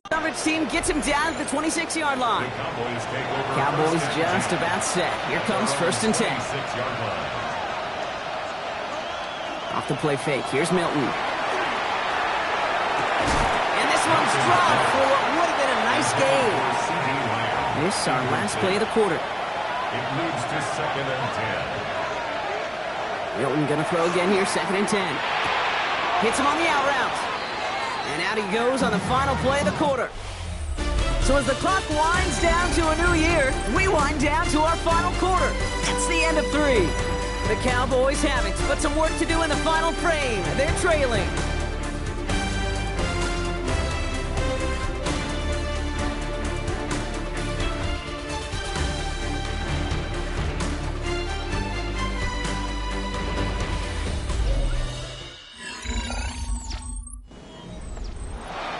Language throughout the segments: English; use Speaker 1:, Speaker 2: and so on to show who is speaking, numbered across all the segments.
Speaker 1: Coverage team gets him down at the 26-yard line. Cowboys just about set. Here comes 1st and 10. Off the play fake. Here's Milton. And this one's dropped for what would have been a nice game. This is our last play of the quarter.
Speaker 2: It moves to 2nd and 10.
Speaker 1: Milton going to throw again here, 2nd and 10. Hits him on the out route. And out he goes on the final play of the quarter. So as the clock winds down to a new year, we wind down to our final quarter. That's the end of 3. The Cowboys have it, but some work to do in the final frame. They're trailing.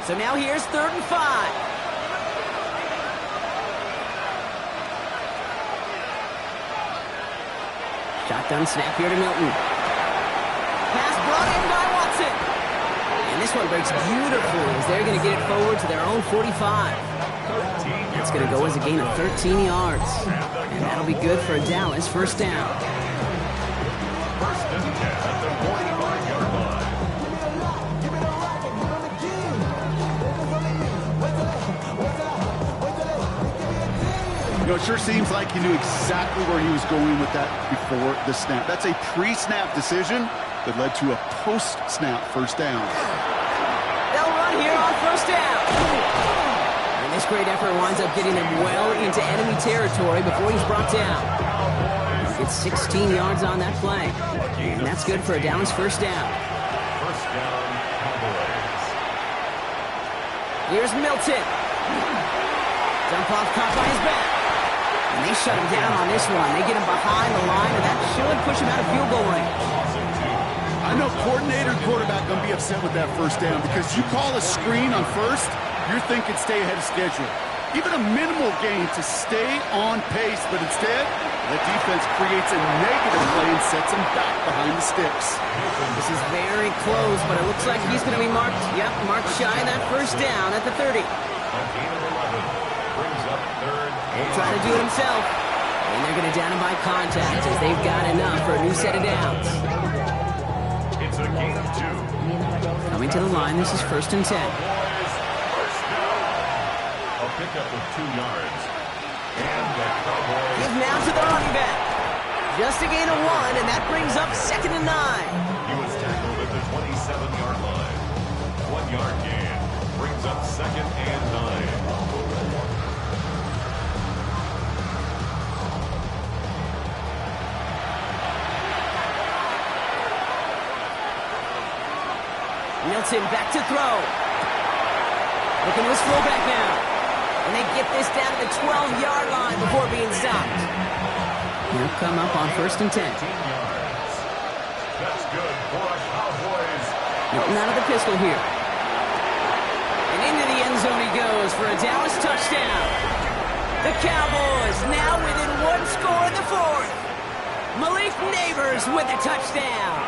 Speaker 1: So now here's 3rd and 5. Shotgun snap here to Milton. Pass brought in by Watson. And this one breaks beautifully as they're going to get it forward to their own 45. It's going to go as a gain of 13 yards. And that'll be good for a Dallas 1st down.
Speaker 2: 1st and 10 at the 45-yard line.
Speaker 3: You know, it sure seems like he knew exactly where he was going with that before the snap. That's a pre-snap decision that led to a post-snap 1st down.
Speaker 1: They'll run here on 1st down. And this great effort winds up getting them well into enemy territory before he's brought down. It's 16 yards on that play. And that's good for a Dallas 1st down.
Speaker 2: 1st down, Cowboys.
Speaker 1: Here's Milton. Dump off caught by his back. And they shut him down on this one. They get him behind the line, and that should push him out of field goal range.
Speaker 3: I know coordinator and quarterback going to be upset with that 1st down because you call a screen on 1st, you're thinking stay ahead of schedule. Even a minimal gain to stay on pace, but instead, the defense creates a negative play and sets him back behind the sticks.
Speaker 1: This is very close, but it looks like he's going to be marked marked shy of that 1st down at the 30.
Speaker 2: A gain of 11 brings up 3rd.
Speaker 1: He'll try to do it himself. And they're going to down him by contact as they've got enough for a new set of downs.
Speaker 2: It's a gain of 2.
Speaker 1: Coming to the line, this is 1st and 10.
Speaker 2: First down. A pickup of 2 yards. And the Cowboys.
Speaker 1: He's now to the running back. Just a gain of 1, and that brings up 2nd and 9.
Speaker 2: He was tackled at the 27-yard line. 1-yard gain brings up 2nd and 9.
Speaker 1: Milton back to throw. Looking to his fullback now. And they get this down to the 12-yard line before being stopped. He'll come up on 1st and 10.
Speaker 2: 15 yards. That's good for a Cowboys.
Speaker 1: Milton out of the pistol here. And into the end zone he goes for a Dallas touchdown. The Cowboys now within 1 score in the 4th. Malik Neighbors with a touchdown.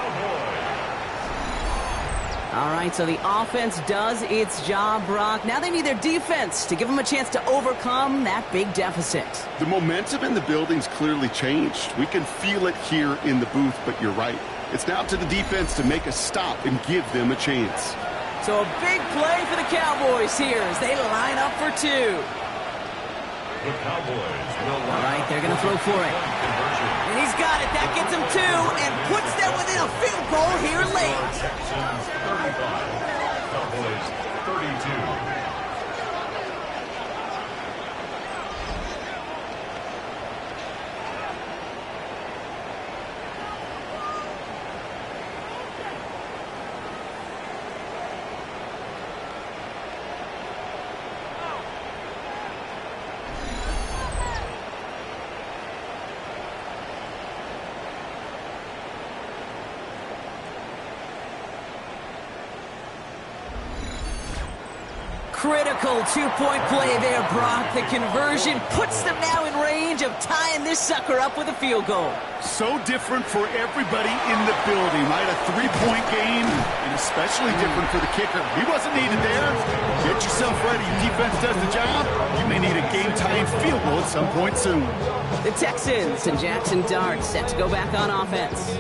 Speaker 1: All right, so the offense does its job, Brock. Now they need their defense to give them a chance to overcome that big deficit.
Speaker 3: The momentum in the building's clearly changed. We can feel it here in the booth, but you're right. It's now to the defense to make a stop and give them a chance.
Speaker 1: So a big play for the Cowboys here as they line up for 2.
Speaker 2: The Cowboys will
Speaker 1: All right, they're going to throw for it. And he's got it. That gets him 2 and puts them within a field goal here late.
Speaker 2: Texans 35. Cowboys 32.
Speaker 1: Critical two-point play there, Brock. The conversion puts them now in range of tying this sucker up with a field goal.
Speaker 3: So different for everybody in the building, right? A three-point game, and especially different for the kicker. He wasn't needed there. Get yourself ready. Defense does the job. You may need a game-tying field goal at some point soon.
Speaker 1: The Texans and Jackson Dart set to go back on offense.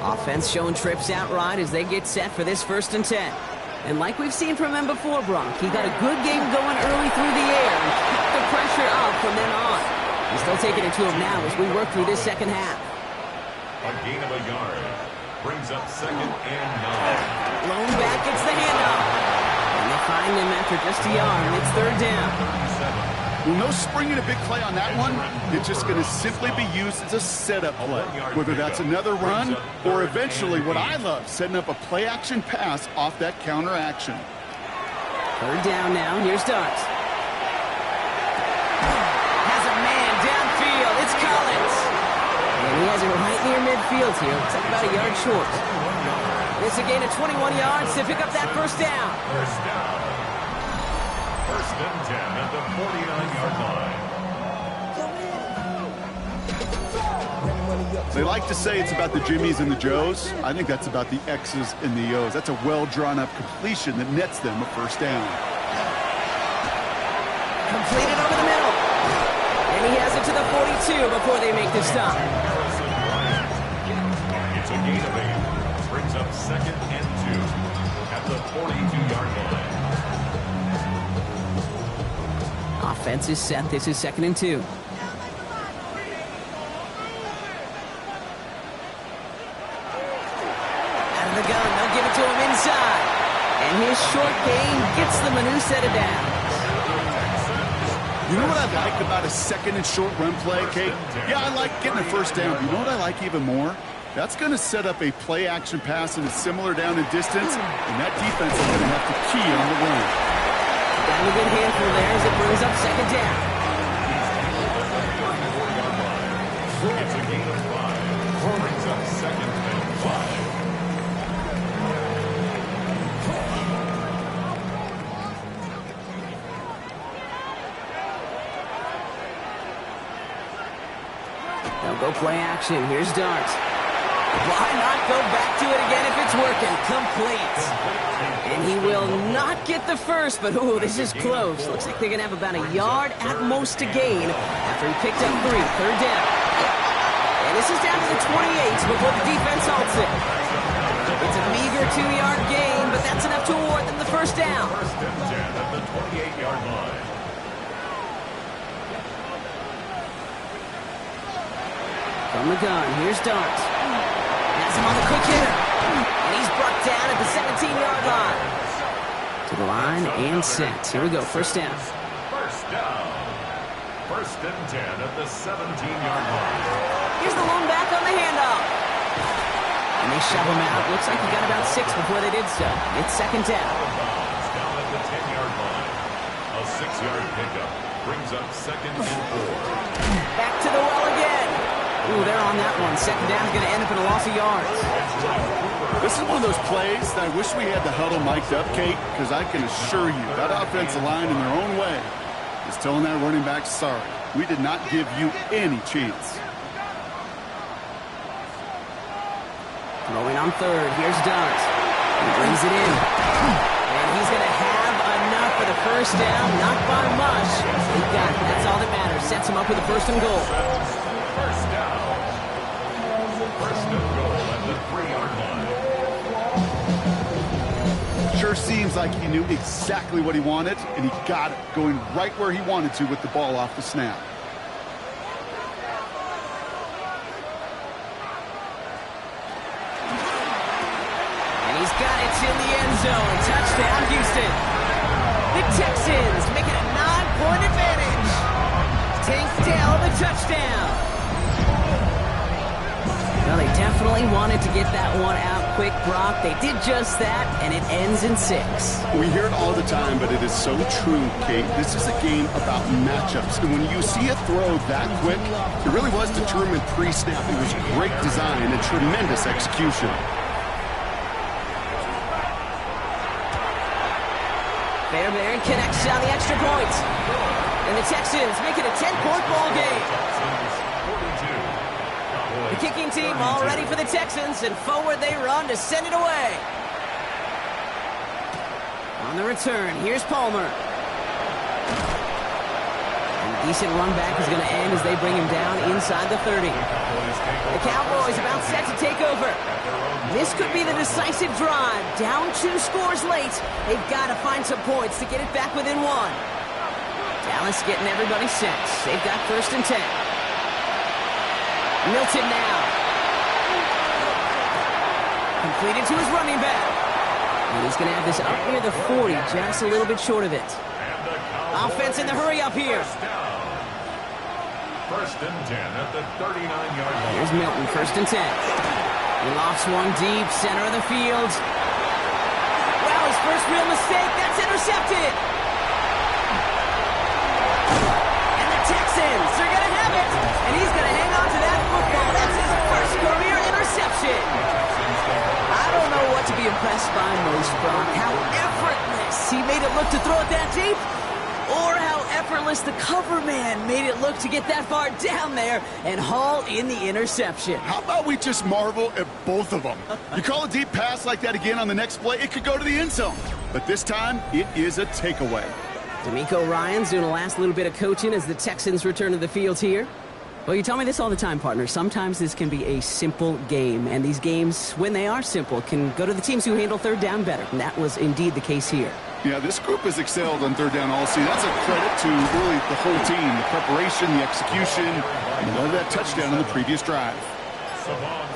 Speaker 1: Offense showing trips out right as they get set for this 1st and 10. And like we've seen from him before, Brock, he got a good game going early through the air and kept the pressure up from then on. He's still taking it to him now as we work through this second half.
Speaker 2: A gain of a yard brings up 2nd and 9.
Speaker 1: Lone back gets the handoff. And they find him after just a yard, and it's 3rd down.
Speaker 3: Well, no springing a big play on that one. It's just going to simply be used as a setup play. Whether that's another run or eventually what I love, setting up a play-action pass off that counter action.
Speaker 1: 3rd down now. Here's Darts. Has a man downfield. It's Collins. And he has it right near midfield here. Looks like about a yard short. It's a gain of 21 yards to pick up that 1st down.
Speaker 2: 1st down. 1st and 10 at the 49-yard line.
Speaker 3: They like to say it's about the Jimmies and the Joes. I think that's about the X's and the O's. That's a well-drawn-up completion that nets them a 1st down.
Speaker 1: Completed over the middle. And he has it to the 42 before they make the stop.
Speaker 2: It's a gain of 8. Brings up 2nd and 2 at the 42-yard line.
Speaker 1: Offense is set. This is 2nd and 2. Out of the gun. They'll give it to him inside. And his short gain gets them a new set of downs.
Speaker 3: You know what I like about a 2nd and short run play, Kate? Yeah, I like getting a 1st down. But you know what I like even more? That's going to set up a play-action pass and a similar down in distance, and that defense is going to have to key on the run.
Speaker 1: Down a good handful there as it brings up 2nd down.
Speaker 2: It's a gain of 5. Brings up 2nd and 5.
Speaker 1: They'll go play action. Here's Darts. Why not go back to it again if it's working? Complete. And he will not get the 1st, but ooh, this is close. Looks like they're going to have about a yard at most to gain after he picked up 3. 3rd down. And this is down to the 28 before the defense halts it. It's a meager 2-yard gain, but that's enough to award them the 1st down.
Speaker 2: 1st and 10 at the 28-yard line.
Speaker 1: From the gun, here's Darts. Has him on the quick hitter. And he's brought down at the 17-yard line. To the line and set. Here we go, 1st down.
Speaker 2: 1st down. 1st and 10 at the 17-yard line.
Speaker 1: Here's the lone back on the handoff. And they shove him out. Looks like he got about 6 before they did so. It's 2nd down.
Speaker 2: Down at the 10-yard line. A 6-yard pickup brings up 2nd and 4.
Speaker 1: Back to the well again. Ooh, they're on that one. 2nd down is going to end up in a loss of yards.
Speaker 3: This is one of those plays that I wish we had the huddle mic'd up, Kate, because I can assure you that offensive line in their own way is telling that running back, sorry, we did not give you any chance.
Speaker 1: Throwing on 3rd. Here's Darts. He brings it in. And he's going to have enough for the 1st down. Not by much. He got it. That's all that matters. Sets him up with a 1st and goal.
Speaker 2: 1st down. 1st and goal at the 3-yard line.
Speaker 3: Sure seems like he knew exactly what he wanted, and he got it, going right where he wanted to with the ball off the snap.
Speaker 1: Got it in the end zone. Touchdown, Houston. The Texans make it a 9-point advantage. Tank Dell, the touchdown. Well, they definitely wanted to get that one out quick, Brock. They did just that, and it ends in 6.
Speaker 3: We hear it all the time, but it is so true, Kate. This is a game about matchups, and when you see a throw that quick, it really was determined pre-snap. It was great design and tremendous execution.
Speaker 1: Fairbairn connects on the extra point. And the Texans make it a 10-point ball game. The kicking team all ready for the Texans, and forward they run to send it away. On the return, here's Palmer. And a decent run back is going to end as they bring him down inside the 30. The Cowboys about set to take over. This could be the decisive drive. Down 2 scores late. They've got to find some points to get it back within 1. Dallas getting everybody set. They've got 1st and 10. Milton now. Completed to his running back. And he's going to have this up near the 40, just a little bit short of it. Offense in the hurry up here.
Speaker 2: 1st and 10 at the 39-yard line.
Speaker 1: Here's Milton, 1st and 10. He lofts one deep, center of the field. Wow, his first real mistake. That's intercepted. And the Texans are going to have it. And he's going to hang on to that football. That's his first career interception. I don't know what to be impressed by most, Brock. How effortless he made it look to throw it that deep, or how effortless the cover man made it look to get that far down there and haul in the interception.
Speaker 3: How about we just marvel at both of them? You call a deep pass like that again on the next play, it could go to the end zone. But this time, it is a takeaway.
Speaker 1: D'Amico Ryans doing the last little bit of coaching as the Texans return to the field here. Well, you tell me this all the time, partner. Sometimes this can be a simple game, and these games, when they are simple, can go to the teams who handle 3rd down better. And that was indeed the case here.
Speaker 3: Yeah, this group has excelled on 3rd down all season. That's a credit to really the whole team, the preparation, the execution, and that touchdown on the previous drive.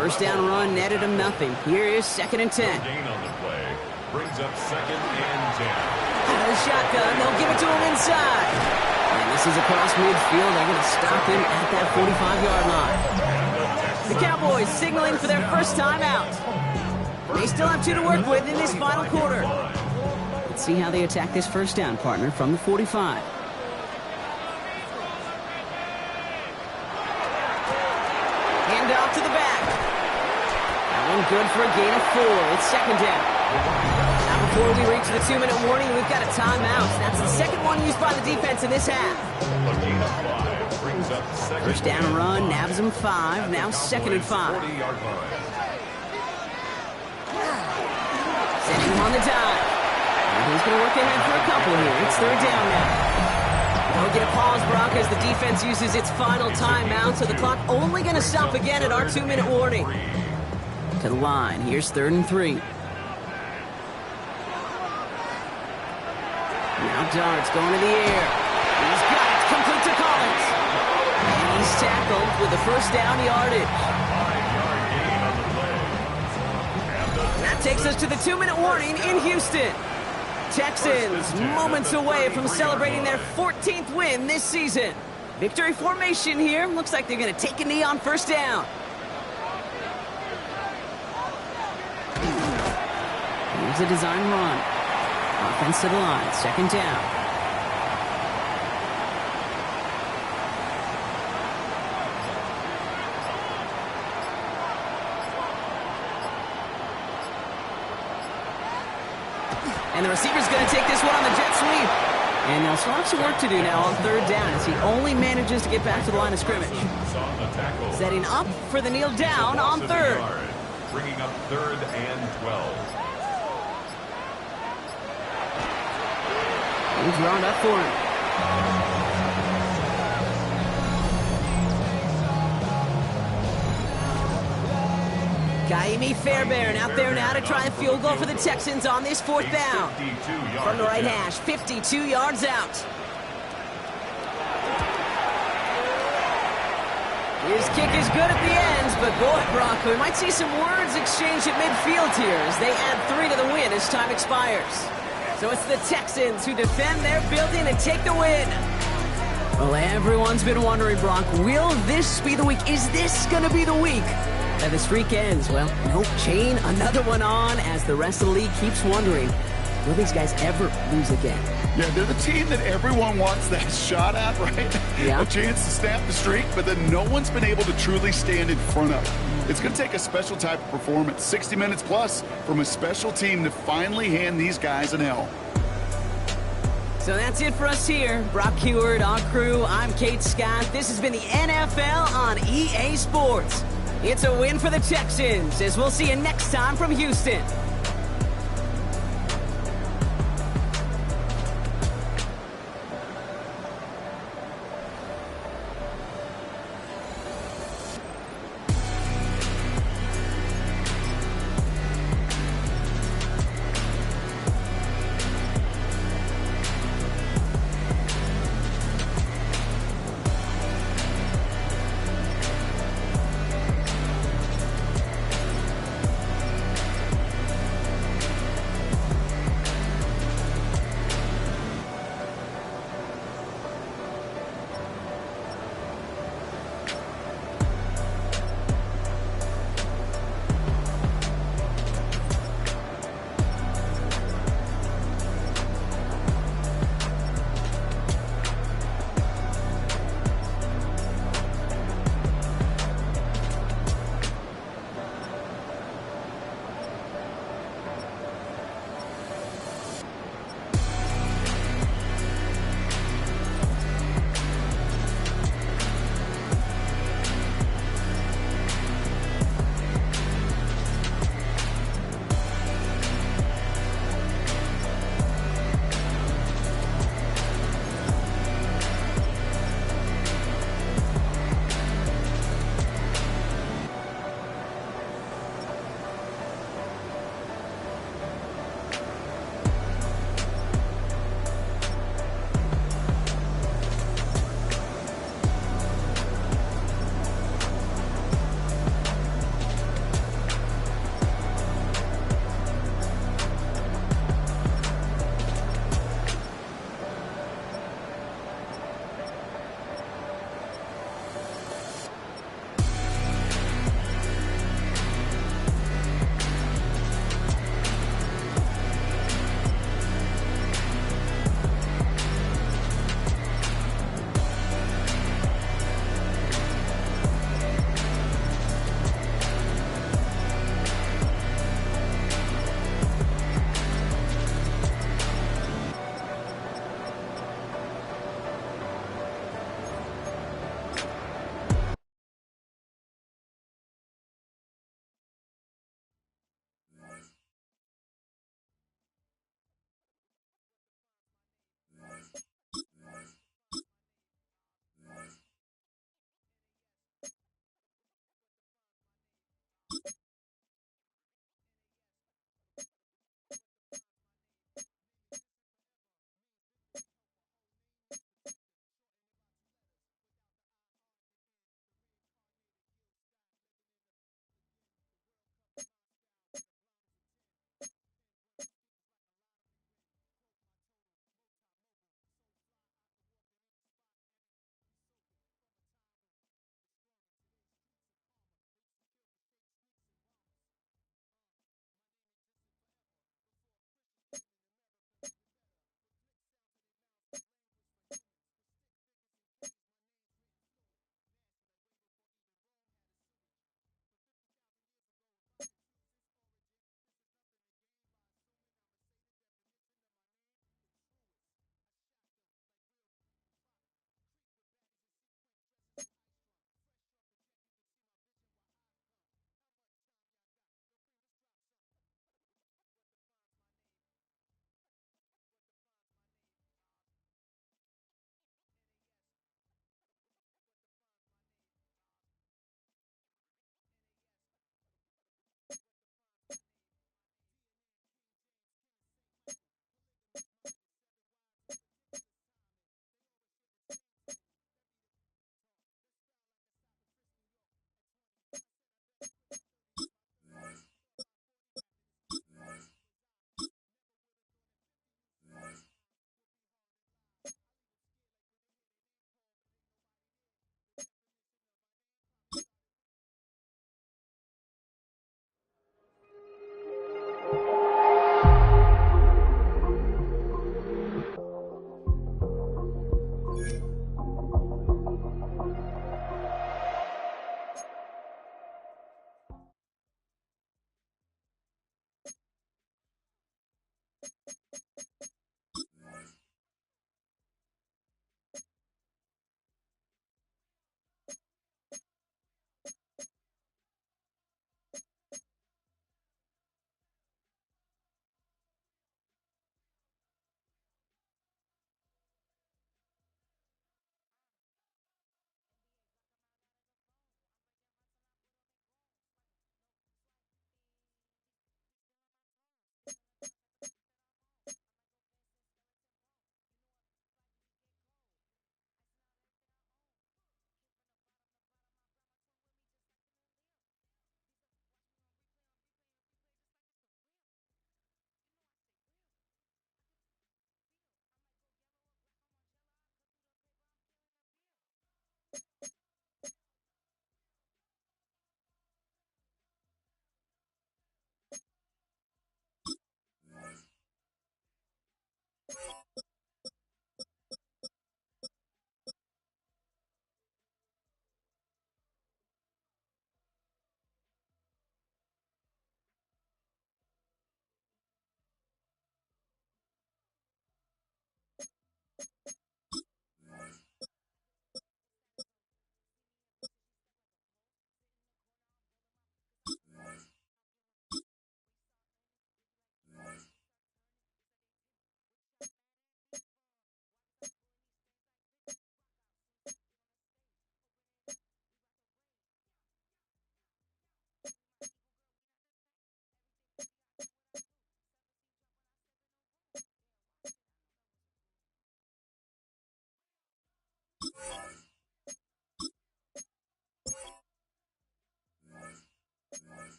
Speaker 1: 1st down run netted him nothing. Here is 2nd and 10.
Speaker 2: Gain on the play brings up 2nd and 10.
Speaker 1: Out of the shotgun, they'll give it to him inside. And this is across midfield. They're going to stop him at that 45-yard line. The Cowboys signaling for their first time out. They still have 2 to work with in this final quarter. Let's see how they attack this 1st down, partner, from the 45. Hand off to the back. That one good for a gain of 4. It's 2nd down. Now before we reach the 2-minute warning, we've got a timeout. That's the 2nd one used by the defense in this half. 1st down run, nabs him 5. Now 2nd and 5. Setting him on the dive. And he's going to work ahead for a couple here. It's 3rd down now. Don't get a pause, Brock, as the defense uses its final timeout, so the clock only going to stop again at our 2-minute warning. To the line. Here's 3rd and 3. Now Dart's going to the air. He's got it. Complete to Collins. And he's tackled with the 1st down yardage. That takes us to the 2-minute warning in Houston. Texans moments away from celebrating their 14th win this season. Victory formation here. Looks like they're going to take a knee on 1st down. Here's a design run. Offense to the line. 2nd down. And the receiver's going to take this one on the jet sweep. And they'll still have some work to do now on 3rd down as he only manages to get back to the line of scrimmage. Setting up for the kneel down on 3rd.
Speaker 2: Bringing up 3rd and 12.
Speaker 1: He's drawn up for him. Kaimi Fairbairn out there now to try a field goal for the Texans on this 4th down. From the right hash, 52 yards out. His kick is good at the ends, but boy, Brock, we might see some words exchanged at midfield here as they add 3 to the win as time expires. So it's the Texans who defend their building and take the win. Well, everyone's been wondering, Brock, will this be the week? Is this going to be the week that the streak ends? Well, nope, chain another one on as the rest of the league keeps wondering, will these guys ever lose again?
Speaker 3: Yeah, they're the team that everyone wants that shot at, right?
Speaker 1: Yeah.
Speaker 3: A chance to snap the streak, but then no one's been able to truly stand in front of. It's going to take a special type of performance, 60 minutes plus, from a special team to finally hand these guys an L.
Speaker 1: So that's it for us here. Brock Heward, our crew, I'm Kate Scott. This has been the NFL on EA Sports. It's a win for the Texans, as we'll see you next time from Houston.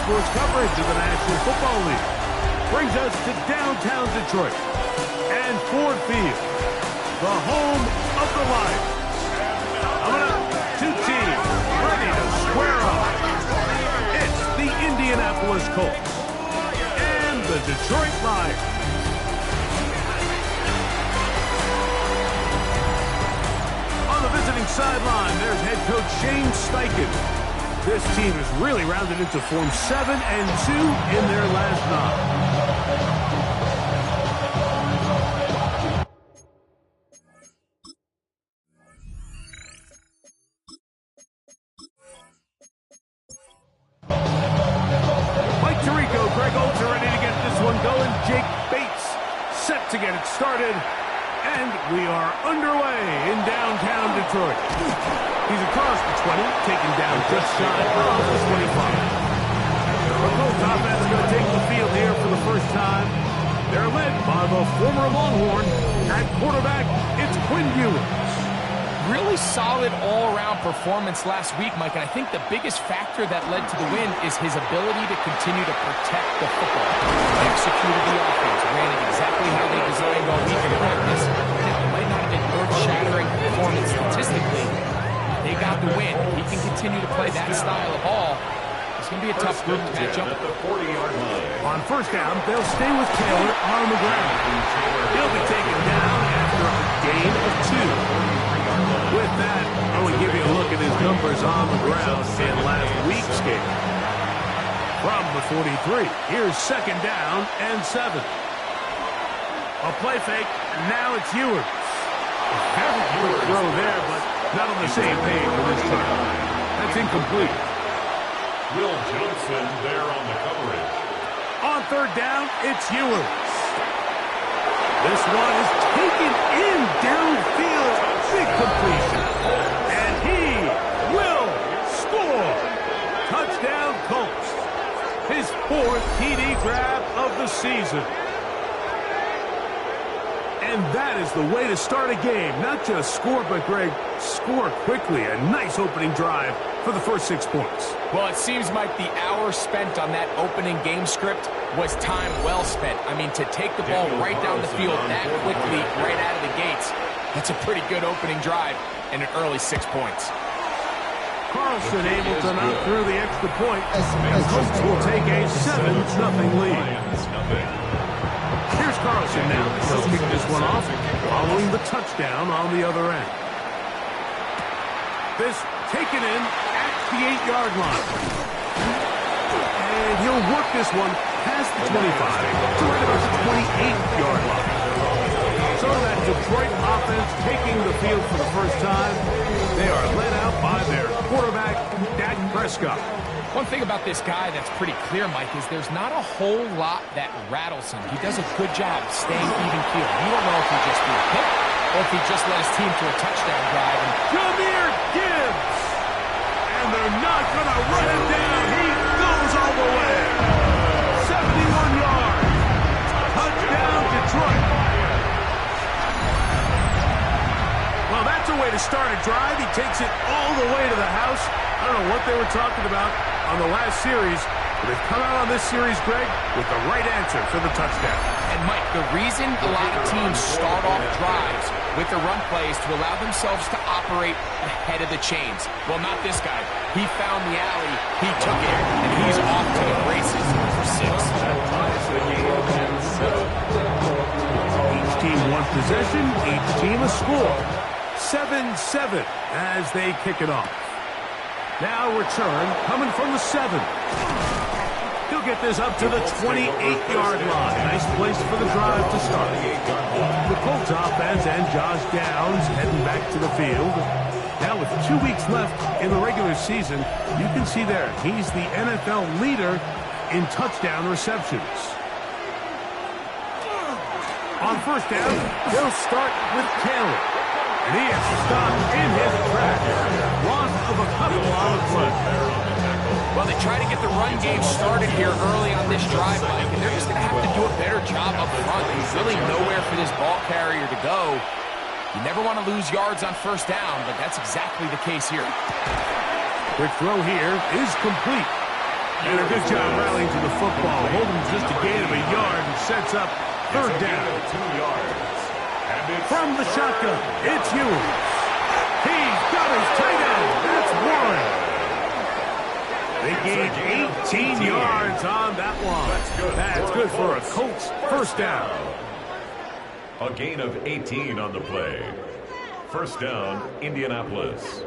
Speaker 4: sports coverage of the National Football League. Brings us to downtown Detroit and Ford Field, the home of the Lions. Coming up, two teams ready to square off. It's the Indianapolis Colts and the Detroit Lions. On the visiting sideline, there's head coach Shane Steichen. This team has really rounded into form 7-2 in their last 9. Mike Tirico, Greg Olds are ready to get this one going. Jake Bates set to get it started. And we are underway in downtown Detroit. He's across the 20, taken down just shy of the 25. The Colts offense going to take the field here for the first time. They're led by the former Longhorn. At quarterback, it's Quinn Ewers.
Speaker 5: Really solid all-around performance last week, Mike, and I think the biggest factor that led to the win is his ability to continue to protect the football. He executed the offense, ran it exactly how they designed all week in practice. Now, it might not have been earth-shattering performance statistically. They got the win. He can continue to play that style of ball. It's going to be a tough group to match up.
Speaker 4: On first down, they'll stay with Taylor on the ground. He'll be taken down after a gain of 2. With that, I will give you a look at his numbers on the ground in last week's game. From the 43, here's second down and 7. A play fake, now it's Ewers. Very good throw there, but not on the same page for this time. That's incomplete.
Speaker 2: Will Johnson there on the coverage.
Speaker 4: On third down, it's Ewers. This one is taken in downfield. Big completion. And he will score. Touchdown Colts. His 4th TD grab of the season. And that is the way to start a game. Not just score, but, Greg, score quickly. A nice opening drive for the first 6 points.
Speaker 5: Well, it seems like the hour spent on that opening game script was time well spent. I mean, to take the ball right down the field that quickly, right out of the gates, that's a pretty good opening drive and an early 6 points.
Speaker 4: Carlson able to knock through the extra point. And Colts will take a 7-0 lead. Here's Carlson now. He'll kick this one off following the touchdown on the other end. This taken in at the 8-yard line. And he'll work this one past the 25 to right about the 28-yard line. So that Detroit offense taking the field for the first time. They are led out by their quarterback, Dak Prescott.
Speaker 5: One thing about this guy that's pretty clear, Mike, is there's not a whole lot that rattles him. He does a good job staying even keeled. You don't know if he just threw a pick or if he just led his team to a touchdown drive. And
Speaker 4: Jahmyr Gibbs! And they're not going to run him down. He goes all the way. 71 yards. Touchdown, Detroit. Well, that's a way to start a drive. He takes it all the way to the house. I don't know what they were talking about on the last series, but they've come out on this series, Greg, with the right answer for the touchdown.
Speaker 5: And, Mike, the reason a lot of teams start off drives with the run plays to allow themselves to operate ahead of the chains. Well, not this guy. He found the alley, he took it, and he's off to the races for 6.
Speaker 4: Each team one possession, each team a score. 7-7 as they kick it off. Now return coming from the 7. He'll get this up to the 28-yard line. Nice place for the drive to start. The Colts offense and Josh Downs heading back to the field. Now with 2 weeks left in the regular season, you can see there he's the NFL leader in touchdown receptions. On first down, they'll start with Taylor. And he has to stop in his tracks. Loss of a couple on the play.
Speaker 5: Well, they try to get the run game started here early on this drive, Mike, and they're just going to have to do a better job up front. There's really nowhere for this ball carrier to go. You never want to lose yards on first down, but that's exactly the case here.
Speaker 4: Quick throw here is complete. And a good job rallying to the football. Holding just a gain of a yard and sets up third down.
Speaker 2: 2 yards. And it's
Speaker 4: From the shotgun, it's Ewing. He's got his tight end. That's Warren. They gained 18 yards on that one. That's good for a Colts first down.
Speaker 2: a gain of 18 on the play. First down, Indianapolis.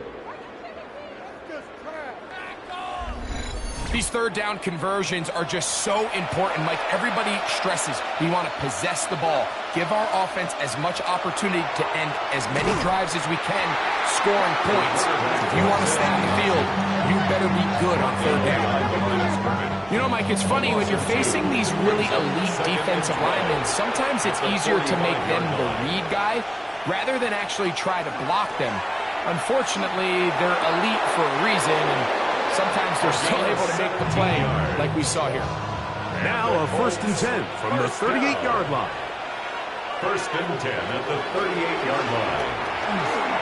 Speaker 5: These third down conversions are just so important, Mike. Everybody stresses we want to possess the ball, give our offense as much opportunity to end as many drives as we can, scoring points. If you want to stay on the field, you better be good on third down. You know, Mike, it's funny, when you're facing these really elite defensive linemen, sometimes it's easier to make them the read guy rather than actually try to block them. Unfortunately, they're elite for a reason, and sometimes they're still able to make the play like we saw here.
Speaker 4: Now a 1st and 10 from the 38-yard line.
Speaker 2: 1st and 10 at the 38-yard line.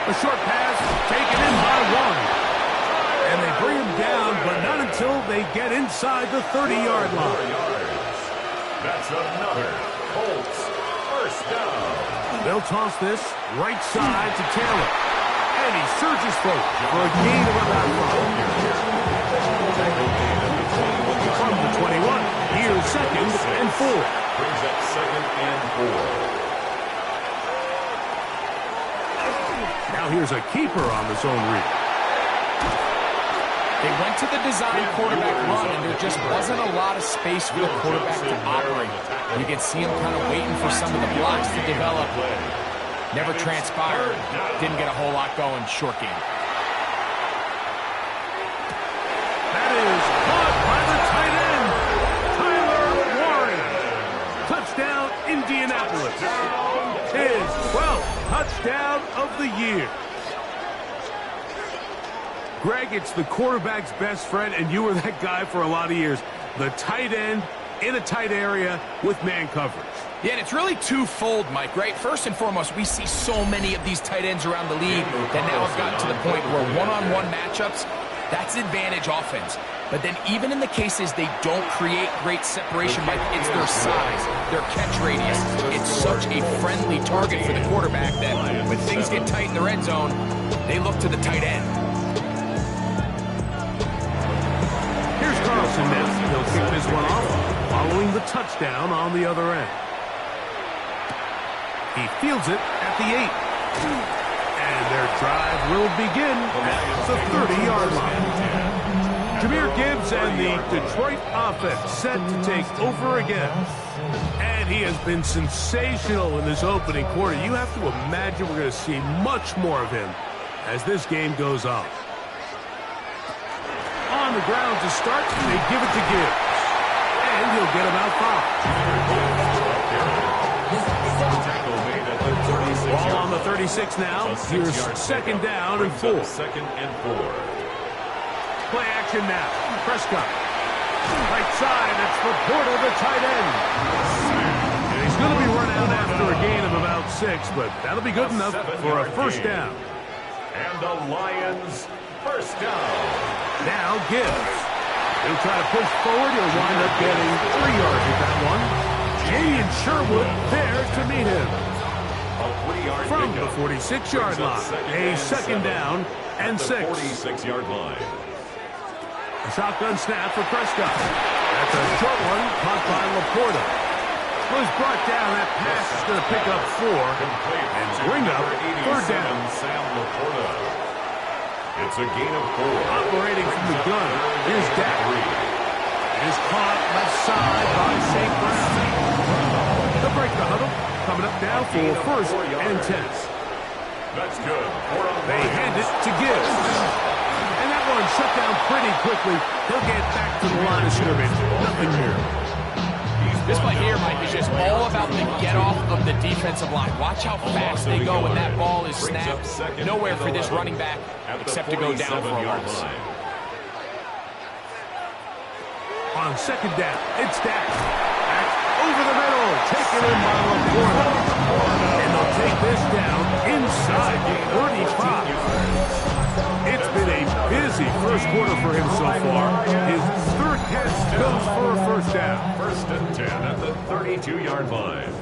Speaker 4: A short pass taken in by one. And they bring him down, but not until they get inside the 30-yard line.
Speaker 2: That's another Colts first down.
Speaker 4: They'll toss this right side to Taylor. And he surges forward for a gain of about 5. From the 21, here's 2nd and 4.
Speaker 2: Brings up 2nd and 4.
Speaker 4: Now here's a keeper on the zone read.
Speaker 5: They went to the design quarterback run, and there just wasn't a lot of space for the quarterback to operate. You can see him kind of waiting for some of the blocks to develop. Never transpired. Didn't get a whole lot going. Short game.
Speaker 4: That is caught by the tight end, Tyler Warren. Touchdown, Indianapolis. His 12th touchdown of the year. Greg, it's the quarterback's best friend, and you were that guy for a lot of years. The tight end in a tight area with man coverage.
Speaker 5: Yeah, and it's really twofold, Mike, right? First and foremost, we see so many of these tight ends around the league that now have gotten to the point where one-on-one matchups, that's advantage offense. But then even in the cases they don't create great separation, Mike, it's their size, their catch radius. It's such a friendly target for the quarterback that when things get tight in the red zone, they look to the tight end.
Speaker 4: Here's Carlson now. He'll kick this one off, following the touchdown on the other end. He fields it at the 8. And their drive will begin at the 30-yard line. Jahmyr Gibbs and the Detroit offense set to take over again. And he has been sensational in this opening quarter. You have to imagine we're going to see much more of him as this game goes on. On the ground to start, they give it to Gibbs. And he'll get about 5. Ball on the 36 now. Here's 2nd down and 4.
Speaker 2: 2nd and 4.
Speaker 4: Play action now. Prescott. Right side, it's the Porter, the tight end. And he's going to be run out after a gain of about 6, but that'll be good enough for a first down.
Speaker 2: And the Lions first down.
Speaker 4: Now Gibbs. He'll try to push forward. He'll wind up getting 3 yards with that one. Jay and Sherwood there to meet him. From the 46-yard line, a 2nd down and 6.
Speaker 2: 46-yard line.
Speaker 4: A shotgun snap for Prescott. That's a short one caught by Laporta. Was brought down. That pass is going to pick up 4 and bring up 3rd down.
Speaker 2: Sam Laporta. It's a gain of 4.
Speaker 4: Operating from the gun, here's Dak. It is caught left side by St. Brown. They'll break the huddle. Coming up now for 1st and 10.
Speaker 2: That's good.
Speaker 4: They hand it to Gibbs. And that one shut down pretty quickly. He'll get back to the line of scrimmage. Nothing here.
Speaker 5: This play here, Mike, is just all about the get-off of the defensive line. Watch how fast they go when that ball is snapped. Nowhere for this running back except to go down for a loss.
Speaker 4: On 2nd down, it's Dak. Over the middle, taken in by Laporta. And they'll take this down inside the 35. It's been a busy first quarter for him so far. His 3rd pass
Speaker 2: 32-yard line.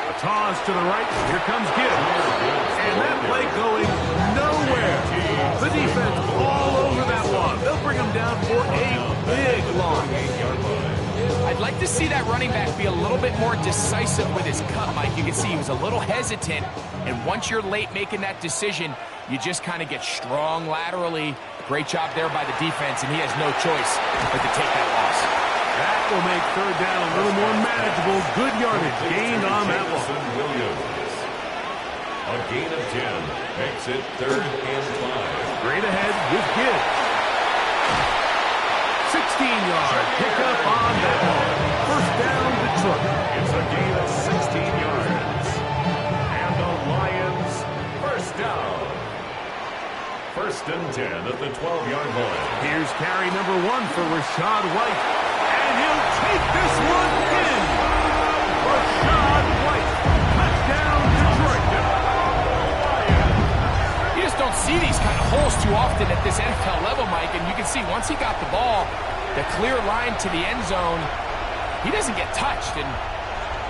Speaker 4: A toss to the right. Here comes Gibbs. And that play going nowhere. The defense all over that one. They'll bring him down for a big loss.
Speaker 5: I'd like to see that running back be a little bit more decisive with his cut, Mike. You can see he was a little hesitant, and once you're late making that decision, you just kind of get strong laterally. Great job there by the defense, and he has no choice but to take that loss.
Speaker 4: That will make third down a little more manageable. Good yardage gained on that one.
Speaker 2: A gain of 10 makes it 3rd and 5.
Speaker 4: Straight ahead with Gibbs. 16-yard pickup on that one. First down, Detroit.
Speaker 2: It's a gain of 16 yards. And the Lions first down. 1st and 10 at the 12-yard line.
Speaker 4: Here's carry number 1 for Rachaad White. And he'll take this one in. Rachaad White. Touchdown, Detroit.
Speaker 5: You just don't see these kind of holes too often at this NFL level, Mike, and you can see once he got the ball, the clear line to the end zone, he doesn't get touched, and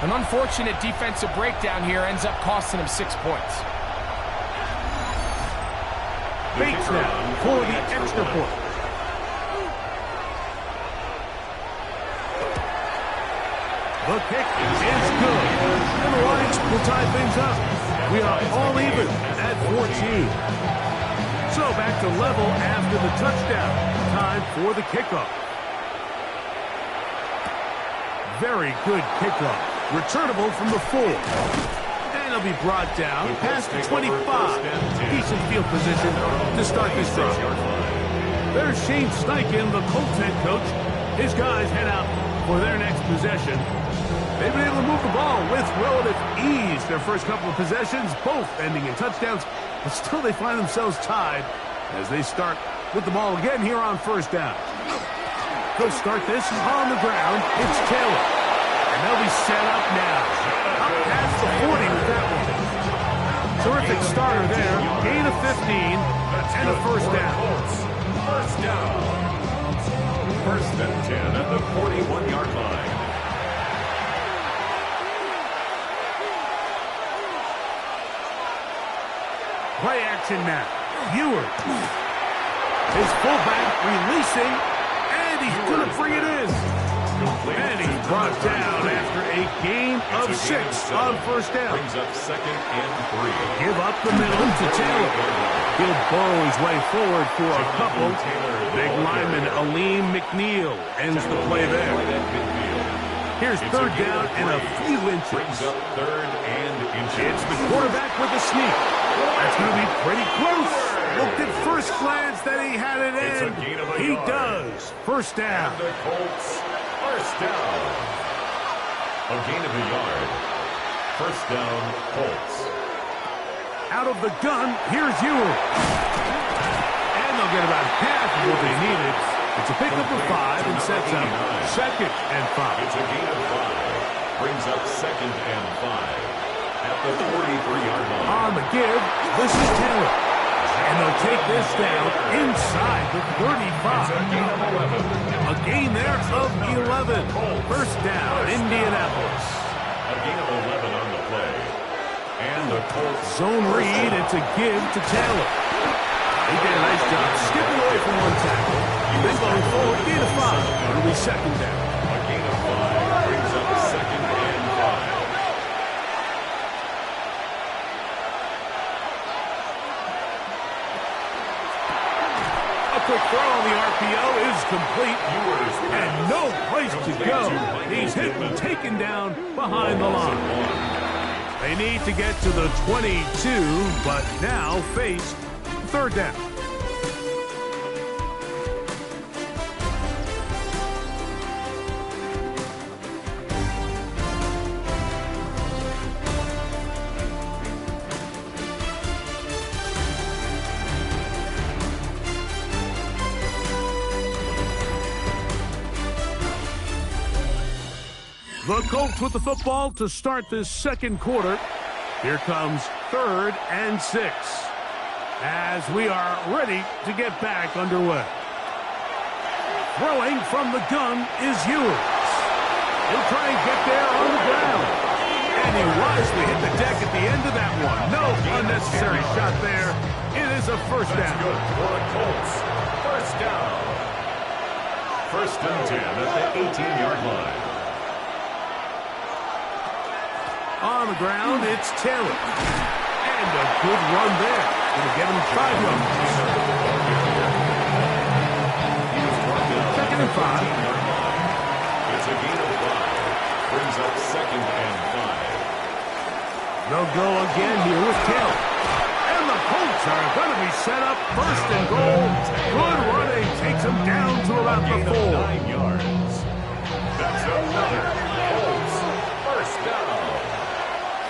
Speaker 5: an unfortunate defensive breakdown here ends up costing him 6 points.
Speaker 4: Bates now for the extra point. The kick is good, and the Lions will tie things up. We are all even at 14. So back to level after the touchdown. Time for the kickoff. Very good kickoff. Returnable from the 4. And it'll be brought down past the 25. Decent field position to start this drive. There's Shane Steichen, the Colts head coach. His guys head out for their next possession. They've been able to move the ball with relative ease their first couple of possessions, both ending in touchdowns, but still they find themselves tied as they start with the ball again here on first down. They'll start this on the ground. It's Taylor. And they'll be set up now. Up past the 40 with that one. Terrific starter there. Gain of 15 and a first down.
Speaker 2: First down. 1st and 10 at the 41-yard line.
Speaker 4: Play action now. Ewers. His fullback releasing, and he's going to bring it in. And he's brought down after a gain of 6 on first down.
Speaker 2: Brings up 2nd and 3.
Speaker 4: Give up the middle to Taylor. He'll burrow his way forward for a couple. Big lineman Aleem McNeil ends the play there. Here's third down and a few inches.
Speaker 2: Brings up 3rd and inches.
Speaker 4: It's the quarterback with the sneak. That's going to be pretty close. Looked at first glance that he had it in. He does. First down.
Speaker 2: And the Colts, first down. A gain of a yard. First down, Colts.
Speaker 4: Out of the gun, here's Ewers. And they'll get about half of what they needed. It's a pickup of 5 and sets up 2nd and 5.
Speaker 2: It's a gain of 5. Brings up 2nd and 5. At the 43-yard line.
Speaker 4: On the give, this is Taylor. And they'll take this down inside the 35. A gain there of 11. First down, Indianapolis.
Speaker 2: A gain of 11 on the play. And the Colts.
Speaker 4: Zone read, it's a give to Taylor. He did a nice job skipping away from one tackle. Then going forward, gain of 5. It'll be 2nd down.
Speaker 2: A gain of 5 brings up 2nd and 5.
Speaker 4: Quick throw on the RPO is complete. And no place to go. He's hit and taken down behind the line. They need to get to the 22, but now face third down. The Colts with the football to start this second quarter. Here comes 3rd and 6 as we are ready to get back underway. Throwing from the gun is Ewers. He'll try and get there on the ground. And he wisely hit the deck at the end of that one. No unnecessary shot there. It is a first down.
Speaker 2: Good for the Colts. First down. First and 10 at the 18-yard line.
Speaker 4: On the ground, it's Taylor. And a good run there. Going to get him 5 yards. Second and 5.
Speaker 2: It's a gain of 5. Brings up second and 5.
Speaker 4: They'll go again here with Taylor. And the Colts are going to be set up first and goal. Good running. Takes them down to about the 4.
Speaker 2: 9 yards. That's another Colts first down.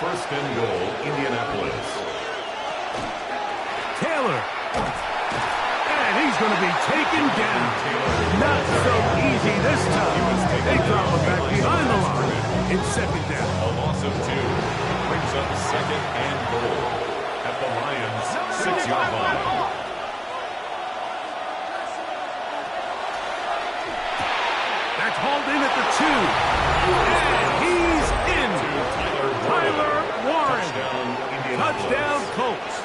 Speaker 2: First and goal, Indianapolis.
Speaker 4: Taylor. And he's going to be taken down. Not so easy this time. They drop him back behind the line. It's second down.
Speaker 2: A loss of 2 brings up second and goal at the Lions' 6-yard line.
Speaker 4: That's hauled in at the 2. And he's in. Tyler Warren. Touchdown Colts.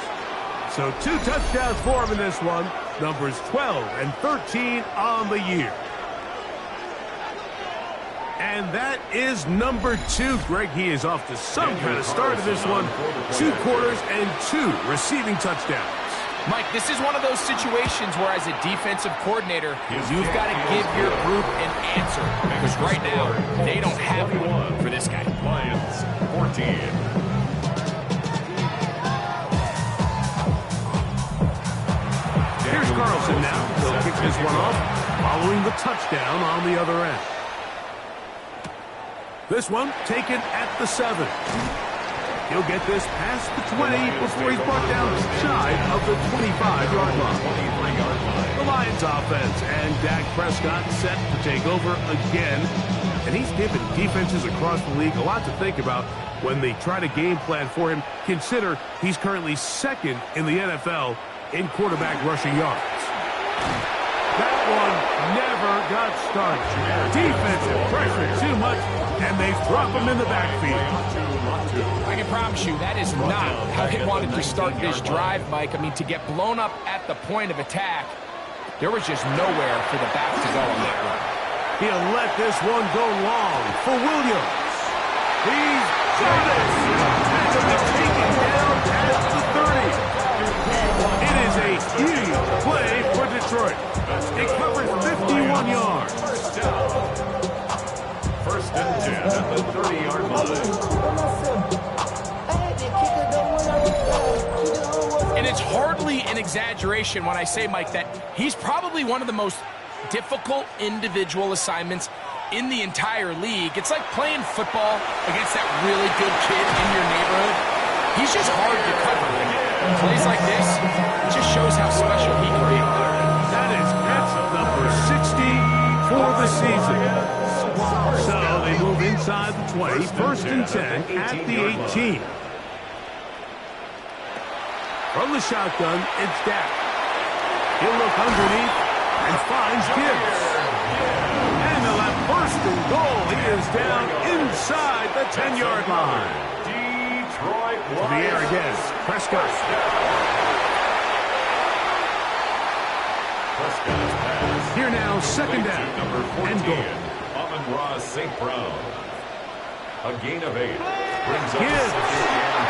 Speaker 4: So 2 touchdowns for him in this one. Numbers 12 and 13 on the year. And that is number 2. Greg, he is off to some kind of start to this one. 2 quarters and 2 receiving touchdowns.
Speaker 5: Mike, this is one of those situations where as a defensive coordinator, you've got to give your group an answer. Because right now, they don't have one for this guy.
Speaker 2: Lions, 14.
Speaker 4: Here's Carlson now. He'll kick this one off, following the touchdown on the other end. This one taken at the 7. He'll get this past the 20 before he's brought down shy of the 25-yard line. The Lions offense and Dak Prescott set to take over again. And he's given defenses across the league a lot to think about when they try to game plan for him. Consider he's currently 2nd in the NFL in quarterback rushing yards. That one never got started. Defensive pressure too much, and they drop him in the backfield.
Speaker 5: I can promise you that is not how they wanted to start this drive, Mike. I mean, to get blown up at the point of attack, there was just nowhere for the back to go on that one.
Speaker 4: He'll let this one go long for Williams. He's got it. He's taken down at the 30. It is a huge play for Detroit. It covers 51 yards.
Speaker 2: First and 10 at the 30-yard line.
Speaker 5: And it's hardly an exaggeration when I say, Mike, that he's probably one of the most difficult individual assignments in the entire league. It's like playing football against that really good kid in your neighborhood. He's just hard to cover. And plays like this, it just shows how special he can be.
Speaker 4: That's number 60 for the season. So they move inside the 20, first and 10 at the 18. From the shotgun, it's Dak. He'll look underneath and finds Gibbs. And they'll have first and goal. He is down inside the 10-yard line.
Speaker 2: Detroit
Speaker 4: To the air again, Prescott.
Speaker 2: Prescott's pass.
Speaker 4: Here now, second down
Speaker 2: Number 14,
Speaker 4: and goal.
Speaker 2: Amon-Ra St. Brown. A gain of 8. Brings up
Speaker 4: Gibbs.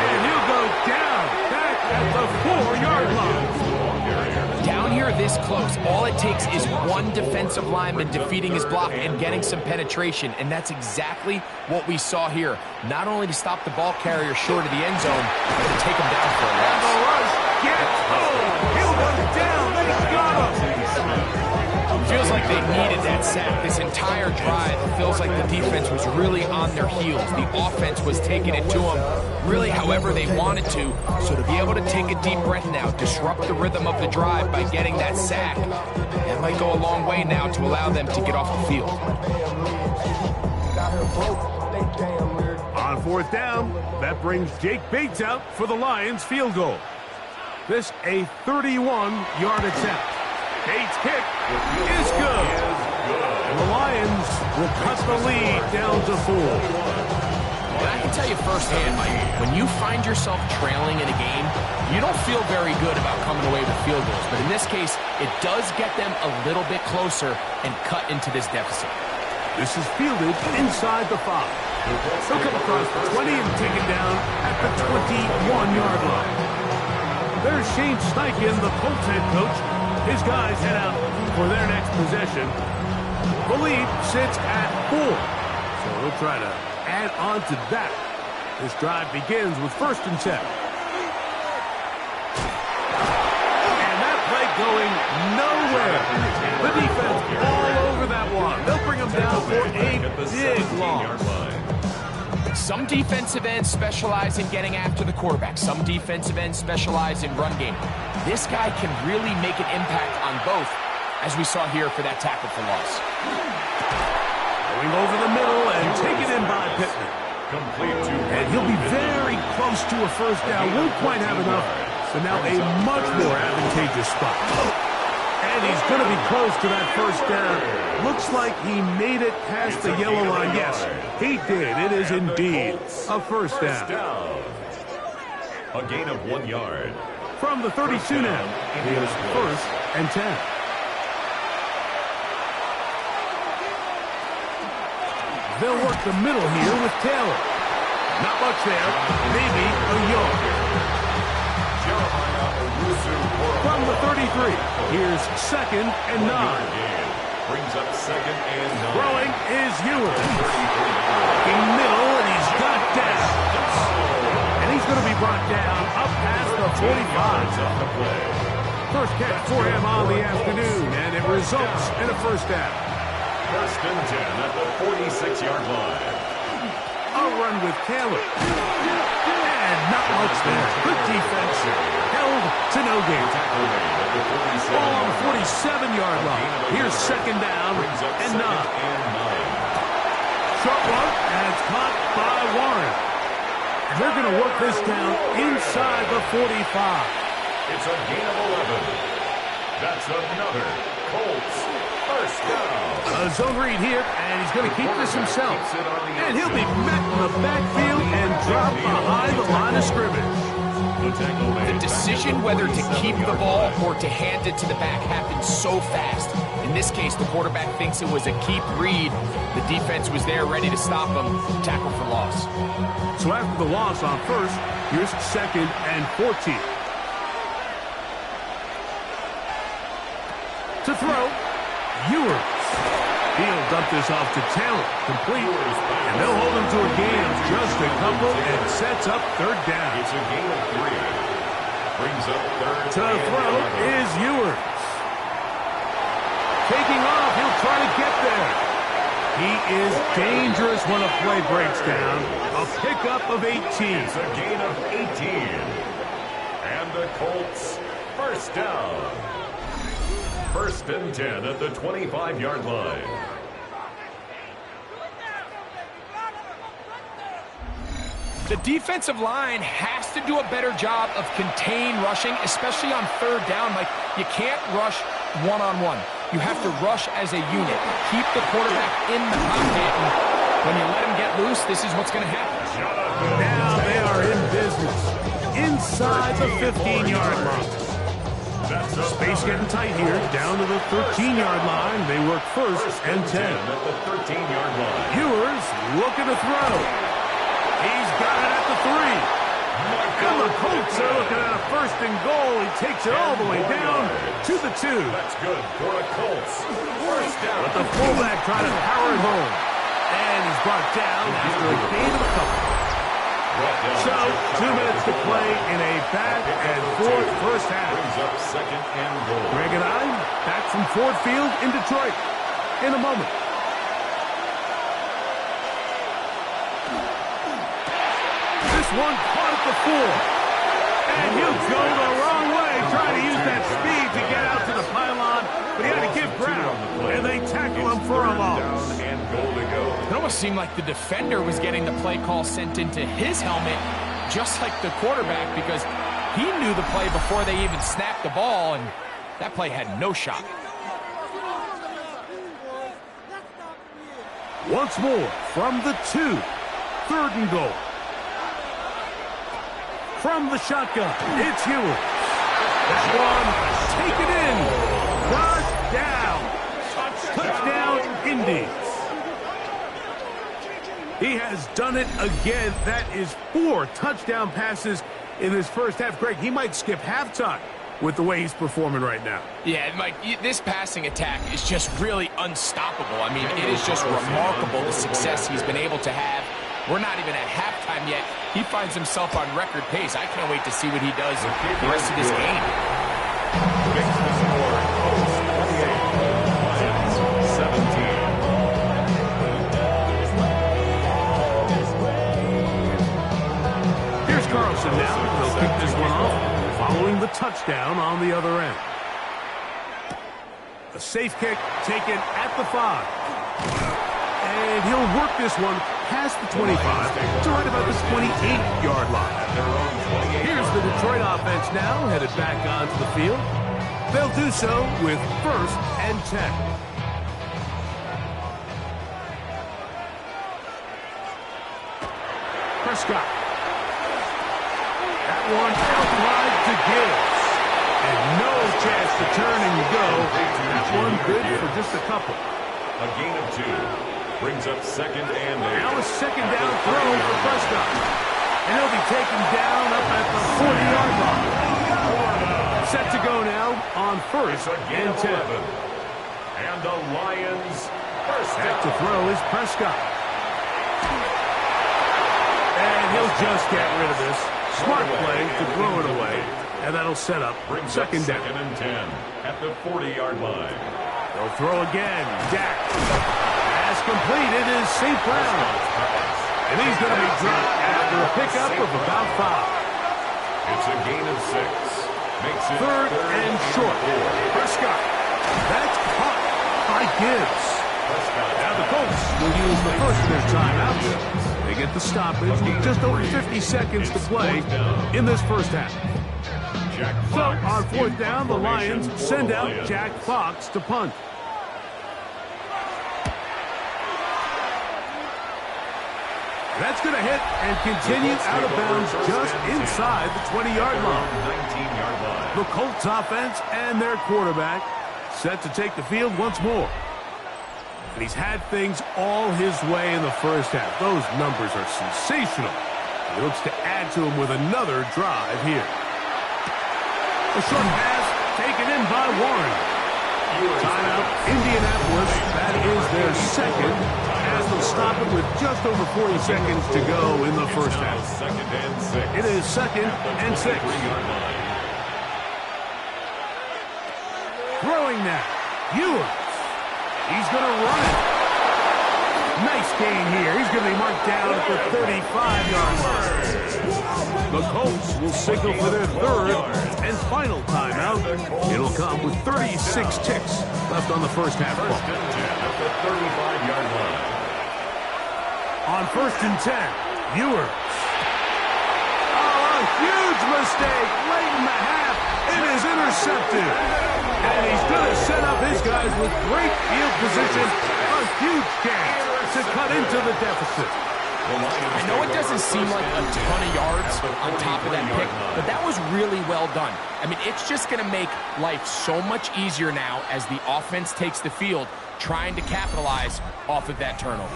Speaker 4: And he'll go down back at the 4-yard line.
Speaker 5: Down here this close, all it takes is one defensive lineman defeating his block and getting some penetration, and that's exactly what we saw here. Not only to stop the ball carrier short of the end zone, but to take him down for a loss.
Speaker 4: The rush gets home. He'll go down. They got him.
Speaker 5: Feels like they needed that sack this entire drive. It feels like the defense was really on their heels. The offense was taking it to them really however they wanted to. So to be able to take a deep breath now, disrupt the rhythm of the drive by getting that sack, that might go a long way now to allow them to get off the field.
Speaker 4: On fourth down, that brings Jake Bates out for the Lions field goal. This a 31-yard attempt. Bates' kick is good. will cut the lead down to 4.
Speaker 5: And I can tell you firsthand, Mike, when you find yourself trailing in a game, you don't feel very good about coming away with field goals. But in this case, it does get them a little bit closer and cut into this deficit.
Speaker 4: This is fielded inside the 5. He'll come across the 20 and taken down at the 21-yard line. There's Shane Steichen, the Colts head coach. His guys head out for their next possession. The lead sits at 4. So we'll try to add on to that. This drive begins with 1st and 10. And that play going nowhere. The defense all over that one. They'll bring them down for a big loss.
Speaker 5: Some defensive ends specialize in getting after the quarterback. Some defensive ends specialize in run game. This guy can really make an impact on both, as we saw here for that tackle for loss.
Speaker 4: Going over the middle and taken in by Pittman. And he'll be very close to a 1st down. Won't quite have enough. So now a much more advantageous spot. And he's going to be close to that 1st down. Looks like he made it past the yellow line. Yes, he did. It is indeed a 1st down.
Speaker 2: A gain of 1 yard.
Speaker 4: From the 32 now, here's 1st and 10. They'll work the middle here with Taylor. Not much there. Maybe a yard. From the 33, here's 2nd and 9.
Speaker 2: Brings up 2nd and 9.
Speaker 4: Throwing is Ewers. In middle, and he's got down. And he's going to be brought down up past the 45. First catch for him on the afternoon, and it results in a 1st down.
Speaker 2: 1st and 10 at the 46-yard line.
Speaker 4: A run with Taylor. And not much there. Good defense. Held to no gain. Ball on the 47-yard line. Here's 2nd down and 9. Short one, and it's caught by Warren. And they're going to work this down inside the 45.
Speaker 2: It's a gain of 11. That's another Colts 1st down.
Speaker 4: A zone read here, and he's going to keep this himself. And he'll be met in the backfield and dropped behind the line of scrimmage.
Speaker 5: The decision whether to keep the ball or to hand it to the back happens so fast. In this case, the quarterback thinks it was a keep read. The defense was there ready to stop him. Tackle for loss.
Speaker 4: So after the loss on 1st, here's 2nd and 14. To throw, Ewers. He'll dump this off to Taylor. Complete. And they'll hold him to a gain of just a couple and sets up 3rd down.
Speaker 2: It's a gain of 3. Brings up 3rd.
Speaker 4: To throw is Ewers. Taking off, he'll try to get there. He is dangerous when a play breaks down. A pickup of 18.
Speaker 2: It's a gain of 18. And the Colts 1st down. 1st and 10 at the 25-yard line.
Speaker 5: The defensive line has to do a better job of contain rushing, especially on 3rd down. Like, you can't rush one-on-one. You have to rush as a unit. Keep the quarterback in the pocket. And when you let him get loose, this is what's going to happen.
Speaker 4: Now they are in business. Inside the 15-yard line. Space getting tight here. Down to the 13-yard line. They work 1st and 10.
Speaker 2: At the 13-yard line.
Speaker 4: Ewers looking to throw. He's got it at the 3. And the Colts are looking at a 1st and goal. He takes it all the way down to the 2.
Speaker 2: That's good for the Colts. 1st down.
Speaker 4: But the fullback trying to power it home. And he's brought down after a gain of a couple. So, 2 minutes to play in a back and forth 1st half.
Speaker 2: Brings up 2nd and goal.
Speaker 4: Greg and I back from Ford Field in Detroit in a moment. This one caught at the 4. And he'll go the wrong way, trying to use that speed to get out to the pylon. But he had to give ground, and they tackle him for a loss.
Speaker 2: And goal to go.
Speaker 5: It almost seemed like the defender was getting the play call sent into his helmet, just like the quarterback, because he knew the play before they even snapped the ball, and that play had no shot.
Speaker 4: Once more from the 2. 3rd and goal. From the shotgun, it's Ewers. This one, taken in. Touchdown, Indians. He has done it again. That is 4 touchdown passes in his first half. Greg, he might skip halftime with the way he's performing right now.
Speaker 5: Yeah, Mike, this passing attack is just really unstoppable. I mean, it is just remarkable the success he's been able to have. We're not even at halftime yet. He finds himself on record pace. I can't wait to see what he does the rest of this game.
Speaker 2: Makes the score 28, Lions 17.
Speaker 4: Here's Carlson now. They'll kick this one off, following the touchdown on the other end. A safe kick taken at the 5. And he'll work this one past the 25 to right about the 28-yard line. Here's the Detroit offense now, headed back onto the field. They'll do so with 1st and 10. Prescott. That one out wide to Gibbs. And no chance to turn and go. That one good for just a couple.
Speaker 2: A gain of 2. Brings up 2nd and 8.
Speaker 4: Now a 2nd down throw for Prescott. And he'll be taken down up at the 40-yard line. Set to go now on 1st and 10.
Speaker 2: And the Lions first
Speaker 4: Back
Speaker 2: down.
Speaker 4: to throw is Prescott. And he'll just get rid of this. Smart play to throw it away. And that'll set up
Speaker 2: Brings
Speaker 4: 2nd
Speaker 2: up
Speaker 4: down.
Speaker 2: 2nd and 10 at the 40-yard line.
Speaker 4: They'll throw again. Dak. Pass completed is St. Brown. And he's going to be dropped after a pickup of about 5.
Speaker 2: It's a gain of 6. Makes it
Speaker 4: 3rd and short. Prescott. That's caught by Gibbs. Now the Colts will use the first of their timeouts. They get the stoppage with just over 50 seconds to play in this first half. So on 4th down, the Lions send out Jack Fox to punt. That's going to hit and continue out of bounds just inside the 20-yard line.
Speaker 2: 19-yard line.
Speaker 4: The Colts offense and their quarterback set to take the field once more. And he's had things all his way in the first half. Those numbers are sensational. He looks to add to them with another drive here. A short pass taken in by Warren. Timeout, Indianapolis. That is their 2nd, as they'll stop it with just over 40 seconds to go in the first half.
Speaker 2: 2nd and 6.
Speaker 4: It is 2nd and 6. Throwing now. Ewers. He's going to run it. Nice gain here. He's going to be marked down at the 35-yard line. The Colts will signal for their 3rd and final timeout. It'll come with 36 ticks left on the first half clock.
Speaker 2: 1st and 10 at the 35-yard line.
Speaker 4: On 1st and 10, Ewers. Oh, a huge mistake late in the half. It is intercepted. And he's going to set up his guys with great field position. A huge chance to cut into the deficit.
Speaker 5: I know it doesn't seem like a ton of yards on top of that pick, but that was really well done. I mean, it's just going to make life so much easier now as the offense takes the field, trying to capitalize off of that turnover.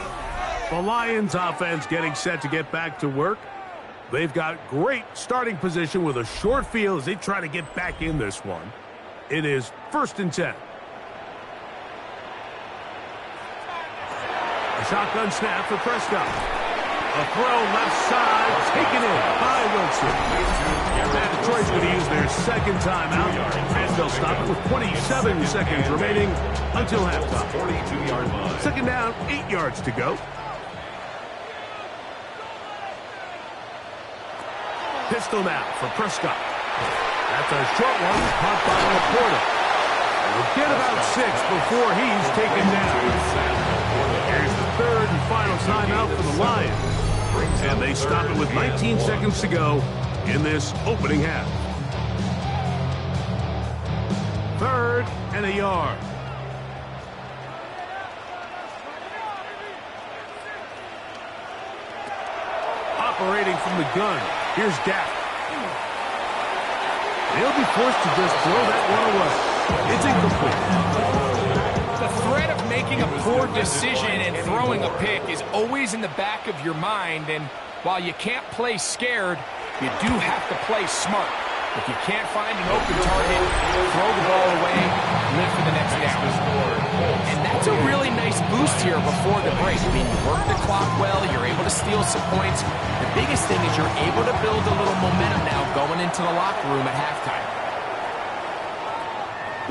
Speaker 4: The Lions offense getting set to get back to work. They've got great starting position with a short field as they try to get back in this one. It is 1st and 10. A shotgun snap for Prescott. A throw left side, taken in by Wilson. And Detroit's going to use their 2nd timeout, and they'll stop it with 27 seconds remaining until halftime.
Speaker 2: 42-yard line.
Speaker 4: 2nd down, 8 yards to go. Pistol now for Prescott. That's a short one, caught by Laporta. We'll get about 6 before he's taken down. Here's the 3rd and final timeout for the Lions. And they stop it with 19 seconds to go in this opening half. 3rd and a yard. operating from the gun. Here's Dak. He'll be forced to just throw that one away. It's incomplete.
Speaker 5: The threat of making a poor decision and throwing a pick is always in the back of your mind, and while you can't play scared, you do have to play smart. If you can't find an open target, throw the ball away, live for the next down. And that's a really nice boost here before the break. I mean, you work the clock well, you're able to steal some points. The biggest thing is you're able to build a little momentum now going into the locker room at halftime.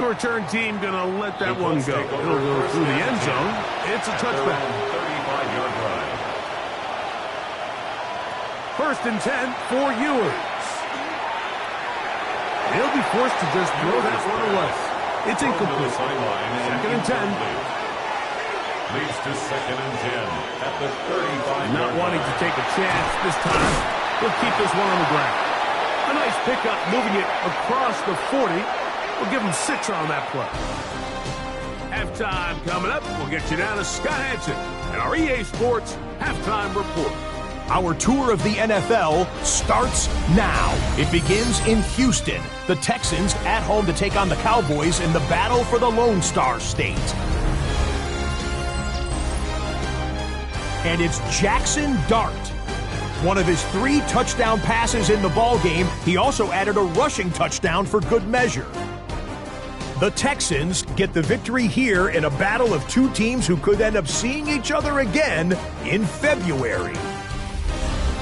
Speaker 4: The return team going to let that one go. It'll go through the end zone. It's a touchback.
Speaker 2: 35-yard line.
Speaker 4: 1st and 10 for Ewers. He'll be forced to just throw that one away. It's incomplete. 2nd and 10.
Speaker 2: Leads to 2nd and 10 at the 35.
Speaker 4: Not wanting to take a chance this time. He'll keep this one on the ground. A nice pickup moving it across the 40. We'll give him 6 on that play. Halftime coming up. We'll get you down to Scott Hansen and our EA Sports Halftime Report.
Speaker 6: Our tour of the NFL starts now. It begins in Houston. The Texans at home to take on the Cowboys in the battle for the Lone Star State. And it's Jackson Dart. One of his 3 touchdown passes in the ballgame. He also added a rushing touchdown for good measure. The Texans get the victory here in a battle of 2 teams who could end up seeing each other again in February.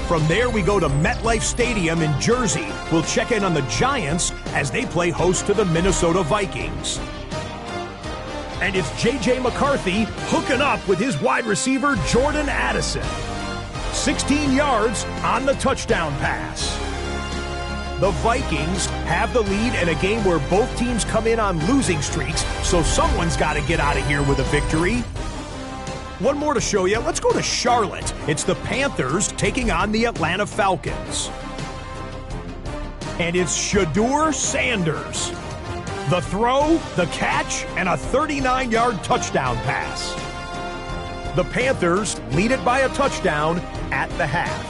Speaker 6: From there, we go to MetLife Stadium in Jersey. We'll check in on the Giants as they play host to the Minnesota Vikings. And it's J.J. McCarthy hooking up with his wide receiver, Jordan Addison. 16 yards on the touchdown pass. The Vikings have the lead in a game where both teams come in on losing streaks, so someone's got to get out of here with a victory. One more to show you. Let's go to Charlotte. It's the Panthers taking on the Atlanta Falcons. And it's Shedeur Sanders. The throw, the catch, and a 39-yard touchdown pass. The Panthers lead it by a touchdown at the half.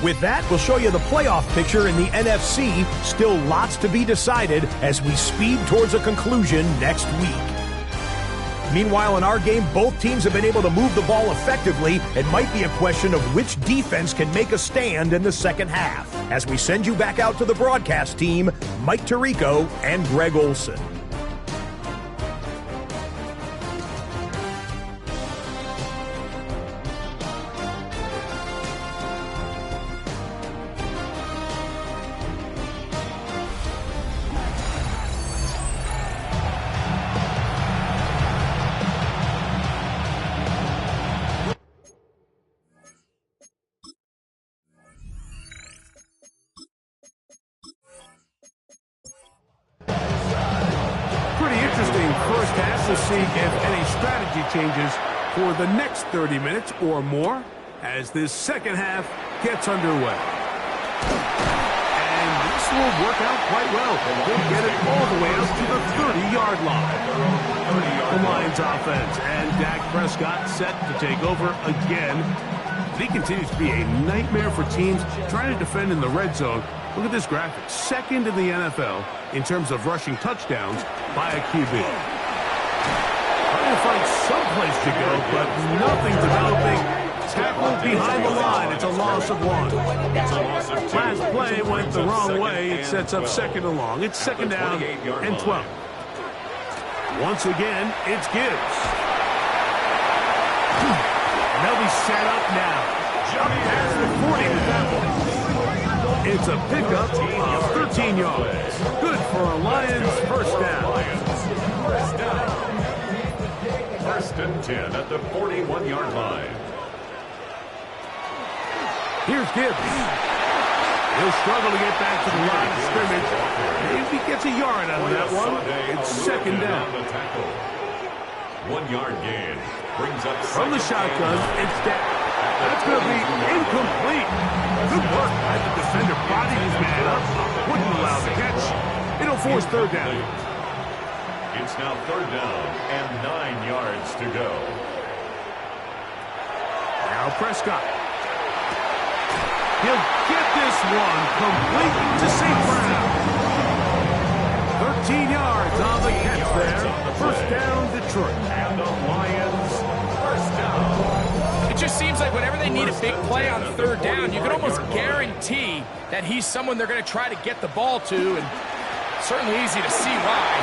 Speaker 6: With that, we'll show you the playoff picture in the NFC. Still lots to be decided as we speed towards a conclusion next week. Meanwhile, in our game, both teams have been able to move the ball effectively. It might be a question of which defense can make a stand in the second half. As we send you back out to the broadcast team, Mike Tirico and Greg Olson.
Speaker 4: See if any strategy changes for the next 30 minutes or more as this second half gets underway. And this will work out quite well. They'll get it all the way up to the 30-yard line. The Lions offense and Dak Prescott set to take over again. He continues to be a nightmare for teams trying to defend in the red zone. Look at this graphic. 2nd in the NFL in terms of rushing touchdowns by a QB. Trying to find someplace to go, but nothing developing. Tackled behind the line. It's a loss of 1. Last play went the wrong way. It sets up 2nd and long. It's 2nd down and 12. Once again, it's Gibbs. And they'll be set up now. Past the 40 with that one. It's a pickup of 13 yards. Good for a Lions first down.
Speaker 2: 1st and 10 at the 41-yard line.
Speaker 4: Here's Gibbs. He'll struggle to get back to the line of scrimmage. Maybe he gets a yard out of that one. It's 2nd down.
Speaker 2: 1-yard gain. Brings up
Speaker 4: from the shotgun. It's Dak. That's going to be incomplete. Good work by the defender. Body his man up. Wouldn't allow the catch. It'll force 3rd down.
Speaker 2: It's now 3rd down and 9 yards to go.
Speaker 4: Now Prescott. He'll get this one complete to St. Brown. 13 yards on the catch there. First down, Detroit.
Speaker 2: And the Lions first down.
Speaker 5: It just seems like whenever they need a big play on third down, you can almost guarantee that he's someone they're going to try to get the ball to, and certainly easy to see why.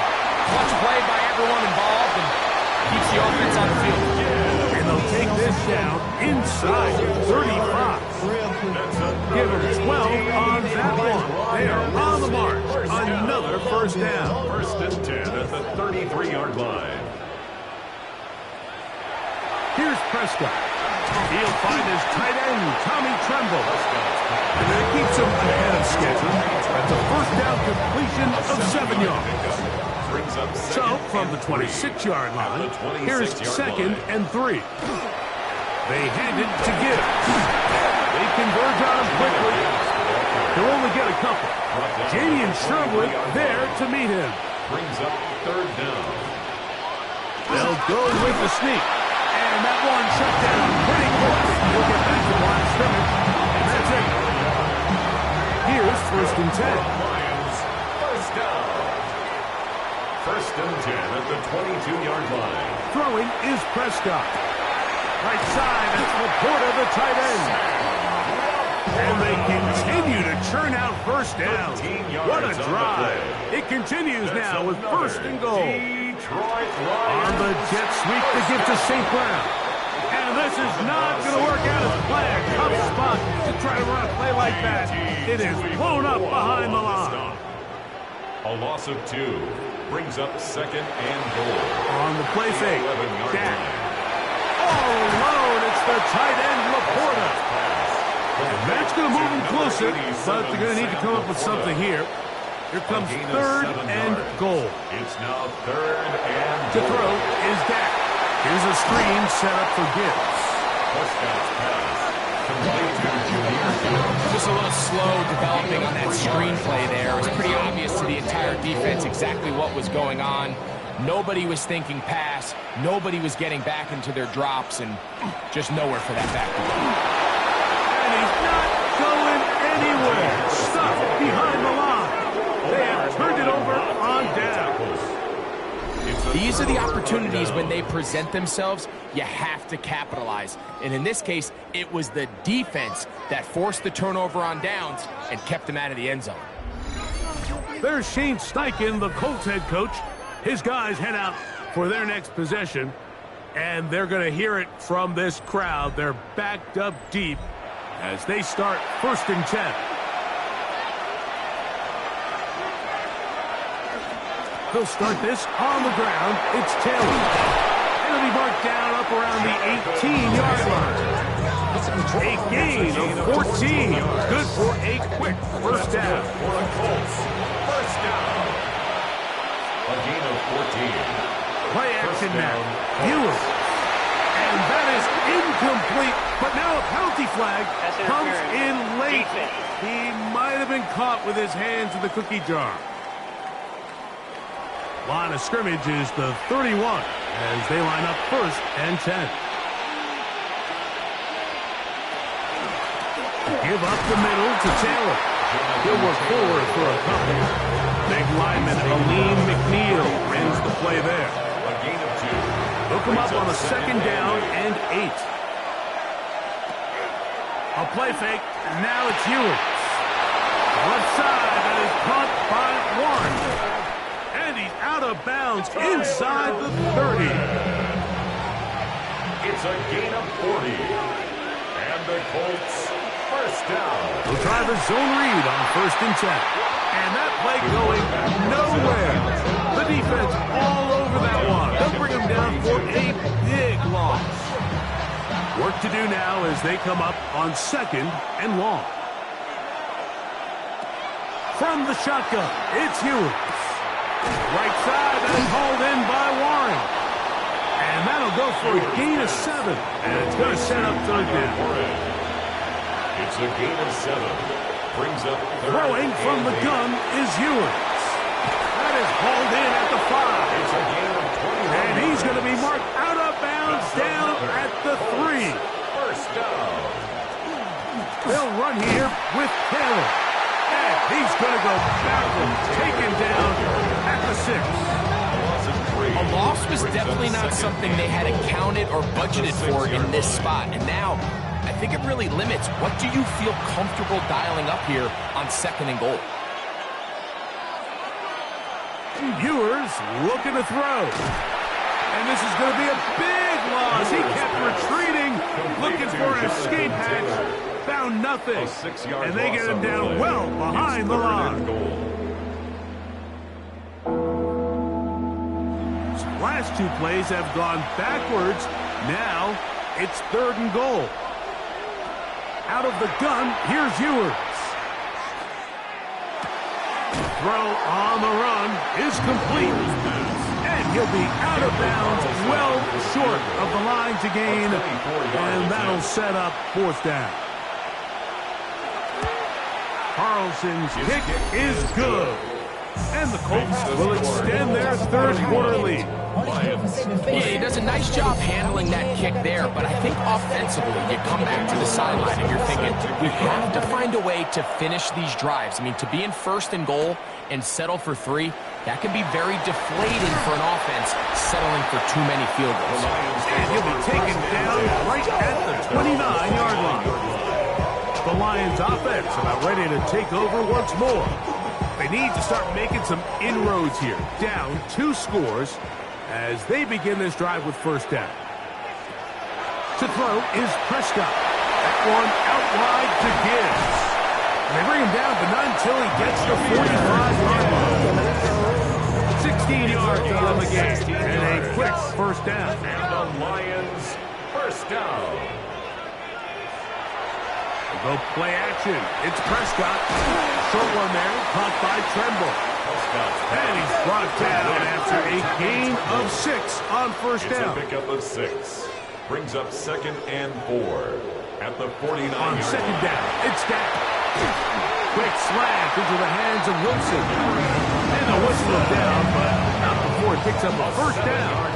Speaker 5: Clutch play by everyone involved and keeps the offense on the field.
Speaker 4: And they'll take this down inside 35. Give them 12 on that one. They are on the march. Another first down.
Speaker 2: First and 10 at the 33-yard line.
Speaker 4: Here's Prescott. He'll find his tight end, Tommy Tremble. And that keeps him ahead of schedule. That's a first down completion of 7 yards. So, from the 26-yard line, here's second and 3. They hand it to Gibbs. They converge on him quickly. He'll only get a couple. Jamie and Sherwood there to meet him.
Speaker 2: Brings up third down.
Speaker 4: They'll go with the sneak. And that one shut down pretty quick. He'll get back to the line of scrimmage. And that's it. Here's first and 10.
Speaker 2: Lions first down. First and 10 at the 22-yard line.
Speaker 4: Throwing is Prescott. Right side, it's Laporta, the tight end. And they continue to churn out first down. What a drive. It continues now with first and goal. On the jet sweep to give to St. Brown. And this is not going to work out as planned. Tough spot to try to run a play like that. It is blown up behind the line.
Speaker 2: A loss of 2 brings up second and goal.
Speaker 4: On the play fake, Dak. All alone, it's the tight end, Laporta. And that's going to move him closer, but they're going to need to come up with something here. Here comes third and goal.
Speaker 2: It's now third and
Speaker 4: To throw is Dak. Here's a screen set up for Gibbs.
Speaker 2: Prescott's pass. Complete to Junior.
Speaker 5: Just a little slow developing on that screenplay there. It was pretty obvious to the entire defense exactly what was going on. Nobody was thinking pass. Nobody was getting back into their drops, and just nowhere for that back to go.
Speaker 4: And he's not going anywhere. Stuck behind the line. They have turned it over on down.
Speaker 5: These are the opportunities when they present themselves, you have to capitalize. And in this case, it was the defense that forced the turnover on downs and kept them out of the end zone.
Speaker 4: There's Shane Steichen, the Colts head coach. His guys head out for their next possession, and they're going to hear it from this crowd. They're backed up deep as they start first and 10. They'll start this on the ground. It's Taylor. It'll be marked down up around the 18-yard line. A gain of 14. Good for a quick first down.
Speaker 2: For the Colts. First down. A gain of 14.
Speaker 4: Play action now. Ewers. And that is incomplete. But now a penalty flag comes in late. He might have been caught with his hands in the cookie jar. Line of scrimmage is the 31 as they line up first and 10. Give up the middle to Taylor. He'll work forward for a couple. Big lineman Aline McNeil ends the play there.
Speaker 2: A gain of 2.
Speaker 4: Hook him up on a second down and 8. A play fake. Now it's Ewers. Left side, that is caught by Warren. And he's out of bounds inside the 30.
Speaker 2: It's a gain of 40. And the Colts first down.
Speaker 4: We'll try the zone read on first and 10. And that play going nowhere. The defense all over that one. They'll bring him down for a big loss. Work to do now as they come up on second and long. From the shotgun, it's Ewers. Right side, that is hauled in by Warren. And that'll go for a gain of 7. And it's going to set up third down.
Speaker 2: It's a gain of 7. Brings up third.
Speaker 4: Throwing from the gun is Ewers. That is hauled in at the 5.
Speaker 2: It's a gain of 21.
Speaker 4: And he's going to be marked out of bounds down at the 3.
Speaker 2: First down.
Speaker 4: They'll run here with Taylor. And he's going to go backwards, taken down at the 6.
Speaker 5: A loss was definitely not something they had accounted or budgeted for in this spot. And now, I think it really limits what do you feel comfortable dialing up here on 2nd and goal.
Speaker 4: Ewers looking to throw. And this is going to be a big loss. He kept retreating, looking for an escape hatch. Found nothing. And they get him down well behind the line. So last 2 plays have gone backwards. Now it's 3rd and goal. Out of the gun, here's Ewers. Throw on the run is complete. And he'll be out of bounds, well short of the line to gain. And that'll set up 4th down. Carlson's kick is good. And the Colts will extend their 3rd quarter lead.
Speaker 5: Yeah, he does a nice job handling that kick there, but I think offensively, you come back to the sideline and you're thinking, we have to find a way to finish these drives. I mean, to be in 1st and goal and settle for 3, that can be very deflating for an offense settling for too many field goals.
Speaker 4: And he'll be taken down right at the 29-yard line. The Lions offense about ready to take over once more. They need to start making some inroads here. Down 2 scores as they begin this drive with 1st down. To throw is Prescott. That one out wide to Gibbs. They bring him down, but not until he gets the 45-yard line. 16 yards on the game, and a quick 1st down.
Speaker 2: And the Lions 1st down.
Speaker 4: Go play action. It's Prescott. Short one there, caught by Tremble. And he's brought down after a gain of 6 on 1st down.
Speaker 2: It's a pickup of 6. Brings up 2nd and 4 at the 49.
Speaker 4: On 2nd down, it's Dak. Quick slant into the hands of Wilson. And a whistle down, but not before it picks up a 1st down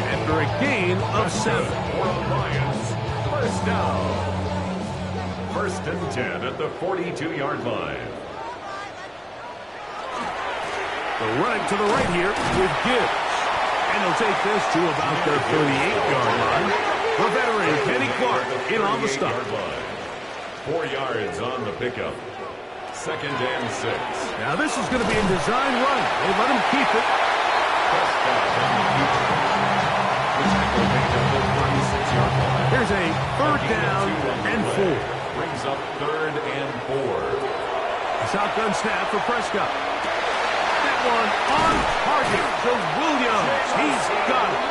Speaker 4: after a gain of 7.
Speaker 2: For the Lions, 1st down. 1st and 10 at the 42-yard line.
Speaker 4: They're running to the right here with Gibbs. And they'll take this to about the 38-yard line. The veteran, Kenny Clark, in on the stop.
Speaker 2: 4 yards on the pickup. 2nd and 6.
Speaker 4: Now this is going to be a design run. They let him keep it. Here's a 3rd down and 4.
Speaker 2: Brings up 3rd and 4.
Speaker 4: A shotgun snap for Prescott. That one on target to Williams. He's got it.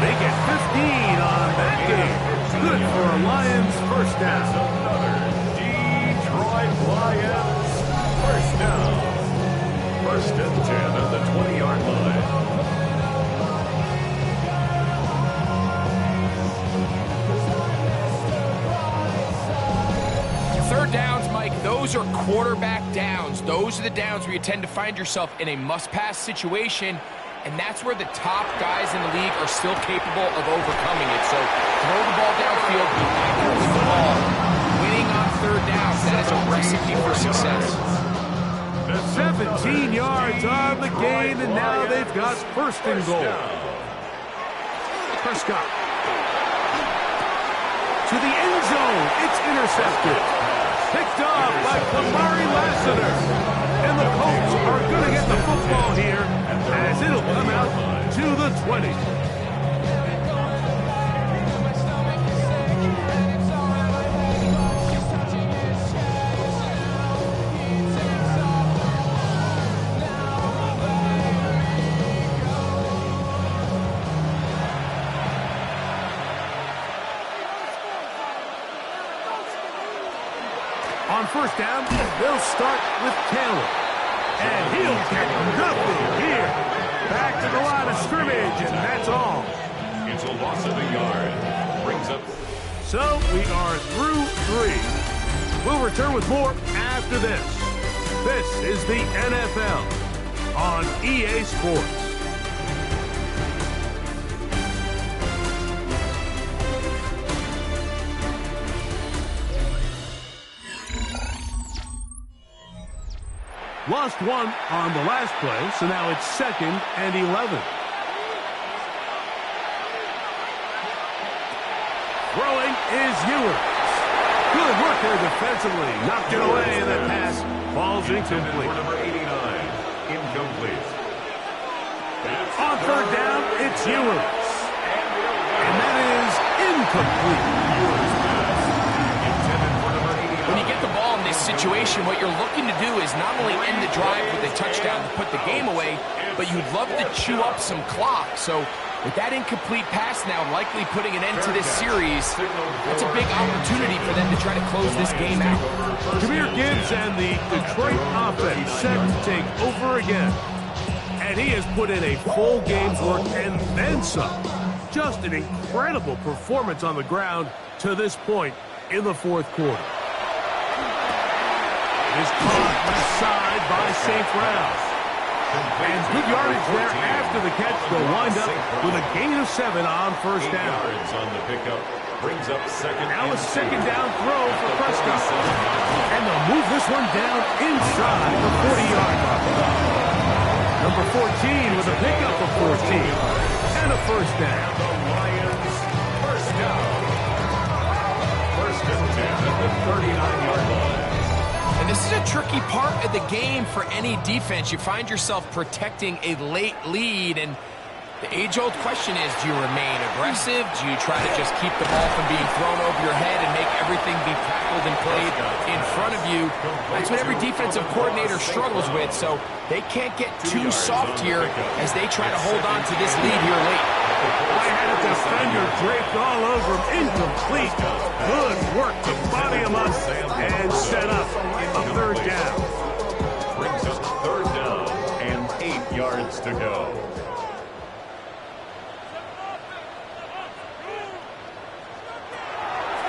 Speaker 4: They get 15 on that game. Good for a Lions 1st down.
Speaker 2: Another Detroit Lions 1st down. 1st and 10 at the 20-yard line.
Speaker 5: Third downs, Mike, those are quarterback downs. Those are the downs where you tend to find yourself in a must-pass situation, and that's where the top guys in the league are still capable of overcoming it. So throw the ball downfield, be accurate with the ball. Winning on 3rd downs, that is a recipe for success.
Speaker 4: 17 yards on the gain, and now they've got 1st and goal. Prescott. To the end zone, it's intercepted. Picked off by Kamari Lassiter. And the Colts are going to get the football here as it'll come out to the 20. On 1st down, they'll start with Taylor. And he'll get nothing here. Back to the line of scrimmage, and that's all.
Speaker 2: It's a loss of a yard. Brings up.
Speaker 4: So we are through 3. We'll return with more after this. This is the NFL on EA Sports. Lost one on the last play, so now it's 2nd and 11. Throwing is Ewers. Good work there defensively. Knocked it away, and that pass falls incomplete.
Speaker 2: Number 89, incomplete.
Speaker 4: On 3rd down, it's Ewers. And that is incomplete.
Speaker 5: When you get the ball in this situation, what you're looking to do is not only end the drive with a touchdown to put the game away, but you'd love to chew up some clock. So with that incomplete pass now likely putting an end to this series, that's a big opportunity for them to try to close this game out.
Speaker 4: Jahmyr Gibbs and the Detroit offense set to take over again. And he has put in a full game's work and then some. Just an incredible performance on the ground to this point in the 4th quarter. It is caught aside by St. Brown. And good yardage there after the catch. They'll wind up with a gain of 7 on 1st down.
Speaker 2: Yards on the pickup brings up 2nd.
Speaker 4: Now a 2nd down throw for Prescott. And they'll move this one down inside the 40-yard line. Number 14 with a pickup of 14 and a 1st down.
Speaker 2: The Lions, 1st down. 1st and 10 at the 39-yard line.
Speaker 5: And this is a tricky part of the game for any defense. You find yourself protecting a late lead, and the age-old question is, do you remain aggressive? Do you try to just keep the ball from being thrown over your head and make everything be tackled and played in front of you? That's what every defensive coordinator struggles with, so they can't get too soft here as they try to hold on to this lead here late.
Speaker 4: I had a defender draped all over him, incomplete. Good work to body him up and set up a 3rd down.
Speaker 2: Brings up 3rd down and 8 yards to go.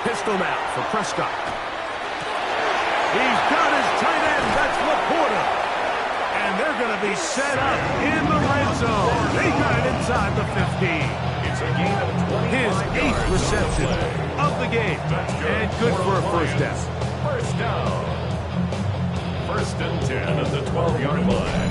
Speaker 4: Pistol now for Prescott. He's got his tight end. That's Laporta. And they're going to be set up in the red zone. They got it inside the 15.
Speaker 2: It's a gain of 20.
Speaker 4: His 8th reception of the game. And good for a 1st down.
Speaker 2: 1st down. 1st and 10 at the 12-yard line.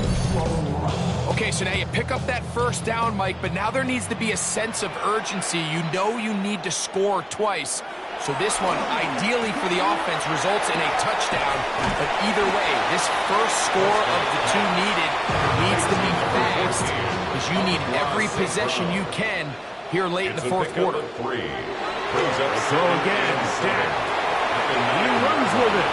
Speaker 5: Okay, so now you pick up that 1st down, Mike, but now there needs to be a sense of urgency. You know you need to score twice. So this one, ideally for the offense, results in a touchdown. But either way, this first score of the 2 needed needs to be fast, because you need every possession you can here late in the 4th quarter.
Speaker 4: So again, Dak. He runs with it.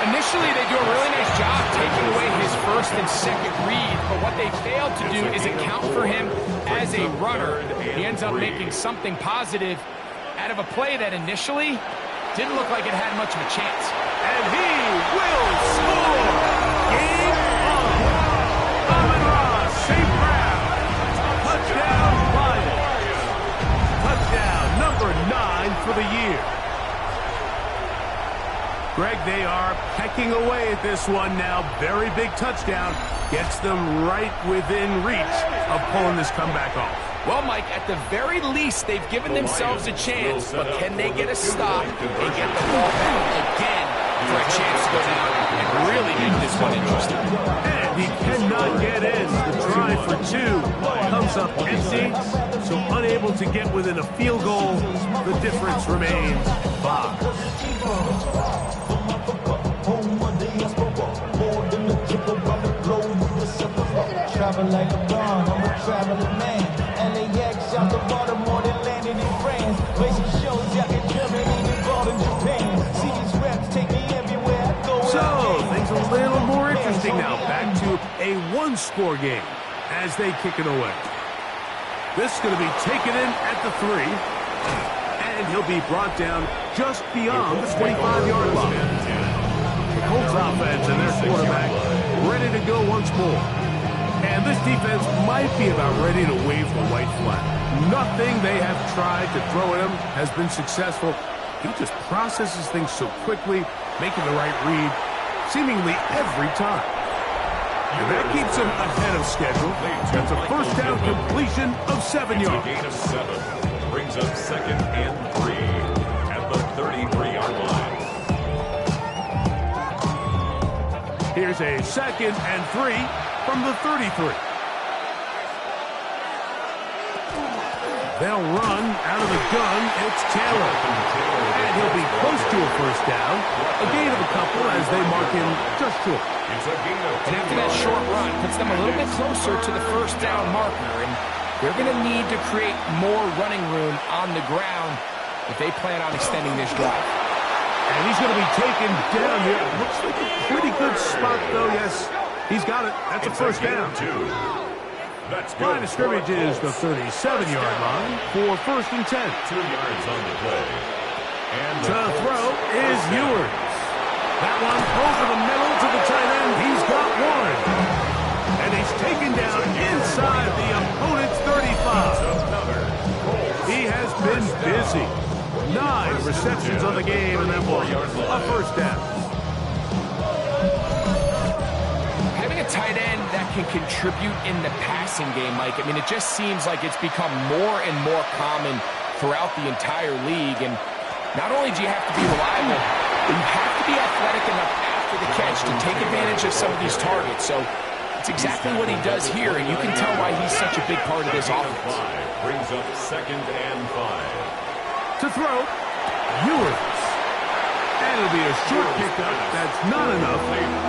Speaker 5: Initially, they do a really nice job taking away his 1st and 2nd read, but what they failed to do is account for him as a runner. He ends up making something positive out of a play that initially didn't look like it had much of a chance.
Speaker 4: And he will score! Game on! Amon-Ra St. Brown! Touchdown, Lions! Touchdown number 9 for the year. Greg, they are pecking away at this one now. Very big touchdown. Gets them right within reach of pulling this comeback off.
Speaker 5: Well, Mike, at the very least, they've given themselves a chance, but can they get a stop and get the ball back again for a chance to go down and really make this one interesting?
Speaker 4: And he cannot get in. The try for 2 comes up empty, so unable to get within a field goal. The difference remains 5.
Speaker 7: Travel like a bomb, I'm a traveling man. LAX out the Baltimore, they landed in France. Racing shows out in Germany, involved in Japan. See his reps take me everywhere I go.
Speaker 4: So, things a little more interesting now. Back to a 1-score game as they kick it away. This is going to be taken in at the 3. And he'll be brought down just beyond the 25-yard line. The Colts offense and their quarterback ready to go once more. And this defense might be about ready to wave the white flag. Nothing they have tried to throw at him has been successful. He just processes things so quickly, making the right read seemingly every time. And that keeps him ahead of schedule. That's a 1st down completion of 7 yards.
Speaker 2: Gain of 7 brings up 2nd and 3 at the 33-yard line.
Speaker 4: Here's Here's a 2nd and 3 from the 33. They'll run out of the gun. It's Taylor. And he'll be close to a first down. A gain of a couple as they mark him just short.
Speaker 5: And after that short run, puts them a little bit closer to the first down marker. And they're going to need to create more running room on the ground if they plan on extending this drive.
Speaker 4: And he's going to be taken down here. Looks like a pretty good spot, though. Yes, he's got it. That's a first down. Line of scrimmage is the 37-yard line for 1st and 10.
Speaker 2: 2 yards on the play. And
Speaker 4: to throw is Ewers. That one over the middle to the tight end. He's got one. And he's taken down inside the opponent's 35. He has been busy. 9 receptions on the game, and that was a first down.
Speaker 5: Having a tight end that can contribute in the passing game, Mike, I mean, it just seems like it's become more and more common throughout the entire league. And not only do you have to be reliable, but you have to be athletic enough after the catch to take advantage of some of these targets. So it's exactly what he does here, and you can tell why he's such a big part of this offense.
Speaker 2: Brings up 2nd and 5.
Speaker 4: To throw, Ewers. And it'll be a short pickup. That's not enough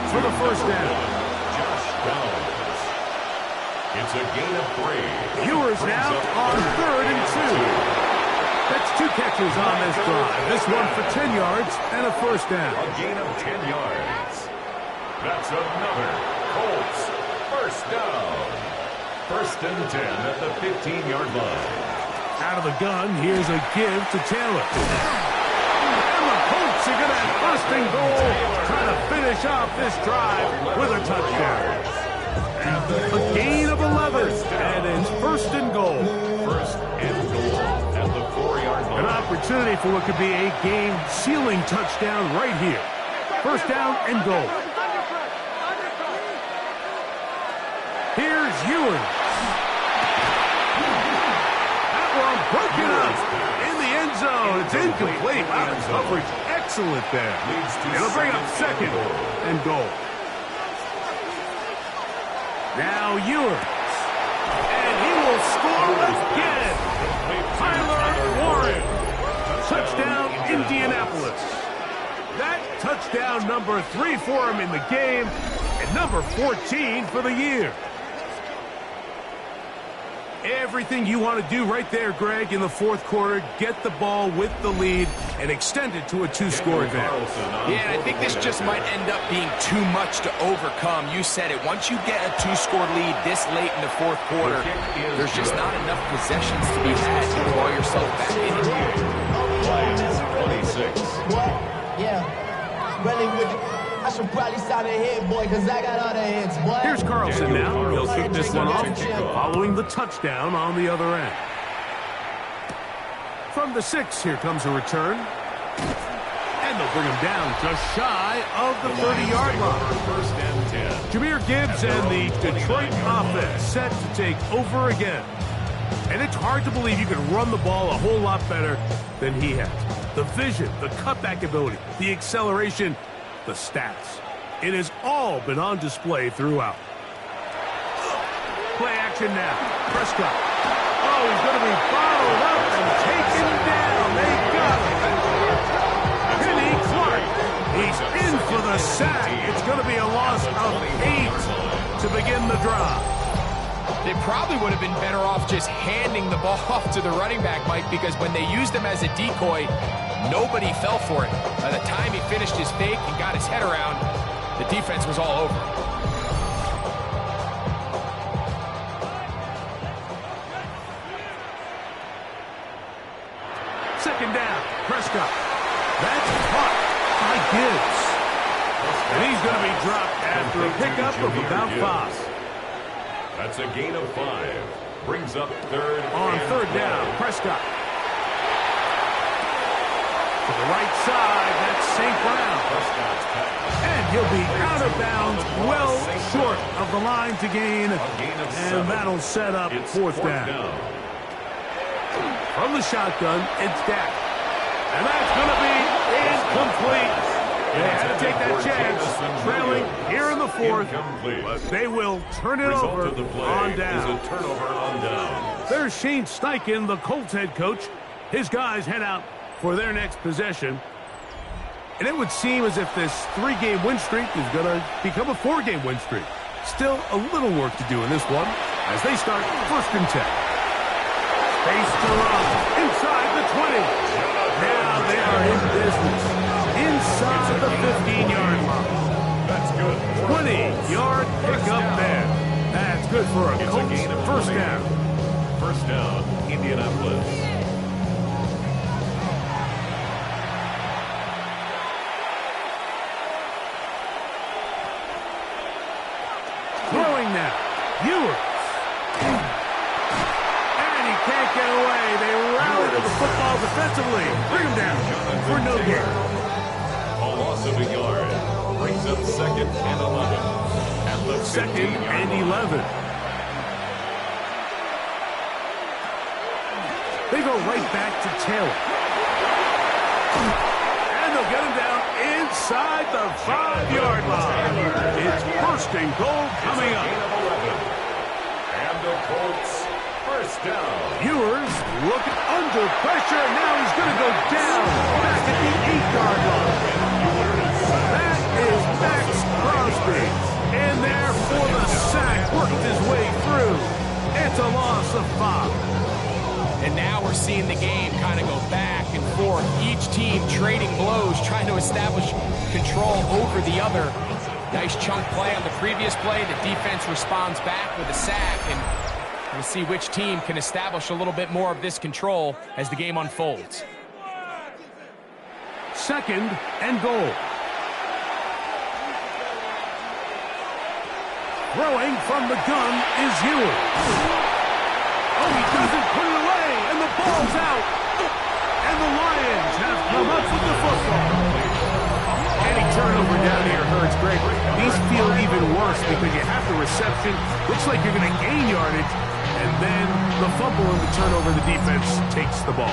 Speaker 4: for the first down.
Speaker 2: It's a gain of 3.
Speaker 4: Ewers now on 3rd and 2. That's 2 catches on this drive. This one for 10 yards and a first down.
Speaker 2: A gain of 10 yards. That's another Colts first down. 1st and 10 at the 15-yard line.
Speaker 4: Out of the gun, here's a give to Taylor. And the Colts are going to have 1st and goal, trying to finish off this drive with a touchdown. A gain of 11, and it's 1st and goal.
Speaker 2: 1st and goal at the 4-yard line.
Speaker 4: An opportunity for what could be a game-sealing touchdown right here. 1st down and goal. Here's Ewers. Broken up in the end zone. It's incomplete. Wow, coverage excellent there. It'll bring up 2nd and goal. Now Ewers. And he will score again. Tyler Warren. Touchdown, Indianapolis. That touchdown number 3 for him in the game, and number 14 for the year. Everything you want to do right there, Greg, in the 4th quarter. Get the ball with the lead and extend it to a 2-score advantage.
Speaker 5: Yeah, and I think this just might end up being too much to overcome. You said it. Once you get a 2-score lead this late in the 4th quarter, there's just not enough possessions to be had to claw yourself back in it.
Speaker 2: 26.
Speaker 7: What? Yeah. Really with it. I should probably start a hit, boy, because I got other hits, boy.
Speaker 4: Here's Carlson now. He'll kick this one off, following the touchdown on the other end. From the 6, here comes a return. And they'll bring him down just shy of the 30-yard line.
Speaker 2: 1st and 10.
Speaker 4: Jahmyr Gibbs and the Detroit offense set to take over again. And it's hard to believe you can run the ball a whole lot better than he has. The vision, the cutback ability, the acceleration, the stats. It has all been on display throughout. Play action now. Prescott. Oh, he's going to be followed up and taken down. They got him. Kenny Clark. He's in for the sack. It's going to be a loss of 8 to begin the drive.
Speaker 5: They probably would have been better off just handing the ball off to the running back, Mike, because when they used him as a decoy, nobody fell for it. By the time he finished his fake and got his head around, the defense was all over.
Speaker 4: Second down, Prescott. That's caught by Gibbs. And he's going to be dropped after a pickup of about 5.
Speaker 2: That's a gain of 5. Brings up 3rd
Speaker 4: on 3rd down, Prescott. To the right side, that's St. Brown. And he'll be out of bounds, well short of the line to gain. And that'll set up 4th down. From the shotgun, it's Dak. And that's going to be incomplete. They had to take that chance, trailing here in the fourth, but they will turn it over on down.
Speaker 2: Is a turnover on down.
Speaker 4: There's Shane Steichen, the Colts head coach. His guys head out for their next possession. And it would seem as if this 3-game win streak is going to become a 4-game win streak. Still a little work to do in this one as they start 1st and 10. Space to run inside the 20. Now they are in business inside the 15-yard line.
Speaker 2: That's good.
Speaker 4: 20-yard pickup there. That's good for a Colts first down.
Speaker 2: First down, Indianapolis.
Speaker 4: Throwing now. Ewers. And he can't get away. They rally to the football defensively. Bring him down for no gain.
Speaker 2: A loss of a yard. Brings up 2nd and 11. At the
Speaker 4: 2nd and 11. They go right back to Taylor. And they'll get him down inside the 5-yard line. It's 1st and goal coming up.
Speaker 2: And the Colts first down.
Speaker 4: Ewers looking under pressure. Now he's going to go down back at the 8-yard line. That is Max Crosby in there for the sack. Worked his way through. It's a loss of 5.
Speaker 5: And now we're seeing the game kind of go back and forth. Each team trading blows, trying to establish control over the other. Nice chunk play on the previous play. The defense responds back with a sack. And we'll see which team can establish a little bit more of this control as the game unfolds.
Speaker 4: 2nd and goal. Throwing from the gun is Ewers. Oh, he doesn't put it away, and the ball's out. And the Lions have come up with the football. Any turnover down here hurts great. These feel even worse because you have the reception. Looks like you're going to gain yardage. And then the fumble and the turnover, the defense takes the ball.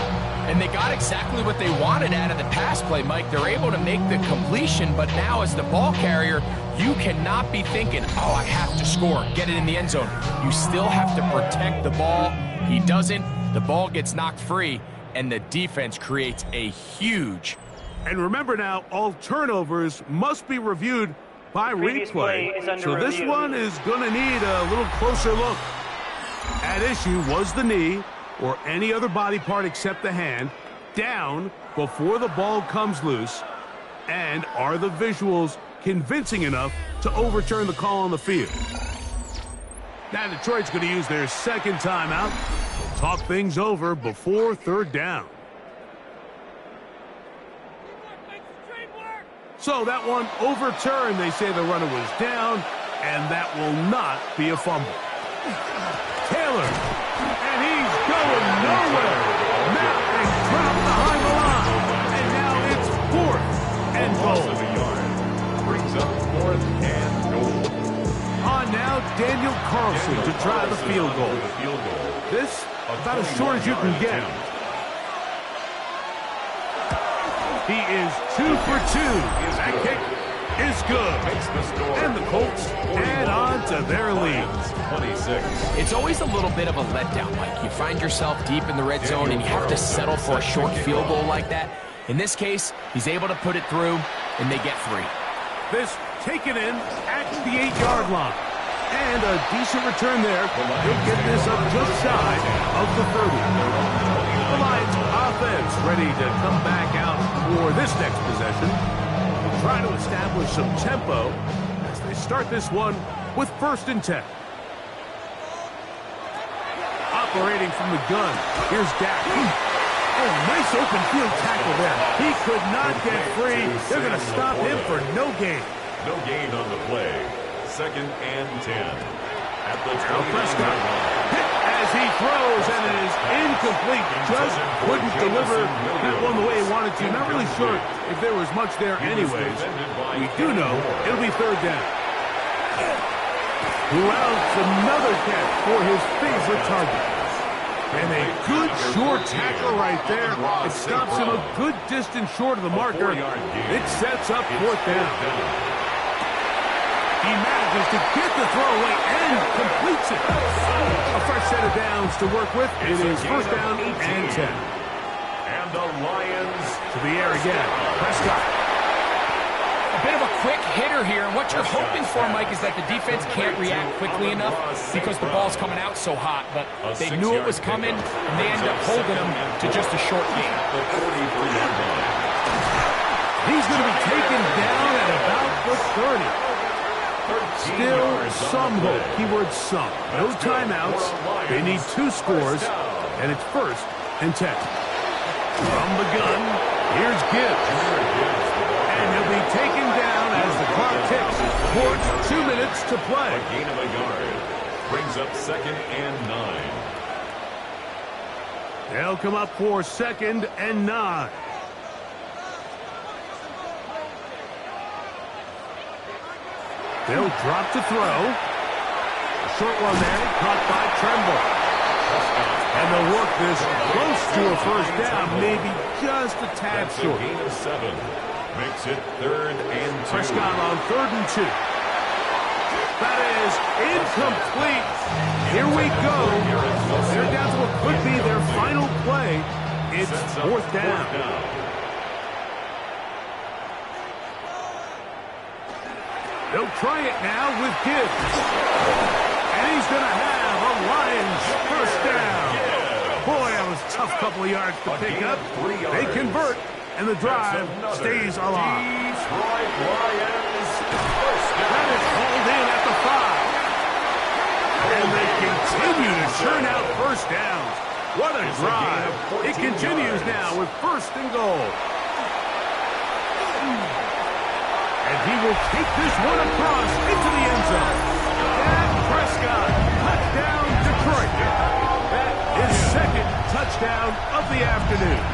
Speaker 5: And they got exactly what they wanted out of the pass play, Mike. They're able to make the completion, but now as the ball carrier, you cannot be thinking, oh, I have to score, get it in the end zone. You still have to protect the ball. He doesn't. The ball gets knocked free, and the defense creates a huge.
Speaker 4: And remember now, all turnovers must be reviewed by replay. So this one is going to need a little closer look. At issue was the knee or any other body part except the hand down before the ball comes loose. And are the visuals convincing enough to overturn the call on the field? Now Detroit's going to use their 2nd timeout. Talk things over before 3rd down. So that one overturned. They say the runner was down, and that will not be a fumble. Taylor, and he's going nowhere. Matt and drop behind the line, and now it's 4th and goal.
Speaker 2: Brings up 4th and goal.
Speaker 4: On now, Daniel Carlson to try the field goal. This about as short as you can get. He is 2 for 2. That kick is good. And the Colts add on to their lead.
Speaker 2: 26.
Speaker 5: It's always a little bit of a letdown, Mike. You find yourself deep in the red zone and you have to settle for a short field goal like that. In this case, he's able to put it through, and they get 3.
Speaker 4: This taken in at the 8-yard line. And a decent return there. He'll get this up just shy of the 30. The Lions offense ready to come back out for this next possession. They'll try to establish some tempo as they start this one with 1st and 10. Operating from the gun, here's Dak. Oh, nice open field tackle there. He could not get free. They're going to stop him for no gain.
Speaker 2: No gain on the play. 2nd and 10. At the
Speaker 4: Prescott hit as he throws, and it is incomplete. Just couldn't deliver that one the way he wanted to. Not really sure if there was much there anyways. We do know it'll be 3rd down. Who else? Another catch for his favorite target. And a good short tackle right there. It stops him a good distance short of the marker. It sets up fourth down. He manages to get the throw away and completes it. A fresh set of downs to work with. It is first down and 10.
Speaker 2: And the Lions
Speaker 4: To the air again. Prescott.
Speaker 5: A bit of a quick hitter here, and what you're hoping for, Mike, is that the defense can't react quickly enough because the ball's coming out so hot, but they knew it was coming, and they end up holding them to just a short game.
Speaker 4: He's going to be taken down at about the 30. Still some hope. Keyword some. No timeouts. They need 2 scores, and it's first and 10. From the gun, here's Gibbs. And he'll be taken down as the clock ticks towards 2 minutes to play.
Speaker 2: A gain of a yard. Brings up second and 9.
Speaker 4: They'll come up for second and 9. They'll drop to throw. A short one there, caught by Tremble. And they'll work this close to a first down, maybe just a tad short.
Speaker 2: Gain of 7. Makes it third and 2.
Speaker 4: Prescott on 3rd and 2. That is incomplete. Here we go. They're down to what could be their final play. It's fourth down. They'll try it now with Gibbs. And he's going to have a Lions first down. Boy, that was a tough couple of yards to pick up. They convert, and the drive stays alive. That is hauled in at the 5. And they continue to churn out first downs. What a drive. It continues now with first and goal. And he will take this one across into the end zone. And Prescott, touchdown Detroit. That is second touchdown of the afternoon.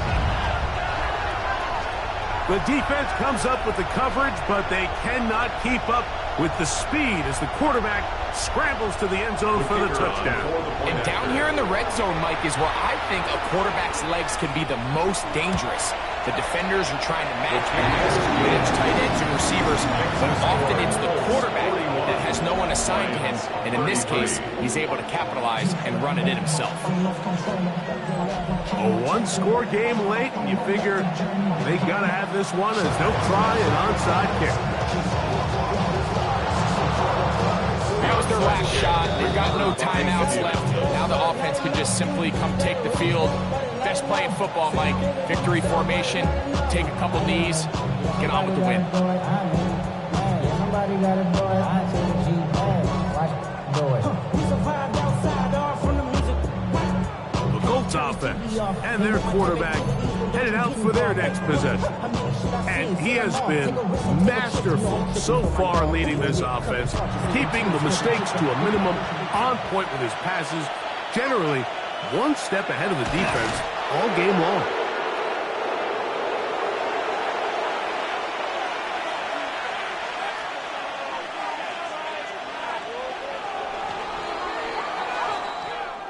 Speaker 4: The defense comes up with the coverage, but they cannot keep up with the speed as the quarterback scrambles to the end zone for the touchdown.
Speaker 5: And down here in the red zone, Mike, is where I think a quarterback's legs can be the most dangerous. The defenders are trying to match backs, manage tight ends and receivers, but often it's the quarterback that has no one assigned to him, and in this case, he's able to capitalize and run it in himself.
Speaker 4: A one-score game late, and you figure they got to have this one as they'll try an onside kick.
Speaker 5: That was their last shot. They've got no timeouts left. Now the offense can just simply come take the field. Best play in football, Mike. Victory formation, take a couple knees, get on with the win.
Speaker 4: The Colts offense and their quarterback headed out for their next possession. And he has been masterful so far leading this offense, keeping the mistakes to a minimum, on point with his passes, generally one step ahead of the defense all game long.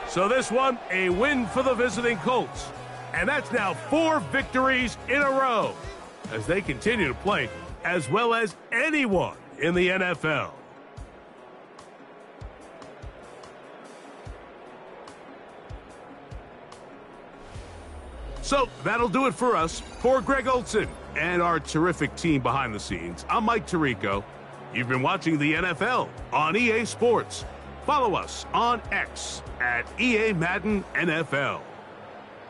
Speaker 4: So this one, a win for the visiting Colts. And that's now 4 victories in a row as they continue to play as well as anyone in the NFL. So that'll do it for us. For Greg Olson and our terrific team behind the scenes, I'm Mike Tirico. You've been watching the NFL on EA Sports. Follow us on X at EA Madden NFL.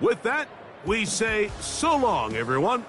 Speaker 4: With that, we say so long, everyone.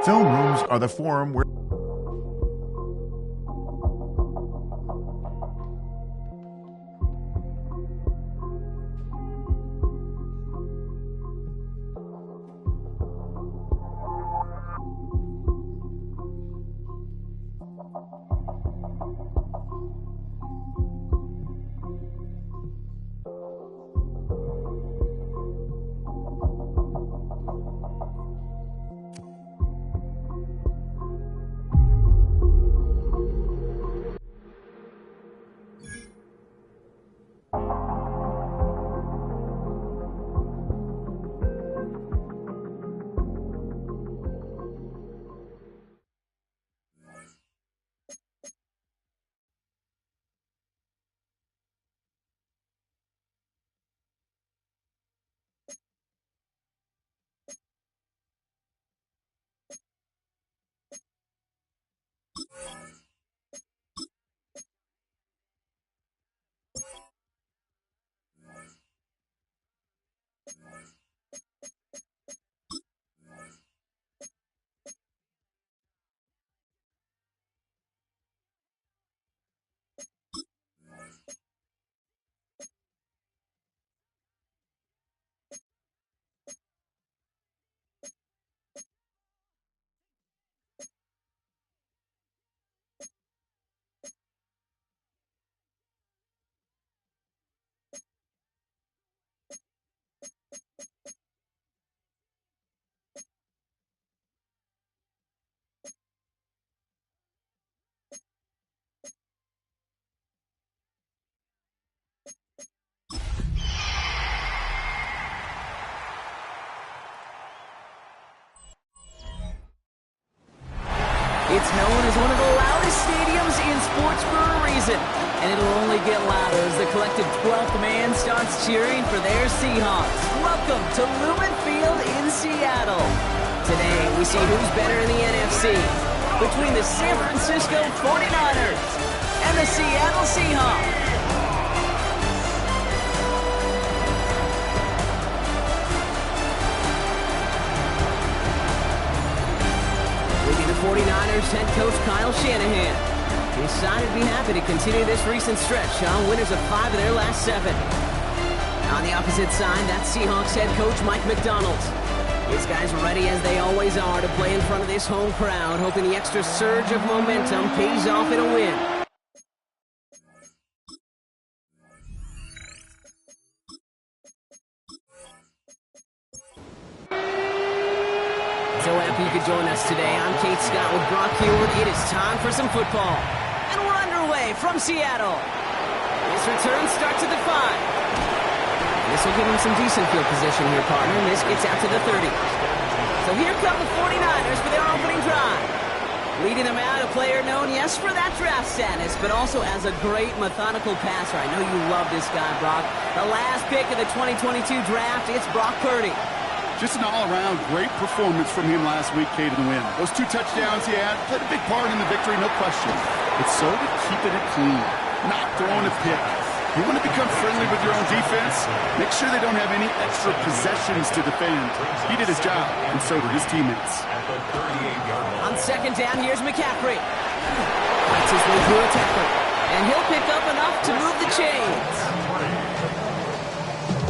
Speaker 8: Film rooms are the forum where
Speaker 1: It's known as one of the loudest stadiums in sports for a reason, and it'll only get louder as the collective 12th man starts cheering for their Seahawks. Welcome to Lumen Field in Seattle. Today, we see who's better in the NFC between the San Francisco 49ers and the Seattle Seahawks. The 49ers head coach Kyle Shanahan decided to be happy to continue this recent stretch on winners of 5 of their last 7. On the opposite side, that's Seahawks head coach Mike McDonald. His guys ready as they always are to play in front of this home crowd, hoping the extra surge of momentum pays off in a win. So happy you could join us today. I'm Kate Scott with Brock Heward. It is time for some football. And we're underway from Seattle. This return starts at the 5. This will give him some decent field position here, partner. This gets out to the 30. So here come the 49ers for their opening drive. Leading them out, a player known, yes, for that draft status, but also as a great methodical passer. I know you love this guy, Brock. The last pick of the 2022 draft, it's Brock Purdy.
Speaker 3: Just an all-around great performance from him last week, Kate, in the win. Those 2 touchdowns he had played a big part in the victory, no question. It's so to keeping it clean, not throwing a pick. You want to become friendly with your own defense? Make sure they don't have any extra possessions to defend. He did his job, and so did his teammates.
Speaker 1: On second down, here's McCaffrey. Fights his way through a tackle, and he'll pick up enough to move the chains.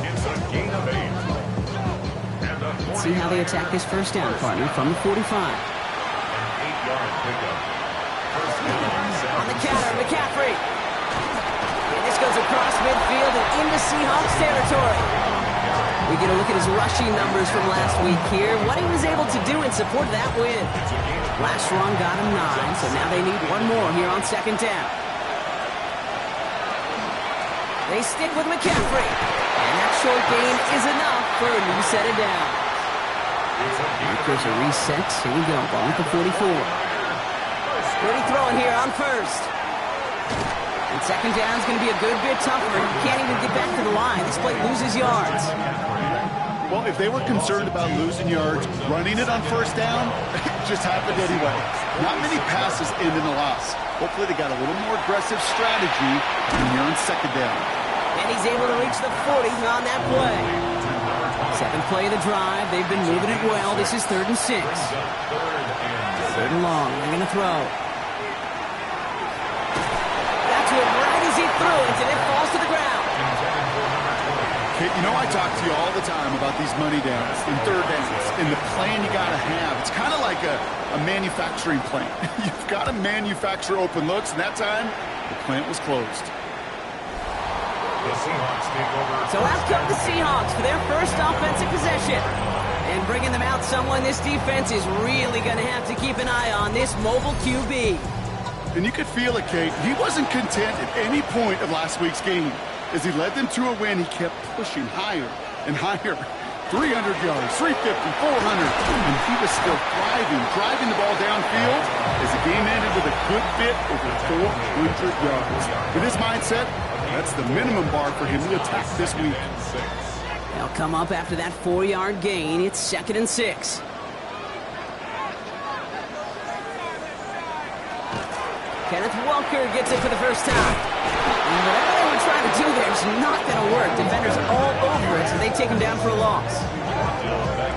Speaker 2: It's a gain of 8.
Speaker 1: Let's see how they attack this first down, partner, from the 45.
Speaker 2: 8-yard pickup. First down.
Speaker 1: On the counter, McCaffrey. And this goes across midfield and into Seahawks territory. We get a look at his rushing numbers from last week here, what he was able to do in support of that win. Last run got him 9, so now they need one more here on second down. They stick with McCaffrey. And that short gain is enough for a new set of downs. There's a reset. Here we go. Ball at the 44. Purdy throwing here on first. And second down is going to be a good bit tougher. You can't even get back to the line. This play loses yards.
Speaker 3: Well, if they were concerned about losing yards, running it on first down, it just happened anyway. Not many passes end in a loss. Hopefully they got a little more aggressive strategy when you're on second down.
Speaker 1: And he's able to reach the 40 on that play. Seventh play of the drive. They've been moving it well. This is 3rd and 6. 3rd and long. They're going to throw. That's it right as he threw it, and it falls to the ground.
Speaker 3: Okay, you know I talk to you all the time about these money downs and third downs and the plan you got to have. It's kind of like a manufacturing plant. You've got to manufacture open looks, and that time the plant was closed.
Speaker 2: The Seahawks take over.
Speaker 1: So out come the Seahawks for their first offensive possession. And bringing them out, someone this defense is really going to have to keep an eye on, this mobile QB.
Speaker 3: And you could feel it, Kate. He wasn't content at any point of last week's game. As he led them to a win, he kept pushing higher and higher. 300 yards, 350, 400, and he was still driving the ball downfield as the game ended with a good bit over 400 yards. With his mindset, that's the minimum bar for him to attack this week.
Speaker 1: They'll come up after that 4-yard gain. It's 2nd and 6. Kenneth Walker gets it for the first time. And whatever they were trying to do there is not going to work. Defenders all over it, so they take him down for a loss.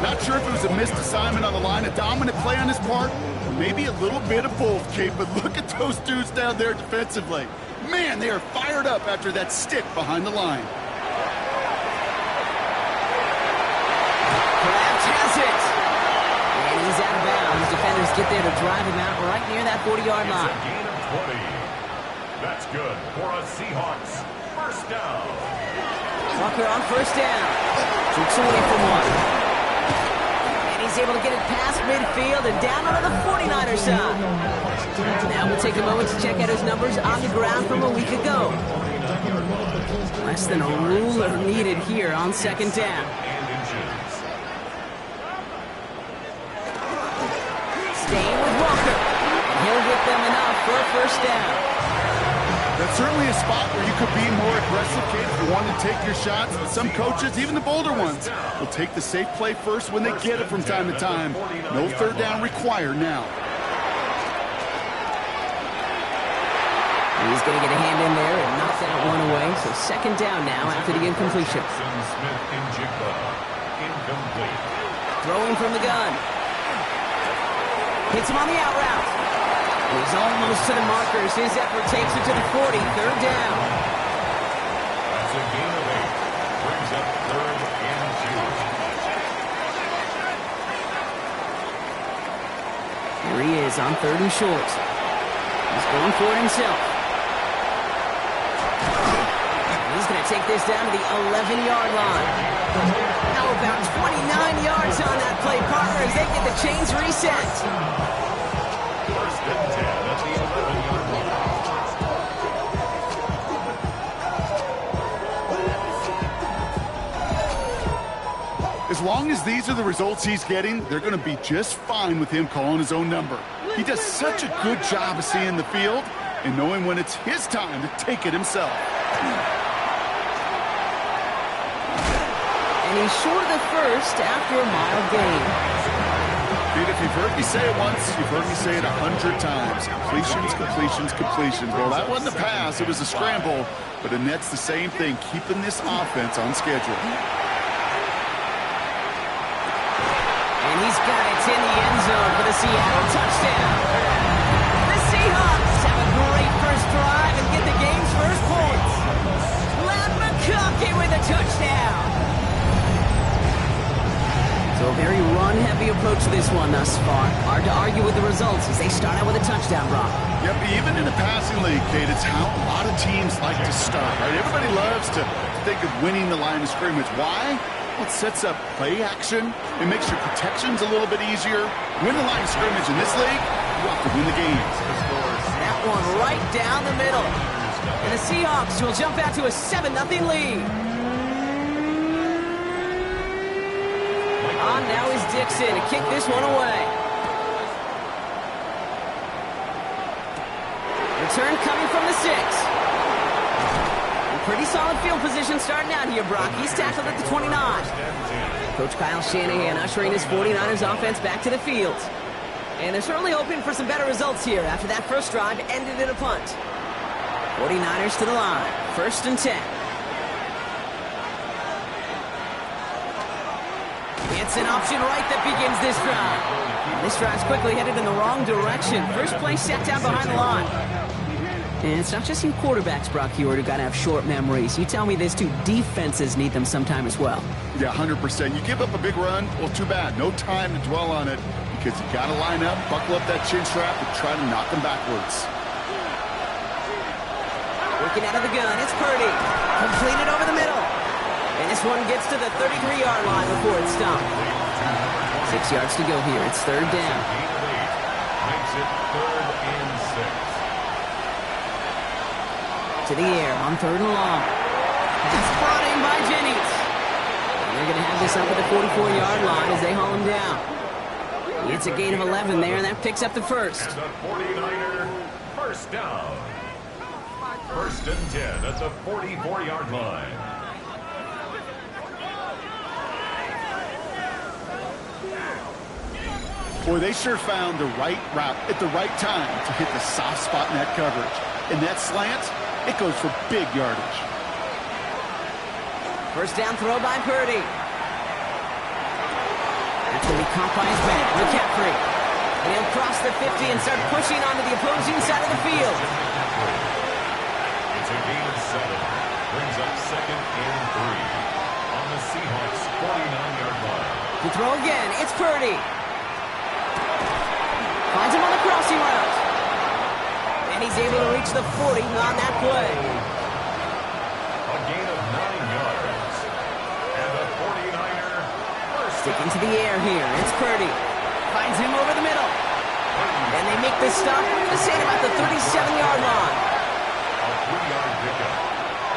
Speaker 3: Not sure if it was a missed assignment on the line, a dominant play on his part, or maybe a little bit of both, Kate, but look at those dudes down there defensively. Man, they are fired up after that stick behind the line.
Speaker 1: Collapse has it. And he's out of bounds. Defenders get there to drive him out right near that 40-yard line.
Speaker 2: It's a gain of 20. That's good for a Seahawks first down.
Speaker 1: Walker on first down. Takes away from one. And he's able to get it past midfield and down onto the 49er side. Now we'll take a moment to check out his numbers on the ground from a week ago. Less than a ruler needed here on 2nd down. Staying with Walker. And he'll get them enough for a first down.
Speaker 3: That's certainly a spot where you could be more aggressive, Kate, if you want to take your shots. And some coaches, even the bolder ones, will take the safe play first when they get it from time to time. No third down required now.
Speaker 1: He's going to get a hand in there and knock that one away. So 2nd down now after the incompletion. Throwing from the gun. Hits him on the out route. He's almost to the markers. His effort takes it to the 40. 3rd down.
Speaker 2: That's a gain of 8. Brings up 3rd and 2.
Speaker 1: Here he is on 3rd and short. He's going for it himself. He's going to take this down to the 11-yard line. How about 29 yards on that play, partner, as they get the chains reset.
Speaker 2: First and 10 at the 11-yard line.
Speaker 3: As long as these are the results he's getting, they're going to be just fine with him calling his own number. He does such a good job of seeing the field and knowing when it's his time to take it himself.
Speaker 1: And he's short of the first after a mild gain.
Speaker 3: Dude, if you've heard me say it once, you've heard me say it 100 times. Completions, completions, completions. Well, that wasn't a pass. It was a scramble. But the net's the same thing, keeping this offense on schedule.
Speaker 1: And he's got it in the end zone for the Seattle touchdown. The Seahawks have a great first drive and get the game's first points. Len McConkey with a touchdown. So a very run-heavy approach to this one thus far. Hard to argue with the results as they start out with a touchdown, Brock.
Speaker 3: Yep, even in a passing league, Kate, it's how a lot of teams like to start, right? Everybody loves to think of winning the line of scrimmage. Why? Well, it sets up play action. It makes your protections a little bit easier. Win the line of scrimmage in this league, you have to win the game.
Speaker 1: That one right down the middle. And the Seahawks will jump out to a 7-0 lead. On now is Dixon to kick this one away. Return coming from the 6. Pretty solid field position starting out here, Brock. He's tackled at the 29. Coach Kyle Shanahan ushering his 49ers offense back to the field. And they're certainly hoping for some better results here after that first drive ended in a punt. 49ers to the line. 1st and 10. It's an option right that begins this drive. This drive's quickly headed in the wrong direction. First play set down behind the line. And it's not just you quarterbacks, Brock Hewitt, who got to have short memories. You tell me this too, defenses need them sometime as well.
Speaker 3: Yeah, 100%. You give up a big run, well, too bad. No time to dwell on it because you got to line up, buckle up that chin strap, and try to knock them backwards.
Speaker 1: Working out of the gun, it's Purdy. Completed over the middle. And this one gets to the 33-yard line before it's stopped. 6 yards to go here. It's third down.
Speaker 2: Makes it 3rd and 6.
Speaker 1: To the air on 3rd and long. That's brought in by Jennings. And they're going to have this up at the 44-yard line as they haul him down. It's a gain of 11 there, and that picks up the first.
Speaker 2: And the 49er first down. 1st and 10 at the 44-yard line.
Speaker 3: Boy, they sure found the right route at the right time to hit the soft spot in that coverage. And that slant, it goes for big yardage.
Speaker 1: First down throw by Purdy. That's going to be caught by his back, McCaffrey. And he'll cross the 50 and start pushing onto the opposing side of the field.
Speaker 2: It's a gain of 7. Brings up 2nd and 3 on the Seahawks 49-yard line.
Speaker 1: To throw again, it's Purdy. Finds him on the crossing route. And he's able to reach the 40 on that play.
Speaker 2: A gain of 9 yards. And the 49er first.
Speaker 1: Sticking to the air here, it's Purdy. Finds him over the middle. And they make this stop, say about the 37-yard line.
Speaker 2: A 3-yard pickup.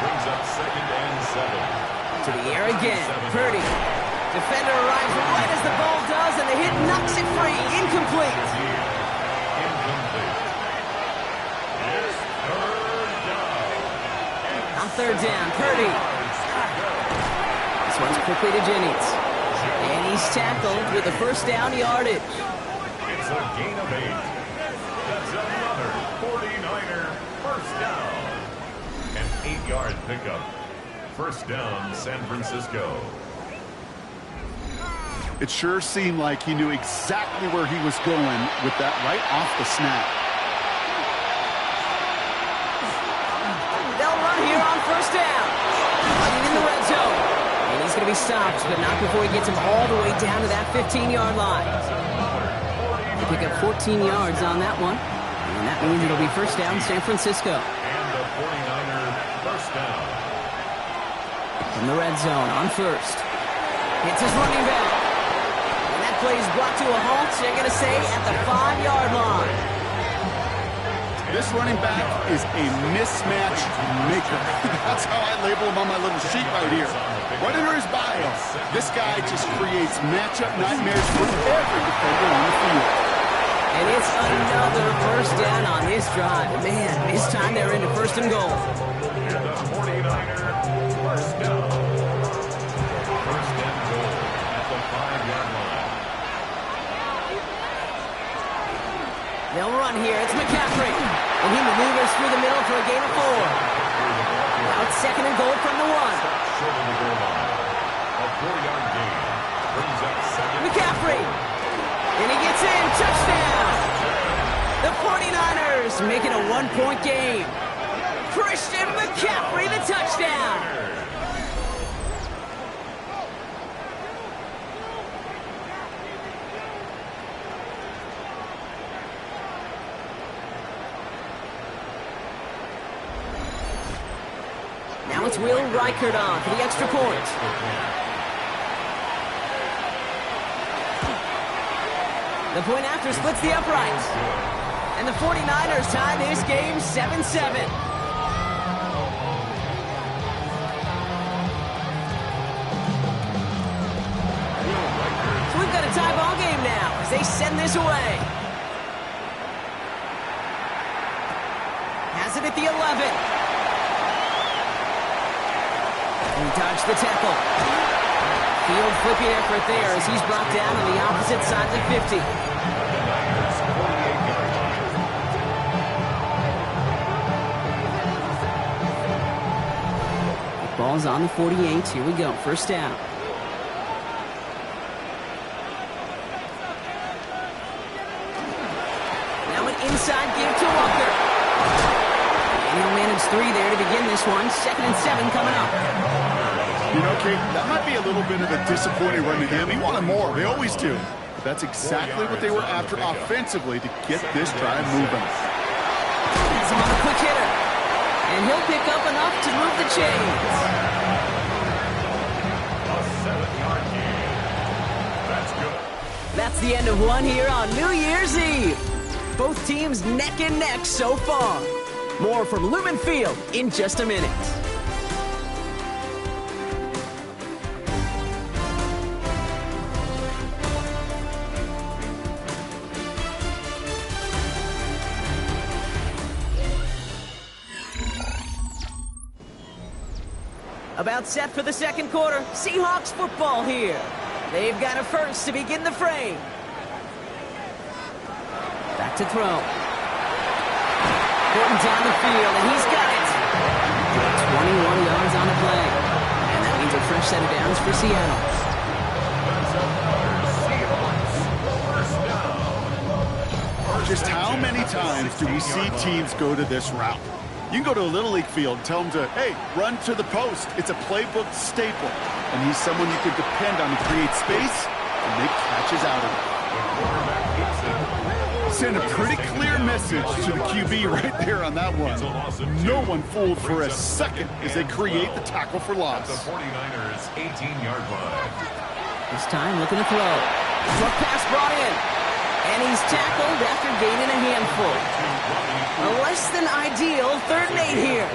Speaker 2: Brings up 2nd and 7.
Speaker 1: To the air again, Purdy. Defender arrives right as the ball does, and the hit knocks it free. Incomplete.
Speaker 2: Incomplete. It's 3rd down.
Speaker 1: On 3rd down, Purdy. This one's quickly to Jennings. And he's tackled with the first down yardage.
Speaker 2: It's a gain of 8. That's another 49er first down. An 8-yard pickup. First down, San Francisco.
Speaker 3: It sure seemed like he knew exactly where he was going with that right off the snap.
Speaker 1: They'll run here on first down. Running in the red zone. And he's going to be stopped, but not before he gets him all the way down to that 15-yard line. They pick up 14 yards on that one. And that means it'll be first down San Francisco.
Speaker 2: And the 49er first down.
Speaker 1: From the red zone on first. Hits his running back. Plays brought to a halt, they're going to say, at the 5-yard line.
Speaker 3: This running back is a mismatch maker. That's how I label him on my little sheet right here. Right under his bio, this guy just creates matchup nightmares for every defender on the field.
Speaker 1: And it's another first down on this drive. Man, this time they're into 1st and goal.
Speaker 2: And the 49er first down. 1st and goal at the 5-yard line.
Speaker 1: They'll run here. It's McCaffrey. And he maneuvers through the middle for a gain of 4. Now it's 2nd and goal from the 1.
Speaker 2: Short of the goal line. A 4-yard gain. Brings up 2nd.
Speaker 1: McCaffrey. And he gets in. Touchdown. The 49ers making a 1-point game. Christian McCaffrey, the touchdown. Now it's Will Reichert on for the extra point. The point after splits the uprights. And the 49ers tie this game 7-7. So we've got a tie ball game now as they send this away. Has it at the 11. He dodged the tackle. Field flipping effort there as he's brought down on the opposite side of the 50. Ball's on the 48. Here we go. First down. 3 there to begin this one. 2nd and 7 coming up.
Speaker 3: You know, Kate, that might be a little bit of a disappointing run to him. He wanted more. They always do. But that's exactly what they were after offensively to get this drive moving.
Speaker 1: He's on a quick hitter. And he'll pick up enough to move the chains.
Speaker 2: A 7-yard gain. That's good.
Speaker 1: That's the end of one here on New Year's Eve. Both teams neck and neck so far. More from Lumen Field in just a minute. About set for the second quarter. Seahawks football here. They've got a first to begin the frame. Back to throw. Gordon down the field, and he's got it. 21 yards on the play. And that means a fresh set of downs for Seattle.
Speaker 3: Just how many times do we see teams go to this route? You can go to a Little League field and tell them to, hey, run to the post. It's a playbook staple. And he's someone you can depend on to create space and make catches out of it. Send a pretty clear message to the QB right there on that one. No one fooled for a second as they create the tackle for loss.
Speaker 2: The 49ers 18-yard line.
Speaker 1: This time looking to throw. Short pass brought in. And he's tackled after gaining a handful. A less than ideal 3rd and 8 here.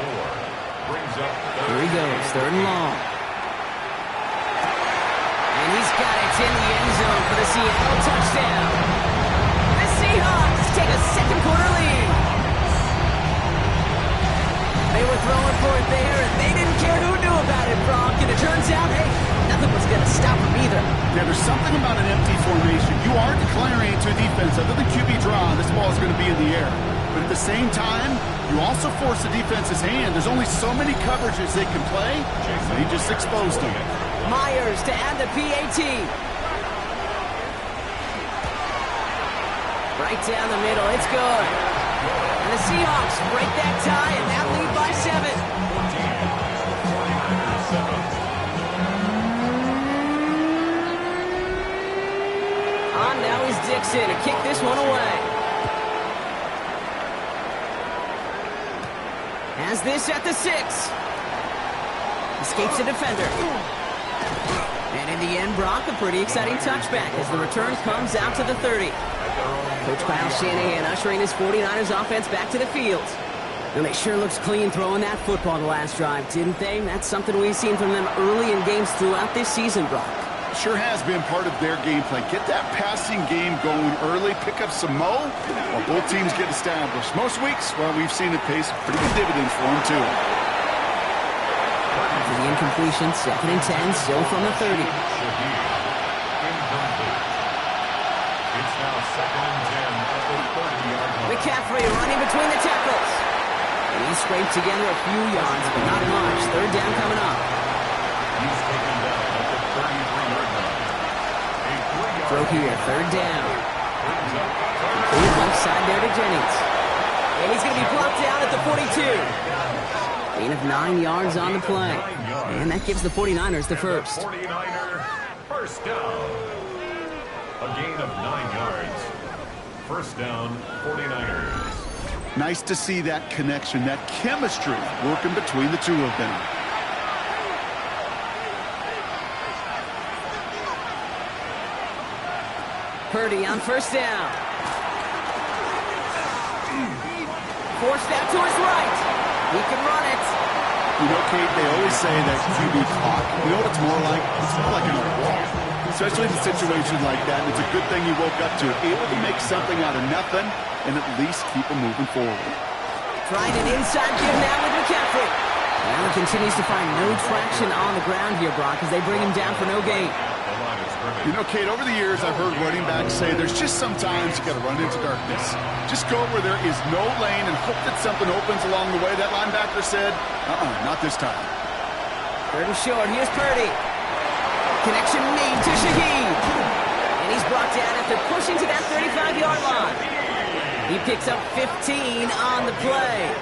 Speaker 1: Here he goes, 3rd and long. And he's got it in the end zone for the Seattle touchdown. The Seahawks take a second quarter lead. They were throwing for it there, and they didn't care who knew about it, Brock. And it turns out, hey, nothing was going to stop them either.
Speaker 3: Yeah, there's something about an empty formation. You are declaring to a defense, other than QB draw, this ball is going to be in the air. But at the same time, you also force the defense's hand. There's only so many coverages they can play, and he just exposed them.
Speaker 1: Myers to add the PAT. Right down the middle, it's good. And the Seahawks break that tie and now lead by 7. On now is Dixon to kick this one away. Has this at the 6. Escapes the defender. And in the end, Brock, a pretty exciting touchback as the return comes out to the 30. Coach Kyle Shanahan ushering his 49ers offense back to the field. And they sure looks clean throwing that football the last drive, didn't they? That's something we've seen from them early in games throughout this season, Brock.
Speaker 3: Sure has been part of their game plan. Get that passing game going early, pick up some mo, while both teams get established. Most weeks, well, we've seen it pay some pretty good dividends for them, too.
Speaker 1: After the incompletion, 2nd and 10, still from the 30.
Speaker 2: It's now 2nd and 10 at the 30-yard line.
Speaker 1: McCaffrey running between the tackles. And he scraped together a few yards, but not much. 3rd down coming up.
Speaker 2: He's taken down at the 33-yard line.
Speaker 1: Throw here, 3rd down. Complete left side there to Jennings. And he's going to be blocked down at the 42. Gain of 9 yards on the play. And that gives the 49ers the first.
Speaker 2: 49er first down. A gain of 9 yards. First down, 49ers.
Speaker 3: Nice to see that connection, that chemistry working between the two of them.
Speaker 1: Purdy on first down. Forced out to his right. He can run it.
Speaker 3: You know, Kate, they always say that QB clock. You know what it's more like? It's more like a walk. Especially in a situation like that, and it's a good thing you woke up to it. Able to make something out of nothing and at least keep them moving forward.
Speaker 1: Trying an inside give now with McCaffrey. Allen continues to find no traction on the ground here, Brock, as they bring him down for no gain.
Speaker 3: You know, Kate, over the years, I've heard running backs say there's just sometimes you got to run into darkness. Just go where there is no lane and hope that something opens along the way. That linebacker said, not this time.
Speaker 1: 3rd and short. Here's Purdy. Connection made to Shaheed. And he's brought down after pushing to that 35-yard line. He picks up 15 on the play.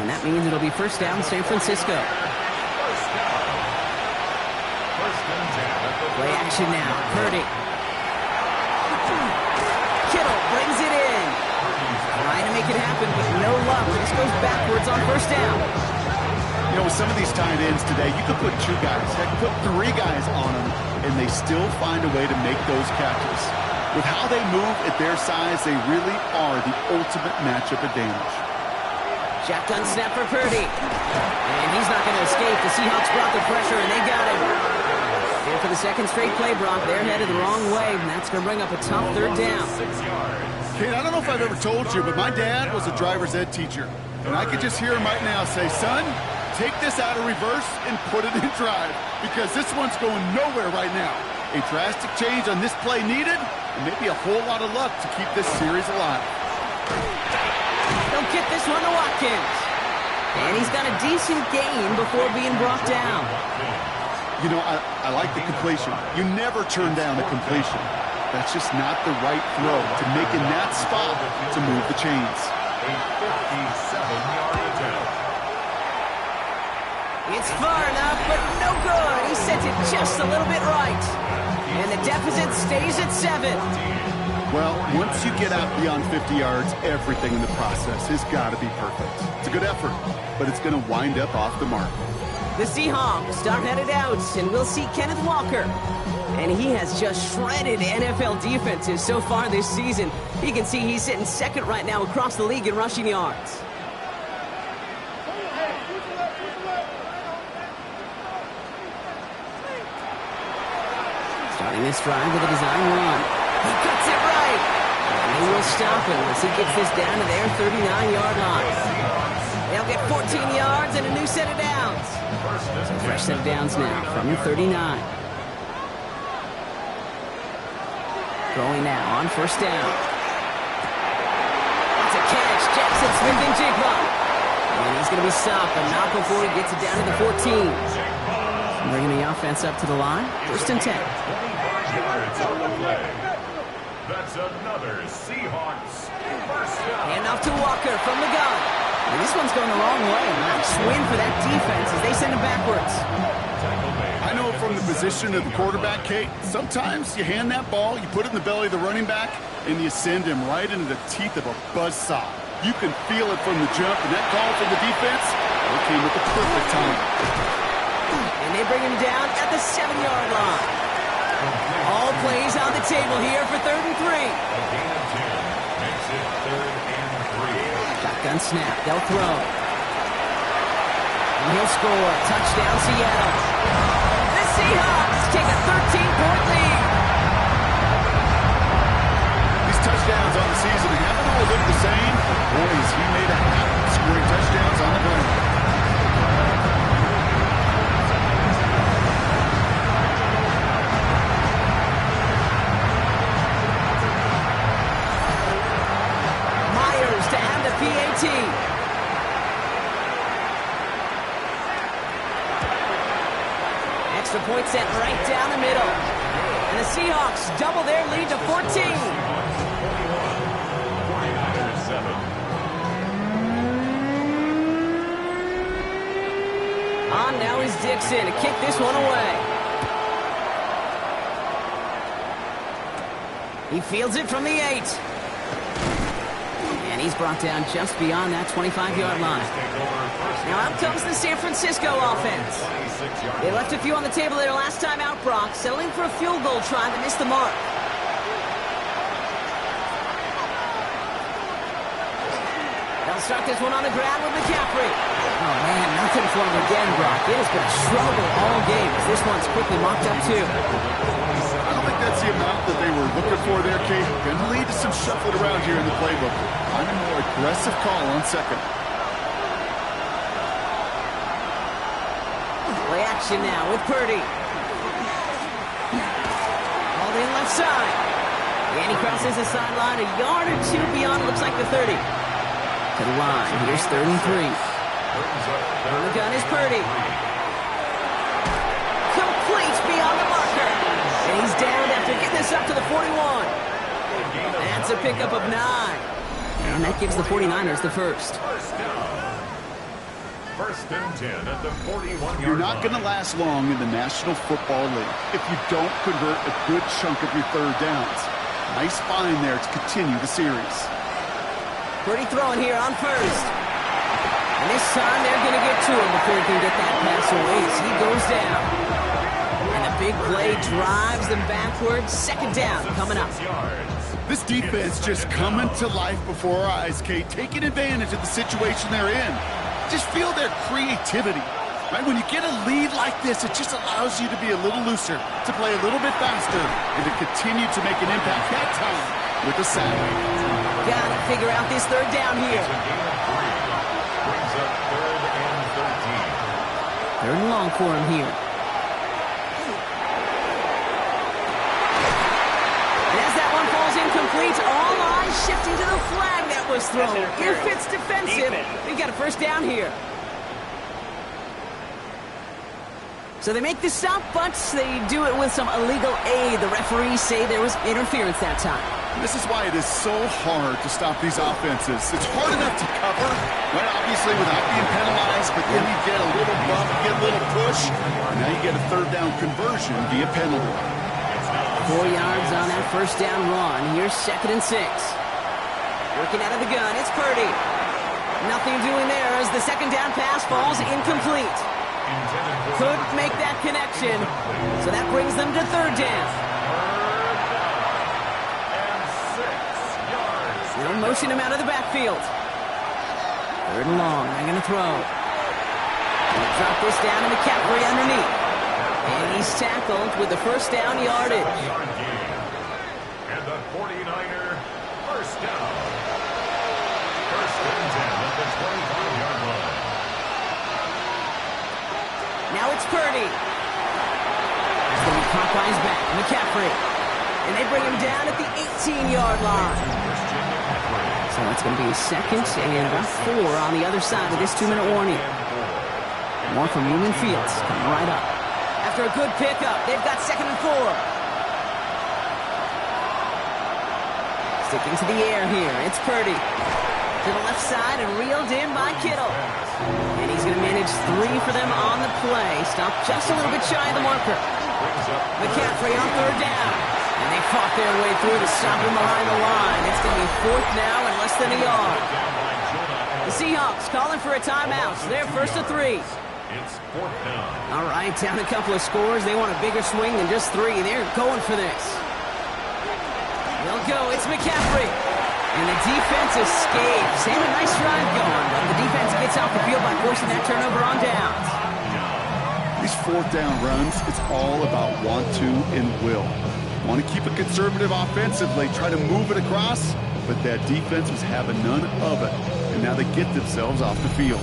Speaker 1: And that That means it'll be first down San Francisco. Play action now. Purdy. Kittle brings it in. Trying to make it happen, but no luck. This goes backwards on first down.
Speaker 3: You know, with some of these tight ends today, you could put 2 guys, heck, put 3 guys on them, and they still find a way to make those catches. With how they move at their size, they really are the ultimate matchup advantage.
Speaker 1: Shotgun snap for Purdy. And he's not going to escape. The Seahawks brought the pressure, and they got him. And for the second straight play, Brock, they're headed the wrong way, and that's going to bring up a tough third down.
Speaker 3: Kate, I don't know if I've ever told you, but my dad was a driver's ed teacher. And I could just hear him right now say, son, take this out of reverse and put it in drive, because this one's going nowhere right now. A drastic change on this play needed, and maybe a whole lot of luck to keep this series alive.
Speaker 1: They'll get this one to Watkins. And he's got a decent gain before being brought down.
Speaker 3: You know, I like the completion. You never turn down a completion. That's just not the right throw to make in that spot to move the chains.
Speaker 2: A 57-yard attempt.
Speaker 1: It's far enough, but no good. He sent it just a little bit right. And the deficit stays at 7.
Speaker 3: Well, once you get out beyond 50 yards, everything in the process has got to be perfect. It's a good effort, but it's going to wind up off the mark.
Speaker 1: The Seahawks are headed out, and we'll see Kenneth Walker. And he has just shredded NFL defenses so far this season. You can see he's sitting second right now across the league in rushing yards. Starting this drive with a design run. He cuts it right. And he will stop him as he gets this down to their 39-yard line. They'll get 14 yards and a new set of downs. So fresh set of downs now from the 39. Throwing now on first down. That's a catch. Jackson Smith-Njigba. And he's going to be stopped, but not before he gets it down to the 14. Bringing the offense up to the line. First and 10.
Speaker 2: 25 yards on the play. That's another Seahawks first down.
Speaker 1: And off to Walker from the gun. And this one's going the wrong way. Nice win for that defense as they send him backwards.
Speaker 3: I know from the position of the quarterback, Kate, sometimes you hand that ball, you put it in the belly of the running back, and you send him right into the teeth of a buzzsaw. You can feel it from the jump, and that call from the defense, it came at the perfect time.
Speaker 1: And they bring him down at the 7-yard line. All plays on the table here for 3rd and 3.
Speaker 2: A gain of 10 makes it 3rd and 3.
Speaker 1: Shotgun snap. They'll throw. And he'll score. Touchdown, Seattle. The Seahawks take a 13-point lead.
Speaker 3: These touchdowns on the season haven't all looked the same. Boy, has he made a habit of scoring touchdowns on the ground.
Speaker 1: PAT. Extra point set right down the middle. And the Seahawks double their lead to 14.
Speaker 2: 49-7.
Speaker 1: On now is Dixon to kick this one away. He fields it from the 8. And he's brought down just beyond that 25-yard line. Now out comes the San Francisco offense. They left a few on the table their last time out, Brock, settling for a field goal try that missed the mark. They'll start this one on the ground with McCaffrey. Oh, man, nothing for him again, Brock. It has been a struggle all game as this one's quickly mocked up, too.
Speaker 3: I don't think that's the amount that they were looking for there, Kate. Going to lead to some shuffling around here in the playbook. I'm a more aggressive call on second.
Speaker 1: Play action now with Purdy. All in left side. And he crosses the sideline a yard or two beyond, looks like the 30. To the line, here's 3rd and 3. On the gun is Purdy. Complete beyond the marker. And he's down after getting this up to the 41. That's a pickup of 9. And that gives the 49ers the first.
Speaker 2: First and 10 at the 41-yard
Speaker 3: You're not going to
Speaker 2: line.
Speaker 3: last long in the National Football League if you don't convert a good chunk of your third downs. Nice find there to continue the series.
Speaker 1: Purdy throwing here on first. And this time they're going to get to him before he can get that pass away as he goes down. And the big play drives them backwards. Second down coming up.
Speaker 3: This defense just coming to life before our eyes, Kate, taking advantage of the situation they're in. Just feel their creativity, right? When you get a lead like this, it just allows you to be a little looser, to play a little bit faster, and to continue to make an impact that time with a sack.
Speaker 1: Got to figure out this third down here.
Speaker 2: Brings up 3rd and 13.
Speaker 1: Third and long for him here. And as that one falls incomplete, all eyes shifting to the flag that was thrown. If it's defensive, we got a first down here. So they make the stop, but they do it with some illegal aid. The referees say there was interference that time.
Speaker 3: This is why it is so hard to stop these offenses. It's hard enough to cover, right, obviously, without being penalized, but then you get a little bump, get a little push, and now you get a third down conversion via penalty.
Speaker 1: 4 yards on that first down run. Here's 2nd and 6. Working out of the gun, it's Purdy. Nothing doing there as the second down pass falls incomplete. Couldn't make that connection, so that brings them to third down. They'll motion him out of the backfield. Third and long, they're going to throw. They'll drop this down to McCaffrey underneath. And he's tackled with the first down yardage.
Speaker 2: And the 49er first down. First and 10 at the 25-yard line.
Speaker 1: Now it's Purdy. It's going to be Popeye's back. McCaffrey. And they bring him down at the 18-yard line. So it's going to be a second and about 4 on the other side of this 2-minute warning. More from Newman Fields coming right up. After a good pickup, they've got 2nd and 4. Sticking to the air here, it's Purdy. To the left side and reeled in by Kittle. And he's going to manage 3 for them on the play. Stopped just a little bit shy of the marker. McCaffrey on third down. And they fought their way through to stop him behind the line. It's going to be 4th now and less than a yard. The Seahawks calling for a timeout. So they're first to 3.
Speaker 2: It's 4th down.
Speaker 1: All right, down a couple of scores. They want a bigger swing than just 3. They're going for this. They'll go. It's McCaffrey. And the defense escapes. They have a nice drive going, but the defense gets off the field by forcing that turnover on downs.
Speaker 3: These 4th down runs, it's all about want to and will. Want to keep it conservative offensively, try to move it across, but that defense was having none of it. And now they get themselves off the field.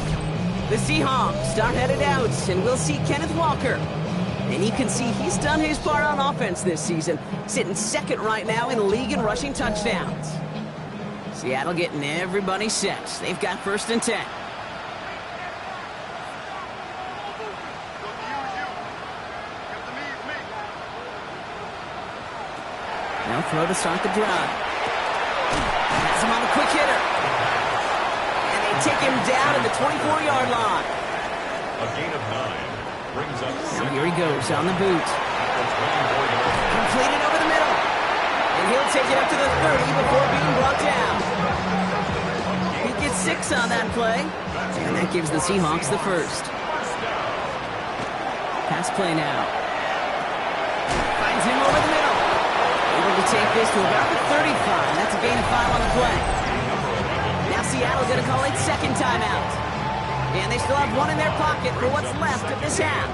Speaker 1: The Seahawks start headed out, and we'll see Kenneth Walker. And you can see he's done his part on offense this season, sitting 2nd right now in the league in rushing touchdowns. Seattle getting everybody set. They've got 1st and 10. They'll throw to start the drive. Has him on a quick hitter. And they take him down at the 24-yard line.
Speaker 2: A gain of 9 brings up.
Speaker 1: Now here he goes on the boot. Completed over the middle. And he'll take it up to the 30 before being brought down. He gets 6 on that play. And that gives the Seahawks the first. Pass play now. Finds him over the middle. Able to take this to about the 35. That's a gain of 5 on the play. Now Seattle going to call it 2nd timeout. And they still have 1 in their pocket for what's left of this half.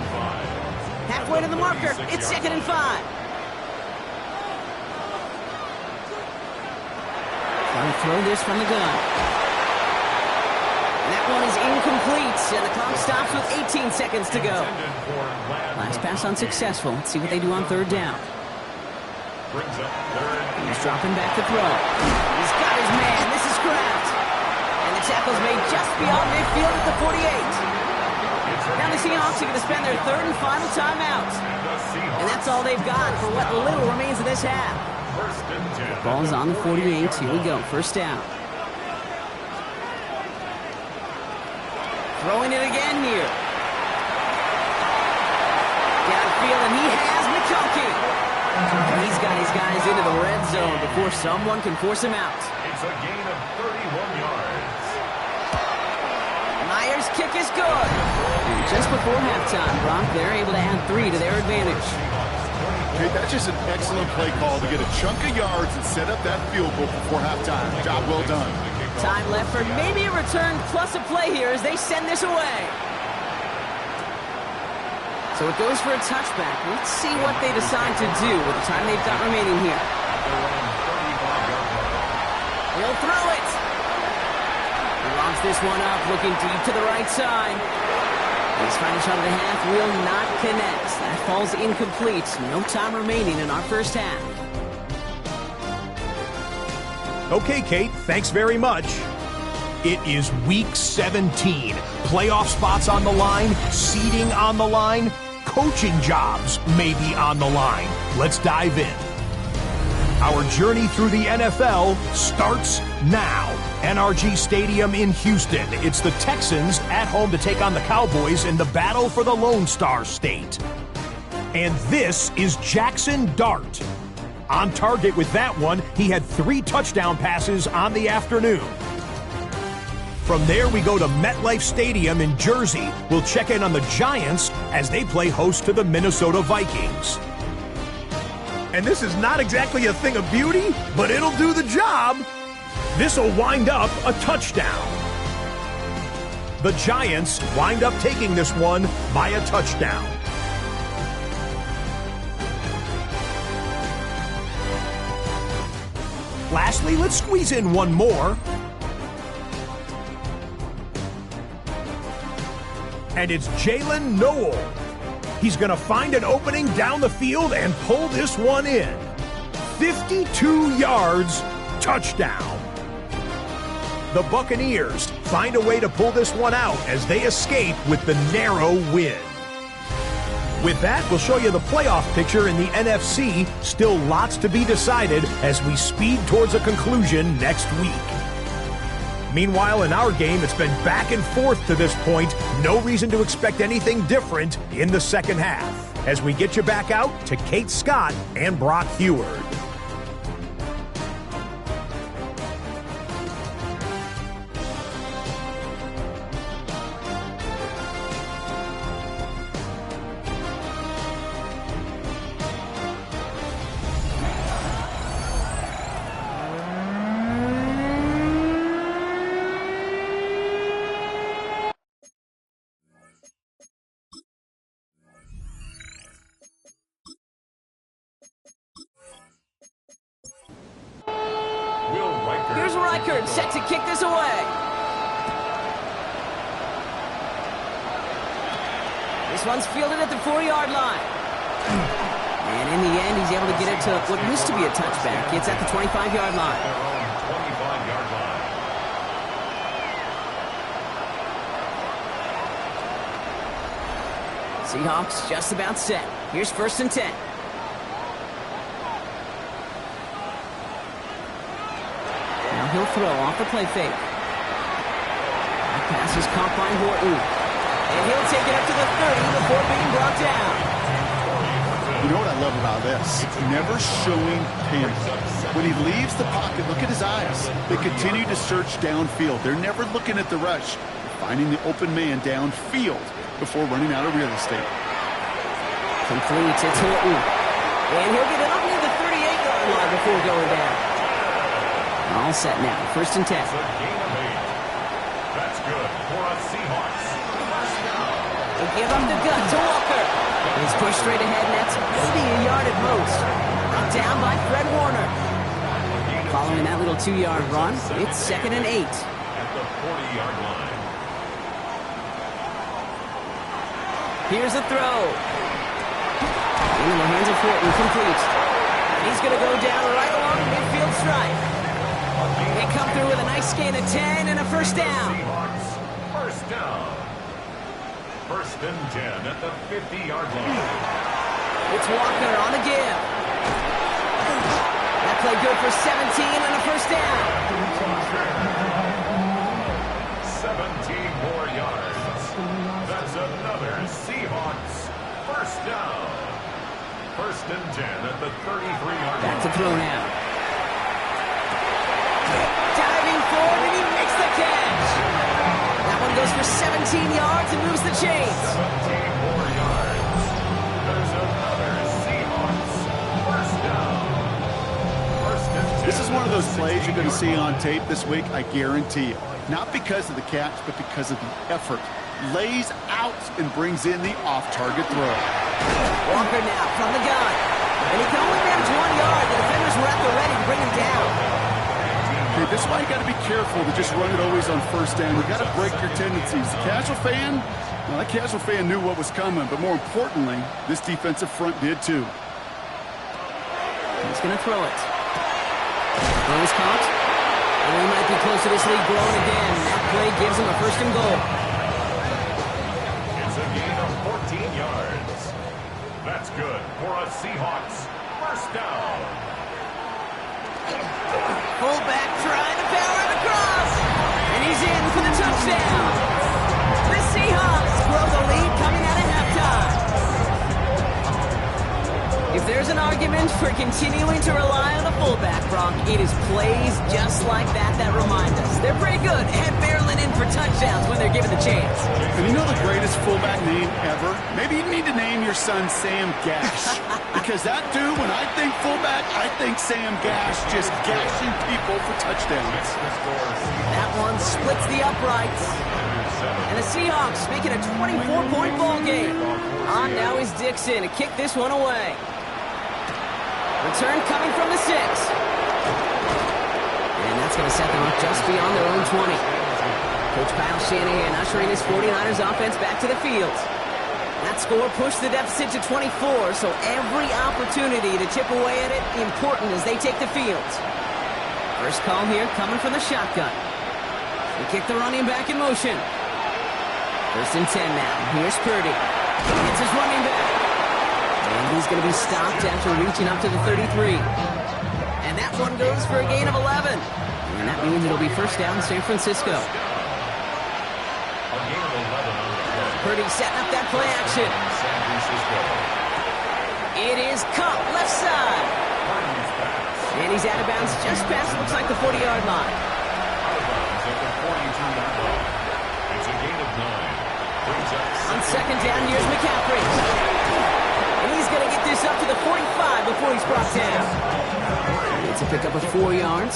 Speaker 1: Halfway to the marker. It's 2nd and 5. Trying to throw this from the gun. And that one is incomplete. And the clock stops with 18 seconds to go. Last pass unsuccessful. Let's see what they do on 3rd down. He's dropping back to throw. He's got his man. This is Kraft. And the tackle's made just beyond midfield at the 48. Now the Seahawks are going to spend their 3rd and final timeout. And that's all they've got for what little remains of this half. Ball's on the 48. Here we go. 1st down. Throwing it again here. Downfield, and he has McConkey. And he's got his guys into the red zone before someone can force him out.
Speaker 2: It's a gain of 31 yards.
Speaker 1: Myers' kick is good. And just before halftime, Brock, they're able to add 3 to their advantage.
Speaker 3: Okay, that's just an excellent play call to get a chunk of yards and set up that field goal before halftime. Job well done.
Speaker 1: Time left for maybe a return plus a play here as they send this away. So it goes for a touchback. Let's see what they decide to do with the time they've got remaining here. He'll throw it. He lobs this one up, looking deep to the right side. His final shot of the half will not connect. That falls incomplete. No time remaining in our first half.
Speaker 6: Okay, Kate, thanks very much. It is week 17. Playoff spots on the line, seeding on the line, coaching jobs may be on the line. Let's dive in. Our journey through the NFL starts now. NRG Stadium in Houston. It's the Texans at home to take on the Cowboys in the battle for the Lone Star State. And this is Jackson Dart. On target with that one, he had 3 touchdown passes on the afternoon. From there, we go to MetLife Stadium in Jersey. We'll check in on the Giants as they play host to the Minnesota Vikings. And this is not exactly a thing of beauty, but it'll do the job. This will wind up a touchdown. The Giants wind up taking this one by a touchdown. Lastly, let's squeeze in one more. And it's Jalen Noel. He's going to find an opening down the field and pull this one in. 52 yards, touchdown. The Buccaneers find a way to pull this one out as they escape with the narrow win. With that, we'll show you the playoff picture in the NFC. Still lots to be decided as we speed towards a conclusion next week. Meanwhile, in our game, it's been back and forth to this point. No reason to expect anything different in the second half. As we get you back out to Kate Scott and Brock Heward.
Speaker 1: Here's Reichert set to kick this away. This one's fielded at the 4-yard line. And in the end, he's able to get it to what used to be a touchback. It's at the 25-yard line.
Speaker 2: 25-yard line.
Speaker 1: Seahawks just about set. Here's 1st and 10. Now he'll throw off the play fake. That pass is caught by Horton. And he'll take it up to the 30 before being brought down.
Speaker 3: You know what I love about this? Never showing panic. When he leaves the pocket, look at his eyes. They continue to search downfield. They're never looking at the rush. They're finding the open man downfield before running out of real estate.
Speaker 1: Complete, it's Horton. And he'll get it up near the 38-yard line before going down. All set now, 1st and 10.
Speaker 2: It's a gain of 8. That's good for us Seahawks.
Speaker 1: They give up the gun to Walker. He's pushed straight ahead, and that's maybe a yard at most. Brought down by Fred Warner. Following that little 2-yard run, it's 2nd and 8.
Speaker 2: At the 40-yard line.
Speaker 1: Here's a throw. In the hands of Horton, complete. And he's going to go down right along the midfield stripe. They come through with a nice gain of 10 and a 1st down.
Speaker 2: Seahawks, 1st down. 1st and 10 at the 50-yard line.
Speaker 1: It's Walker on the give. That play good for 17 and a 1st down.
Speaker 2: 17 more yards. first down. 1st and 10 at the 33-yard line.
Speaker 1: Back to throw now. Diving forward, and he makes the catch. That one goes for 17 yards and moves the chains.
Speaker 2: 17 more yards. There's another Seahawks first down. 1st and 10.
Speaker 3: This is one of those plays you're going to see on tape this week, I guarantee you. Not because of the catch, but because of the effort. Lays out and brings in the off-target throw.
Speaker 1: Walker now from the gun. And he can only manage 1 yard. The defenders were at the ready to bring him down.
Speaker 3: Okay, this is why you got to be careful to just run it always on 1st down. You got to break your tendencies. The casual fan, well, that casual fan knew what was coming, but more importantly, this defensive front did too.
Speaker 1: He's going to throw it. Throw is caught. And he might be close to this league growing again. That play gives him a 1st and goal.
Speaker 2: It's a gain of 14 yards. That's good for a Seahawks first down.
Speaker 1: Fullback trying to power it across. And he's in for the touchdown. The Seahawks grow the lead coming out of halftime. If there's an argument for continuing to rely on the fullback, Brock, it is plays just like that remind us. They're pretty good at barreling in for touchdowns when they're given the chance.
Speaker 3: And you know the greatest fullback name ever? Maybe you need to name your son Sam Gash. Because that dude, when I think fullback, I think Sam Gash just gashing people for touchdowns.
Speaker 1: That one splits the uprights. And the Seahawks make it a 24-point ball game. On now is Dixon to kick this one away. Return coming from the 6. And that's going to set them up just beyond their own 20. Coach Kyle Shanahan ushering his 49ers offense back to the field. That score pushed the deficit to 24, so every opportunity to chip away at it important as they take the field. First call here coming from the shotgun. They kick the running back in motion. 1st and 10 now. Here's Purdy. Hits his running back. And he's going to be stopped after reaching up to the 33. And that one goes for a gain of 11. And that means it'll be first down San Francisco. Purdy setting up that play action. It is Cup left side. And he's out of bounds just past, looks like the 40-yard line.
Speaker 2: It's a gain of 9.
Speaker 1: On 2nd down, here's McCaffrey. And he's going to get this up to the 45 before he's brought down. It's a pickup of 4 yards,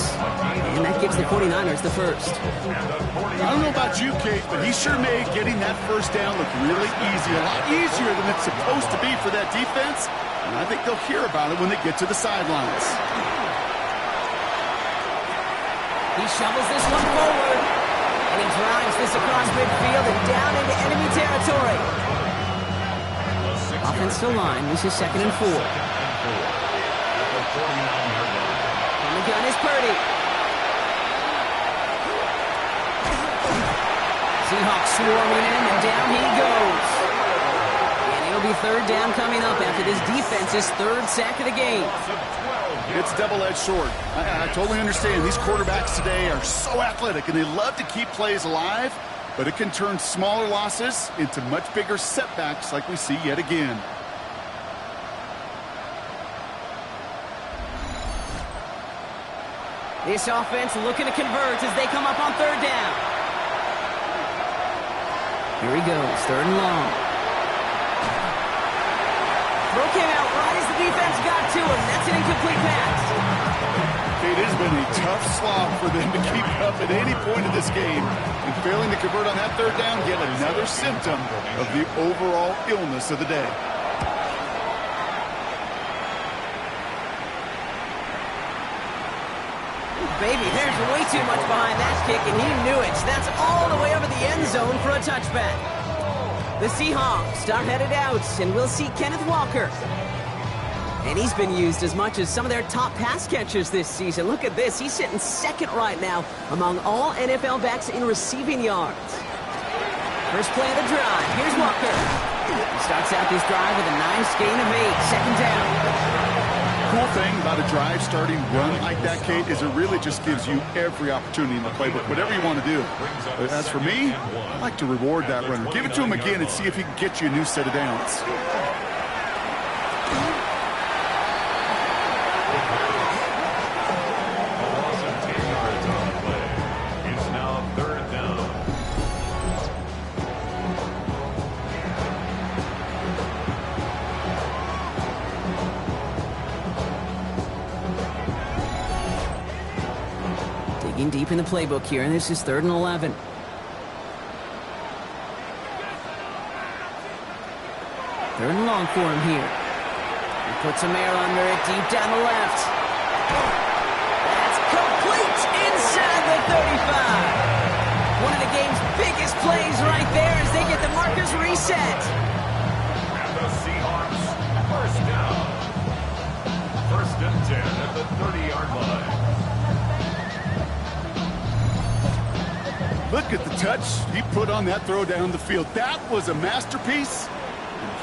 Speaker 1: and that gives the 49ers the first.
Speaker 3: I don't know about you, Kate, but he sure made getting that first down look really easy. A lot easier than it's supposed to be for that defense. And I think they'll hear about it when they get to the sidelines.
Speaker 1: He shovels this one forward, and he drives this across midfield and down into enemy territory. Offensive line, this is 2nd and 4. On the gun is Purdy. Seahawks swarming in, and down he goes. And it'll be 3rd down coming up after this defense's 3rd sack of the game.
Speaker 3: It's double-edged sword. I totally understand. These quarterbacks today are so athletic, and they love to keep plays alive, but it can turn smaller losses into much bigger setbacks like we see yet again.
Speaker 1: This offense looking to convert as they come up on 3rd down. Here he goes, 3rd and long. Throw came out right as the defense got to him. That's an incomplete pass.
Speaker 3: It has been a tough slog for them to keep up at any point of this game. And failing to convert on that 3rd down, yet another symptom of the overall illness of the day.
Speaker 1: Baby, there's way too much behind that kick, and he knew it. That's all the way over the end zone for a touchback. The Seahawks are headed out, and we'll see Kenneth Walker. And he's been used as much as some of their top pass catchers this season. Look at this. He's sitting 2nd right now among all NFL backs in receiving yards. First play of the drive. Here's Walker. He starts out this drive with a nice gain of 8. 2nd down.
Speaker 3: Cool thing about a drive starting run like that, Kate, is it really just gives you every opportunity in the playbook, whatever you want to do. But as for me, I like to reward that runner. Give it to him again and see if he can get you a new set of downs.
Speaker 1: Looking deep in the playbook here, and this is 3rd and 11. Third and long for him here. He puts some air under it, deep down the left. That's complete inside the 35. One of the game's biggest plays right there as they get the markers reset.
Speaker 2: And the Seahawks, first down. 1st and 10 at the 30-yard line.
Speaker 3: Look at the touch he put on that throw down the field. That was a masterpiece.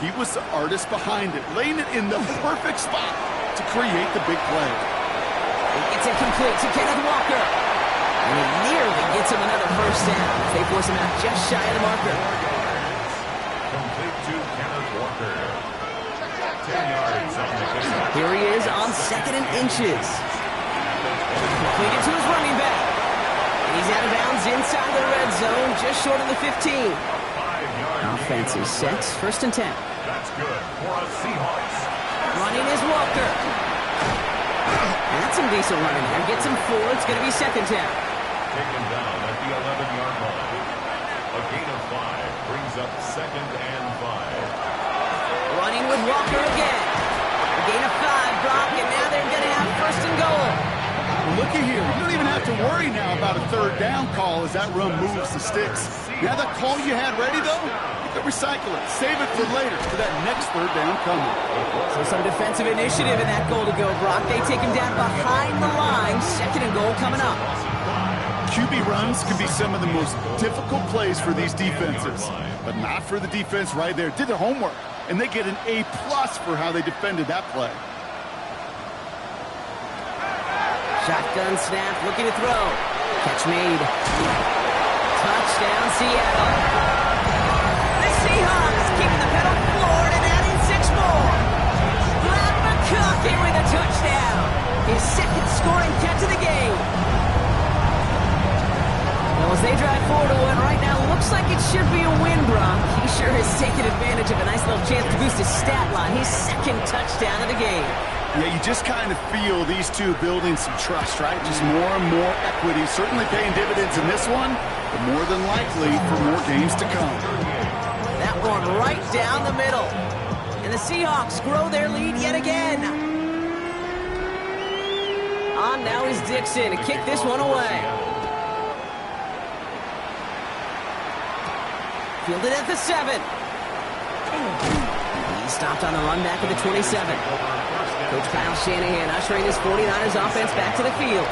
Speaker 3: He was the artist behind it, laying it in the perfect spot to create the big play.
Speaker 1: It's incomplete to Kenneth Walker. And he nearly gets him another first down. They force him out just shy of the marker.
Speaker 2: Complete to Kenneth Walker. 10 yards on the kickoff.
Speaker 1: Here he is on 2nd and inches. Completed to his running back. And he's out of bounds inside the red zone, just short of the 15. Offense is set, 1st and 10.
Speaker 2: That's good for a Seahawks.
Speaker 1: Running is Walker. And that's some decent running there. Gets him 4. It's going to be 2nd down.
Speaker 2: Taken down at the 11-yard line. A gain of 5 brings up 2nd and 5.
Speaker 1: Running with Walker again. A gain of 5, Brock, and now they're going to have 1st and goal.
Speaker 3: Looky here. You don't even have to worry now about a 3rd down call as that run moves the sticks. Now that call you had ready, though, you can recycle it. Save it for later for that next 3rd down coming.
Speaker 1: So some defensive initiative in that goal to go, Brock. They take him down behind the line. 2nd and goal coming up.
Speaker 3: QB runs can be some of the most difficult plays for these defenses, but not for the defense right there. Did their homework, and they get an A+ for how they defended that play.
Speaker 1: Shotgun snap, looking to throw. Catch made. Touchdown, Seattle. The Seahawks keeping the pedal floored and adding 6 more. Brad McConkey with a touchdown. His 2nd scoring catch of the game. Well, as they drive forward to one right now, looks like it should be a win, Brock. He sure has taken advantage of a nice little chance to boost his stat line. His 2nd touchdown of the game.
Speaker 3: Yeah, you just kind of feel these two building some trust, right? Just more and more equity. Certainly paying dividends in this one, but more than likely for more games to come.
Speaker 1: That one right down the middle. And the Seahawks grow their lead yet again. On now is Dixon to kick this one away. Fielded at the 7. He stopped on the run back at the 27. Coach Kyle Shanahan ushering his 49ers offense back to the field.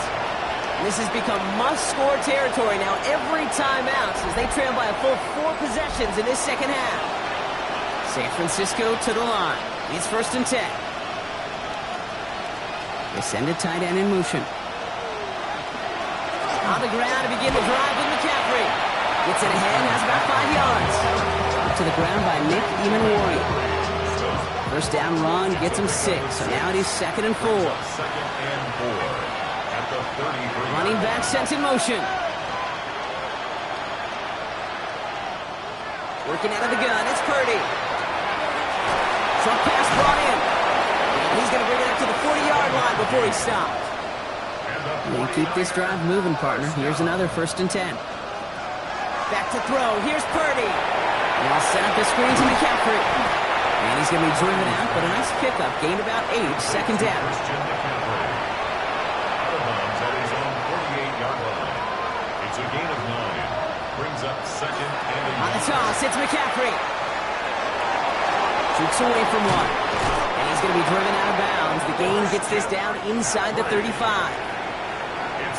Speaker 1: This has become must-score territory now every time out as they trail by a full 4 possessions in this 2nd half. San Francisco to the line. It's 1st and 10. They send a tight end in motion. On the ground to begin the drive with McCaffrey. Gets it ahead, has about 5 yards. Up to the ground by Nick Emanwari. 1st down run gets him 6. So now it is 2nd and 4.
Speaker 2: 2nd and 4 at the 33.
Speaker 1: Running back sent in motion. Working out of the gun, it's Purdy. Short pass brought in. And he's going to bring it up to the 40-yard line before he stopped. We'll keep this drive moving, partner. Here's another 1st and 10. Back to throw. Here's Purdy. And I'll set up the screen to McCaffrey. And he's going to be driven out, but a nice pickup. Gained about 8, 2nd down.
Speaker 2: Out of bounds at his own 48-yard line. It's a gain of 9. Brings up 2nd and 8.
Speaker 1: On the toss, it's McCaffrey. Shoots away from one. And he's going to be driven out of bounds. The gain gets this down inside the 35.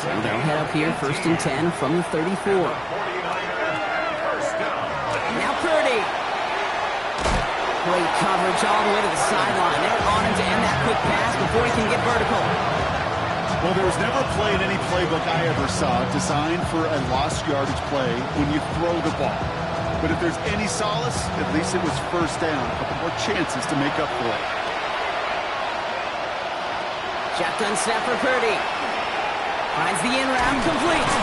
Speaker 1: And they'll head up here, 1st and 10 from the 34. Now Purdy. Great coverage all the way to the sideline. They're on him to end that quick pass before he can get vertical.
Speaker 3: Well, there was never a play in any playbook I ever saw designed for a lost yardage play when you throw the ball. But if there's any solace, at least it was 1st down. A couple more chances to make up for it.
Speaker 1: Shotgun snap for Purdy. Finds the in route complete.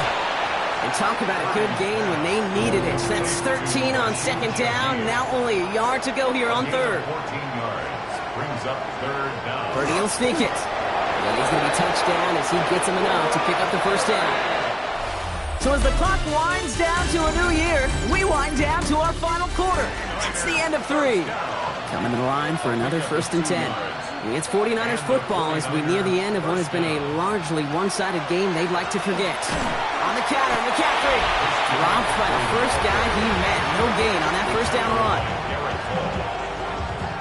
Speaker 1: And talk about a good game when they needed it. That's 13 on 2nd down. Now only a yard to go here on 3rd.
Speaker 2: 14 yards. Brings up 3rd down.
Speaker 1: Purdy will sneak it. And he's going to be touched down as he gets him enough to pick up the 1st down. So as the clock winds down to a new year, we wind down to our final quarter. It's the end of 3. Coming to the line for another 1st and 10. It's 49ers football as we near the end of what has been a largely one-sided game they'd like to forget. On the counter, McCaffrey dropped by the first guy he met. No gain on that first down run.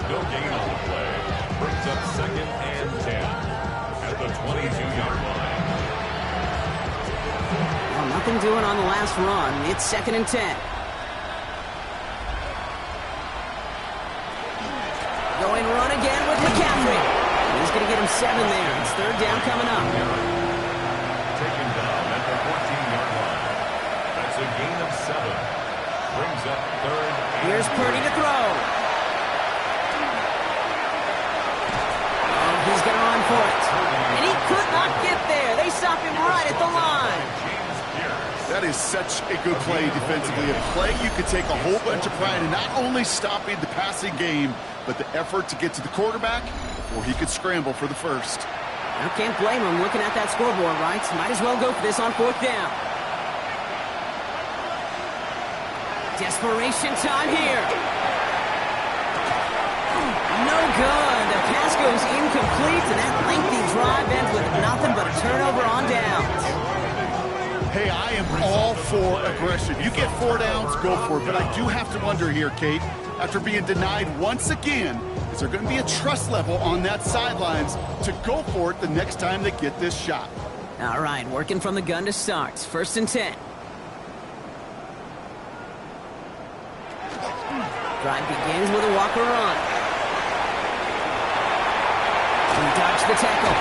Speaker 2: No gain on the play. Brings up 2nd and 10 at the 22-yard line.
Speaker 1: Well, nothing doing on the last run. It's 2nd and 10. Going run again with McCaffrey. He's going to get him 7 there. It's 3rd down coming up.
Speaker 2: Taken down at the 14-yard line. That's a gain of 7. Brings up 3rd.
Speaker 1: Here's Purdy to throw. Oh, he's going to run for it. And he could not get there. They stop him right at the line.
Speaker 3: That is such a good play defensively. A play you could take a whole bunch of pride in not only stopping the passing game, but the effort to get to the quarterback before he could scramble for the first.
Speaker 1: I can't blame him looking at that scoreboard, right? Might as well go for this on 4th down. Desperation time here. No good. The pass goes incomplete, and that lengthy drive ends with nothing but a turnover on downs.
Speaker 3: Hey, I am all for aggression. You get 4 downs, go for it. But I do have to wonder here, Kate, after being denied once again, is there going to be a trust level on that sidelines to go for it the next time they get this shot?
Speaker 1: All right, working from the gun to start. 1st and 10. Drive begins with a walker run. He dodged the tackle.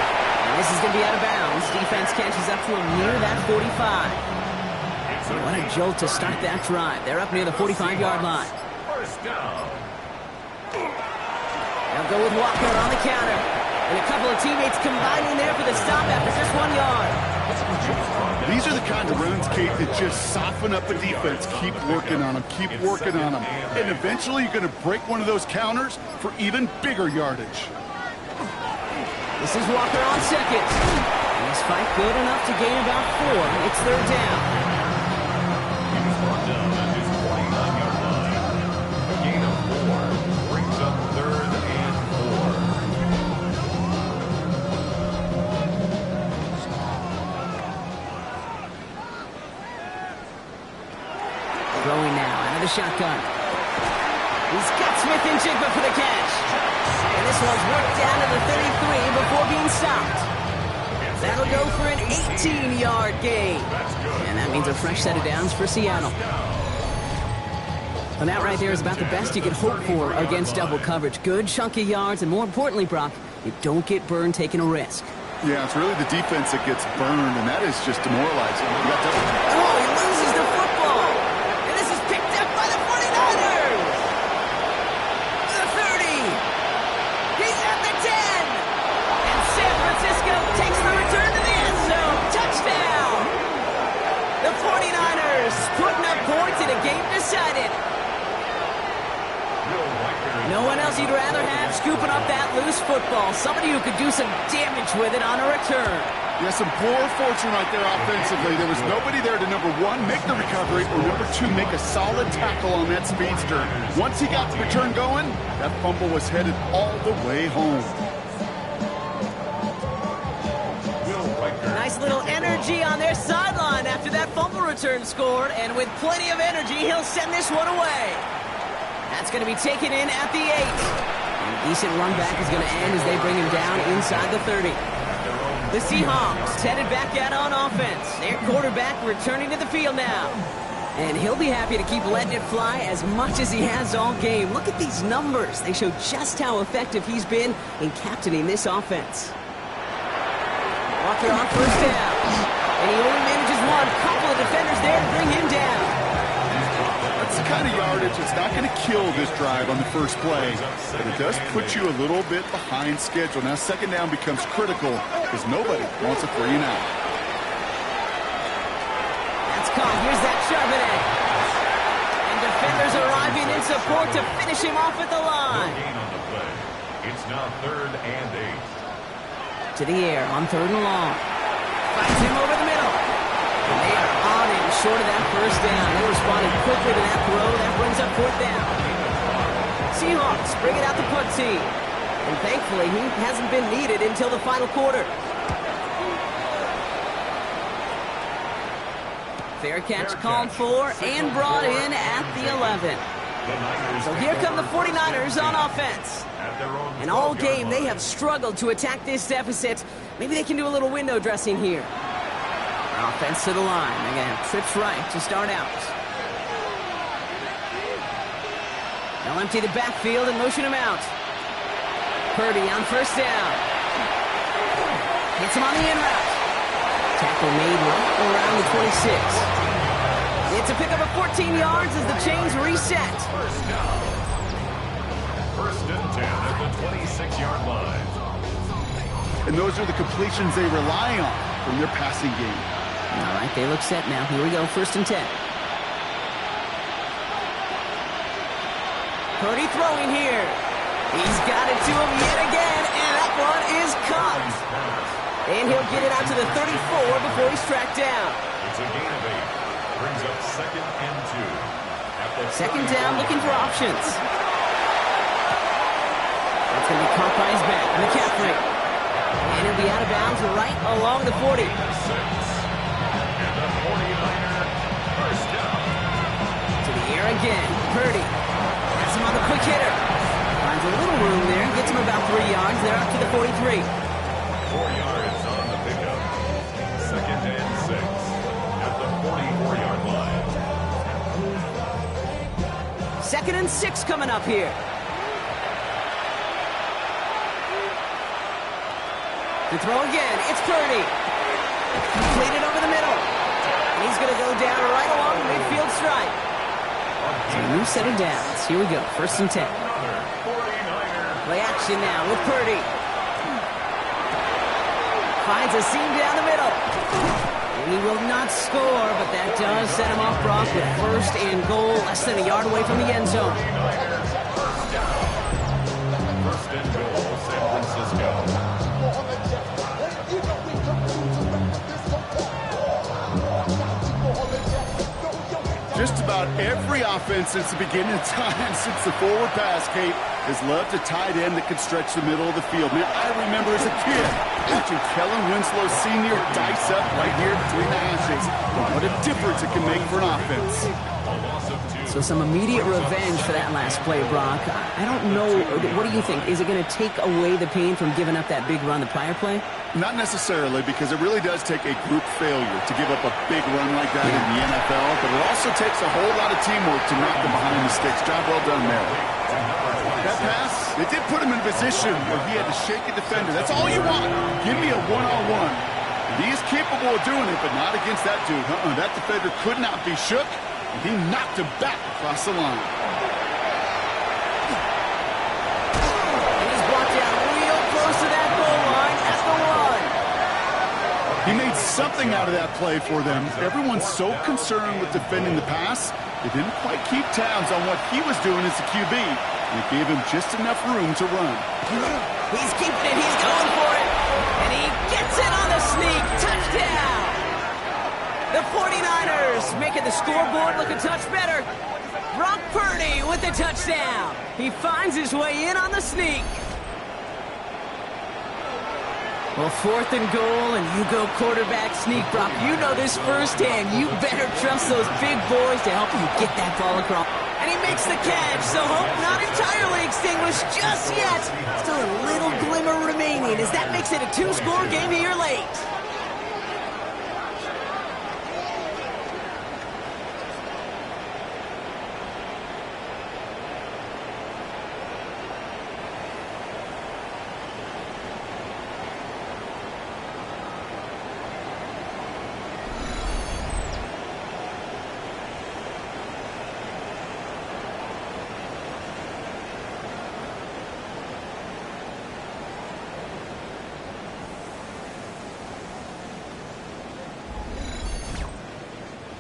Speaker 1: And this is going to be out of bounds. Defense catches up to him near that 45. What a jolt to start that drive. They're up near the 45-yard line.
Speaker 2: First down.
Speaker 1: They'll go with Walker on the counter. And a couple of teammates combining there for the stop after just 1 yard.
Speaker 3: These are the kind of runs, Kate, that just soften up a defense. Keep working on them. Keep working on them. And eventually you're going to break one of those counters for even bigger yardage.
Speaker 1: This is Walker on 2nd. This fight good enough to gain about 4. It's 3rd down.
Speaker 2: He's brought down at his 49-yard line. A gain of 4 brings up 3rd and
Speaker 1: 4. Throwing now out of the shotgun. He's got Smith and Jigba for the catch. And this one's worked down to the 33 before being stopped. That'll go for an 18-yard gain. And that means a fresh set of downs for Seattle. And that right there is about the best you could hope for against double coverage. Good chunky yards, and more importantly, Brock, you don't get burned taking a risk.
Speaker 3: Yeah, it's really the defense that gets burned, and that is just demoralizing. You got double.
Speaker 1: Oh, he loses the football. And this is picked up by the 49ers. The 30. He's at the 10. And San Francisco takes the return to the end zone. Touchdown. The 49ers putting up points in a game decided. No one else you'd rather have scooping up that loose football. Somebody who could do some damage with it on a return.
Speaker 3: Yeah, some poor fortune right there offensively. There was nobody there to, number 1, make the recovery, or number 2, make a solid tackle on that speedster. Once he got the return going, that fumble was headed all the way home.
Speaker 1: Nice little energy on their sideline after that fumble return scored, and with plenty of energy, he'll send this one away. That's going to be taken in at the 8. And a decent run back is going to end as they bring him down inside the 30. The Seahawks headed back out on offense. Their quarterback returning to the field now. And he'll be happy to keep letting it fly as much as he has all game. Look at these numbers. They show just how effective he's been in captaining this offense. Walker on first down. And he only manages one. Couple of defenders there to bring him down.
Speaker 3: That's the kind of yardage that's not going to kill this drive on the first play, but it does put you a little bit behind schedule. Now, 2nd down becomes critical because nobody wants a 3 and out.
Speaker 1: That's caught. Here's that Charbonnet. And defenders arriving in support to finish him off at the line.
Speaker 2: gain on the play. It's now 3rd and 8.
Speaker 1: To the air on 3rd and long. Finds him over the middle. And they are on him short of that first down. They responded quickly to that throw. That brings up fourth down. Seahawks bring it out the punt team. And thankfully, he hasn't been needed until the final quarter. Fair catch called for and brought in at the 11. So here come the 49ers on offense. And all game, they have struggled to attack this deficit. Maybe they can do a little window dressing here. Offense to the line. Again, trips right to start out. They'll empty the backfield and motion him out. Purdy on first down. Hits him on the in route. Tackle made right around the 26. It's a pickup of 14 yards as the chains reset.
Speaker 2: First down. First and 10 at the 26-yard line.
Speaker 3: And those are the completions they rely on from their passing game.
Speaker 1: All right, they look set now. Here we go, first and 10. Purdy throwing here. He's got it to him yet again, and that one is caught. And he'll get it out to the 34 before he's tracked down.
Speaker 2: It's a gain of 8. Brings up second and 2.
Speaker 1: Second down, looking for options. That's going to be caught by his back. McCaffrey. And he'll be out of bounds right along the 40.
Speaker 2: And the 49er first down.
Speaker 1: To the air again. Purdy has him on the quick hitter. Finds a little room there. Gets him about 3 yards. They're up to the 43.
Speaker 2: 4 yards on the pickup. Second and 6 at the 44-yard line.
Speaker 1: Second and 6 coming up here. To throw again, it's Purdy. Completed over the middle. And he's going to go down right along the midfield stripe. So a new set of downs. Here we go, first and 10. Play action now with Purdy. Finds a seam down the middle. And he will not score, but that does set him off, Brock, with first and goal, less than a yard away from the end zone.
Speaker 2: First and goal, San Francisco.
Speaker 3: Just about every offense since the beginning of time, since the forward pass, Kate, has loved a tight end that could stretch the middle of the field. Man, I remember as a kid watching Kellen Winslow Sr. dice up right here between the hashes. What a difference it can make for an offense.
Speaker 1: So some immediate revenge for that last play, Brock. I don't know. What do you think? Is it going to take away the pain from giving up that big run the prior play?
Speaker 3: Not necessarily, because it really does take a group failure to give up a big run like that in the NFL, but it also takes a whole lot of teamwork to knock them behind the sticks. Job well done there. That pass, it did put him in a position where he had to shake a defender. That's all you want. Give me a one-on-one. He is capable of doing it, but not against that dude. That defender could not be shook, and he knocked him back across the line.
Speaker 1: And he's brought down real close to that goal line at the 1.
Speaker 3: He made something out of that play for them. Everyone's so concerned with defending the pass, they didn't quite keep tabs on what he was doing as a QB. And it gave him just enough room to run.
Speaker 1: He's keeping it. He's going for it. And he gets it on the sneak. Touchdown! The 49ers making the scoreboard look a touch better. Brock Purdy with the touchdown. He finds his way in on the sneak. Well, fourth and goal, and you go quarterback sneak, Brock. You know this firsthand. You better trust those big boys to help you get that ball across. And he makes the catch, so hope not entirely extinguished just yet. Still a little glimmer remaining as that makes it a 2-score game here late.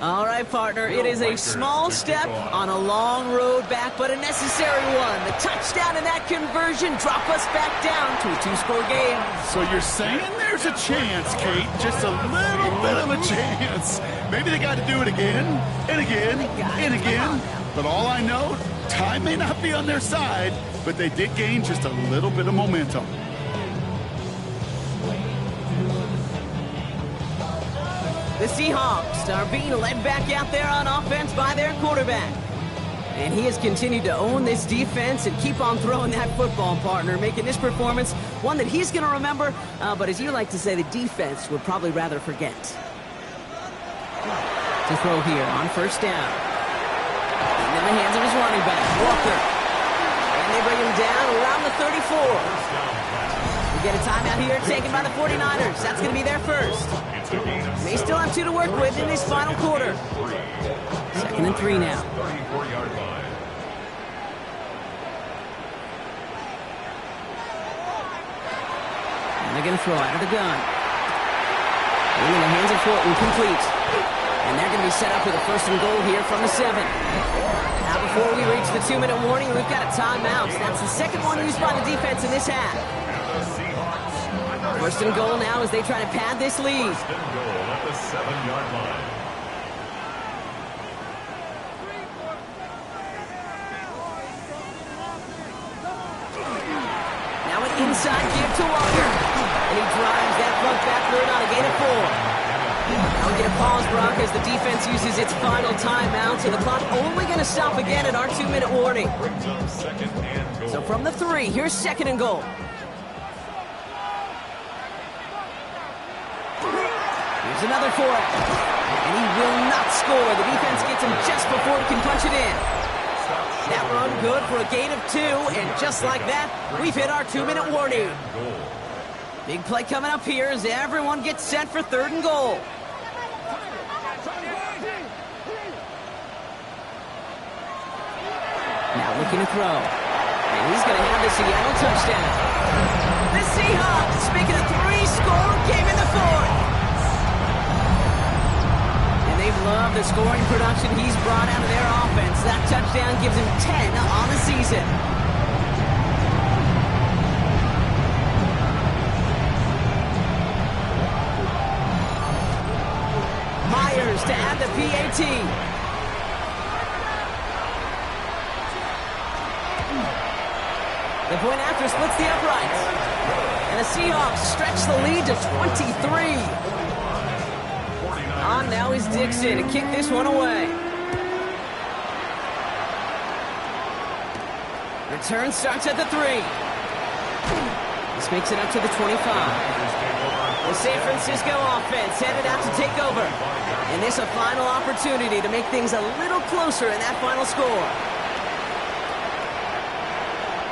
Speaker 1: All right, partner, it is a small step on a long road back, but a necessary one. The touchdown and that conversion drop us back down to a 2-score game.
Speaker 3: So you're saying there's a chance, Kate, just a little bit of a chance. Maybe they got to do it again, and again, and again. But all I know, time may not be on their side, but they did gain just a little bit of momentum.
Speaker 1: The Seahawks are being led back out there on offense by their quarterback. And he has continued to own this defense and keep on throwing that football, partner, making this performance one that he's going to remember, but as you like to say, the defense would probably rather forget. To throw here on first down. In the hands of his running back, Walker. And they bring him down around the 34. We get a timeout here taken by the 49ers. That's going to be their first. They still have 2 to work with in this final quarter. 2nd and 3 now.
Speaker 2: 34-yard line.
Speaker 1: And they're going to throw out of the gun. In the hands of Fulton, complete. And they're going to be set up with a 1st and goal here from the 7. Now before we reach the 2-minute warning, we've got a timeout. That's the 2nd one used by the defense in this half. 1st and goal now as they try to pad this lead.
Speaker 2: 1st and goal at the 7-yard line.
Speaker 1: Now an inside give to Walker. And he drives that front backward on a gain of 4. I'll get a pause, Brock, as the defense uses its final timeout. So the clock only going to stop again at our 2-minute warning.
Speaker 2: Brings up 2nd and goal.
Speaker 1: So from the 3, here's 2nd and goal. Here's another for it. And he will not score. The defense gets him just before he can punch it in. That run good for a gain of 2. And just like that, we've hit our 2-minute warning. Big play coming up here as everyone gets set for 3rd and goal. Now looking to throw. And he's going to have the Seattle touchdown. The Seahawks making a 3-score game in the 4th. And they've loved the scoring production he's brought out of their offense. That touchdown gives him 10 on the season. Myers to add the PAT. The point after splits the uprights. And the Seahawks stretch the lead to 23. On now is Dixon to kick this one away. Return starts at the 3. This makes it up to the 25. The San Francisco offense headed out to take over. And this a final opportunity to make things a little closer in that final score.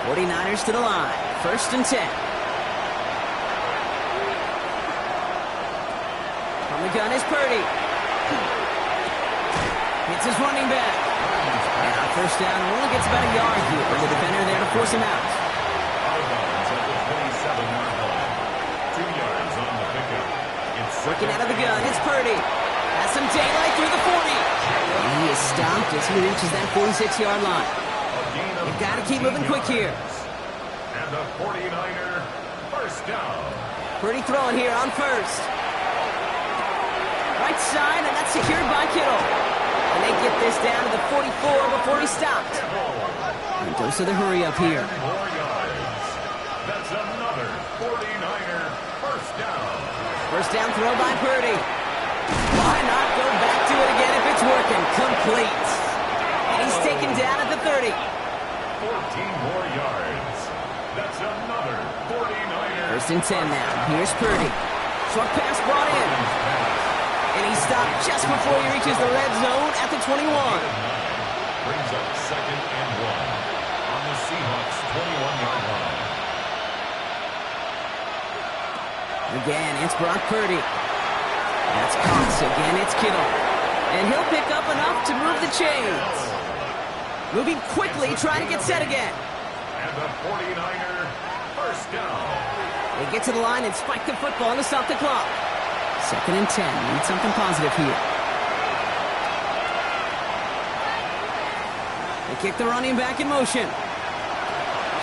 Speaker 1: 49ers to the line. 1st and 10. From the gun is Purdy. Hits his running back. And on 1st down, only gets about a yard here. And the defender there to force him out.
Speaker 2: Outbounds at the 27-yard line. 2 yards on the pickup.
Speaker 1: Working out of the gun, it's Purdy. Has some daylight through the 40. And he is stopped as he reaches that 46-yard line. You've got to keep moving quick here.
Speaker 2: And the 49er 1st down.
Speaker 1: Purdy throwing here on 1st. Right side, and that's secured by Kittle. And they get this down to the 44 before he stopped. And dose of the hurry up here.
Speaker 2: 4 yards. That's another 49er 1st down.
Speaker 1: 1st down throw by Purdy. Why not go back to it again if it's working? Complete. And he's taken down at the 30.
Speaker 2: 14 more yards. That's another 49er.
Speaker 1: 1st and 10 now. Here's Purdy. Short pass brought in. And he stopped just before he reaches the red zone at the 21.
Speaker 2: Brings up 2nd and 1 on the Seahawks 21-yard line.
Speaker 1: Again, it's Brock Purdy. That's Cox. Again, it's Kittle. And he'll pick up enough to move the chains. Moving quickly, trying to get set again.
Speaker 2: And the 49er 1st down.
Speaker 1: They get to the line and spike the football to stop the clock. 2nd and 10. Need something positive here. They kick the running back in motion.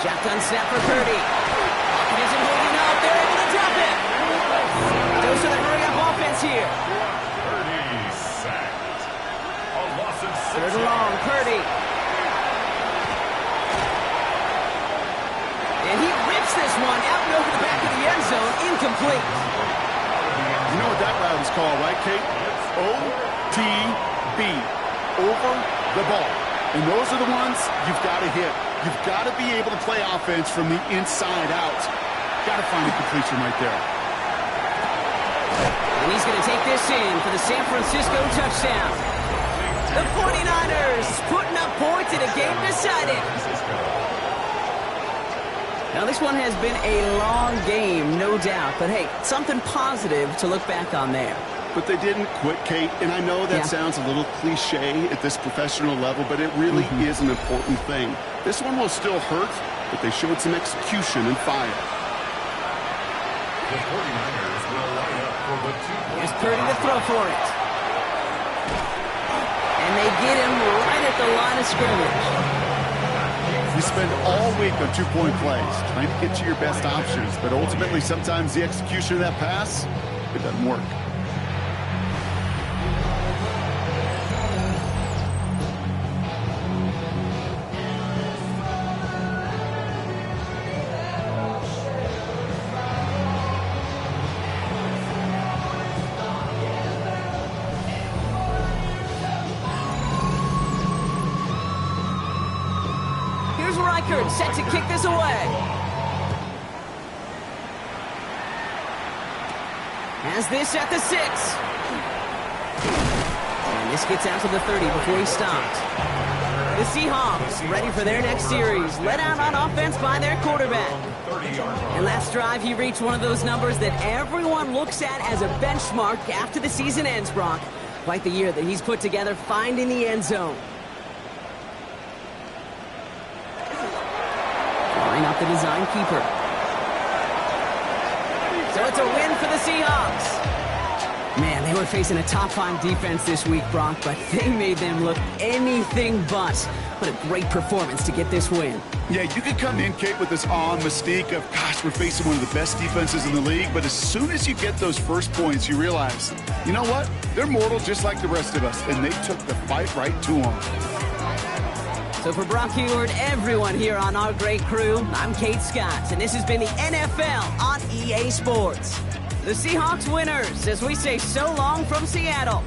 Speaker 1: Shotgun snap for Purdy. Pocket isn't holding up. They're able to drop it. Goes to the hurry-up offense here.
Speaker 2: Purdy sacked. A loss of 6
Speaker 1: Third and long, Purdy. And he rips this one out and over the back of the end zone. Incomplete.
Speaker 3: You know what that route is called, right, Kate? OTB. Over the ball. And those are the ones you've got to hit. You've got to be able to play offense from the inside out. Got to find a completion right there.
Speaker 1: And he's going to take this in for the San Francisco touchdown. The 49ers putting up points in a game decided. Now, this one has been a long game, no doubt. But, hey, something positive to look back on there.
Speaker 3: But they didn't quit, Kate. And I know that sounds a little cliche at this professional level, but it really is an important thing. This one will still hurt, but they showed some execution and fire.
Speaker 2: The 49ers will line up for the 2-point.
Speaker 1: Here's Purdy to throw for it. And they get him right at the line of scrimmage.
Speaker 3: You spend all week on two-point plays, trying to get to your best options, but ultimately sometimes the execution of that pass, it doesn't work.
Speaker 1: Set to kick this away. Has this at the 6. And this gets out to the 30 before he stopped. The Seahawks ready for their next series. Led out on offense by their quarterback. And last drive, he reached one of those numbers that everyone looks at as a benchmark after the season ends, Brock. Quite the year that he's put together, finding the end zone. Up the design keeper. So it's a win for the Seahawks. Man, they were facing a top 5 defense this week, Brock, but they made them look anything but. What a great performance to get this win.
Speaker 3: Yeah, you could come in, Kate, with this awe and mystique of, gosh, we're facing one of the best defenses in the league, but as soon as you get those first points, you realize, you know what? They're mortal just like the rest of us, and they took the fight right to them.
Speaker 1: So for Brock Heward, everyone here on our great crew, I'm Kate Scott, and this has been the NFL on EA Sports. The Seahawks winners, as we say so long from Seattle.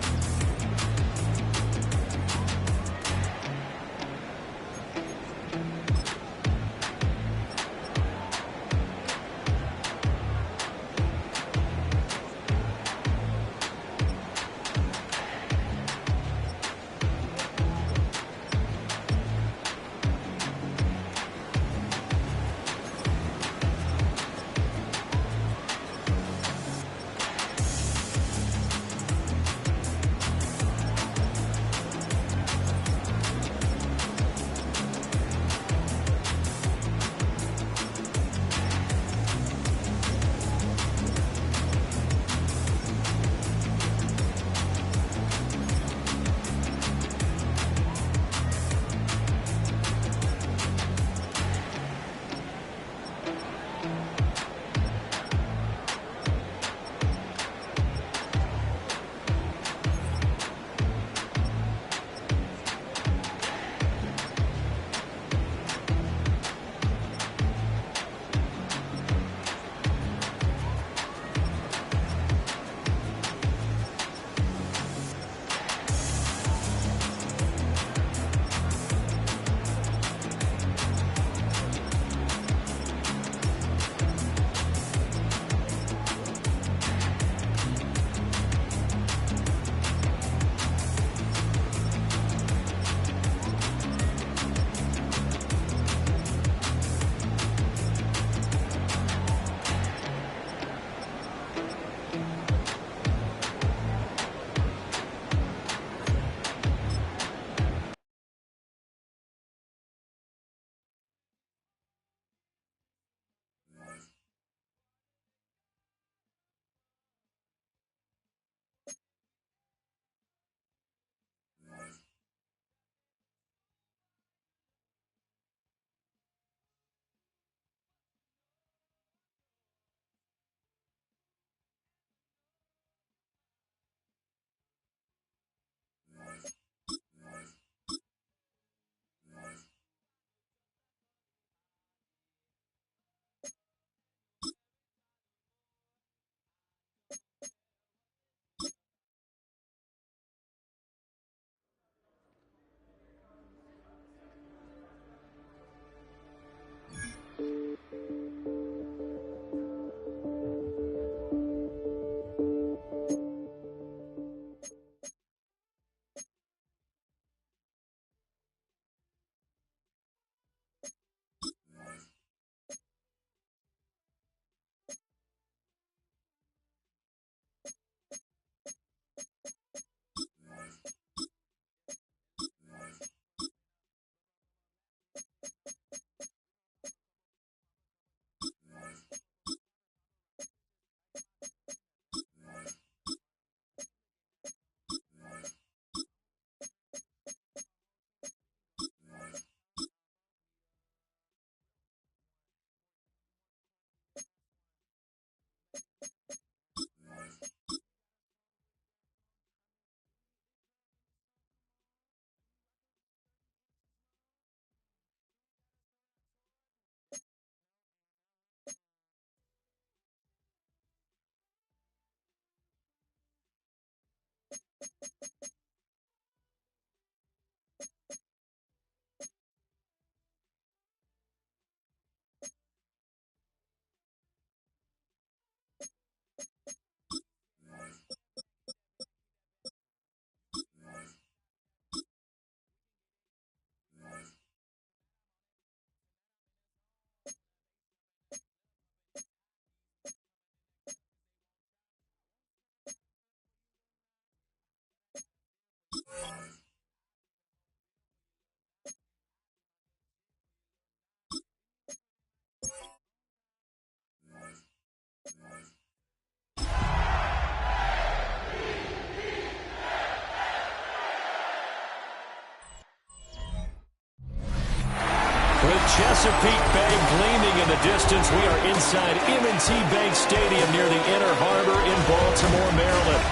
Speaker 9: With Chesapeake Bay gleaming in the distance, we are inside M&T Bank Stadium near the Inner Harbor in Baltimore, Maryland.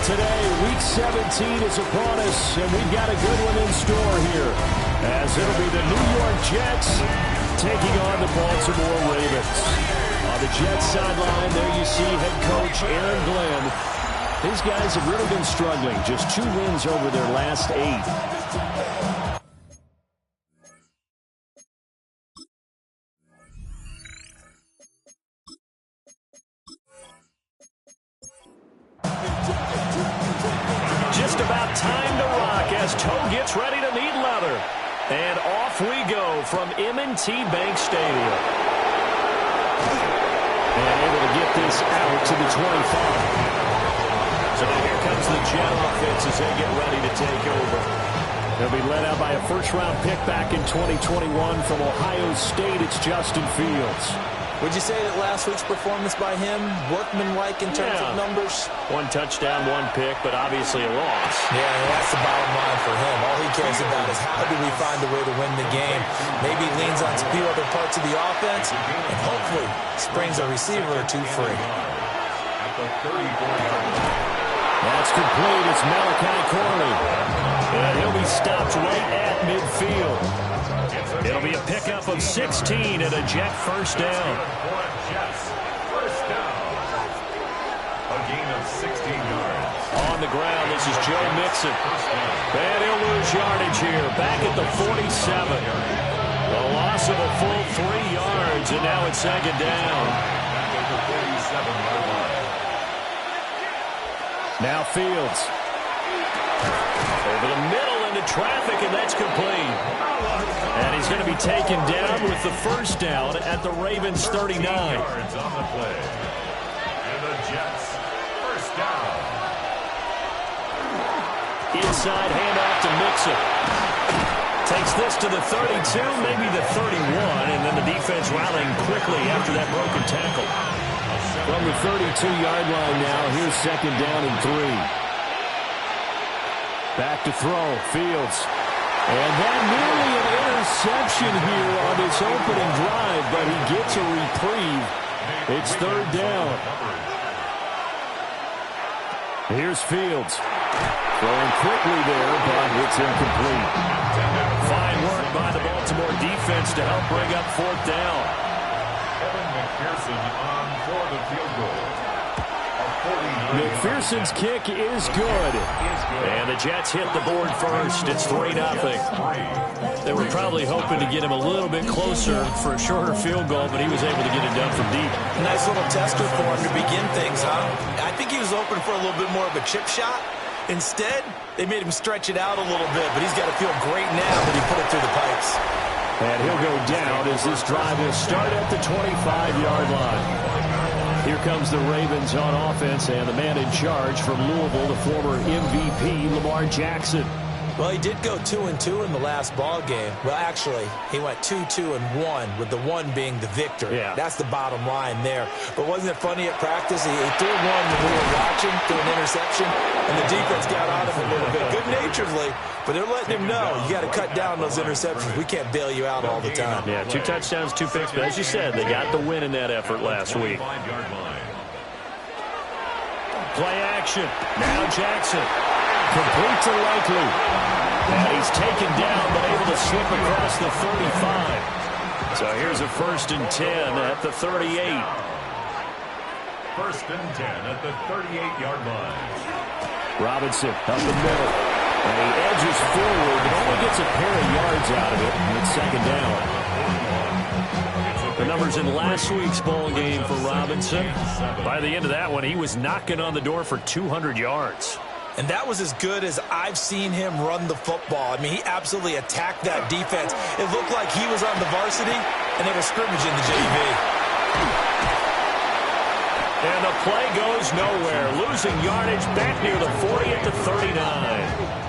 Speaker 9: Today, Week 17 is upon us, and we've got a good one in store here, as it'll be the New York Jets taking on the Baltimore Ravens. On the Jets sideline, there you see head coach Aaron Glenn. These guys have really been struggling. Just 2 wins over their last 8. Just about time to rock as Toe gets ready to meet leather. And off we go from M&T Bank Stadium. And able to get this out to the 25. So here comes the Jet offense as they get ready to take over. They'll be led out by a first-round pick back in 2021 from Ohio State. It's Justin Fields.
Speaker 10: Would you say that last week's performance by him, workmanlike in terms of numbers?
Speaker 9: 1 touchdown, 1 pick, but obviously a loss.
Speaker 10: Yeah, and that's the bottom line for him. All he cares about is how do we find a way to win the game. Maybe leans on a few other parts of the offense, and hopefully springs a receiver or 2 free.
Speaker 9: That's complete. It's Malachi Corley. And he'll be stopped right at midfield. It'll be a pickup of 16 and a Jet first down.
Speaker 2: A gain of 16 yards.
Speaker 9: On the ground, this is Joe Mixon. And he'll lose yardage here. Back at the 47. A loss of a full 3 yards, and now it's second down.
Speaker 2: Back at the 47-yard line.
Speaker 9: Now Fields. Over the middle into traffic, and that's complete. And he's going to be taken down with the first down at the Ravens 39.
Speaker 2: Yards on the play. And the Jets first down.
Speaker 9: Inside handoff to Mixon. Takes this to the 32, maybe the 31, and then the defense rallying quickly after that broken tackle. From the 32-yard line now, here's second down and 3. Back to throw, Fields. And that nearly an interception here on this opening drive, but he gets a reprieve. It's third down. Here's Fields. Throwing quickly there, but it's incomplete. Fine work by the Baltimore defense to help bring up fourth down.
Speaker 2: Evan McPherson on for the field goal.
Speaker 9: McPherson's kick is good. And the Jets hit the board first. It's 3-0. They were probably hoping to get him a little bit closer for a shorter field goal, but he was able to get it done from deep.
Speaker 10: Nice little tester for him to begin things, huh? I think he was open for a little bit more of a chip shot. Instead, they made him stretch it out a little bit, but he's got to feel great now that he put it through the pipes.
Speaker 9: And he'll go down as this drive will start at the 25-yard line. Here comes the Ravens on offense, and the man in charge from Louisville, the former MVP, Lamar Jackson.
Speaker 10: Well, he did go 2-2 in the last ball game. Well, actually, he went 2-2-1, with the 1 being the victory.
Speaker 9: Yeah.
Speaker 10: That's the bottom line there. But wasn't it funny at practice? He threw one when we were watching, threw an interception, and the defense got on him a little bit, good-naturedly. But they're letting him know, you got to cut down those interceptions. We can't bail you out all the time.
Speaker 9: Yeah, 2 touchdowns, 2 picks. But as you said, they got the win in that effort last week. Play action. Now Jackson. Complete to Likely. And he's taken down, but able to slip across the 35. So here's a 1st and 10 at the 38.
Speaker 2: 1st and 10 at the 38-yard line.
Speaker 9: Robinson up the middle. And he edges forward, but only gets a pair of yards out of it. And it's second down. The numbers in last week's ball game for Robinson. By the end of that one, he was knocking on the door for 200 yards.
Speaker 10: And that was as good as I've seen him run the football. I mean, he absolutely attacked that defense. It looked like he was on the varsity, and they were scrimmaging the JV.
Speaker 9: And the play goes nowhere. Losing yardage back near the 40 at the 39.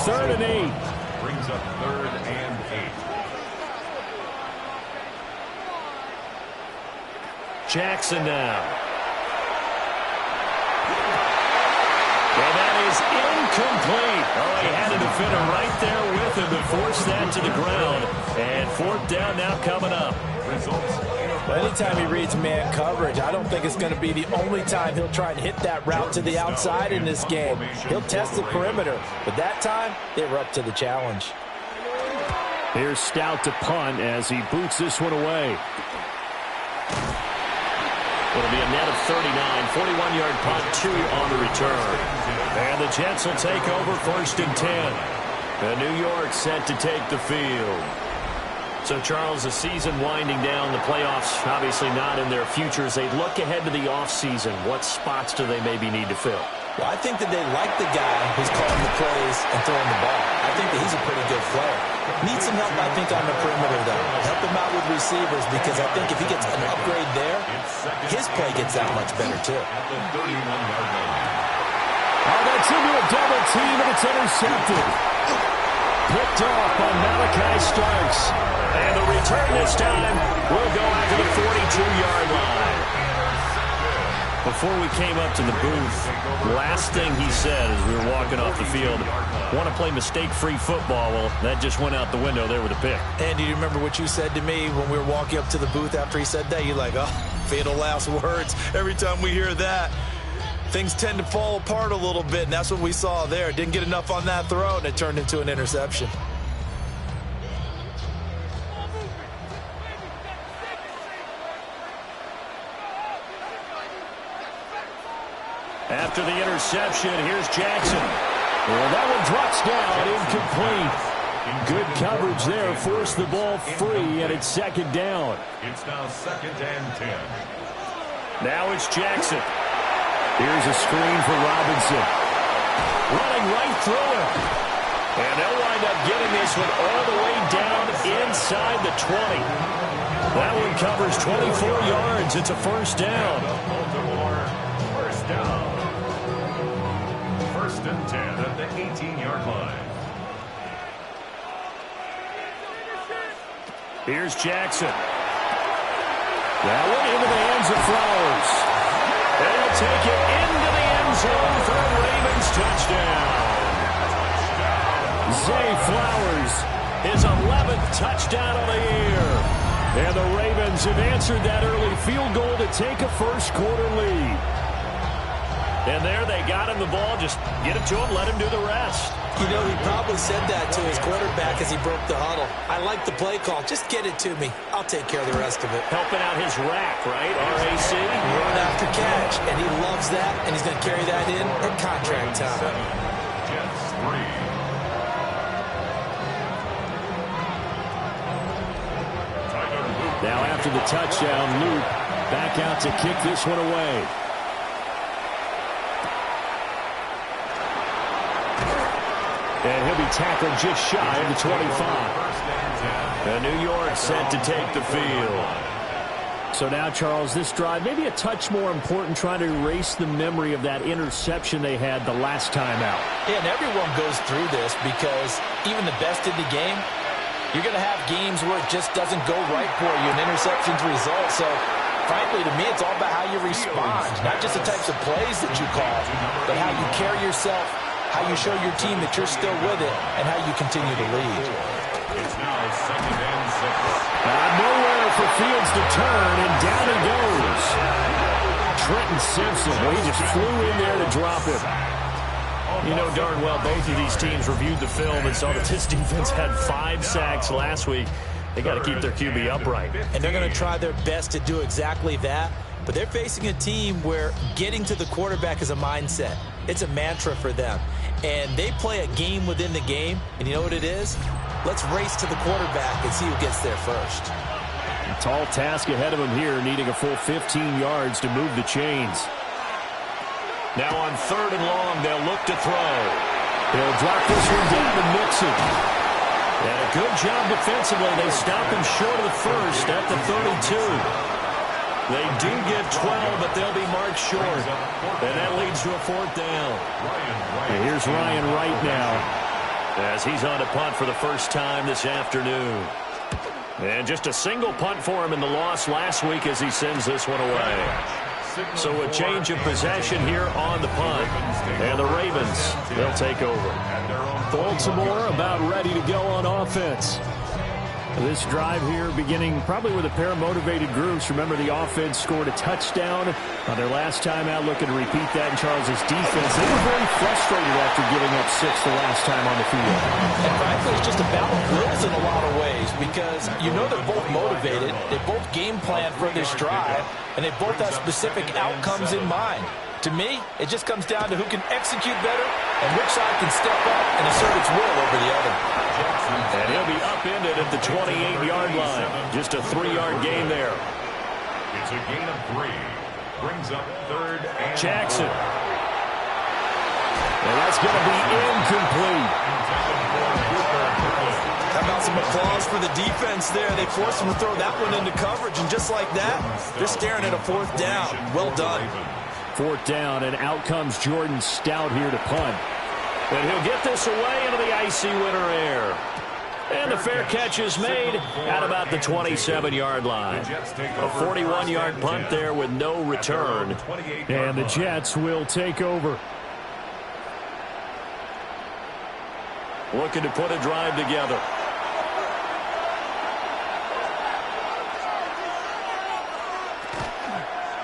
Speaker 9: 3rd and 8.
Speaker 2: Brings up 3rd and 8.
Speaker 9: Jackson now. And that is incomplete. Oh, he had a defender right there with him to force that to the ground. And 4th down now coming up.
Speaker 10: Well, anytime he reads man coverage, I don't think it's going to be the only time he'll try and hit that route to the outside in this game. He'll test the perimeter, but that time they were up to the challenge.
Speaker 9: Here's Stout to punt as he boots this one away. It'll be a net of 39, 41-yard punt, 2 on the return. And the Jets will take over 1st and 10. And New York set to take the field. So, Charles, the season winding down, the playoffs obviously not in their future. As they look ahead to the offseason, what spots do they maybe need to fill?
Speaker 10: Well, I think that they like the guy who's calling the plays and throwing the ball. I think that he's a pretty good player. Needs some help, I think, on the perimeter, though. Help him out with receivers, because I think if he gets an upgrade there, his play gets that much better, too.
Speaker 9: Oh, that's into a double team, and it's intercepted. Picked off by Malachi Starks. And the return this time will go out to the 42-yard line. Before we came up to the booth, last thing he said as we were walking off the field, want to play mistake-free football. Well, that just went out the window there with a pick.
Speaker 10: And do you remember what you said to me when we were walking up to the booth after he said that? You're like, oh, fatal last words. Every time we hear that, things tend to fall apart a little bit, and that's what we saw there. Didn't get enough on that throw, and it turned into an interception.
Speaker 9: After the interception, here's Jackson. Well, that one drops down, incomplete. Good coverage there, forced the ball free, and it's 2nd down.
Speaker 2: It's now 2nd and 10.
Speaker 9: Now it's Jackson. Here's a screen for Robinson. Running right through him. And they'll wind up getting this one all the way down inside the 20. That one covers 24 yards. It's a 1st down.
Speaker 2: Baltimore, 1st down. 1st and 10 at the 18-yard line.
Speaker 9: Here's Jackson. That one into the hands of Flowers. And he'll take it into the end zone for a Ravens touchdown. Zay Flowers, his 11th touchdown of the year. And the Ravens have answered that early field goal to take a 1st quarter lead. And there they got him the ball. Just get it to him, let him do the rest.
Speaker 10: You know, he probably said that to his quarterback as he broke the huddle. I like the play call. Just get it to me. I'll take care of the rest of it.
Speaker 9: Helping out his rack, right? RAC.
Speaker 10: Run after catch. And he loves that, and he's going to carry that in at contract time.
Speaker 2: Jets 3.
Speaker 9: Now after the touchdown, Luke back out to kick this one away. And he'll be tackled just shy of the 25. And New York set to take the field. So now, Charles, this drive, maybe a touch more important, trying to erase the memory of that interception they had the last time out.
Speaker 10: Yeah, and everyone goes through this because even the best in the game, you're going to have games where it just doesn't go right for you, and interceptions result. So, frankly, to me, it's all about how you respond, not just the types of plays that you call, but how you carry yourself, how you show your team that you're still with it, and how you continue to lead.
Speaker 2: It's now 2nd and 6.
Speaker 9: Nowhere for Fields to turn, and down he goes. Trenton Simpson, well, he just flew in there to drop him. You know darn well both of these teams reviewed the film and saw that this defense had 5 sacks last week. They got to keep their QB upright.
Speaker 10: And they're going to try their best to do exactly that. but they're facing a team where getting to the quarterback is a mindset. It's a mantra for them. And they play a game within the game, and you know what it is? Let's race to the quarterback and see who gets there first.
Speaker 9: A tall task ahead of him here, needing a full 15 yards to move the chains. Now on 3rd and long, they'll look to throw. He'll drop this one down to Mixon. And a good job defensively. They stop him short of the first at the 32. They do get 12, but they'll be marked short. And that leads to a 4th down. And here's Ryan Wright now, as he's on to punt for the first time this afternoon. And just a single punt for him in the loss last week as he sends this one away. So a change of possession here on the punt. And the Ravens, they'll take over. Baltimore about ready to go on offense. This drive here beginning probably with a pair of motivated groups. Remember, the offense scored a touchdown on their last time out, looking to repeat that in Charles's defense. They were very frustrated after giving up 6 the last time on the field.
Speaker 10: And frankly, it's just a battle of wills in a lot of ways, because you know they're both motivated, they both game plan for this drive, and they both have specific outcomes in mind. To me, it just comes down to who can execute better and which side can step up and assert its will over the other.
Speaker 9: And he'll be upended at the 28-yard line. Just a 3-yard gain there.
Speaker 2: It's a gain of 3. Brings up 3rd and
Speaker 9: Jackson. And that's going to be incomplete.
Speaker 10: How about some applause for the defense there? They forced him to throw that one into coverage, and just like that, they're staring at a 4th down. Well done.
Speaker 9: 4th down, and out comes Jordan Stout here to punt. And he'll get this away into the icy winter air. And the fair catch is made at about the 27-yard line. A 41-yard punt there with no return. And the Jets will take over. Looking to put a drive together.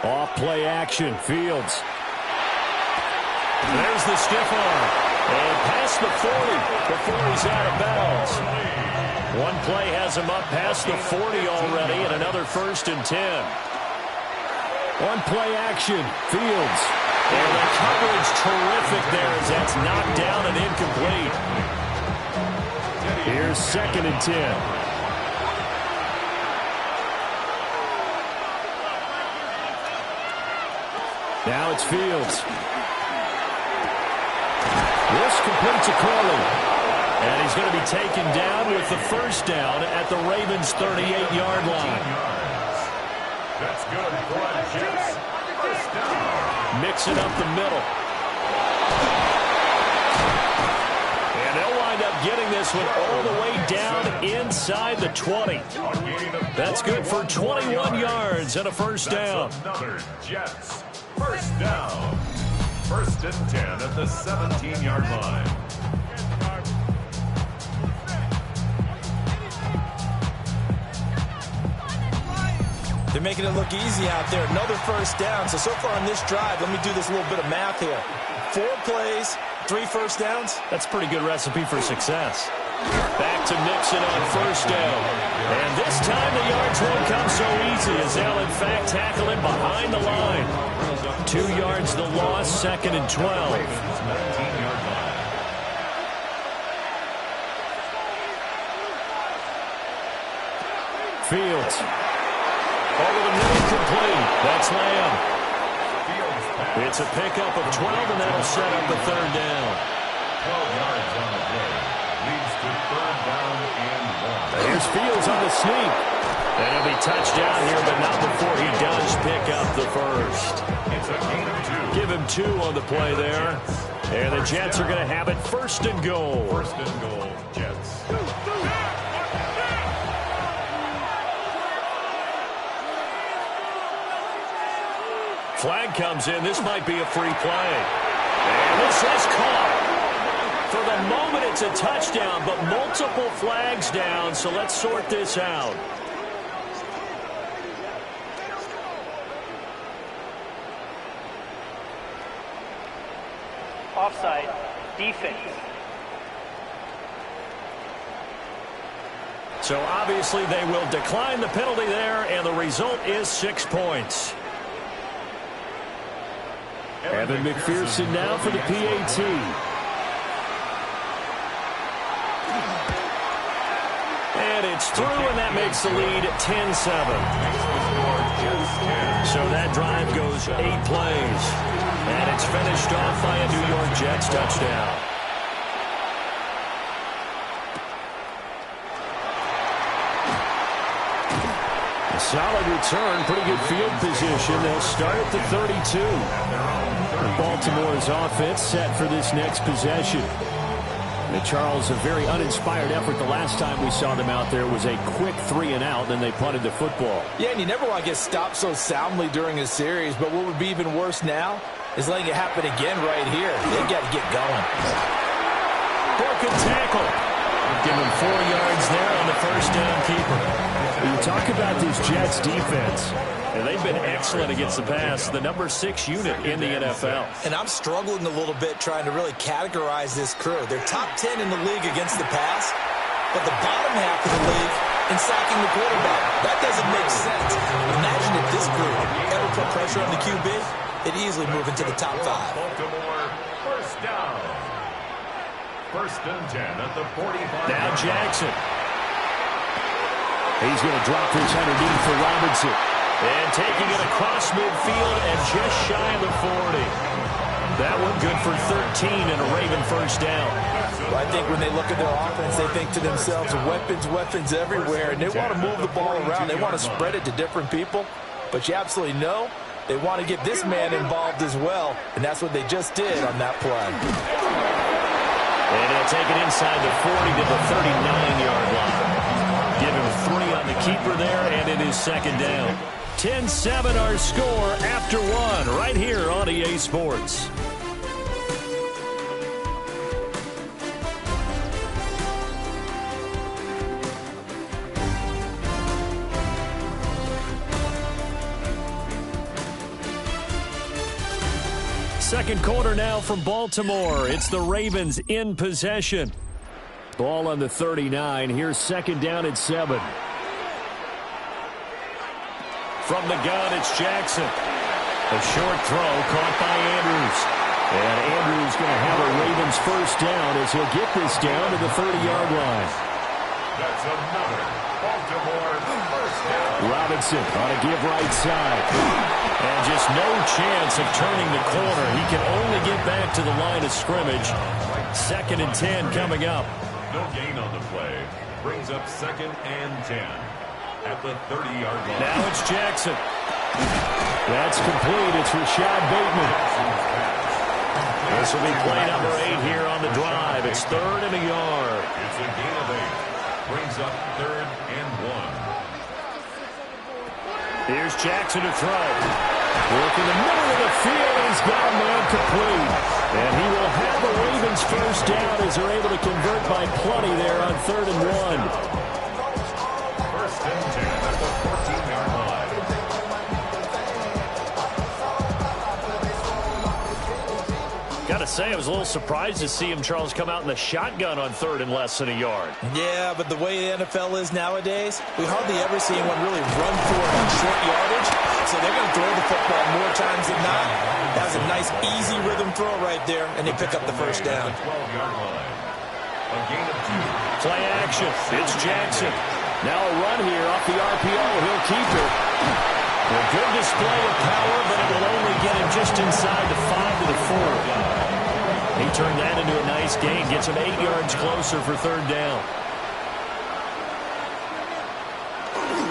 Speaker 9: Off play action, Fields. There's the stiff arm. And past the 40 before he's out of bounds. One play has him up past the 40 already, and another 1st and 10. One play action, Fields. And the coverage terrific there as that's knocked down and incomplete. Here's 2nd and 10. Now it's Fields. This completes a Corley. And he's going to be taken down with the 1st down at the Ravens' 38-yard line.
Speaker 2: That's good for the Jets. 1st down.
Speaker 9: Mixing up the middle. And they'll wind up getting this one all the way down inside the 20. That's good for 21 yards and a 1st down.
Speaker 2: Another Jets. 1st down. 1st and 10 at the 17-yard line.
Speaker 10: They're making it look easy out there. Another 1st down. So far on this drive, let me do this little bit of math here. 4 plays, 3 1st downs.
Speaker 9: That's a pretty good recipe for success. Back to Mixon on 1st down. And this time the yards won't come so easy as they'll in fact tackle him behind the line. 2 yards the loss, 2nd and 12. Fields. Over the middle, complete. That's Lamb. It's a pickup of 12, and that'll set up the 3rd down.
Speaker 2: 12 yards on the play. Leads to 3rd down and 1.
Speaker 9: Here's Fields on the sneak. And he'll be touched down here, but not before he does pick up the 1st.
Speaker 2: It's a gain of 2.
Speaker 9: Give him 2 on the play there. And the Jets are going to have it 1st and goal.
Speaker 2: 1st and goal, Jets.
Speaker 9: Flag comes in. This might be a free play. And this is caught. For the moment, it's a touchdown, but multiple flags down, so let's sort this out.
Speaker 11: Offside, defense.
Speaker 9: So obviously they will decline the penalty there, and the result is 6 points. Evan McPherson now for the PAT. And it's through, and that makes the lead 10-7. So that drive goes 8 plays. And it's finished off by a New York Jets touchdown. A solid return, pretty good field position. They'll start at the 32. Baltimore's offense set for this next possession. And Charles, a very uninspired effort the last time we saw them out there was a quick 3-and-out, then they punted the football.
Speaker 10: Yeah, and you never want to get stopped so soundly during a series, but what would be even worse now is letting it happen again right here. They got to get going.
Speaker 9: Broken tackle. Give him 4 yards there on the first down keeper. You talk about this Jets defense, and they've been excellent against the pass, the number 6 unit in the NFL.
Speaker 10: And I'm struggling a little bit trying to really categorize this crew. They're top 10 in the league against the pass, but the bottom half of the league in sacking the quarterback. That doesn't make sense. Imagine if this group ever put pressure on the QB, it'd easily move into the top 5.
Speaker 2: Baltimore, first down. First and 10 at the 45.
Speaker 9: Now Jackson. He's going to drop this underneath for Robinson. And taking it across midfield and just shy of the 40. That one good for 13 and a Raven first down.
Speaker 10: Well, I think when they look at their offense, they think to themselves, weapons everywhere, and they want to move the ball around. They want to spread it to different people. But you absolutely know they want to get this man involved as well, and that's what they just did on that play.
Speaker 9: And he'll take it inside the 40 to the 39-yard line. Give him 3 on the keeper there, and it is second down. 10-7 our score after 1 right here on EA Sports. Second quarter now from Baltimore. It's the Ravens in possession. Ball on the 39. Here's second down and 7. From the gun, it's Jackson. A short throw caught by Andrews. And Andrews going to have a Ravens first down as he'll get this down to the 30-yard line.
Speaker 2: That's another Baltimore first down.
Speaker 9: Robinson on a give right side. And just no chance of turning the corner. He can only get back to the line of scrimmage. Second and 10 coming up.
Speaker 2: No gain on the play. Brings up second and 10 at the 30-yard line.
Speaker 9: Now it's Jackson. That's complete. It's Rashad Bateman. This will be play number 8 here on the drive. It's third and a yard.
Speaker 2: It's a gain of 8. Brings up third and 1.
Speaker 9: Here's Jackson to throw. Work in the middle of the field. He's got a man complete. And he will have the Ravens first down as they're able to convert by plenty there on third and 1.
Speaker 2: First and 10 at the 14-yard line.
Speaker 9: Got to say, I was a little surprised to see him, Charles, come out in the shotgun on third and less than a yard.
Speaker 10: Yeah, but the way the NFL is nowadays, we hardly ever see anyone really run for it on short yardage. So they're going to throw the football more times than not. That was a nice, easy rhythm throw right there, and they pick up the first down.
Speaker 2: 12-yard line. A gain of 2.
Speaker 9: Play action. It's Jackson. Now a run here off the RPO. He'll keep it. A good display of power, but it will only get him just inside the 5 to the 4. He turned that into a nice gain. Gets him 8 yards closer for third down.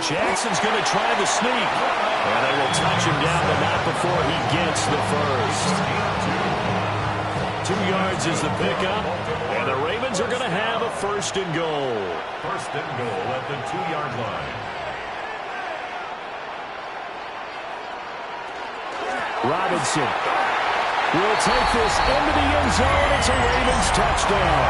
Speaker 9: Jackson's going to try the sneak. And they will touch him down, but not before he gets the first. 2 yards is the pickup. And the Ravens are going to have a first and goal.
Speaker 2: First and goal at the 2-yard line.
Speaker 9: Robinson will take this into the end zone. It's a Ravens touchdown.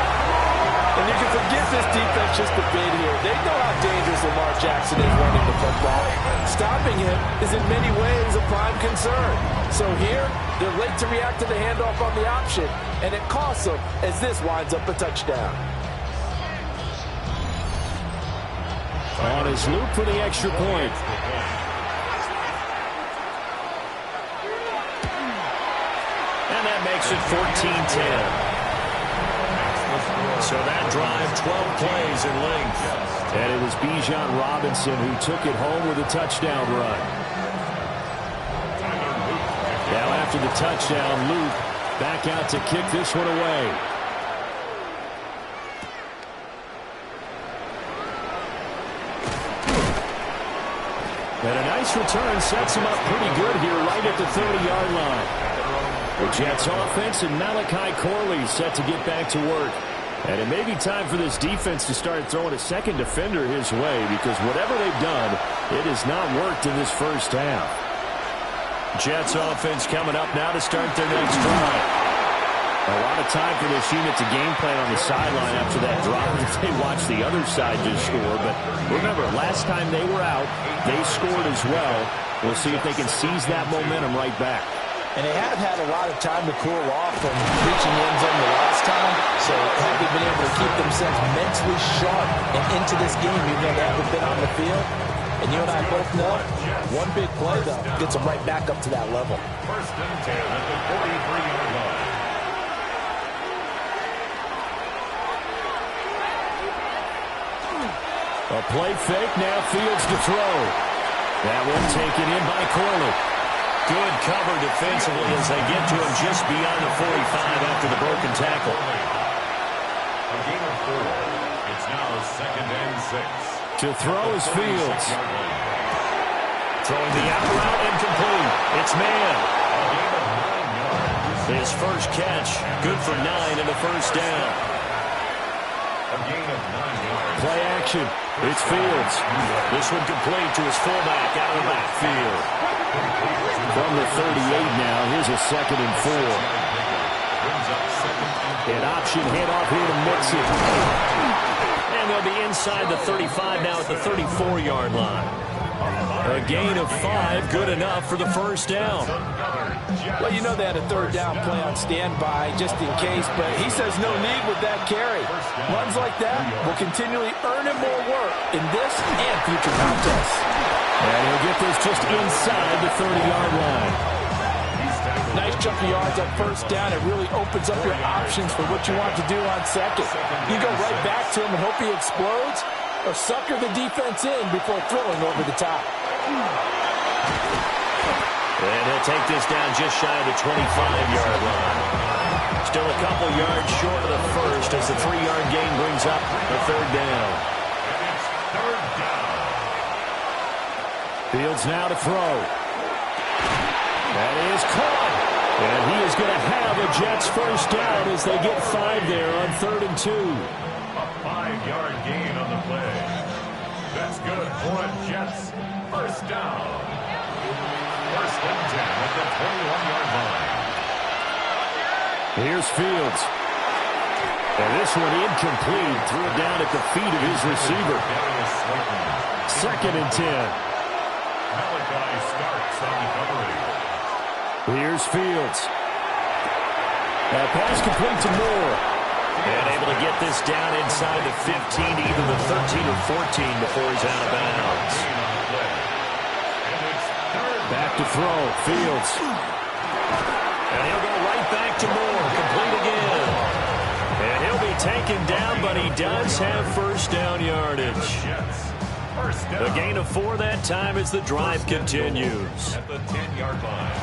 Speaker 10: And you can forget this defense just a bit here. They know how dangerous Lamar Jackson is running the football. Stopping him is in many ways a prime concern. So here, they're late to react to the handoff on the option, and it costs them as this winds up a touchdown.
Speaker 9: On his loop for the extra point. And that makes it 14-10. So that drive, 12 plays in length. And it was Bijan Robinson who took it home with a touchdown run. Now after the touchdown, Luke back out to kick this one away. And a nice return sets him up pretty good here right at the 30-yard line. The Jets offense and Malachi Corley set to get back to work. And it may be time for this defense to start throwing a second defender his way, because whatever they've done, it has not worked in this first half. Jets offense coming up now to start their next drive. A lot of time for this unit to game plan on the sideline after that drop if they watch the other side just score. But remember, last time they were out, they scored as well. We'll see if they can seize that momentum right back.
Speaker 10: And they have had a lot of time to cool off from reaching the end zone the last time. So have they been able to keep themselves mentally sharp and into this game, even though they haven't been on the field? And you and I both know, one big play, though, gets them right back up to that level.
Speaker 2: First and 10 at the 43-yard line.
Speaker 9: A play fake, now Fields to throw. That one taken in by Corley. Good cover defensively as they get to him just beyond the 45 after the broken tackle.
Speaker 2: A gain of 4. It's now 2nd and 6.
Speaker 9: To throw is Fields. Throwing the out route incomplete. It's Mann. His first catch, good for 9 and a first down.
Speaker 2: A gain of 9 yards.
Speaker 9: Play action. It's Fields. This one complete to his fullback out of the backfield. From the 38 now, here's a 2nd and 4. An option handoff here to Mixon. And they'll be inside the 35 now at the 34-yard line. A gain of 5, good enough for the first down.
Speaker 10: Well, you know they had a third down play on standby just in case, but he says no need with that carry. Runs like that will continually earn him more work in this and future contests.
Speaker 9: And he'll get this just inside the 30-yard line.
Speaker 10: Nice chunk of yards on first down. It really opens up your options for what you want to do on second. You go right back to him and hope he explodes, or sucker the defense in before throwing over the top.
Speaker 9: And he'll take this down just shy of the 25-yard line. Still a couple yards short of the first as the 3-yard gain brings up the third down. Fields now to throw. That is caught. And he is going to have a Jets first down as they get 5 there on 3rd and 2.
Speaker 2: A 5-yard gain on the play. That's good for a Jets first down. First and 10 at the 21-yard line.
Speaker 9: Here's Fields. And this one incomplete. Threw it down at the feet of his receiver. 2nd and 10.
Speaker 2: Malachi starts on the coverage.
Speaker 9: Here's Fields. That pass complete to Moore. And able to get this down inside the 15 to either the 13 or 14 before he's out of bounds. Back to throw. Fields. And he'll go right back to Moore. Complete again. And he'll be taken down, but he does have first down yardage. A gain of 4 that time as the drive continues.
Speaker 2: At the 10-yard line.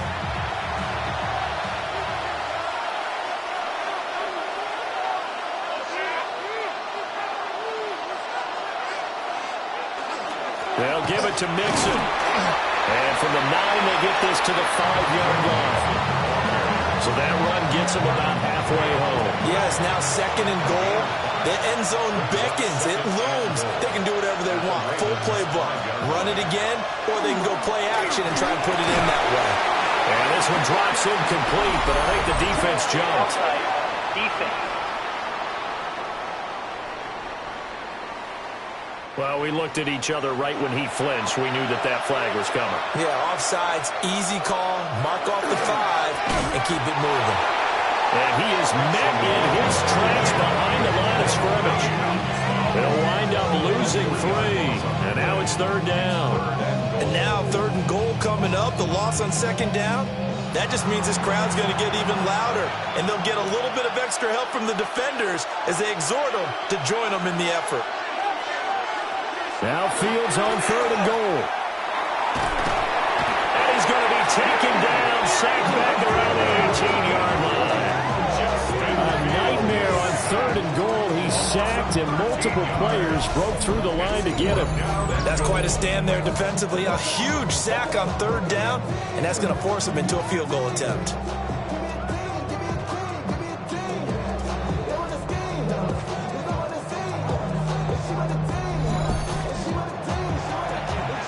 Speaker 9: They'll give it to Mixon. And from the 9, they get this to the 5-yard line. So that run gets them about halfway home.
Speaker 10: Yes, now 2nd and goal. The end zone beckons. It looms. They can do whatever they want. Full playbook. Run it again, or they can go play action and try and put it in that way.
Speaker 9: And this one drops incomplete, but I think the defense jumped.
Speaker 11: Offside. Defense.
Speaker 9: Well, we looked at each other right when he flinched. We knew that that flag was coming.
Speaker 10: Yeah, offsides, easy call, mark off the 5, and keep it moving.
Speaker 9: And he is met in his tracks behind the line of scrimmage. They'll wind up losing 3, and now it's 3rd down.
Speaker 10: And now 3rd and goal coming up, the loss on 2nd down. That just means this crowd's going to get even louder, and they'll get a little bit of extra help from the defenders as they exhort them to join them in the effort.
Speaker 9: Now Fields on 3rd and goal. And he's going to be taken down, sacked back around the 18-yard line. A nightmare on 3rd and goal. He's sacked, and multiple players broke through the line to get him.
Speaker 10: That's quite a stand there defensively. A huge sack on 3rd down, and that's going to force him into a field goal attempt.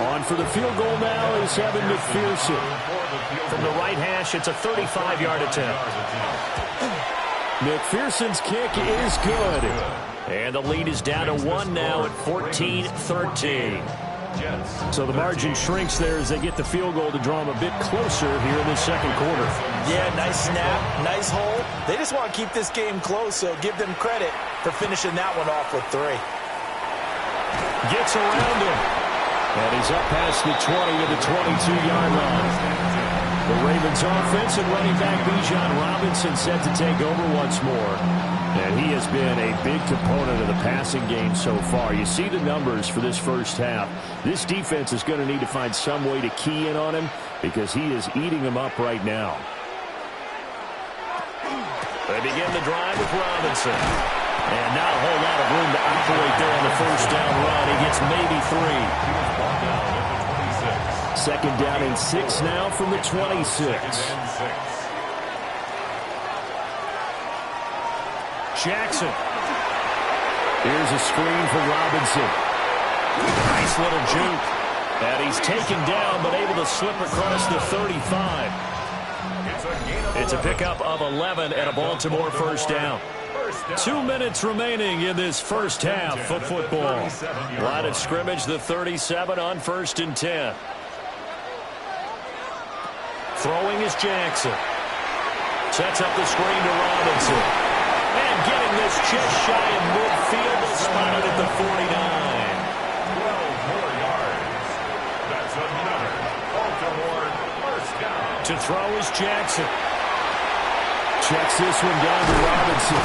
Speaker 9: On for the field goal now is Evan McPherson. From the right hash, it's a 35-yard attempt. McPherson's kick is good. And the lead is down to 1 now at 14-13. So the margin shrinks there as they get the field goal to draw them a bit closer here in the second quarter.
Speaker 10: Yeah, nice snap, nice hole. They just want to keep this game close, so give them credit for finishing that one off with 3.
Speaker 9: Gets around him. And he's up past the 20 to the 22-yard line. The Ravens offense and running back Bijan Robinson set to take over once more. And he has been a big component of the passing game so far. You see the numbers for this first half. This defense is going to need to find some way to key in on him because he is eating them up right now. They begin the drive with Robinson. And not a whole lot of room to operate there on the first down run. He gets maybe 3. Second down and 6 now from the 26. Jackson. Here's a screen for Robinson. Nice little juke. And he's taken down but able to slip across the 35. It's a pickup of 11 and a Baltimore first down. 2 minutes remaining in this first half of football. Line of scrimmage, the 37 on 1st and 10. Throwing is Jackson. Sets up the screen to Robinson. And getting this just shy of midfield, they'll spot it at the 49.
Speaker 2: 12 more yards. That's another Baltimore first down.
Speaker 9: To throw is Jackson. Checks this one down to Robinson.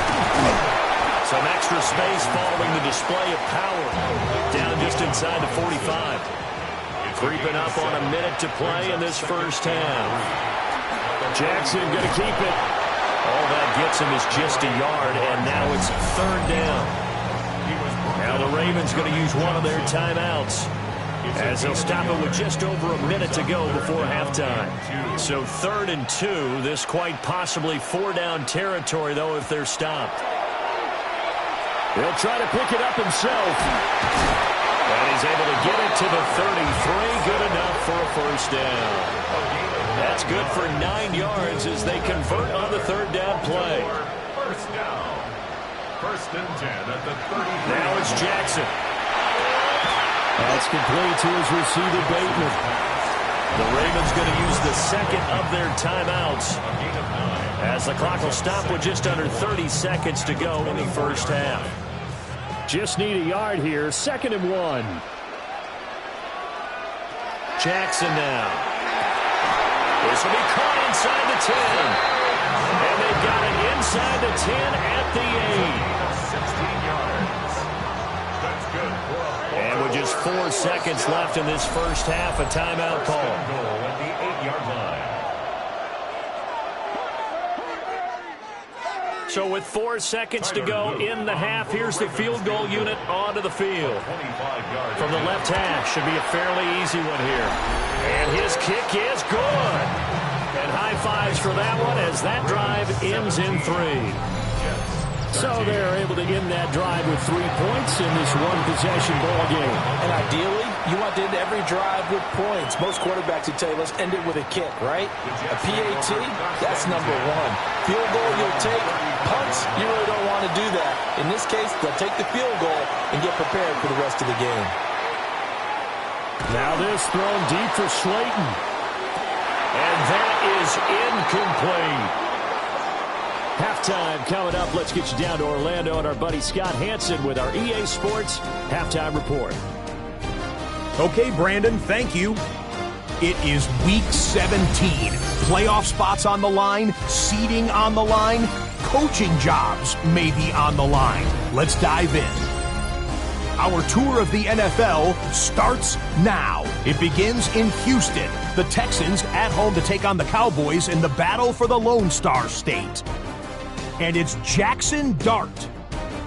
Speaker 9: Some extra space following the display of power. Down just inside the 45. Creeping up on a minute to play in this first half. Jackson going to keep it. All that gets him is just a yard, and now it's 3rd down. Now the Ravens going to use one of their timeouts as they'll stop it with just over a minute to go before halftime. So 3rd and 2. This quite possibly 4-down territory, though, if they're stopped. He'll try to pick it up himself. And he's able to get it to the 33. Good enough for a first down. That's good for 9 yards as they convert on the 3rd down play.
Speaker 2: First down. 1st and 10 at the 33.
Speaker 9: Now it's Jackson. That's complete to his receiver, Bateman. The Ravens going to use the second of their timeouts as the clock will stop with just under 30 seconds to go in the first half. Just need a yard here. 2nd and 1. Jackson now. This will be caught inside the 10. And they've got it inside the 10 at the 8. And with just 4 seconds left in this first half, a timeout call.
Speaker 2: At the 8-yard line.
Speaker 9: So with 4 seconds to go in the half, here's the field goal unit onto the field. From the left hash, should be a fairly easy one here. And his kick is good. And high fives for that one as that drive ends in 3. So they're able to end that drive with 3 points in this one-possession ball game.
Speaker 10: And ideally, you want to end every drive with points. Most quarterbacks would tell you, let's end it with a kick, right? A PAT, that's number 1. Field goal you'll take. Punts, you really don't want to do that. In this case, they'll take the field goal and get prepared for the rest of the game.
Speaker 9: Now this thrown deep for Slayton. And that is incomplete. Halftime coming up. Let's get you down to Orlando and our buddy Scott Hansen with our EA Sports Halftime Report.
Speaker 6: Okay, Brandon, thank you. It is Week 17. Playoff spots on the line, seeding on the line, coaching jobs may be on the line. Let's dive in. Our tour of the NFL starts now. It begins in Houston. The Texans at home to take on the Cowboys in the battle for the Lone Star State. And it's Jackson Dart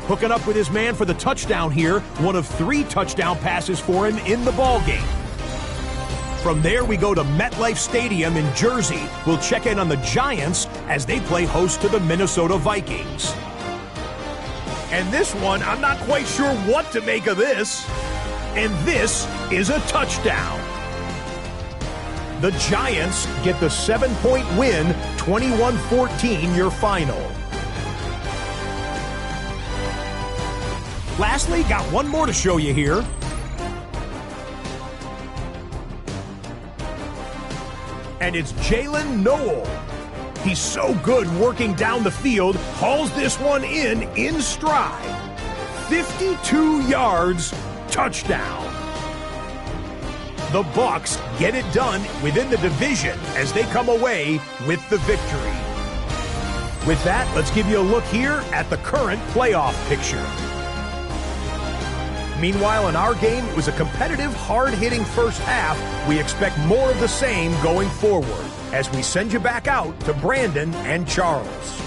Speaker 6: hooking up with his man for the touchdown here. One of 3 touchdown passes for him in the ballgame. From there, we go to MetLife Stadium in Jersey. We'll check in on the Giants as they play host to the Minnesota Vikings. And this one, I'm not quite sure what to make of this. And this is a touchdown. The Giants get the 7-point win, 21-14 your final. Lastly, got one more to show you here. And it's Jalen Noel. He's so good working down the field, hauls this one in stride. 52 yards, touchdown. The Bucs get it done within the division as they come away with the victory. With that, let's give you a look here at the current playoff picture. Meanwhile, in our game, it was a competitive, hard-hitting first half. We expect more of the same going forward as we send you back out to Brandon and Charles.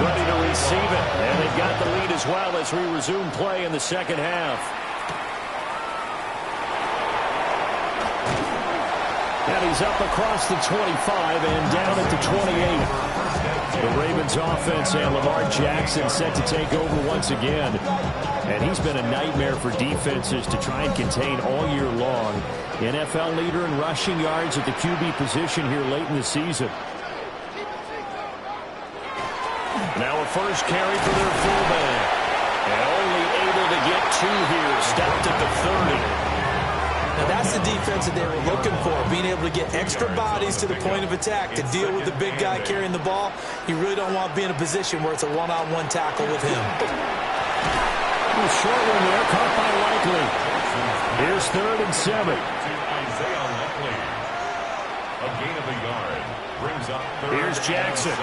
Speaker 9: Ready to receive it, and they've got the lead as well as we resume play in the second half. And he's up across the 25 and down at the 28. The Ravens offense and Lamar Jackson set to take over once again. And he's been a nightmare for defenses to try and contain all year long. NFL leader in rushing yards at the QB position here late in the season. Now a first carry for their fullback. And only able to get 2 here. Stopped at the 30.
Speaker 10: Now that's the defense that they were looking for, being able to get extra bodies to the point of attack to deal with the big guy carrying the ball. You really don't want to be in a position where it's a one-on-one tackle with him.
Speaker 9: A short one there, caught by Likely. Here's 3rd and 7.
Speaker 2: A gain of a yard brings up 3rd.
Speaker 9: Here's Jackson.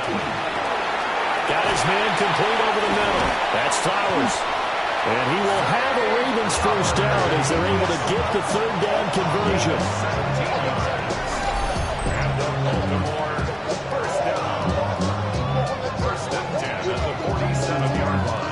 Speaker 9: Got his man complete over the middle. That's Flowers. And he will have a Ravens first down as they're able to get the 3rd down conversion.
Speaker 2: And the Baltimore first down. 1st and 10 at the 47-yard line.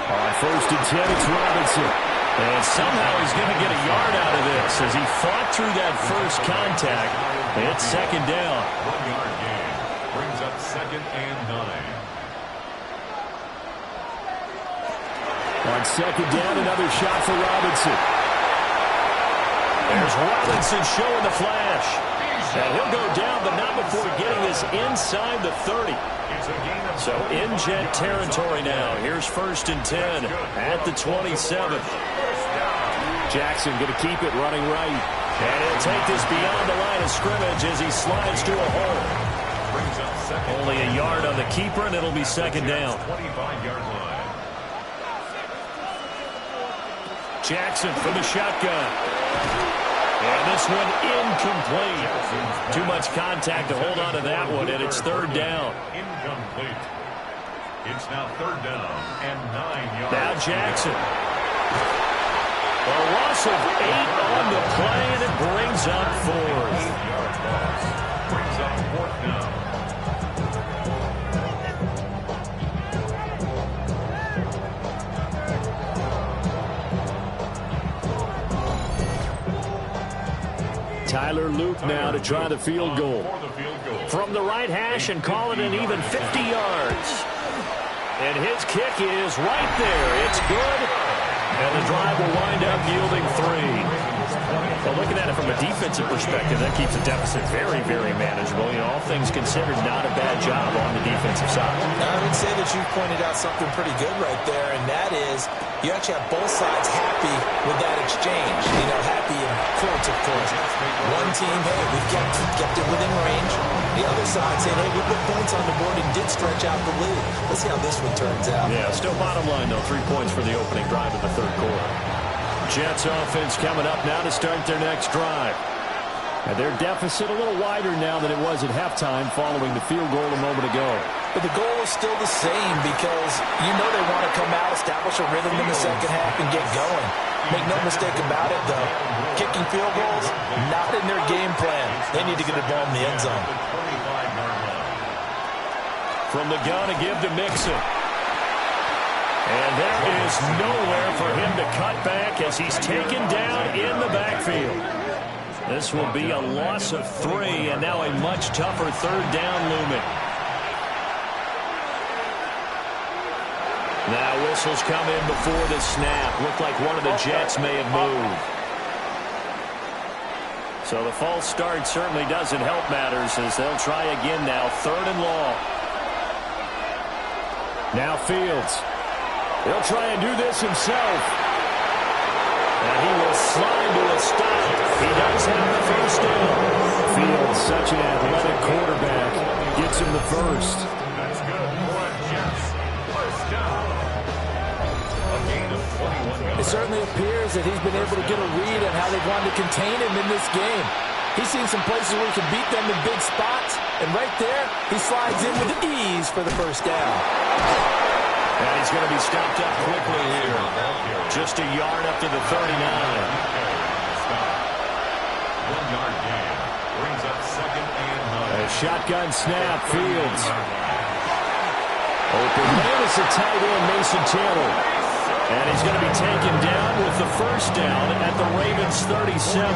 Speaker 9: On 1st and 10, it's Robinson. And somehow he's going to get a yard out of this as he fought through that first contact. It's 2nd down.
Speaker 2: 1-yard gain brings up 2nd and 9.
Speaker 9: On 2nd down, another shot for Robinson. There's Robinson showing the flash. And he'll go down, but not before getting this inside the 30. So in Jet territory now. Here's 1st and 10 at the 27. Jackson going to keep it running right. And he'll take this beyond the line of scrimmage as he slides to a hole. Only a yard on the keeper, and it'll be 2nd down.
Speaker 2: 25-yard line.
Speaker 9: Jackson from the shotgun. And this one incomplete. Too much contact to hold on to that one, and it's 3rd down.
Speaker 2: Incomplete. It's now 3rd down and 9 yards.
Speaker 9: Now Jackson. A loss of 8 on the play, and it brings up 4th.
Speaker 2: 8-yard loss. Brings up 4th down.
Speaker 9: Tyler Luke now to try the field goal. From the right hash and call it an even 50 yards. And his kick is right there. It's good. And the drive will wind up yielding 3. Well, looking at it from a defensive perspective, that keeps the deficit very, very manageable. You know, all things considered, not a bad job on the defensive side.
Speaker 10: I would say that you pointed out something pretty good right there, and that is you actually have both sides happy with that exchange. You know, happy in quotes, of course. One team, hey, we've kept it within range. The other side saying, hey, we put points on the board and did stretch out the lead. Let's see how this one turns out.
Speaker 9: Yeah, still bottom line, though, 3 points for the opening drive of the third quarter. Jets offense coming up now to start their next drive. And their deficit a little wider now than it was at halftime following the field goal a moment ago.
Speaker 10: But the goal is still the same because you know they want to come out, establish a rhythm in the second half, and get going. Make no mistake about it, though. Kicking field goals, not in their game plan. They need to get the ball in the end zone.
Speaker 9: From the gun to give to Mixon. And there is nowhere for him to cut back as he's taken down in the backfield. This will be a loss of 3, and now a much tougher third down looming. Now whistles come in before the snap. Looked like one of the Jets may have moved. So the false start certainly doesn't help matters as they'll try again now. 3rd and long. Now Fields. He'll try and do this himself. And he will slide to a stop. He does have the first down. Fields, such an athletic quarterback, gets him the first.
Speaker 2: That's good for Jets. First down. A gain of 21 yards.
Speaker 10: It certainly appears that he's been able to get a read on how they wanted to contain him in this game. He's seen some places where he can beat them in big spots. And right there, he slides in with ease for the first down.
Speaker 9: And he's going to be stopped up quickly here. Just a yard up to the 39.
Speaker 2: 1 yard gain. Brings up 2nd and 9.
Speaker 9: A shotgun snap, Fields. Open man is the tight end, Mason Taylor. And he's going to be taken down with the first down at the Ravens' 37.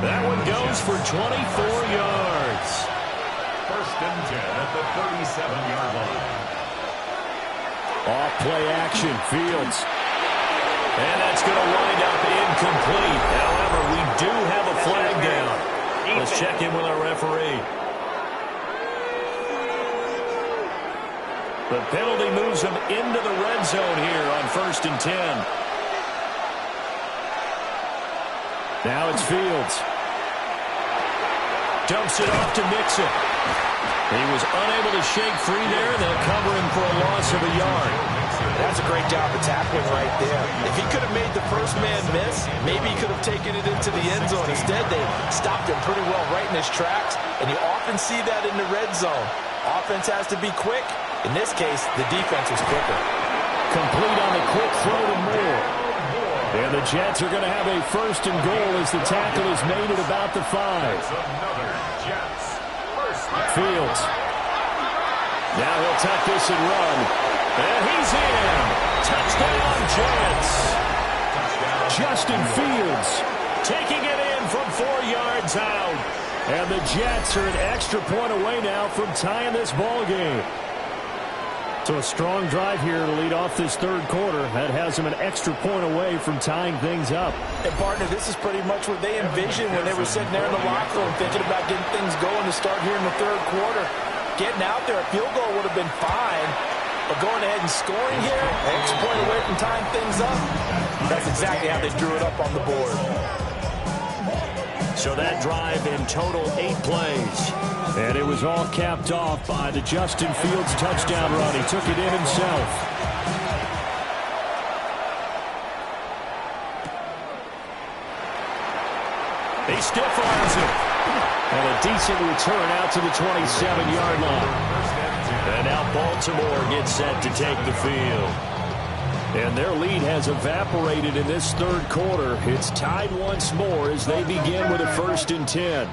Speaker 9: That one goes for 24 yards.
Speaker 2: 1st and 10 at the 37-yard line.
Speaker 9: Off play action, Fields. And that's going to wind up incomplete. However, we do have a flag down. Let's check in with our referee. The penalty moves them into the red zone here on 1st and 10. Now it's Fields. Dumps it off to Mixon. He was unable to shake free there. They'll cover him for a loss of a yard.
Speaker 10: That's a great job of tackling right there. If he could have made the first man miss, maybe he could have taken it into the end zone. Instead, they stopped him pretty well right in his tracks, and you often see that in the red zone. Offense has to be quick. In this case, the defense was quicker.
Speaker 9: Complete on the quick throw to Moore. And the Jets are going to have a 1st and goal as the tackle is made at about the 5.
Speaker 2: Another Jets.
Speaker 9: Fields. Now he'll tuck this and run. And he's in. Touchdown, Jets. Justin Fields taking it in from 4 yards out. And the Jets are an extra point away now from tying this ball game. So a strong drive here to lead off this third quarter. That has them an extra point away from tying things up.
Speaker 10: And, partner, this is pretty much what they envisioned when they were sitting there in the locker room thinking about getting things going to start here in the third quarter. Getting out there, a field goal would have been fine. But going ahead and scoring here, an extra point away from tying things up, that's exactly how they drew it up on the board.
Speaker 9: So that drive in total 8 plays. And it was all capped off by the Justin Fields touchdown run. He took it in himself. He stiff arms it. And a decent return out to the 27-yard line. And now Baltimore gets set to take the field. And their lead has evaporated in this third quarter. It's tied once more as they begin with a 1st and 10.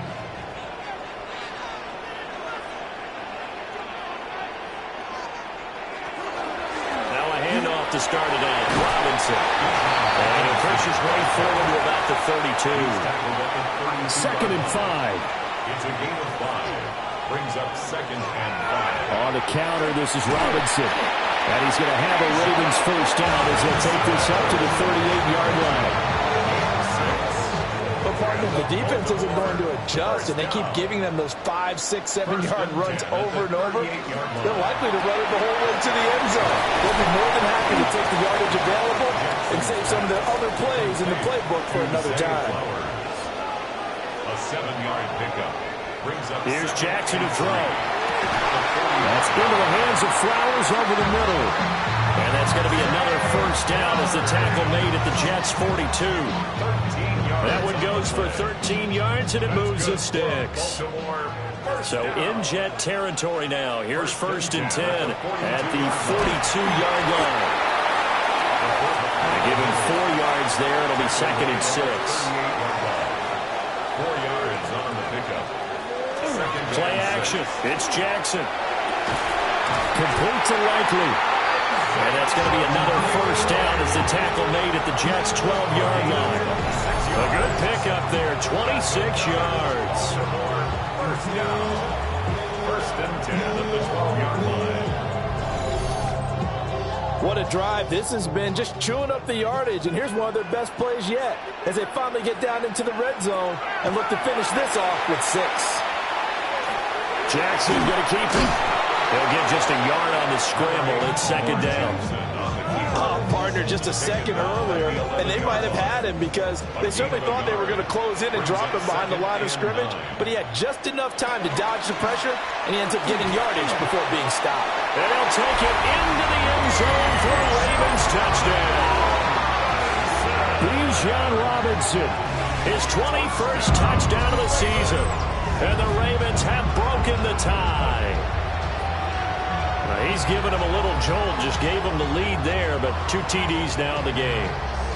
Speaker 9: Now a handoff to to start it out. Robinson. And he pushes way forward to about the 32. 2nd and 5.
Speaker 2: It's a gain of 5. Brings up 2nd and 5.
Speaker 9: On the counter, this is Robinson. And he's going to have a Ravens first down as they'll take this up to the 38-yard line.
Speaker 10: But partner, the defense isn't going to adjust, and they keep giving them those 5, 6, 7-yard runs over and over. They're likely to run it the whole way to the end zone. They'll be more than happy to take the yardage available and save some of their other plays in the playbook for another time.
Speaker 2: A 7-yard pickup. Brings up
Speaker 9: Here's Jackson to throw. That's into the hands of Flowers over the middle. And that's going to be another first down as the tackle made at the Jets' 42. That one goes for 13 yards, and it moves the sticks. So in Jet territory now. Here's 1st and 10 at the 42-yard line. They give him 4 yards there. It'll be 2nd and 6.
Speaker 2: 4 yards on the pickup.
Speaker 9: Play action. It's Jackson. Complete to Likely. And that's going to be another first down as the tackle made at the Jets' 12-yard line. A good pickup there, 26 yards.
Speaker 2: First down. 1st and 10 at the 12-yard line.
Speaker 10: What a drive. This has been just chewing up the yardage, and here's one of their best plays yet as they finally get down into the red zone and look to finish this off with 6.
Speaker 9: Jackson's going to keep it. They'll get just a yard on the scramble. It's 2nd down.
Speaker 10: Partner, just a second earlier, and they might have had him because they certainly thought they were going to close in and drop him behind the line of scrimmage, but he had just enough time to dodge the pressure, and he ends up getting yardage before being stopped.
Speaker 9: And they'll take it into the end zone for a Ravens touchdown. Bijan Robinson, his 21st touchdown of the season, and the Ravens have broken the tie. He's given him a little jolt, just gave him the lead there, but 2 TDs now in the game.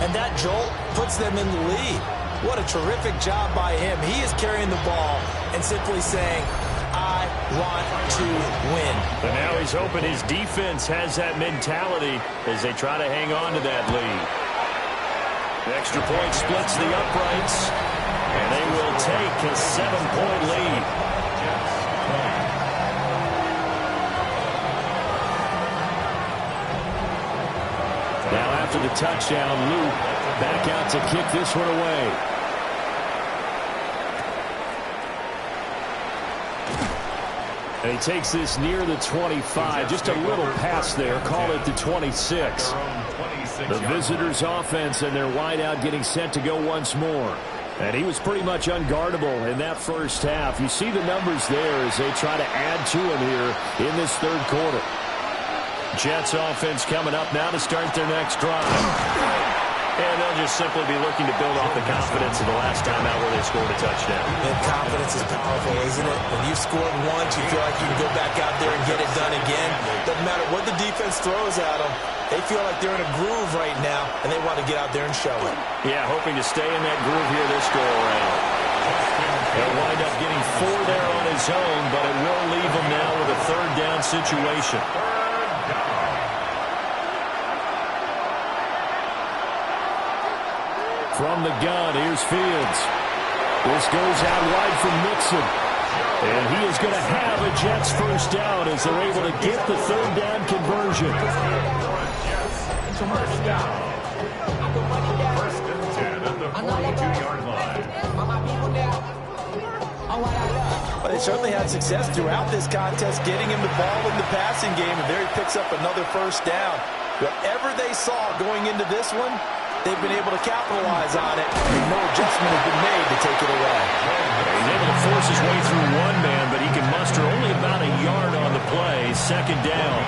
Speaker 10: And that jolt puts them in the lead. What a terrific job by him. He is carrying the ball and simply saying, I want to win.
Speaker 9: But now he's hoping his defense has that mentality as they try to hang on to that lead. The extra point splits the uprights, and they will take a 7-point lead. Now after the touchdown, Luke back out to kick this one away. And he takes this near the 25. Just a little pass there. Call it the 26. The visitors' offense and their wideout getting set to go once more. And he was pretty much unguardable in that first half. You see the numbers there as they try to add to him here in this third quarter. Jets offense coming up now to start their next drive. And they'll just simply be looking to build off the confidence of the last time out where they scored a touchdown.
Speaker 10: And confidence is powerful, isn't it? When you've scored once, you feel like you can go back out there and get it done again. Doesn't matter what the defense throws at them. They feel like they're in a groove right now, and they want to get out there and show it.
Speaker 9: Yeah, hoping to stay in that groove here this go-around. He'll wind up getting 4 there on his own, but it will leave him now with a 3rd down situation. From the gun, here's Fields. This goes out wide from Mixon. And he is going to have a Jets first down as they're able to get the 3rd down conversion.
Speaker 2: First down. 1st and 10 at the 42-yard line.
Speaker 10: Well, they certainly had success throughout this contest getting him the ball in the passing game, and there he picks up another first down. Whatever they saw going into this one, they've been able to capitalize on it, and no adjustment has been made to take it away.
Speaker 9: He's able to force his way through one man, but he can muster only about a yard on the play. 2nd down.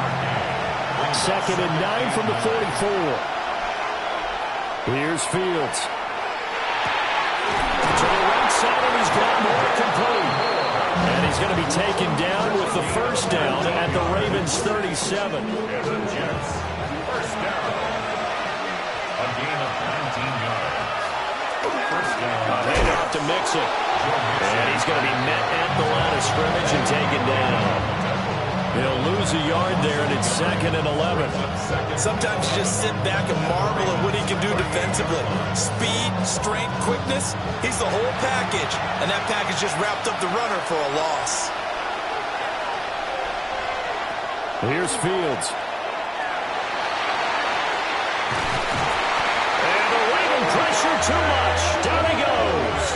Speaker 9: 2nd and 9 from the 44. Here's Fields. To the right side, and he's got more complete. And he's going to be taken down with the first down at the Ravens' 37.
Speaker 2: And the Jets, first down. A gain of 19 yards. First down.
Speaker 9: Hand off to Mixon. And he's going to be met at the line of scrimmage and taken down. He'll lose a yard there, and it's 2nd and 11.
Speaker 10: Sometimes you just sit back and marvel at what he can do defensively. Speed, strength, quickness, he's the whole package. And that package just wrapped up the runner for a loss.
Speaker 9: Here's Fields. And the Raven pressure too much. Down he goes.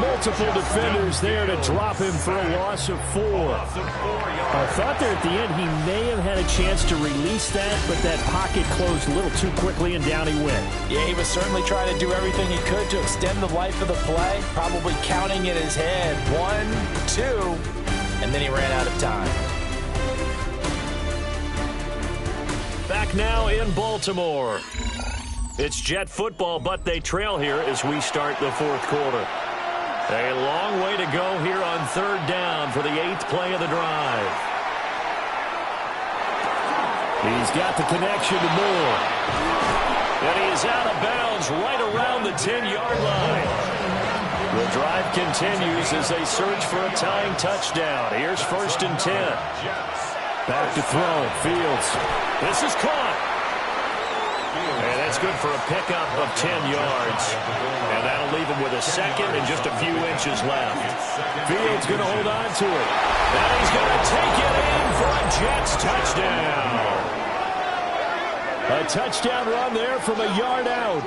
Speaker 9: Multiple defenders there to drop him for a loss of 4.
Speaker 6: I thought there at the end he may have had a chance to release that, but that pocket closed a little too quickly and down he went.
Speaker 5: Yeah, he was certainly trying to do everything he could to extend the life of the play, probably counting in his head 1, 2, and then he ran out of time.
Speaker 9: Back now in Baltimore. It's Jet football, but they trail here as we start the 4th quarter. A long way to go here on 3rd down for the 8th play of the drive. He's got the connection to Moore. And he is out of bounds right around the 10-yard line. The drive continues as they search for a tying touchdown. Here's 1st and 10. Back to throw. Fields. This is caught. And that's good for a pickup of 10 yards. And that'll leave him with a 2nd and just a few inches left. Fields going to hold on to it. And he's going to take it in for a Jets touchdown. A touchdown run there from a yard out.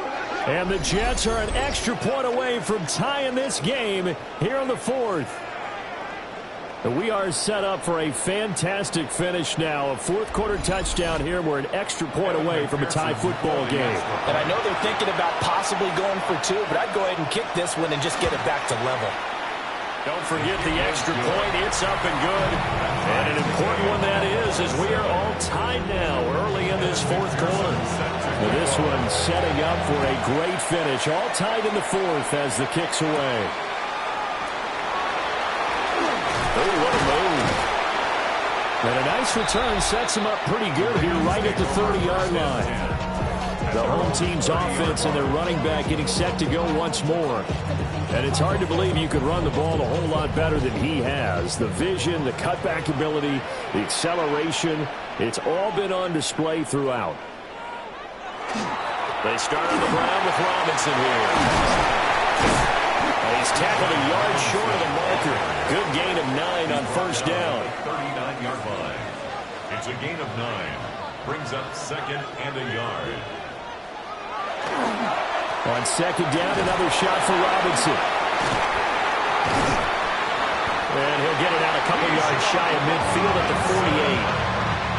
Speaker 9: And the Jets are an extra point away from tying this game here on the 4th. We are set up for a fantastic finish now. A 4th quarter touchdown here. We're an extra point away from a tie football game.
Speaker 5: And I know they're thinking about possibly going for 2, but I'd go ahead and kick this one and just get it back to level.
Speaker 9: Don't forget the extra point. It's up and good. And an important one that is, as we are all tied now early in this 4th quarter. Well, this one setting up for a great finish. All tied in the 4th as the kick's away. Oh, what a move. And a nice return sets him up pretty good here right at the 30-yard line. The home team's offense and their running back getting set to go once more. And it's hard to believe you could run the ball a whole lot better than he has. The vision, the cutback ability, the acceleration, it's all been on display throughout. They start on the ground with Robinson here. He's tackled a yard short of the marker. Good gain of 9 on 1st down.
Speaker 2: 39-yard line. It's a gain of 9. Brings up 2nd and a yard.
Speaker 9: On 2nd down, another shot for Robinson. And he'll get it out a couple yards shy of midfield at the 48.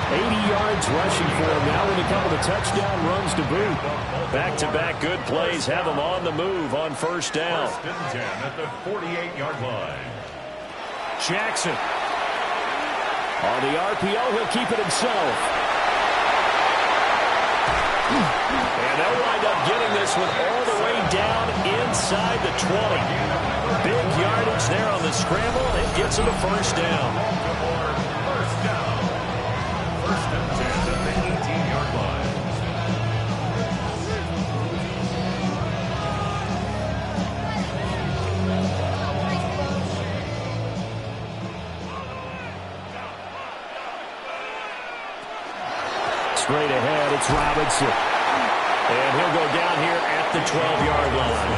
Speaker 9: 80 yards rushing for him now with a couple of touchdown runs to boot. Back-to-back good plays have him on the move on 1st down.
Speaker 2: 1st and 10 at the 48-yard line.
Speaker 9: Jackson. On the RPO, he'll keep it himself. And they'll wind up getting this one all the way down inside the 20. Big yardage there on the scramble. It gets him a 1st down.
Speaker 2: 1st down. 1st and 10 at the 18-yard line.
Speaker 9: Straight ahead, it's Robinson. And he'll go down here at the 12-yard line.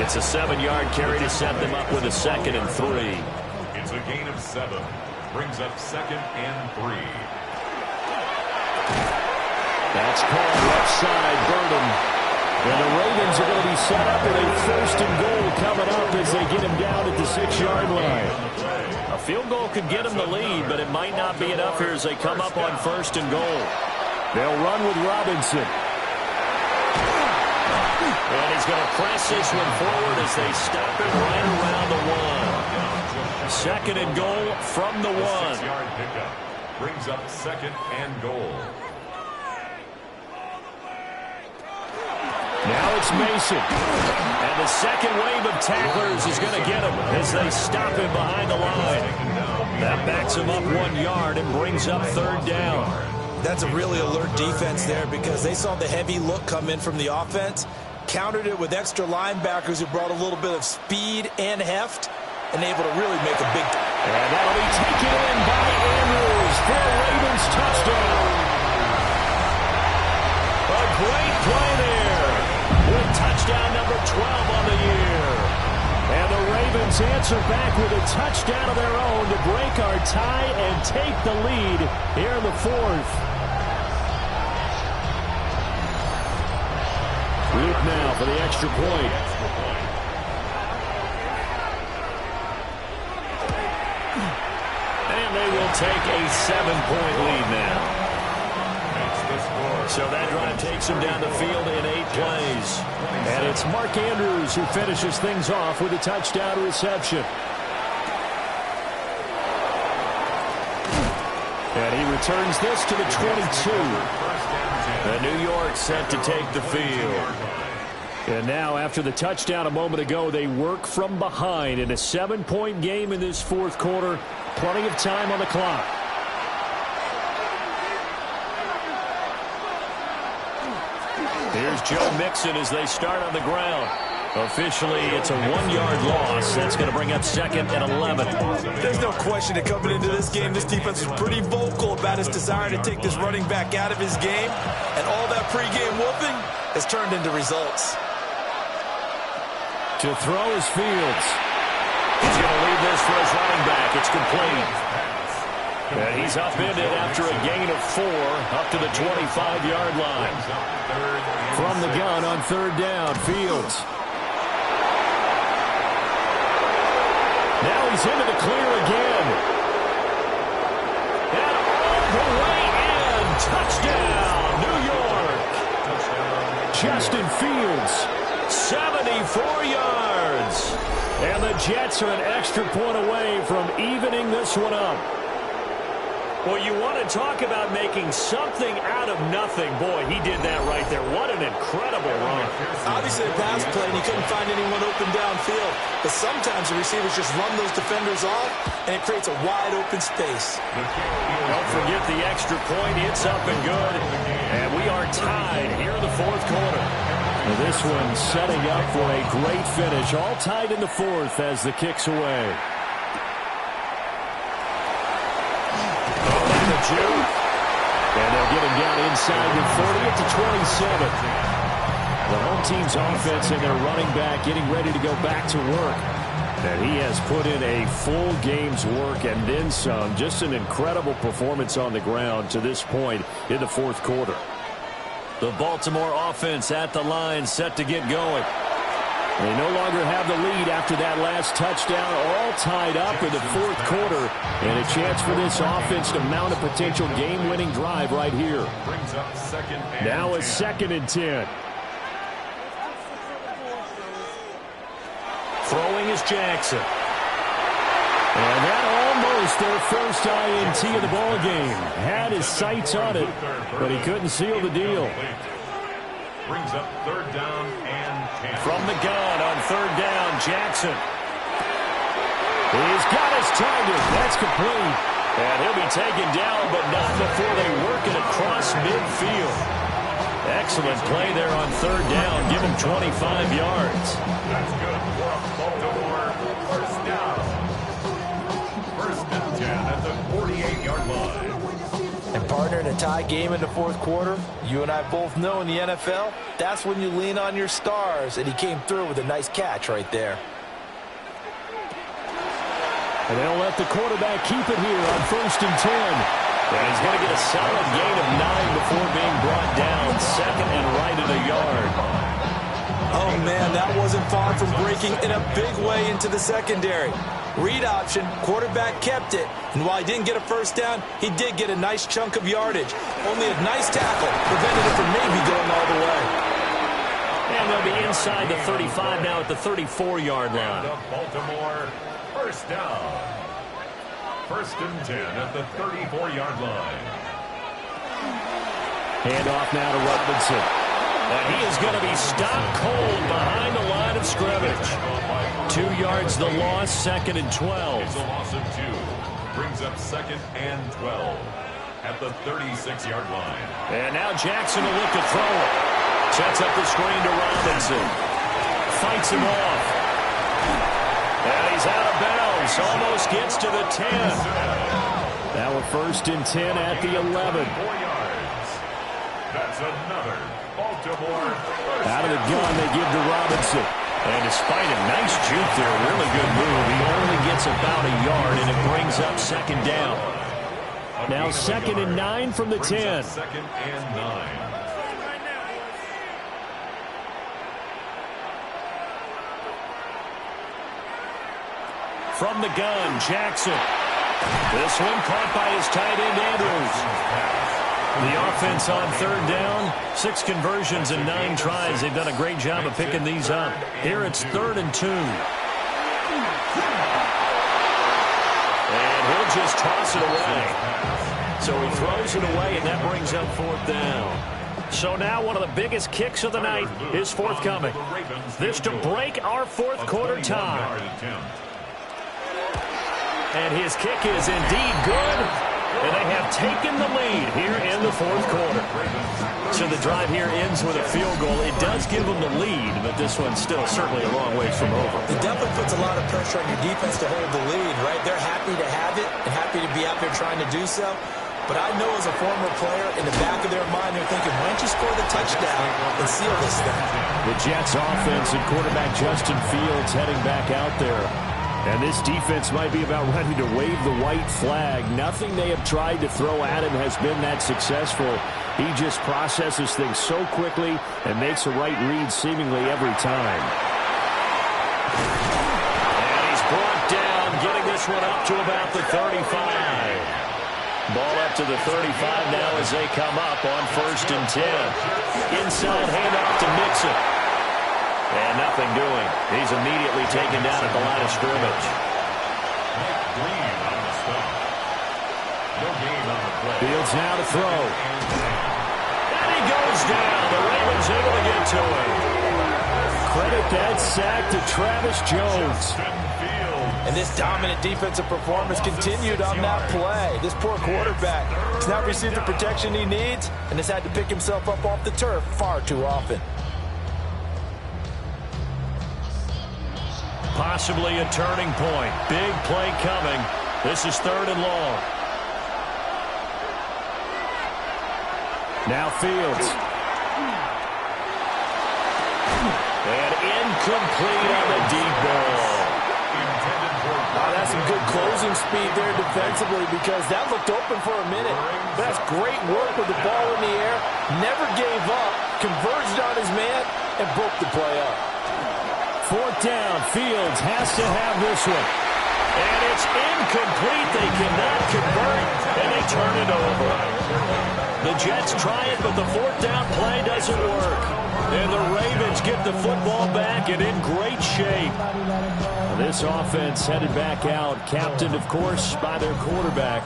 Speaker 9: It's a 7-yard carry to set them up with a 2nd and 3.
Speaker 2: It's a gain of 7. Brings up 2nd and 3.
Speaker 9: That's called left side, Burden. And the Ravens are going to be set up with a 1st and goal coming up as they get him down at the 6-yard line. A field goal could get him the lead, but it might not be enough here as they come up on 1st and goal. They'll run with Robinson. And he's going to press this one forward as they stop it right around the 1. 2nd and goal from the 1.
Speaker 2: 6-yard pickup. Brings up 2nd and goal.
Speaker 9: Now it's Mason. And the second wave of tacklers is going to get him as they stop him behind the line. That backs him up 1 yard and brings up 3rd down.
Speaker 10: That's a really alert defense there because they saw the heavy look come in from the offense, countered it with extra linebackers who brought a little bit of speed and heft, and able to really make a big...
Speaker 9: And that'll be taken in by Andrews for a Ravens touchdown. A great play there with touchdown number 12 on the year. And the Ravens answer back with a touchdown of their own to break our tie and take the lead here in the fourth. Luke now for the extra point. And they will take a 7-point lead now. So that drive takes him down the field in 8 plays. And it's Mark Andrews who finishes things off with a touchdown reception. And he returns this to the 22. And New York set to take the field. And now, after the touchdown a moment ago, they work from behind in a 7-point game in this fourth quarter. Plenty of time on the clock. Here's Joe Mixon as they start on the ground. Officially, it's a 1-yard loss. That's going to bring up second and 11.
Speaker 10: There's no question that coming into this game, this defense was pretty vocal about its desire to take this running back out of his game. And all that pregame whooping has turned into results.
Speaker 9: To throw is Fields. He's going to leave this for his running back. It's complete. And he's upended after a gain of 4 up to the 25-yard line. From the gun on third down, Fields. Now he's into the clear again. And all the way in. Touchdown, New York. Justin Fields, 74 yards. And the Jets are an extra point away from evening this one up. Well, you want to talk about making something out of nothing. Boy, he did that right there. What an incredible run.
Speaker 10: Obviously a pass play, and he couldn't find anyone open downfield. But sometimes the receivers just run those defenders off, and it creates a wide-open space.
Speaker 9: Don't forget the extra point. It's up and good. And we are tied here in the fourth quarter. Now this one setting up for a great finish. All tied in the fourth as the kick's away. And they'll get him down inside the 30 to 27. The home team's offense and their running back getting ready to go back to work. And he has put in a full game's work and then some. Just an incredible performance on the ground to this point in the fourth quarter. The Baltimore offense at the line set to get going. They no longer have the lead after that last touchdown, all tied up in the fourth quarter, and a chance for this offense to mount a potential game-winning drive right here. Now it's 2nd and 10. Throwing is Jackson. And that almost their first INT of the ball game. Had his sights on it, but he couldn't seal the deal.
Speaker 2: Brings up third down and 10.
Speaker 9: From the gun on third down, Jackson. He's got his target. That's complete. And he'll be taken down, but not before they work it across midfield. Excellent play there on third down. Give him 25 yards.
Speaker 2: That's good for a Baltimore first down. First and 10 at the 48-yard line.
Speaker 10: And partner, in a tie game in the fourth quarter, you and I both know in the NFL, that's when you lean on your stars, and he came through with a nice catch right there.
Speaker 9: And they'll let the quarterback keep it here on 1st and 10. And he's going to get a solid gain of 9 before being brought down. 2nd and right at a yard.
Speaker 10: Oh, man, that wasn't far from breaking in a big way into the secondary. Read option, quarterback kept it, and while he didn't get a first down, he did get a nice chunk of yardage. Only a nice tackle prevented it from maybe going all the way.
Speaker 9: And they'll be inside the 35 now at the 34-yard line.
Speaker 2: Baltimore first down. 1st and 10 at the 34-yard line.
Speaker 9: Hand off now to Robinson. And he is going to be stopped cold behind the line of scrimmage. 2 yards the loss, 2nd and 12.
Speaker 2: It's a loss of 2. Brings up 2nd and 12 at the 36-yard line.
Speaker 9: And now Jackson will look to throw it. Sets up the screen to Robinson. Fights him off. And he's out of bounds. this. Almost gets to the 10. Now a 1st and 10 at the 11.
Speaker 2: 4 yards. That's another Baltimore.
Speaker 9: Out of the gun, they give to Robinson. And despite a nice juke there, really good move, he only gets about a yard, and it brings up 2nd down. Now 2nd and 9 from the 10.
Speaker 2: 2nd and 9.
Speaker 9: From the gun, Jackson. This one caught by his tight end, Andrews. The offense on 3rd down, 6 conversions and 9 tries. They've done a great job of picking these up. Here it's 3rd and 2. And he'll just toss it away. So he throws it away, and that brings up 4th down. So now one of the biggest kicks of the night is forthcoming. This to break our 4th quarter tie. And his kick is indeed good. And they have taken the lead here in the 4th quarter. So the drive here ends with a field goal. It does give them the lead, but this one's still certainly a long ways from over.
Speaker 10: It definitely puts a lot of pressure on your defense to hold the lead, right? They're happy to have it and happy to be out there trying to do so. But I know as a former player, in the back of their mind, they're thinking, why don't you score the touchdown and seal this thing?
Speaker 9: The Jets offense and quarterback Justin Fields heading back out there. And this defense might be about ready to wave the white flag. Nothing they have tried to throw at him has been that successful. He just processes things so quickly and makes a right read seemingly every time. And he's brought down, getting this one up to about the 35. Ball up to the 35 now as they come up on 1st and 10. Inside handoff to Mixon. And nothing doing. He's immediately taken down at the line of scrimmage. Fields now to throw. And he goes down. The Ravens able to get to him. Credit that sack to Travis Jones.
Speaker 10: And this dominant defensive performance continued on that play. This poor quarterback has not received the protection he needs and has had to pick himself up off the turf far too often.
Speaker 9: Possibly a turning point. Big play coming. This is 3rd and long. Now Fields. And incomplete on the deep ball.
Speaker 10: That's some good closing speed there defensively because that looked open for a minute. That's great work with the ball in the air. Never gave up. Converged on his man and broke the play up.
Speaker 9: 4th down. Fields has to have this one. And it's incomplete. They cannot convert, and they turn it over. The Jets try it, but the 4th down play doesn't work. And the Ravens get the football back and in great shape. This offense headed back out, captained, of course, by their quarterback.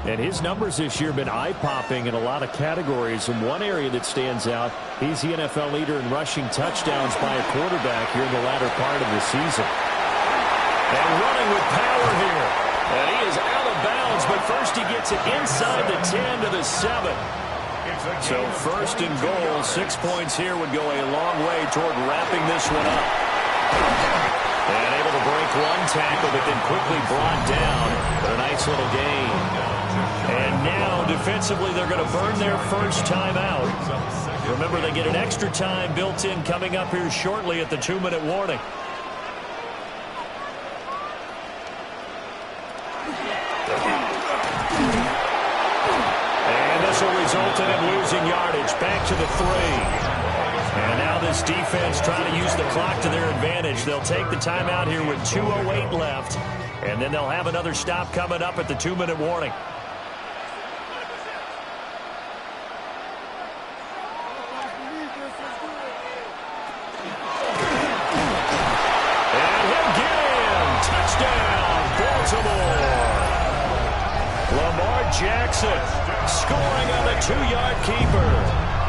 Speaker 9: And his numbers this year have been eye-popping in a lot of categories. In one area that stands out, he's the NFL leader in rushing touchdowns by a quarterback here in the latter part of the season. And running with power here. And he is out of bounds, but first he gets it inside the 10 to the 7. So 1st and goal, 6 points here would go a long way toward wrapping this one up. And able to break one tackle, but then quickly brought down. But a nice little gain. And now, defensively, they're going to burn their first time out. Remember, they get an extra time built in coming up here shortly at the 2-minute warning. And this will result in him losing yardage. Back to the 3. And now this defense trying to use the clock to their advantage. They'll take the timeout here with 2:08 left. And then they'll have another stop coming up at the 2-minute warning. And he'll get him. Touchdown, Baltimore. Lamar Jackson scoring on the 2-yard keeper.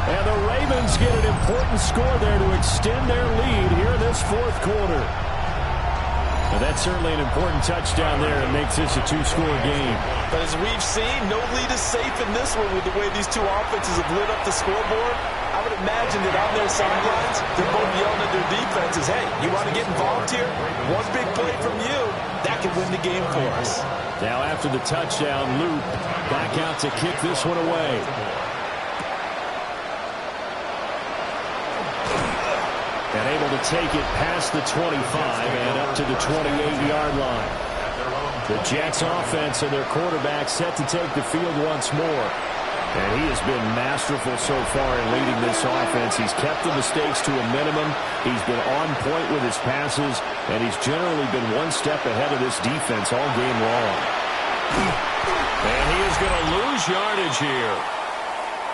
Speaker 9: And the Ravens get an important score there to extend their lead here in this 4th quarter. Well, that's certainly an important touchdown there. It makes this a 2-score game.
Speaker 10: But as we've seen, no lead is safe in this one with the way these two offenses have lit up the scoreboard. I would imagine that on their sidelines, they're both yelling at their defenses, hey, you want to get involved here? One big play from you, that could win the game for us.
Speaker 9: Now after the touchdown, Loop back out to kick this one away. And able to take it past the 25 and up to the 28-yard line. The Jets offense and their quarterback set to take the field once more. And he has been masterful so far in leading this offense. He's kept the mistakes to a minimum. He's been on point with his passes, and he's generally been one step ahead of this defense all game long. And he is going to lose yardage here.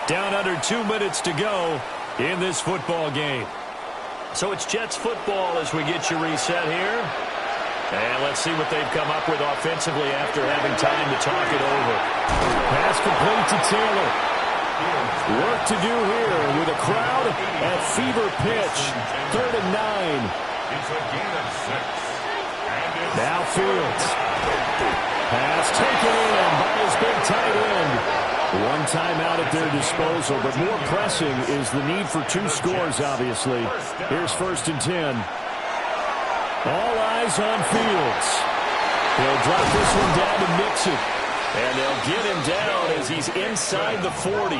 Speaker 9: Down under 2 minutes to go in this football game. So it's Jets football as we get you reset here. And let's see what they've come up with offensively after having time to talk it over. Pass complete to Taylor. Work to do here with a crowd at fever pitch. 3rd and 9.
Speaker 2: It's a gain of 6.
Speaker 9: Now Fields. Pass taken in by his big tight end. One timeout at their disposal, but more pressing is the need for 2 scores, obviously. Here's 1st and 10. All eyes on Fields. He'll drop this one down to Mixon. And they'll get him down as he's inside the 40.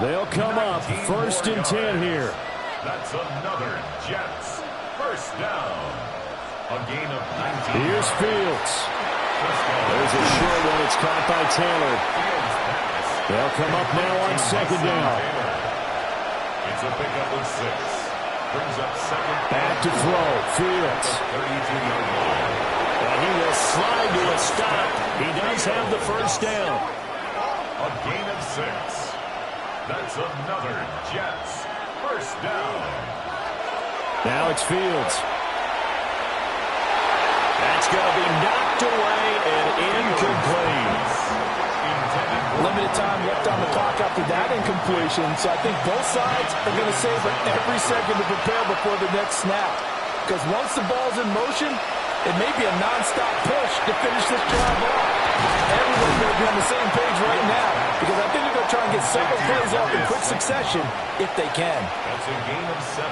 Speaker 9: They'll come up 1st and 10 here.
Speaker 2: That's another Jets 1st down. A gain of 19.
Speaker 9: Here's Fields. There's a short one. It's caught by Taylor. They'll come up now on 2nd down.
Speaker 2: It's a pickup of 6. Brings up 2nd.
Speaker 9: Back to throw. Fields.
Speaker 2: 32-yard line.
Speaker 9: And he will slide to a stop. He does have the 1st down.
Speaker 2: A gain of 6. That's another Jets 1st down.
Speaker 9: Now it's Fields. That's going to be knocked away and incomplete.
Speaker 5: Limited time left on the clock after that incompletion, so I think both sides are going to savor every second to prepare before the next snap. Because once the ball's in motion, it may be a non-stop push to finish this drive off. Everyone's going to be on the same page right now, because I think they're going to try and get several plays off in quick succession if they can.
Speaker 2: That's a gain of 7.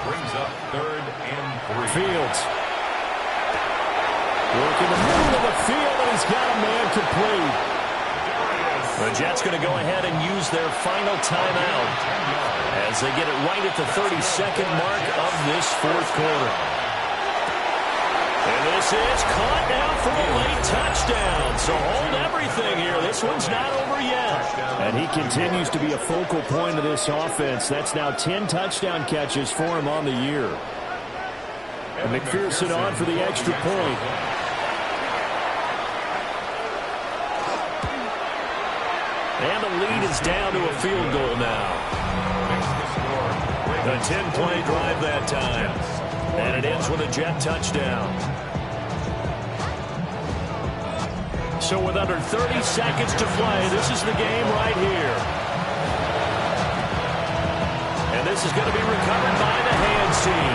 Speaker 2: Brings up 3rd and 3.
Speaker 9: Fields. Work in the middle of the field, and he's got a man complete. The Jets going to go ahead and use their final timeout as they get it right at the 32nd mark of this 4th quarter. And this is caught now for a late touchdown. So hold everything here. This one's not over yet. And he continues to be a focal point of this offense. That's now 10 touchdown catches for him on the year. And McPherson on for the extra point. And the lead is down to a field goal now. A 10-play drive that time. And it ends with a Jet touchdown. So with under 30 seconds to play, this is the game right here. And this is going to be recovered by the hands team.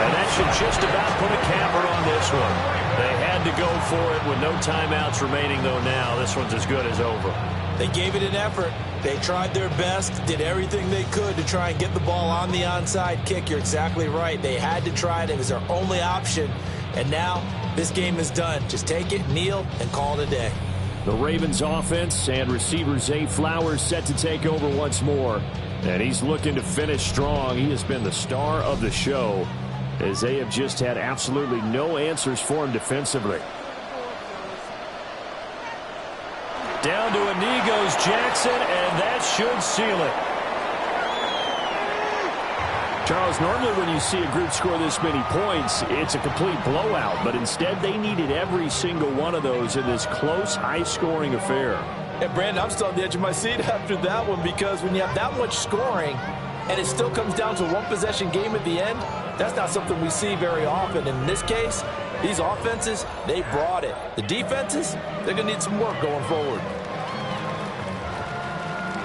Speaker 9: And that should just about put a capper on this one. They had to go for it with no timeouts remaining, though now. This one's as good as over.
Speaker 10: They gave it an effort. They tried their best, did everything they could to try and get the ball on the onside kick. You're exactly right. They had to try it. It was their only option. And now this game is done. Just take it, kneel, and call it a day.
Speaker 9: The Ravens offense and receiver Zay Flowers set to take over once more. And he's looking to finish strong. He has been the star of the show as they have just had absolutely no answers for him defensively. Down to a knee goes Jackson, and that should seal it. Charles, normally when you see a group score this many points, it's a complete blowout. But instead, they needed every single one of those in this close, high-scoring affair.
Speaker 5: And Brandon, I'm still on the edge of my seat after that one, because when you have that much scoring and it still comes down to a one-possession game at the end, that's not something we see very often. And in this case, these offenses, they brought it. The defenses, they're going to need some work going forward.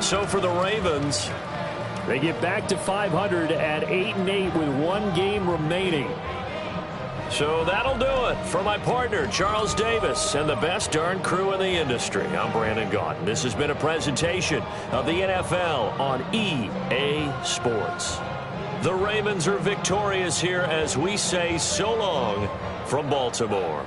Speaker 9: So for the Ravens, they get back to 500 at 8-8 with one game remaining. So that'll do it for my partner, Charles Davis, and the best darn crew in the industry. I'm Brandon Gaudin. This has been a presentation of the NFL on EA Sports. The Ravens are victorious here as we say so long from Baltimore.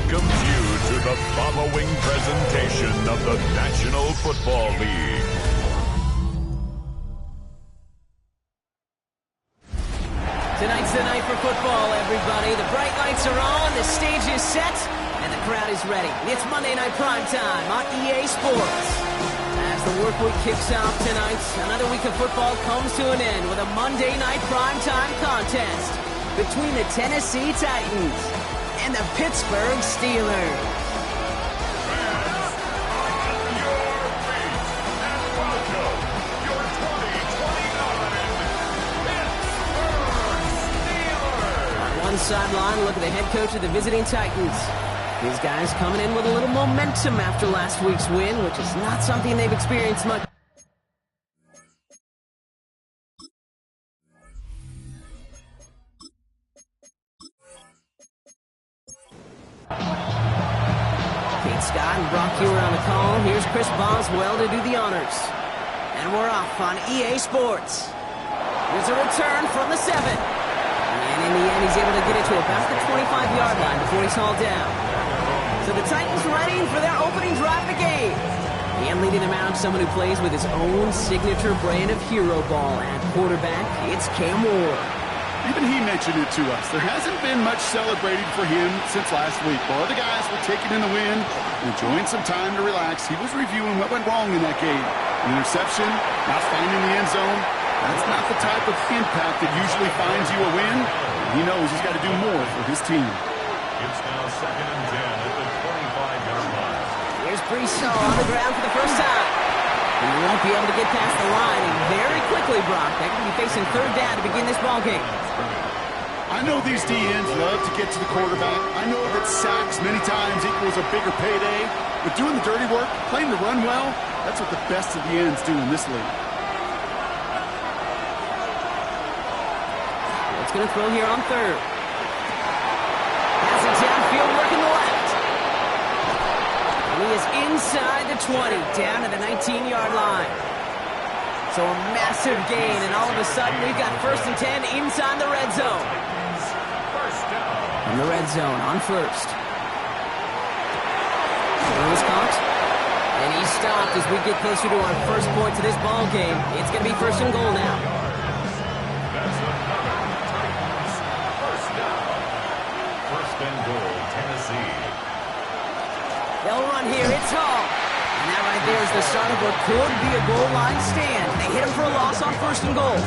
Speaker 2: welcomes you to the following presentation of the National Football League.
Speaker 1: Tonight's the night for football, everybody. The bright lights are on, the stage is set, and the crowd is ready. It's Monday Night Primetime on EA Sports. As the work week kicks off tonight, another week of football comes to an end with a Monday Night Primetime contest between the Tennessee Titans and the Pittsburgh Steelers. On sideline, look at the head coach of the visiting Titans. These guys coming in with a little momentum after last week's win, which is not something they've experienced much. Kate Scott and Brock Hewer on the call. Here's Chris Boswell to do the honors. And we're off on EA Sports. Here's a return from the 7. And in the end, he's able to get it to about the 25-yard line before he's hauled down. So the Titans ready for their opening drive of the game. And leading them out, someone who plays with his own signature brand of hero ball at quarterback, it's Cam Ward.
Speaker 3: Even he mentioned it to us. There hasn't been much celebrating for him since last week. While other guys were taking in the win, enjoying some time to relax, he was reviewing what went wrong in that game. An interception, not finding the end zone. That's not the type of impact that usually finds you a win. He knows he's got to do more for his team.
Speaker 2: It's now 2nd and 10 at the 25-yard line.
Speaker 1: Here's Brees on the ground for the first time. He won't be able to get past the line, and very quickly, Brock, they're going to be facing 3rd down to begin this ball game.
Speaker 3: I know these DNs love to get to the quarterback. I know that sacks many times equals a bigger payday. But doing the dirty work, playing the run well, that's what the best of the ends do in this league.
Speaker 1: Going to throw here on 3rd. Pass it downfield, working the left. And he is inside the 20, down to the 19-yard line. So a massive gain, and all of a sudden we've got 1st and 10 inside the red zone. In the red zone on 1st. Lewis caught. And he stopped as we get closer to our first point to this ball game. It's going to be 1st and goal now. They'll run here. It's Hall. And that right there is the start of what could be a goal line stand. They hit him for a loss on 1st and goal.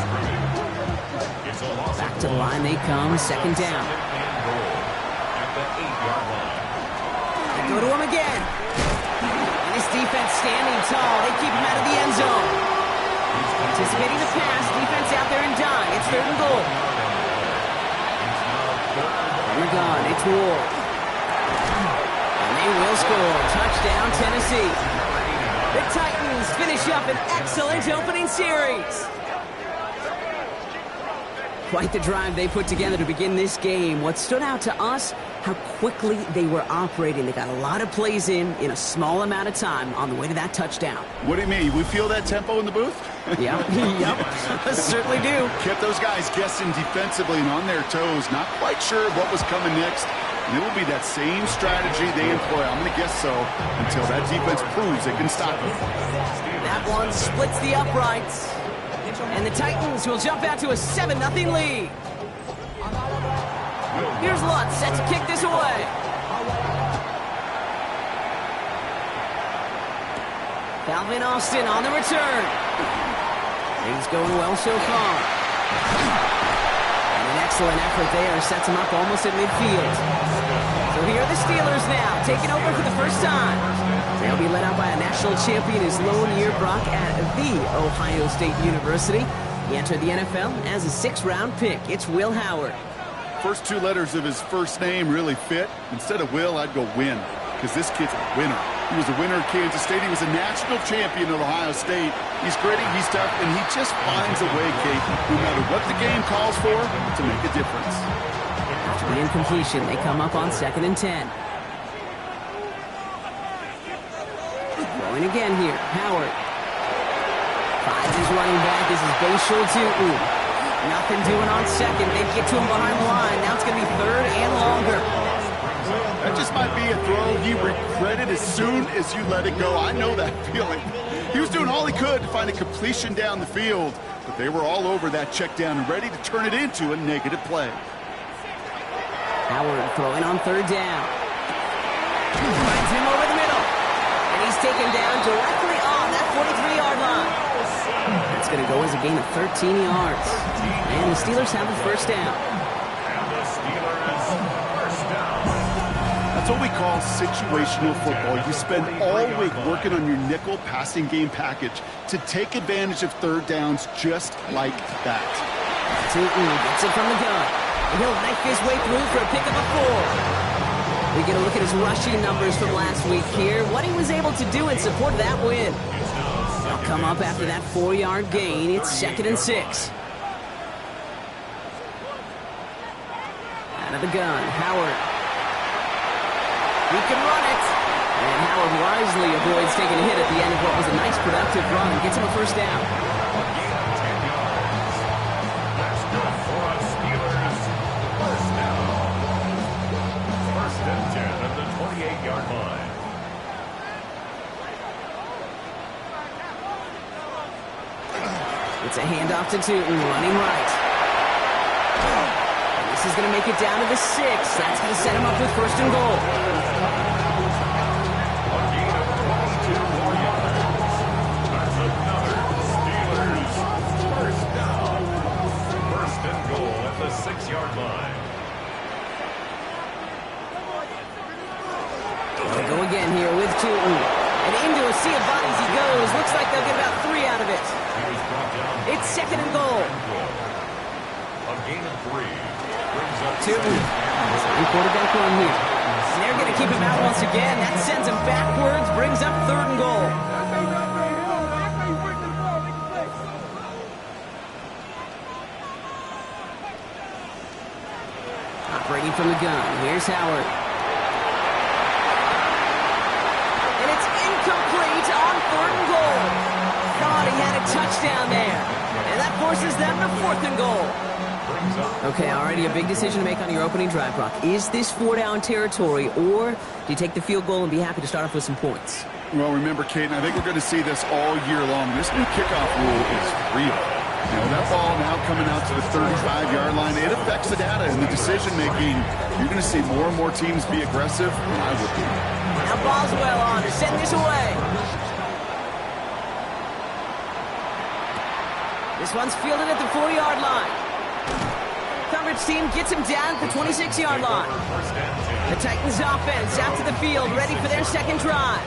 Speaker 1: Back to the line they come. 2nd down. They go to him again. And this defense standing tall. They keep him out of the end zone. Anticipating the pass. Defense out there and dime. It's 3rd and goal. Oh my God, it's Ward. They will score. Touchdown, Tennessee. The Titans finish up an excellent opening series. Quite the drive they put together to begin this game. What stood out to us, how quickly they were operating. They got a lot of plays in a small amount of time on the way to that touchdown.
Speaker 3: What do you mean? We feel that tempo in the booth?
Speaker 1: Yep, certainly do.
Speaker 3: Kept those guys guessing defensively and on their toes. Not quite sure what was coming next. And it will be that same strategy they employ. I'm going to guess so until that defense proves they can stop it.
Speaker 1: That one splits the uprights. And the Titans will jump out to a 7-0 lead. Here's Lutz set to kick this away. Calvin Austin on the return. Things going well so far. And an excellent effort there sets him up almost at midfield. So here are the Steelers now, taking over for the first time. They'll be led out by a national champion his lone year, Brock, at the Ohio State University. He entered the NFL as a 6th-round pick. It's Will Howard.
Speaker 3: First 2 letters of his first name really fit. Instead of Will, I'd go Win, because this kid's a winner. He was a winner at Kansas State. He was a national champion at Ohio State. He's gritty, he's tough, and he just finds a way, Kate, no matter what the game calls for, to make a difference.
Speaker 1: After the incompletion, they come up on 2nd and 10. Going again here, Howard. Finds his running back. This is Bashul Tutu. Nothing doing on 2nd. They get to him behind the line. Now it's going to be 3rd and longer.
Speaker 3: That just might be a throw he regretted as soon as you let it go. I know that feeling. He was doing all he could to find a completion down the field, but they were all over that check down and ready to turn it into a negative play.
Speaker 1: Howard throwing on third down. Finds him over the middle. And he's taken down directly on that 43-yard line. That's going to go as a gain of 13 yards. And the Steelers have the first down.
Speaker 3: That's what we call situational football. You spend all week working on your nickel passing game package to take advantage of third downs just like that.
Speaker 1: Tootin gets it from the gun. And he'll knife his way through for a pickup of 4. We get a look at his rushing numbers from last week here. What he was able to do in support of that win. They'll come up after that 4-yard gain. It's 2nd and 6. Out of the gun, Howard. He can run it. And Howard wisely avoids taking a hit at the end of what was a nice productive run. Gets him a first down.
Speaker 2: That's good for us Steelers. First down. 1st and 10 at the 28-yard line.
Speaker 1: It's a handoff to Tootin, running right. And this is going to make it down to the 6. That's going to set him up with 1st and goal.
Speaker 2: A gain of 22 more yards. That's another Steelers first down. 1st and goal at the 6-yard line.
Speaker 1: They'll go again here with Tootin. And into a sea of bodies he goes. Looks like they'll get about 3 out of it. It's 2nd and goal.
Speaker 2: A gain of 3. Brings up
Speaker 1: Tootin. Quarterback run here. And they're going to keep him out once again. That sends him backwards. Brings up 3rd and goal. Operating from the gun. Here's Howard. And it's incomplete on 3rd and goal. Thought he had a touchdown there. And that forces them to 4th and goal. Okay, already a big decision to make on your opening drive, Brock. Is this 4-down territory, or do you take the field goal and be happy to start off with some points?
Speaker 3: Well, remember, Kate, I think we're going to see this all year long. This new kickoff rule is real. You know, that ball now coming out to the 35-yard line, it affects the data and the decision-making. You're going to see more and more teams be aggressive, and I would be.
Speaker 1: Now Boswell on to send this away. This one's fielded at the 4-yard line. Coverage team gets him down at the 26-yard line. The Titans offense out to the field, ready for their 2nd drive.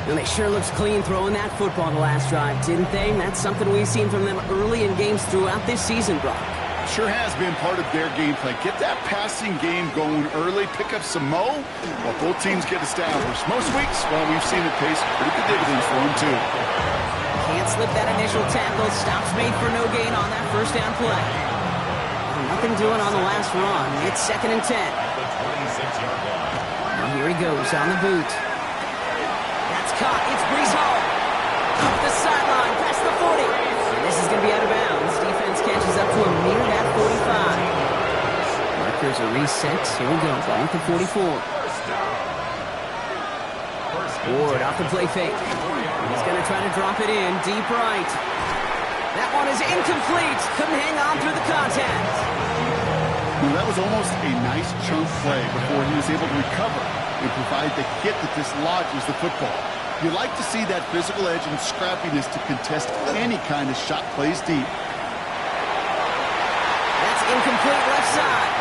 Speaker 1: And they sure looks clean throwing that football the last drive, didn't they? And that's something we've seen from them early in games throughout this season, Brock.
Speaker 3: Sure has been part of their game plan. Get that passing game going early, pick up some mo while both teams get established. Most weeks, well, we've seen it pay some pretty good dividends for them, too.
Speaker 1: Can't slip that initial tackle. Stops made for no gain on that 1st down play. Nothing doing on the last run. It's 2nd and 10. And here he goes on the boot. That's caught. It's Brees Hall. Up the sideline, past the 40. And this is going to be out of bounds. Defense catches up to him near that 45. Markers are reset. Here we go. Ball at the 44. Ward off the play fake. He's going to try to drop it in deep right. That one is incomplete. Couldn't hang on through the contact.
Speaker 3: Well, that was almost a nice chunk play before he was able to recover and provide the hit that dislodges the football. You like to see that physical edge and scrappiness to contest any kind of shot plays deep.
Speaker 1: That's incomplete left side.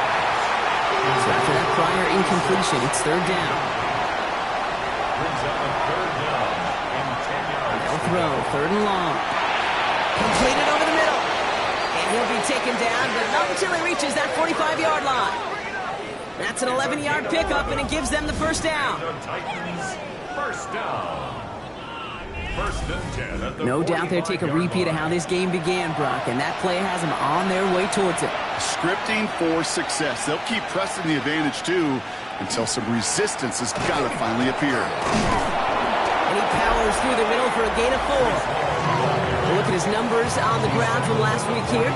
Speaker 1: So after that prior incompletion, it's 3rd down.
Speaker 2: Brings up a 3rd down and 10 yards.
Speaker 1: They'll throw 3rd and long. Completed over the middle. And he'll be taken down, but not until he reaches that 45-yard line. That's an 11-yard pickup, and it gives them the 1st down.
Speaker 2: The Titans, 1st down. 1st and 10 at the
Speaker 1: No doubt they'll take a repeat of how this game began, Brock, and that play has them on their way towards it.
Speaker 3: Scripting for success. They'll keep pressing the advantage, too, until some resistance has got to finally appear.
Speaker 1: And he powers through the middle for a gain of 4. Look at his numbers on the ground from last week here.
Speaker 2: A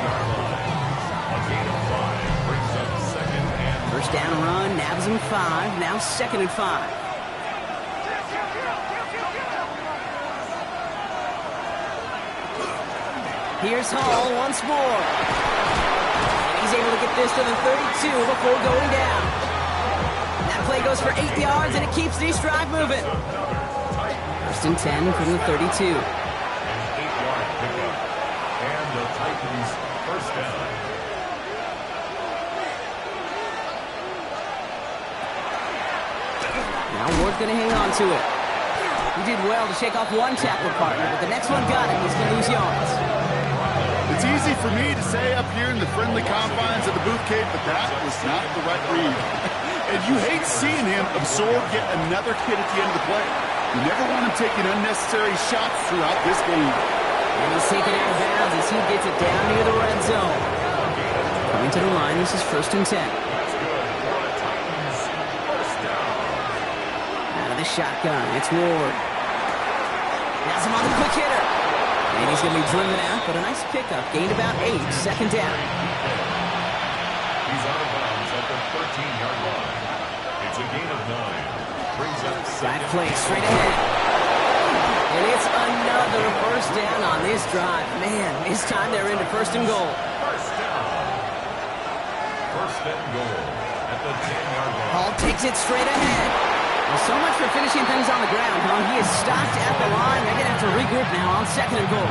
Speaker 2: gain of 5 brings up 2nd and
Speaker 1: 1st down run, nabs him 5. Now 2nd and 5. Here's Hall once more. And he's able to get this to the 32 before going down. That play goes for 8 yards, and it keeps this drive moving. 1st and 10 from the 32.
Speaker 2: An 8-yard pickup. And the Titans first down.
Speaker 1: Now Ward's going to hang on to it. He did well to shake off one tackle partner, but the next one got him. He's going to lose yards.
Speaker 3: It's easy for me to say up here in the friendly confines of the booth cave, but that was not the right read. And you hate seeing him absorb yet another hit at the end of the play. You never want him taking unnecessary shots throughout this game.
Speaker 1: And he's taken out of bounds as he gets it down near the red zone. Coming to the line, this is 1st and 10. Out of the shotgun, it's Ward. Now some on the quick hitter. And he's going to be driven out, but a nice pickup. Gained about 8, 2nd down.
Speaker 2: He's out of bounds at the 13-yard line. It's a gain of 9. Brings up
Speaker 1: Flat play straight ahead. And it's another 1st down on this drive. Man, this time they're into 1st and goal.
Speaker 2: First down. 1st and goal at the 10-yard line.
Speaker 1: Hall takes it straight ahead. Well, so much for finishing things on the ground, huh? He is stopped at the line. They're going to have to regroup now on 2nd and goal.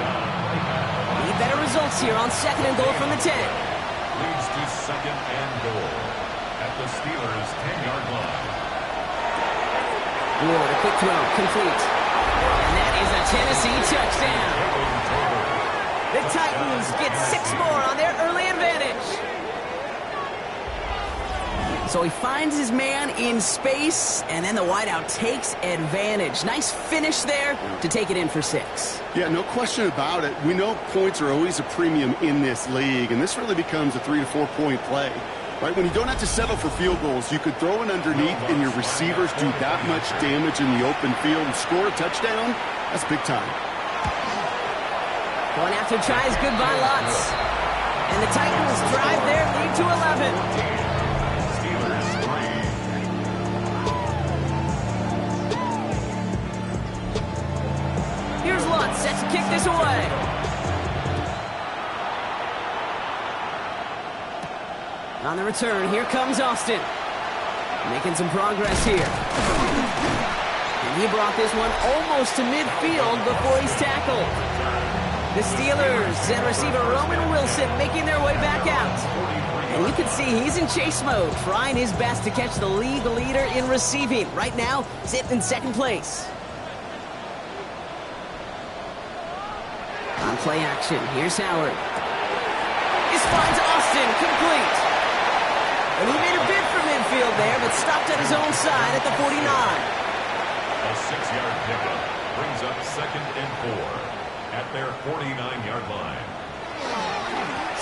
Speaker 1: Need better results here on 2nd and goal from the 10.
Speaker 2: Leads to 2nd and goal at the Steelers' 10-yard line.
Speaker 1: Ward, a quick throw, complete. And that is a Tennessee touchdown. The Titans get 6 more on their early advantage. So he finds his man in space, and then the wideout takes advantage. Nice finish there to take it in for 6.
Speaker 3: Yeah, no question about it. We know points are always a premium in this league, and this really becomes a 3 to 4 point play. Right, when you don't have to settle for field goals, you could throw it underneath and your receivers do that much damage in the open field and score a touchdown. That's big time.
Speaker 1: Going after tries good by lots. And the Titans drive their lead to 11.
Speaker 2: Steelers 3.
Speaker 1: Here's Lutz, set to kick this away. On the return, here comes Austin. Making some progress here. And he brought this one almost to midfield before he's tackled. The Steelers and receiver Roman Wilson making their way back out. And you can see he's in chase mode, trying his best to catch the league leader in receiving. Right now, sitting in 2nd place. On play action, here's Howard. This finds Austin, complete. And he made a bid for midfield there, but stopped at his own side at the 49.
Speaker 2: A 6-yard pickup brings up 2nd and 4 at their 49-yard line.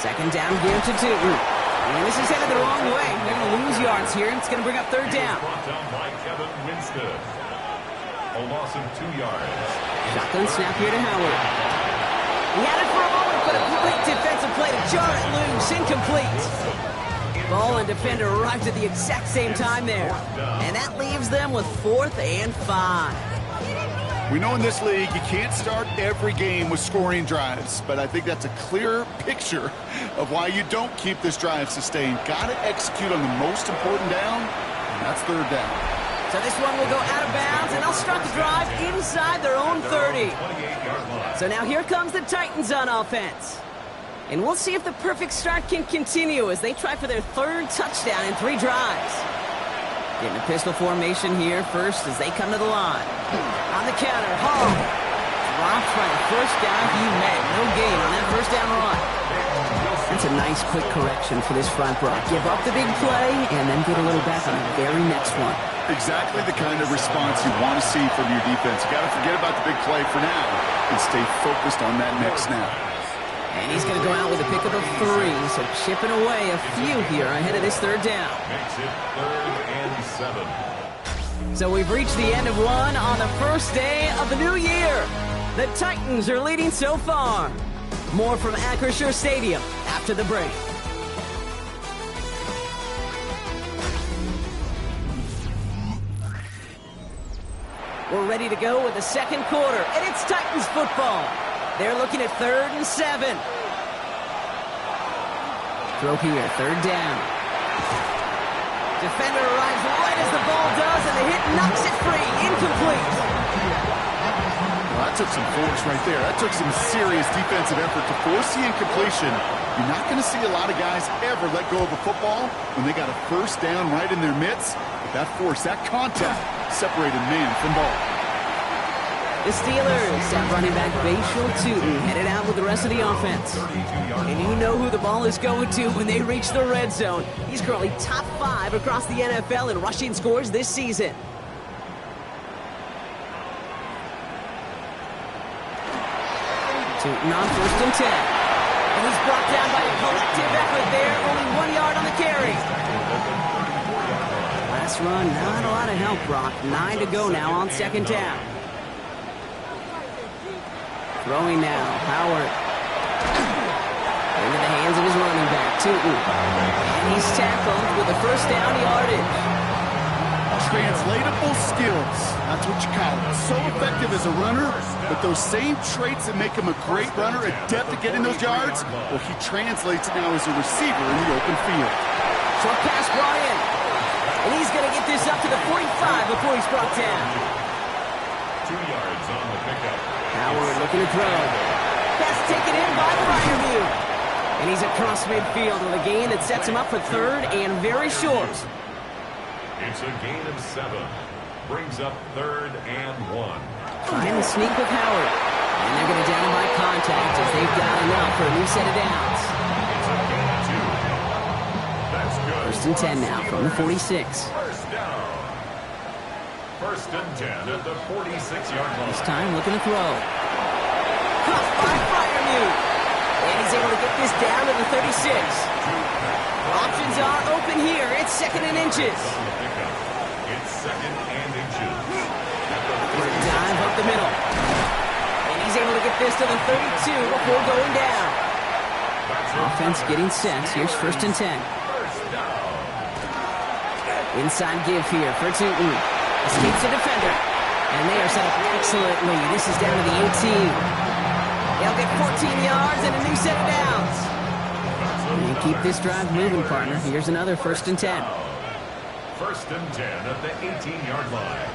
Speaker 1: 2nd down here to Tootin. And this is headed the wrong way. They're going to lose yards here. It's going to bring up 3rd down.
Speaker 2: Brought down by Kevin Winstead. A loss of 2 yards.
Speaker 1: Shotgun snap here to Howard. He had it for a moment, but a great defensive play to jar it loose. Incomplete. Ball and defender arrived at the exact same time there. And that leaves them with 4th and 5.
Speaker 3: We know in this league you can't start every game with scoring drives, but I think that's a clear picture of why you don't keep this drive sustained. Got to execute on the most important down, and that's 3rd down.
Speaker 1: So this one will go out of bounds, and they'll start the drive inside their own 30. So now here comes the Titans on offense. And we'll see if the perfect start can continue as they try for their 3rd touchdown in 3 drives. Getting a pistol formation here first as they come to the line. On the counter, Hall drops by the first down he met. No gain on that 1st down run. That's a nice quick correction for this front row. Give up the big play and then get a little back on the very next one.
Speaker 3: Exactly the kind of response you want to see from your defense. You got to forget about the big play for now and stay focused on that next snap.
Speaker 1: And he's going to go out with a pickup of 3, so chipping away a few here ahead of this 3rd down.
Speaker 2: Makes it 3rd and 7.
Speaker 1: So we've reached the end of one on the first day of the new year. The Titans are leading so far. More from Acrisure Stadium after the break. We're ready to go with the second quarter, and it's Titans football. They're looking at 3rd and 7. Throw here, 3rd down. Defender arrives right as the ball does, and the hit knocks it free. Incomplete.
Speaker 3: Well, that took some force right there. That took some serious defensive effort to force the incompletion. You're not going to see a lot of guys ever let go of a football when they got a first down right in their midst. But that force, that contact, separated man from ball.
Speaker 1: The Steelers have running back Bashal Tootin headed out with the rest of the offense. And you know who the ball is going to when they reach the red zone. He's currently top 5 across the NFL in rushing scores this season. Tootin on 1st and 10. And he's brought down by a collective effort there. Only 1 yard on the carry. Last run, not a lot of help, Brock. 9 to go now on 2nd down. Throwing now, Howard. Into the hands of his running back, Tootin. And he's tackled with the first down yardage.
Speaker 3: Translatable skills. That's what you call it. So effective as a runner, but those same traits that make him a great runner, adept at getting those yards, well, he translates it now as a receiver in the open field.
Speaker 1: Short pass brought in. And he's going to get this up to the 45 before he's brought down.
Speaker 2: 2 yards on the pickup.
Speaker 1: Howard looking to throw. Pass taken in by Fireview. And he's across midfield with a gain that sets him up for 3rd and very short.
Speaker 2: It's a gain of 7. Brings up 3rd and 1.
Speaker 1: Trying to sneak with Howard. And they're going to down him by contact as they've got enough for a new set of downs.
Speaker 2: It's a gain of 2. That's good.
Speaker 1: 1st and 10 now from the 46.
Speaker 2: First down. 1st and 10 at the 46-yard line.
Speaker 1: This time looking to throw. Caught by Fireview. And he's able to get this down to the 36. Options are open here. It's 2nd and inches.
Speaker 2: It's 2nd and inches.
Speaker 1: Dive up the middle. And he's able to get this to the 32 before going down. Offense getting set. Here's 1st and 10. Inside give here for Tootin. Escapes the defender. And they are set up excellently. This is down to the 18. They'll get 14 yards and a new set of downs. And keep this drive moving, partner. Here's another 1st and 10.
Speaker 2: 1st and 10 at the 18-yard line.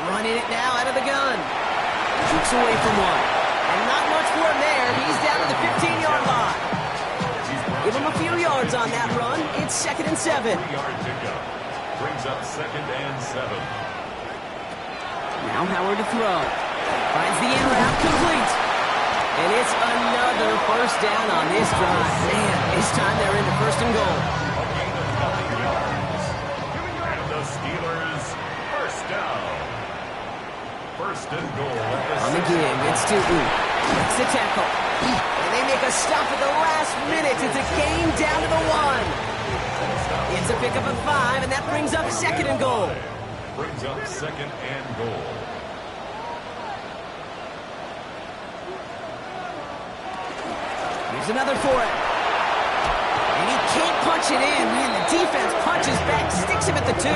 Speaker 1: Running it now out of the gun. Shoots away from one. And not much for him there. He's down to the 15-yard line. Give him a few yards on that run. It's 2nd and 7.
Speaker 2: 3-yard pickup. Brings up 2nd and 7.
Speaker 1: Now Howard to throw. Finds the in route complete. And it's another 1st down on this drive. Man, this time they're into 1st and goal.
Speaker 2: A gain of 9 yards. And the Steelers, 1st down. 1st and goal.
Speaker 1: On the give, it's Tootin. Makes the tackle. And they make a stop at the last minute. It's a gain down to the 1. It's a pickup of 5, and that brings up 2nd and goal.
Speaker 2: Brings up 2nd and goal.
Speaker 1: Here's another for it. And he can't punch it in. Man, the defense punches back, sticks him at the 2.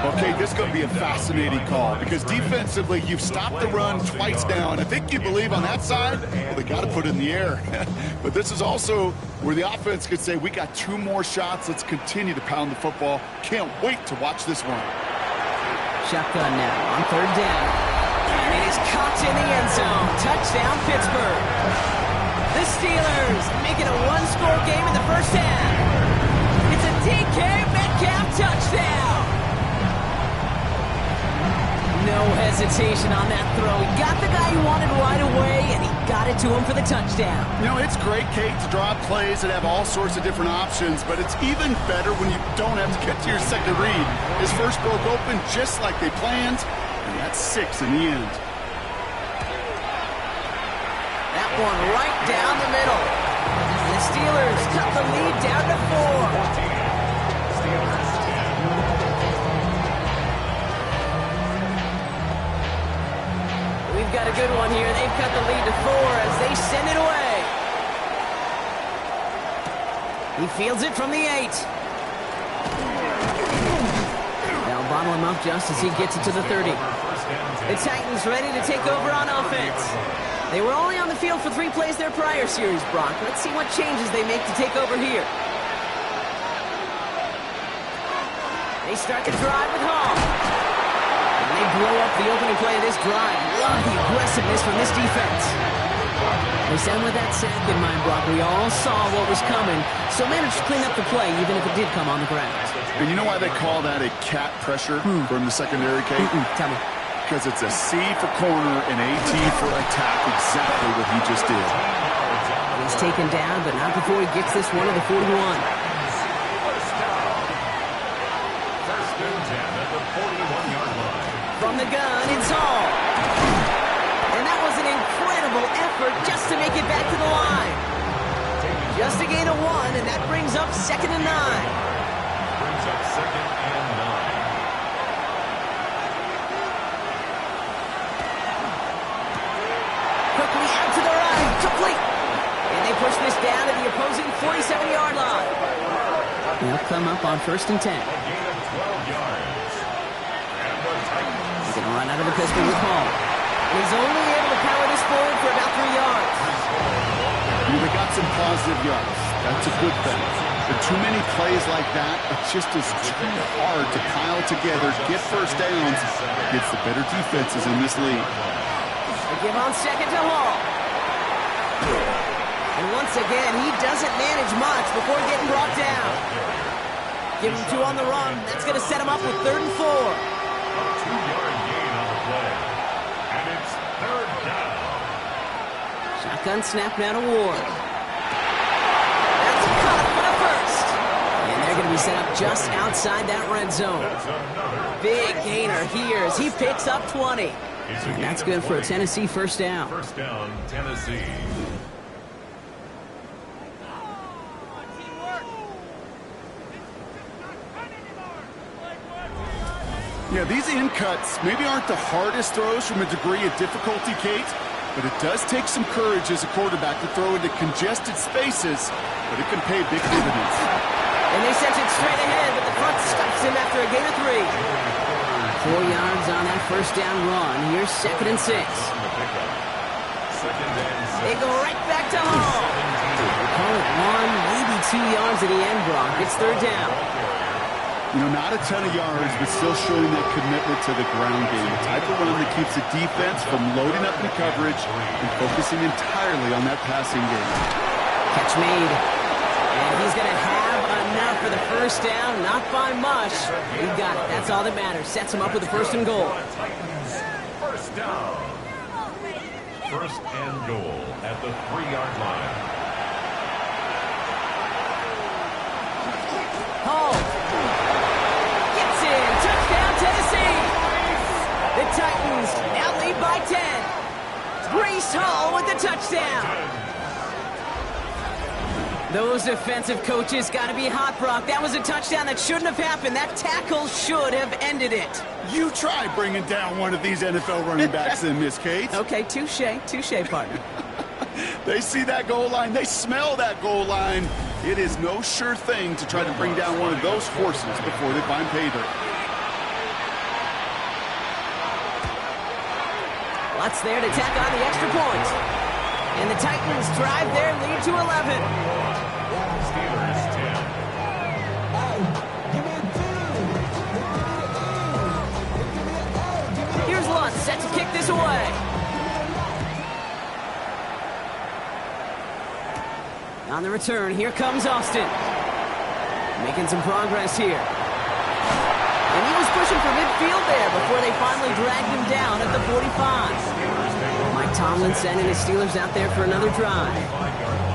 Speaker 3: Okay, this is going to be a fascinating call because defensively, you've stopped the run twice down. I think you believe on that side, well, they got to put it in the air. But this is also where the offense could say, we got 2 more shots. Let's continue to pound the football. Can't wait to watch this one.
Speaker 1: Shotgun now on 3rd down. And it is caught in the end zone. Touchdown, Pittsburgh. The Steelers making a 1-score game in the 1st half. It's a DK Metcalf touchdown. No hesitation on that throw. He got the guy he wanted right away, and he got it to him for the touchdown.
Speaker 3: You know, it's great, Kate, to draw up plays that have all sorts of different options, but it's even better when you don't have to get to your second read. His first broke open just like they planned, and that's 6 in the end.
Speaker 1: That one right down the middle. The Steelers cut the lead down to 4.
Speaker 2: Steelers 10.
Speaker 1: We've got a good one here. They've cut the lead to 4 as they send it away. He fields it from the 8. Now gobble him up just as he gets it to the 30. The Titans ready to take over on offense. They were only on the field for 3 plays their prior series, Brock. Let's see what changes they make to take over here. They start the drive with Hall. And they blow up the opening play of this drive. Love the aggressiveness from this defense. They sent with that sack in mind, Brock. We all saw what was coming, so managed to clean up the play, even if it did come on the ground.
Speaker 3: And you know why they call that a cat pressure from the secondary, Kate?
Speaker 1: Tell me.
Speaker 3: Because it's a C for corner and a T for attack, exactly what he just did.
Speaker 1: He's taken down, but not before he gets this one to the 41.
Speaker 2: First and 10 at the 41-yard line.
Speaker 1: From the gun, it's Hall. And that was an incredible effort just to make it back to the line. Just a gain of 1, and that brings up 2nd and 9.
Speaker 2: Brings up 2nd and 9.
Speaker 1: Quickly out to the right, complete. And they push this down to the opposing 47-yard line. They'll come up on 1st and 10.
Speaker 2: A gain of 12 yards. And the Titans.
Speaker 1: He's going to run out of the pistol with Hall. And he's only able to power this forward for about 3 yards.
Speaker 3: They got some positive yards. That's a good thing. But too many plays like that, it just is too hard to pile together, get first downs against the better defenses in this league.
Speaker 1: They give on 2nd to Hall. And once again, he doesn't manage much before getting brought down. Give him 2 on the run. That's going to set him up with 3rd and 4.
Speaker 2: A 2-yard gain on the play. And it's 3rd down.
Speaker 1: Shotgun snap now to Ward. That's a cut for the first. And they're going to be set up just outside that red zone.
Speaker 2: That's another
Speaker 1: Big gainer here as he picks up 20. And that's good for a Tennessee first down.
Speaker 2: First down, Tennessee.
Speaker 3: Yeah, these in cuts maybe aren't the hardest throws from a degree of difficulty, Kate, but it does take some courage as a quarterback to throw into congested spaces, but it can pay big dividends.
Speaker 1: And they sent it straight ahead, but the front stops him after a gain of 3. 4 yards on that first down run. Here's 2nd and 6. They go right back to Hall. They call it 1, maybe 2 yards at the end, Brock. It's 3rd down.
Speaker 3: You know, not a ton of yards, but still showing that commitment to the ground game. The type of run that keeps the defense from loading up in coverage and focusing entirely on that passing game.
Speaker 1: Catch made. And he's going to have enough for the first down. Not by much. He got it. That's all that matters. Sets him up with the 1st and goal.
Speaker 2: First down. 1st and goal at the 3-yard line.
Speaker 1: Hall. Gets in. Touchdown, Tennessee. The Titans now lead by 10. Breece Hall with the touchdown. Those defensive coaches got to be hot, Brock. That was a touchdown that shouldn't have happened. That tackle should have ended it.
Speaker 3: You try bringing down one of these NFL running backs in, Miss Kate.
Speaker 1: Okay, touche, partner.
Speaker 3: They see that goal line. They smell that goal line. It is no sure thing to try to bring down one of those horses before they find pay dirt.
Speaker 1: Lots there to tack on the extra point. And the Titans drive their lead to 11.
Speaker 2: Steelers 10.
Speaker 1: Here's Lutz set to kick this away. On the return, here comes Austin. Making some progress here. And he was pushing for midfield there before they finally dragged him down at the 45. Mike Tomlin sending his Steelers out there for another drive.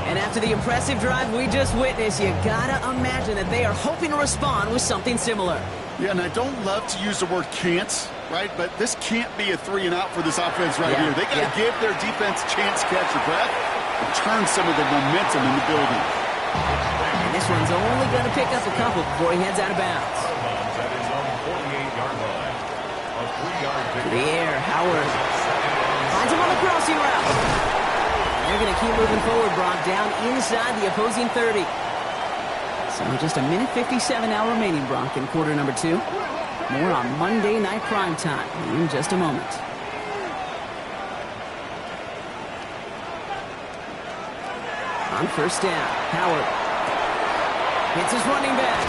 Speaker 1: And after the impressive drive we just witnessed, you gotta imagine that they are hoping to respond with something similar.
Speaker 3: Yeah, and I don't love to use the word can't, right? But this can't be a 3-and-out for this offense right here. They got to give their defense a chance to catch their breath and turn some of the momentum in the building.
Speaker 1: And this one's only going to pick up a couple before he heads out of bounds.
Speaker 2: At his own 48-yard line. A 3-yard
Speaker 1: To the air, Howard finds him on the crossing route. They're going to keep moving forward, Brock, down inside the opposing 30. So just a minute 57 now remaining, Brock, in quarter number 2. More on Monday Night Primetime in just a moment. On first down, Howard hits his running back.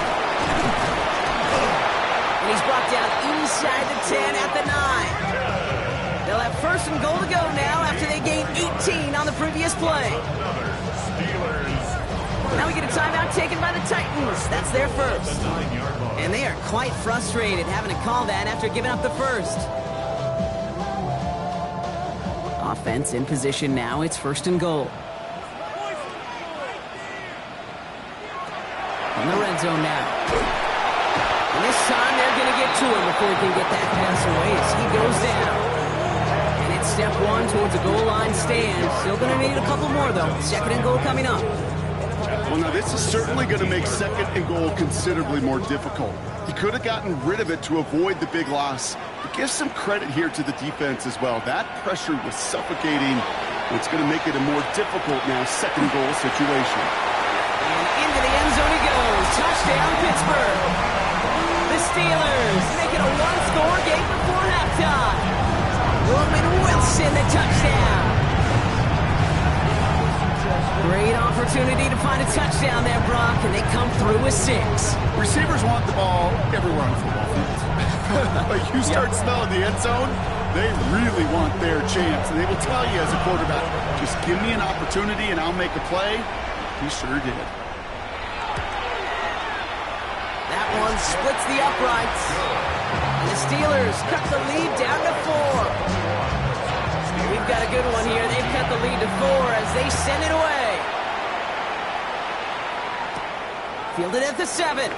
Speaker 1: And he's brought down inside the 10 at the 9. They'll have first and goal to go now after they gained 18 on the previous play. Now we get a timeout taken by the Titans. That's their first. And they are quite frustrated having to call that after giving up the first. Offense in position now. It's first and goal. In the red zone now. And this time they're going to get to him before he can get that pass away as he goes down. And it's step 1 towards a goal line stand. Still going to need a couple more, though. Second and goal coming up.
Speaker 3: Well, now this is certainly going to make second and goal considerably more difficult. He could have gotten rid of it to avoid the big loss. But give some credit here to the defense as well. That pressure was suffocating. It's going to make it a more difficult now second goal situation.
Speaker 1: And into the end zone he goes. Touchdown, Pittsburgh. The Steelers make it a one-score game before halftime. Roman Wilson, the touchdown. Great opportunity to find a touchdown there, Brock, and they come through with 6.
Speaker 3: Receivers want the ball everywhere on the football field. But you start smelling the end zone, they really want their chance. And they will tell you as a quarterback, just give me an opportunity and I'll make a play. He sure did.
Speaker 1: That one splits the uprights. And the Steelers cut the lead down to 4. We've got a good one here. They've cut the lead to 4 as they send it away. Fielded at the 7.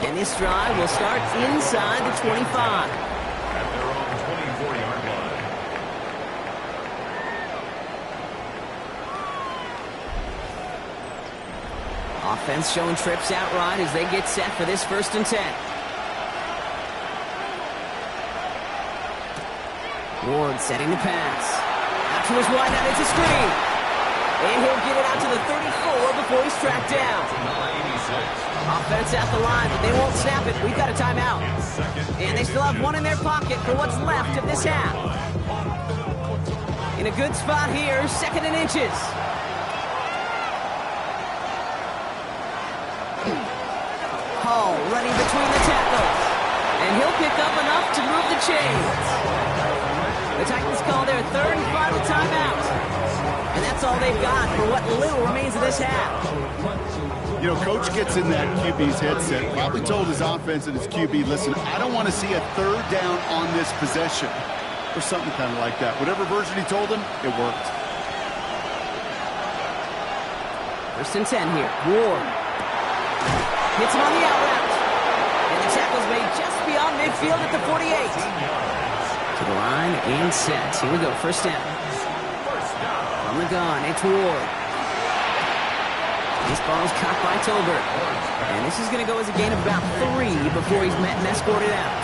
Speaker 1: And this drive will start inside the 25.
Speaker 2: At their own 24-yard line.
Speaker 1: Offense showing trips out right as they get set for this first and 10. Ward setting the pass. Out to his wide out, it's a screen. And he'll get it out to the 34 before he's tracked down. Offense at the line, but they won't snap it. We've got a timeout. And they still have one in their pocket for what's left of this half. In a good spot here, second and inches. Hall running between the tackles. And he'll pick up enough to move the chains. The Titans call their third and final timeout. And that's all they've got for what little remains of this half.
Speaker 3: You know, Coach gets in that QB's headset, probably told his offense and his QB, listen, I don't want to see a third down on this possession. Or something kind of like that. Whatever version he told him, it worked.
Speaker 1: First and 10 here. Ward hits him on the out route. And the tackle's made just beyond midfield at the 48. To the line and set. Here we go, first down. From the gun, it's Ward. This ball's caught by Tolbert. And this is going to go as a gain of about 3 before he's met and escorted out.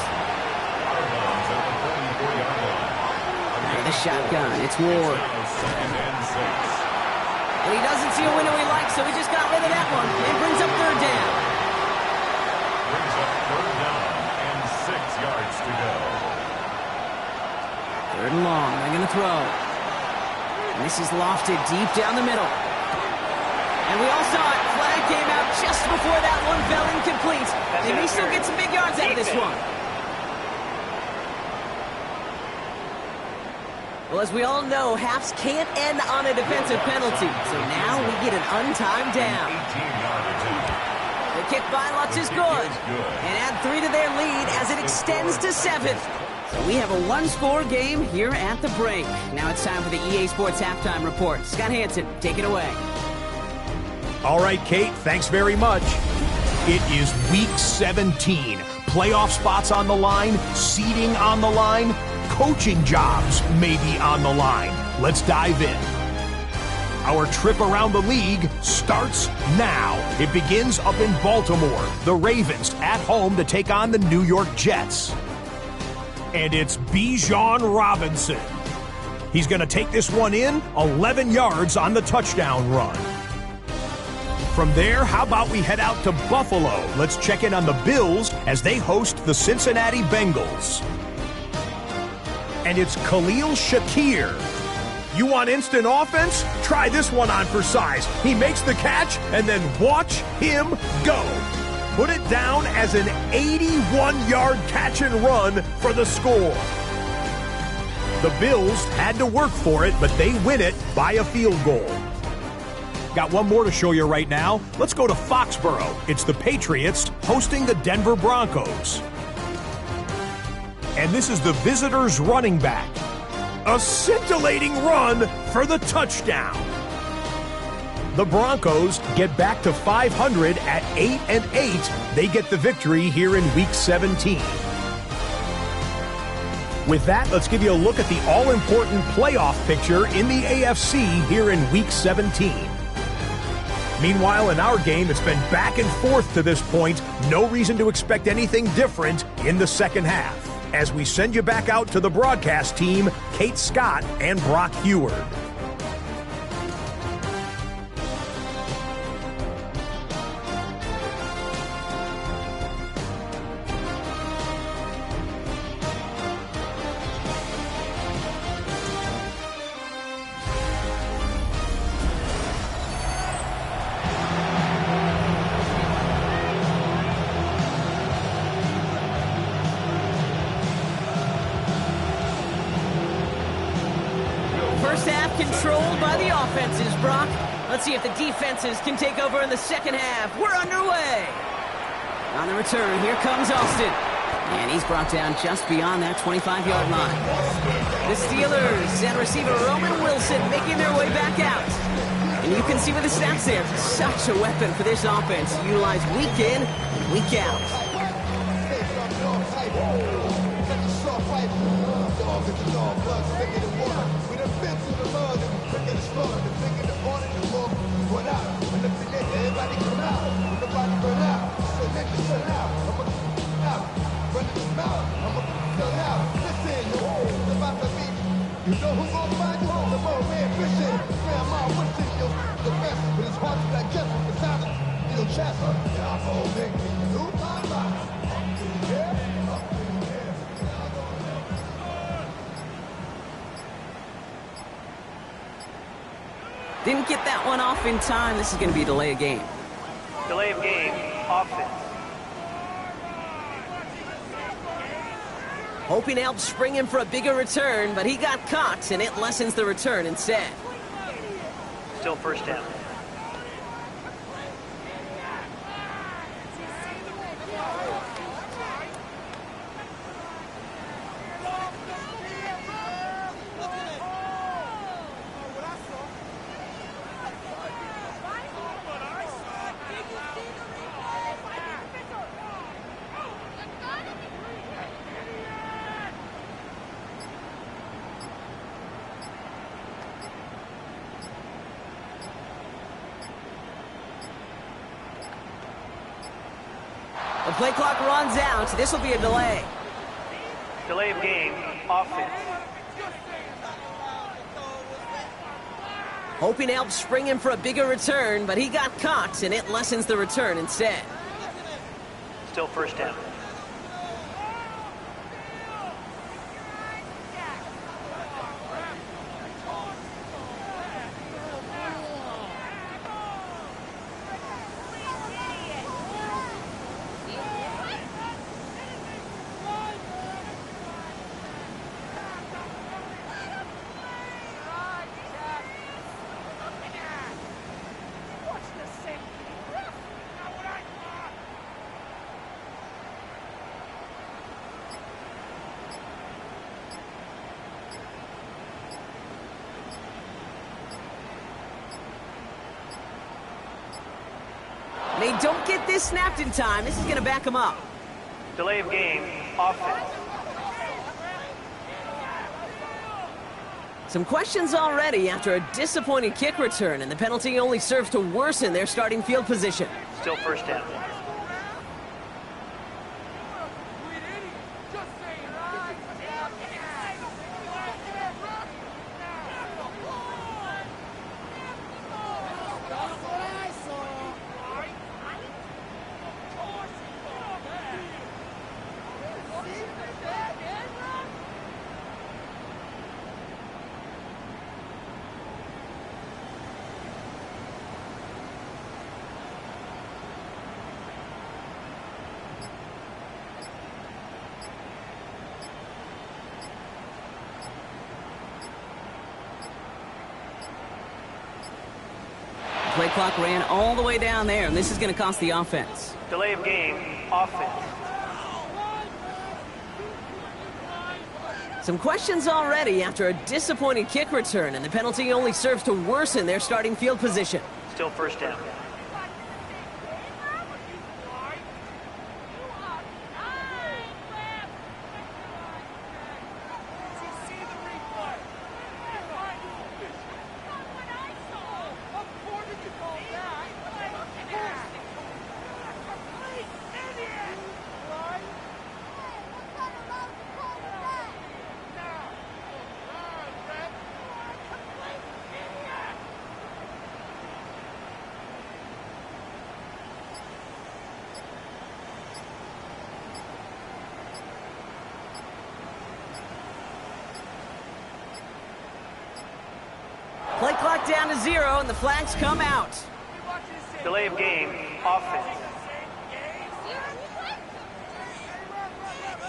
Speaker 1: And the shotgun, it's Ward. And he doesn't see a window he likes, so he just got rid of that one. And brings up third down.
Speaker 2: Brings up third down and 6 yards to go.
Speaker 1: Third and long, they're going to throw. And this is lofted deep down the middle. And we all saw it. Flag came out just before that one fell incomplete. They may still get some big yards out of this one. Well, as we all know, halves can't end on a defensive penalty. So now we get an untimed down. The kick by Lutz is good. And add 3 to their lead as it extends to 7. So we have a one-score game here at the break. Now it's time for the EA Sports Halftime Report. Scott Hansen, take it away.
Speaker 6: All right, Kate, thanks very much. It is Week 17. Playoff spots on the line, seeding on the line, coaching jobs may be on the line. Let's dive in. Our trip around the league starts now. It begins up in Baltimore. The Ravens at home to take on the New York Jets. And it's Bijan Robinson. He's going to take this one in 11 yards on the touchdown run. From there, how about we head out to Buffalo? Let's check in on the Bills as they host the Cincinnati Bengals. And it's Khalil Shakir. You want instant offense? Try this one on for size. He makes the catch, and then watch him go. Put it down as an 81-yard catch and run for the score. The Bills had to work for it, but they win it by a field goal. Got one more to show you right now. Let's go to Foxborough. It's the Patriots hosting the Denver Broncos. And this is the visitors' running back. A scintillating run for the touchdown. The Broncos get back to 500 at 8-8. They get the victory here in Week 17. With that, let's give you a look at the all-important playoff picture in the AFC here in Week 17. Meanwhile, in our game, it's been back and forth to this point. No reason to expect anything different in the second half. As we send you back out to the broadcast team, Kate Scott and Brock Heward.
Speaker 1: First half controlled by the offenses, Brock. Let's see if the defenses can take over in the second half. We're underway. On the return, here comes Austin. And he's brought down just beyond that 25-yard line. The Steelers and receiver Roman Wilson making their way back out. And you can see with the stats there, such a weapon for this offense to utilize week in and week out.
Speaker 12: You know who's gonna find you? The road man fishing. Grandma wishing you the best, but it's hard to digest with the sound of your chest. Yeah, I'm gonna make me lose my mind.
Speaker 1: Didn't get that one off in time. This is going to be a delay of game.
Speaker 11: Delay of game, offense.
Speaker 1: Hoping to help spring him for a bigger return, but he got caught, and it lessens the return instead.
Speaker 11: Still first down.
Speaker 1: The play clock runs out. This will be a delay.
Speaker 11: Delay of game, offense.
Speaker 1: Hoping to help spring him for a bigger return, but he got caught, and it lessens the return instead.
Speaker 11: Still first down.
Speaker 1: They don't get this snapped in time. This is going to back them up.
Speaker 11: Delay of game, offense.
Speaker 1: Some questions already after a disappointing kick return, and the penalty only serves to worsen their starting field position.
Speaker 11: Still first down.
Speaker 1: play clock ran all the way down there, and this is going to cost the offense.
Speaker 11: Delay of game, offense.
Speaker 1: Some questions already after a disappointing kick return, and the penalty only serves to worsen their starting field position.
Speaker 11: Still first down.
Speaker 1: Play clock down to 0, and the flags come out.
Speaker 11: Delay of game, offense.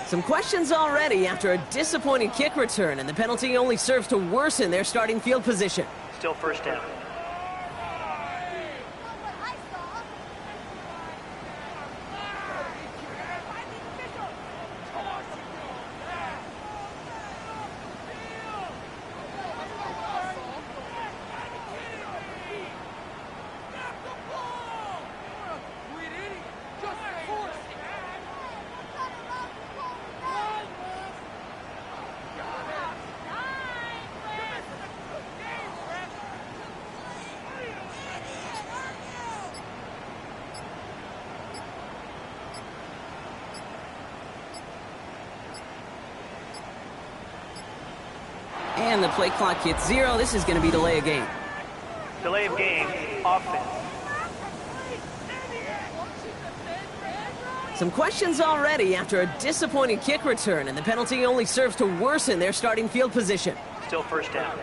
Speaker 1: Some questions already after a disappointing kick return, and the penalty only serves to worsen their starting field position.
Speaker 11: Still first down.
Speaker 1: And the play clock hits 0. This is going to be delay of game.
Speaker 11: Delay of game, offense.
Speaker 1: Some questions already after a disappointing kick return, and the penalty only serves to worsen their starting field position.
Speaker 11: Still first down.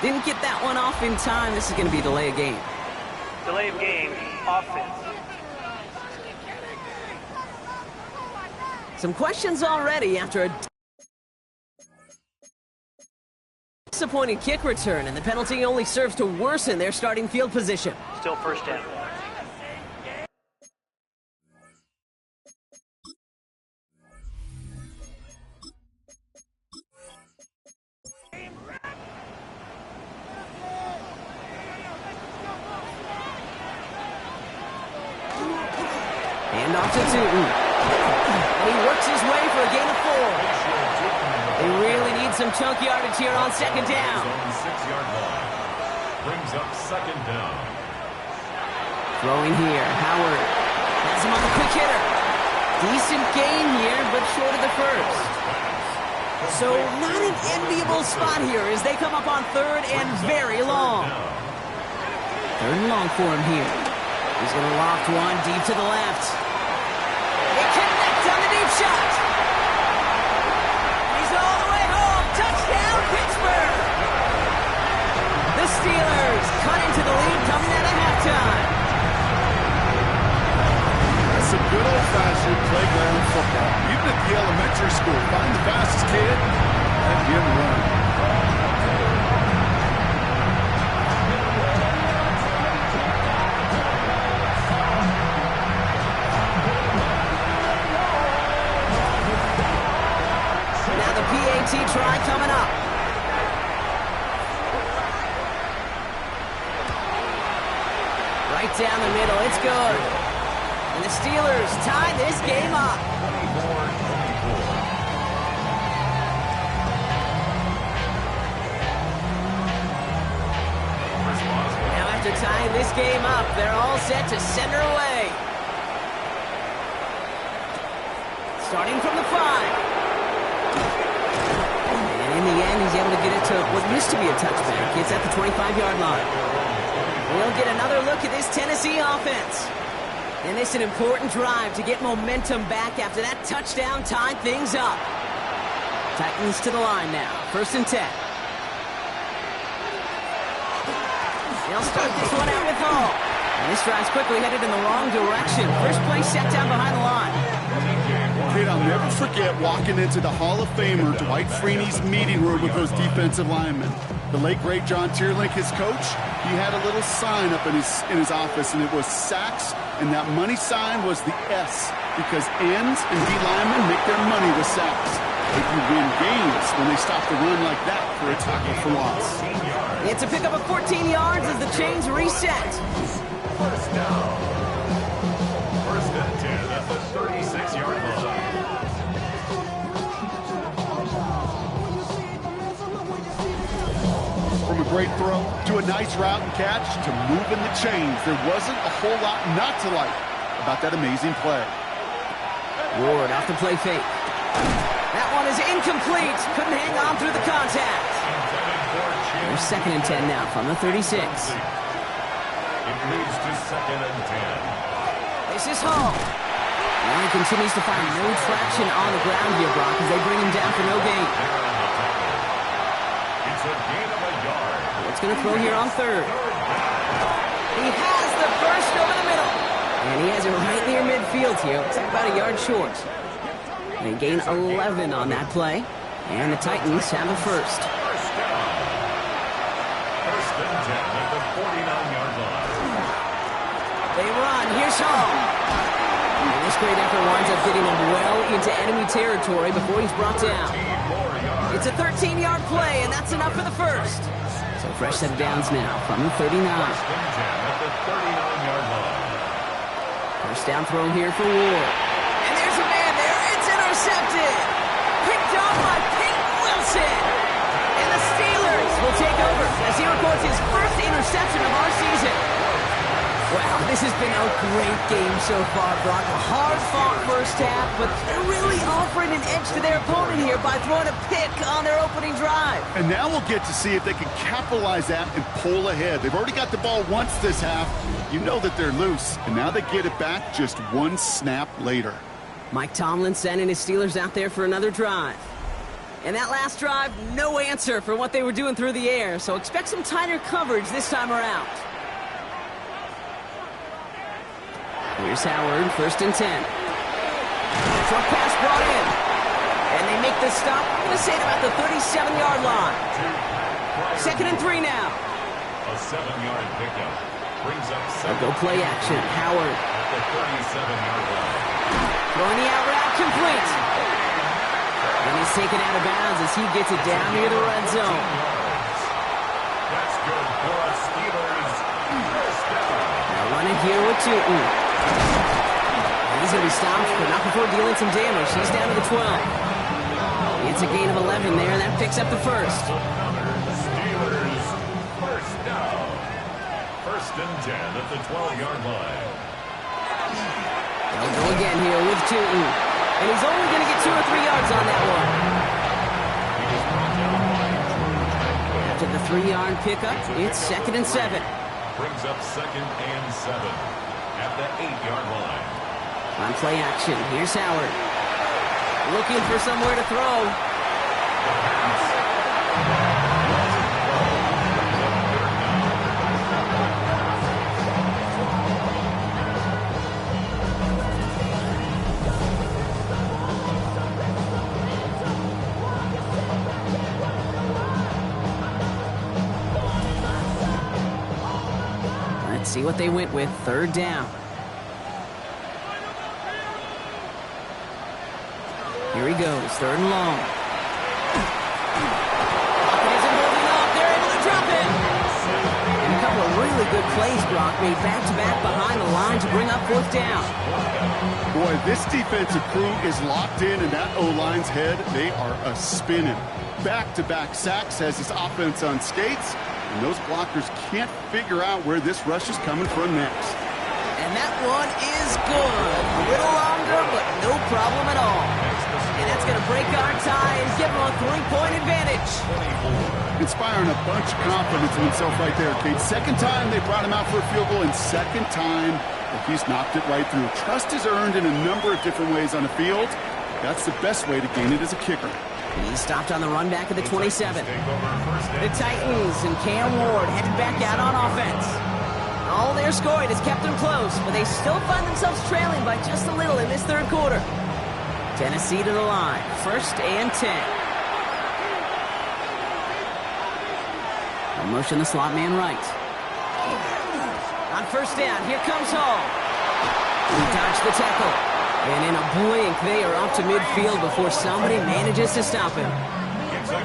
Speaker 1: Didn't get that one off in time. This is going to be delay of game.
Speaker 11: Delay of game, offense.
Speaker 1: Some questions already after a disappointing kick return, and the penalty only serves to worsen their starting field position.
Speaker 11: Still first down.
Speaker 1: Hand off to Tootin. And he works his way for a gain of 4. They really need some chunk yardage here on second down.
Speaker 2: On the 6-yard line. Brings up second down.
Speaker 1: Throwing here. Howard has him on the quick hitter. Decent gain here, but short of the first. So not an enviable spot here as they come up on third and very long. Third and long for him here. He's going to loft one deep to the left. They connect on the deep shot. He's all the way home. Touchdown, Pittsburgh. The Steelers cut into the lead coming out of halftime.
Speaker 3: That's some good old-fashioned playground football. Even at the elementary school, find the fastest kid and get him running.
Speaker 1: Try coming up. Right down the middle. It's good. And the Steelers tie this game up.
Speaker 2: 24-24.
Speaker 1: Now after tying this game up, they're all set to send her away. Starting from the 5. And in the end, he's able to get it to what used to be a touchback. It's at the 25-yard line. We'll get another look at this Tennessee offense. And it's an important drive to get momentum back after that touchdown tied things up. Titans to the line now. 1st and 10. They'll start this one out with Hall. And this drive's quickly headed in the wrong direction. First play set down behind the line.
Speaker 3: Kid, I'll never forget walking into the Hall of Famer Dwight Freeney's meeting room with those defensive linemen. The late, great John Tierlink, his coach, he had a little sign up in his office, and it was sacks, and that money sign was the S, because ends and D linemen make their money with sacks. If you win games when they stop the run like that for a tackle for loss.
Speaker 1: It's a pickup of 14 yards as the chains reset.
Speaker 2: First down. 1st and 10 at the 36-yard line.
Speaker 3: From a great throw to a nice route and catch to moving the chains, there wasn't a whole lot not to like about that amazing play.
Speaker 1: Ward off the play fake. That one is incomplete. Couldn't hang on through the contact. They're 2nd and 10 now from the 36.
Speaker 2: It moves to 2nd and 10.
Speaker 1: This is Hall. And he continues to find no traction on the ground here, Brock, as they bring him down for no gain.
Speaker 2: It's a gain of a yard.
Speaker 1: What's going to throw here on 3rd? He has the burst over the middle. And he has it right near midfield here. Looks like about a yard short. They gain 11 on that play. And the Titans have a first.
Speaker 2: 1st and 10 at the 49-yard line.
Speaker 1: They run. Here's Hall. And this great effort winds up getting him well into enemy territory before he's brought down. It's a 13-yard play, and that's enough for the first. So fresh set of downs now from the 39.
Speaker 2: 1st and 10 at the 39-yard line.
Speaker 1: First down throw here for Ward. And there's a man there. It's intercepted. Picked off by Peyton Wilson. And the Steelers will take over as he records his first interception of our season. Wow, this has been a great game so far, Brock. A hard-fought first half, but they're really offering an edge to their opponent here by throwing a pick on their opening drive.
Speaker 3: And now we'll get to see if they can capitalize that and pull ahead. They've already got the ball once this half. You know that they're loose, and now they get it back just one snap later.
Speaker 1: Mike Tomlin sending his Steelers out there for another drive. And that last drive, no answer for what they were doing through the air, so expect some tighter coverage this time around. Here's Howard, 1st and 10. Truck pass brought in. And they make the stop, I'm going to say at about the 37-yard line. 2nd and 3 now.
Speaker 2: A 7-yard pickup brings up
Speaker 1: They'll go play action. Howard.
Speaker 2: at the 37-yard line.
Speaker 1: Throwing the out route complete. And he's taken out of bounds as he gets it down near the red zone.
Speaker 2: That's good for a Steelers first down.
Speaker 1: Now running here with Tootin. He's going to be stopped, but not before dealing some damage. He's down to the 12. It's a gain of 11 there. That picks up the first.
Speaker 2: Steelers first down. 1st and 10 at the 12-yard line.
Speaker 1: They'll go again here with Tootin. And he's only going to get 2 or 3 yards on that one. After the 3-yard pickup, it's 2nd and 7.
Speaker 2: Brings up 2nd and 7 at the 8-yard line.
Speaker 1: On play action, here's Howard. Looking for somewhere to throw. Let's see what they went with. 3rd down. Here he goes, 3rd and long. Pocket isn't holding up. They're able to drop it. And a couple of really good plays, Brock, made back-to-back behind the line to bring up 4th down.
Speaker 3: Boy, this defensive crew is locked in that O-line's head. They are a-spinning. Back-to-back sacks has his offense on skates, and those blockers can't figure out where this rush is coming from next.
Speaker 1: And that one is good. A little longer, but no problem at all. And that's going to break our tie and give them a 3-point advantage.
Speaker 3: Inspiring a bunch of confidence in himself right there, Kate. Second time they brought him out for a field goal, and second time that he's knocked it right through. Trust is earned in a number of different ways on the field. That's the best way to gain it as a kicker.
Speaker 1: He stopped on the run back of the 27. The Titans and Cam Ward headed back out on offense. All their scoring has kept them close, but they still find themselves trailing by just a little in this third quarter. Tennessee to the line, 1st and 10. They'll motion the slot man right. On 1st down, here comes Hall. He dodged the tackle. And in a blink, they are off to midfield before somebody manages to stop him.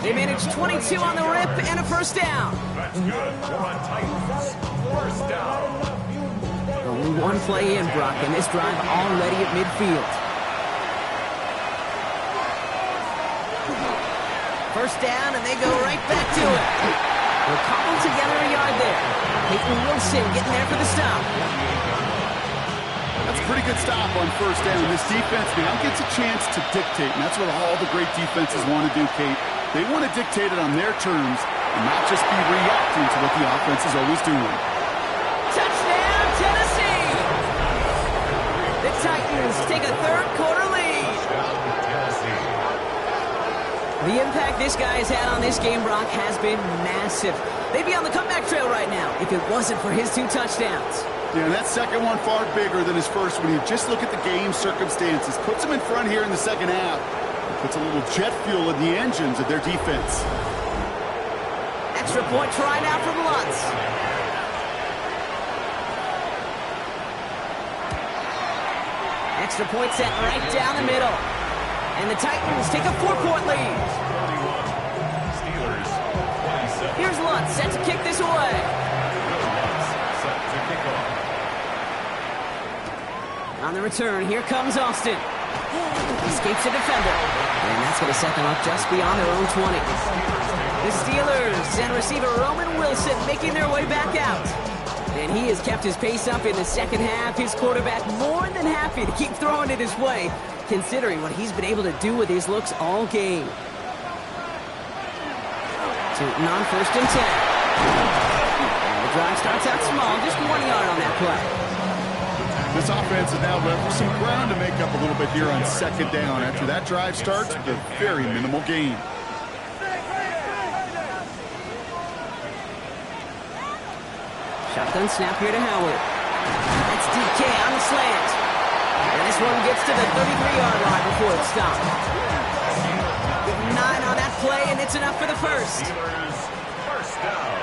Speaker 1: They managed 22 on the rip and a 1st down.
Speaker 2: That's good for a Titans 1st down.
Speaker 1: Only one play in, Brock, and this drive already at midfield. 1st down, and they go right back to it. They're cobbled together a yard there. Peyton Wilson getting there for the stop.
Speaker 3: That's a pretty good stop on 1st down. This defense now gets a chance to dictate, and that's what all the great defenses want to do, Kate. They want to dictate it on their terms and not just be reacting to what the offense is always doing.
Speaker 1: Touchdown, Tennessee! The Titans take a third quarter lead. The impact this guy has had on this game, Brock, has been massive. They'd be on the comeback trail right now if it wasn't for his 2 touchdowns.
Speaker 3: Yeah, and that second one far bigger than his first when you just look at the game circumstances. Puts them in front here in the second half. Puts a little jet fuel in the engines of their defense.
Speaker 1: Extra point try now from Lutz. Extra point set right down the middle. And the Titans take a 4-point lead.
Speaker 2: Steelers 27.
Speaker 1: Here's Lutz set to kick this away.
Speaker 2: Set to kick off.
Speaker 1: On the return, here comes Austin. Escapes the defender. And that's going to set them up just beyond their own 20. The Steelers and receiver Roman Wilson making their way back out. And he has kept his pace up in the second half. His quarterback more than happy to keep throwing it his way, considering what he's been able to do with his looks all game. Tootin on 1st and 10. And the drive starts out small, just 1 yard on that play.
Speaker 3: This offense has now left some ground to make up a little bit here on 2nd down. After that drive starts with a very minimal gain.
Speaker 1: Shotgun snap here to Howard. That's DK on the slant. And this one gets to the 33-yard line before it's stopped. 9 on that play, and it's enough for the first.
Speaker 2: Steelers 1st down.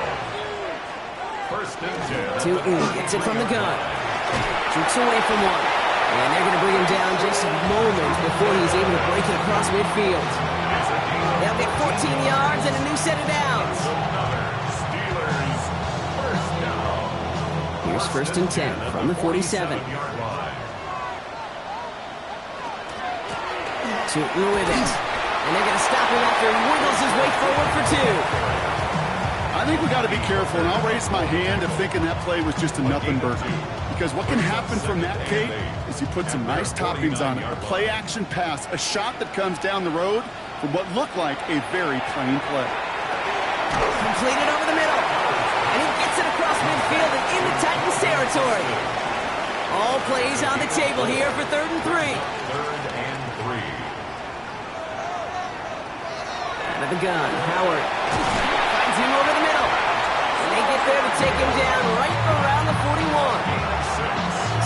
Speaker 2: 1st and 10.
Speaker 1: Tootin gets it from the gun. Jukes away from one. And they're going to bring him down just moments before he's able to break it across midfield. They'll get 14 yards and a new set of downs.
Speaker 2: Steelers 1st down.
Speaker 1: Here's 1st and 10 from the 47. Tootin with it. And they're going to stop him after he wiggles his way forward for 2.
Speaker 3: I think we got to be careful, and I'll raise my hand of thinking that play was just a nothing burger. Because what can happen from that, Kate, is you put some nice toppings on it. A play-action pass, a shot that comes down the road from what looked like a very plain play.
Speaker 1: Completed over the middle. And he gets it across midfield and into Titans territory. All plays on the table here for 3rd and 3.
Speaker 2: 3rd and 3.
Speaker 1: Out of the gun, Howard finds him over the middle. And they get there to take him down right around the 41.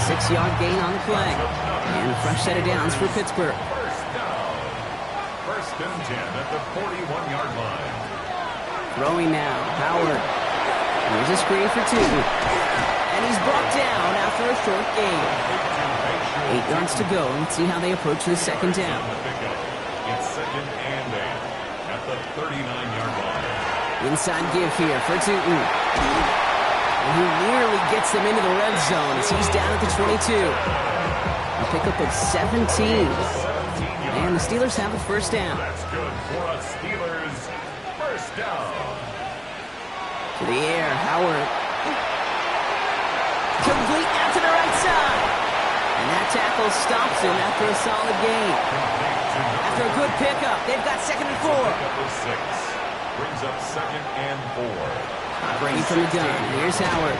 Speaker 1: 6-yard gain on the play. And a fresh set of downs for Pittsburgh.
Speaker 2: 1st down. 1st and 10 at the 41-yard line.
Speaker 1: Throwing now, Howard. Here's a screen for 2. And he's brought down after a short gain. 8 yards to go. Let's see how they approach the 2nd down.
Speaker 2: It's 2nd and 8 at the 39-yard line.
Speaker 1: Inside give here for Tootin. And he nearly gets them into the red zone as he's down at the 22. A pickup of 17. And the Steelers have a 1st down.
Speaker 2: That's good for a Steelers 1st down.
Speaker 1: To the air, Howard. Complete out to the right side. tackle stops him after a solid gain. After a good pickup, they've got 2nd and 4.
Speaker 2: Brings up 2nd and 4.
Speaker 1: Brady from the gun. Here's Howard.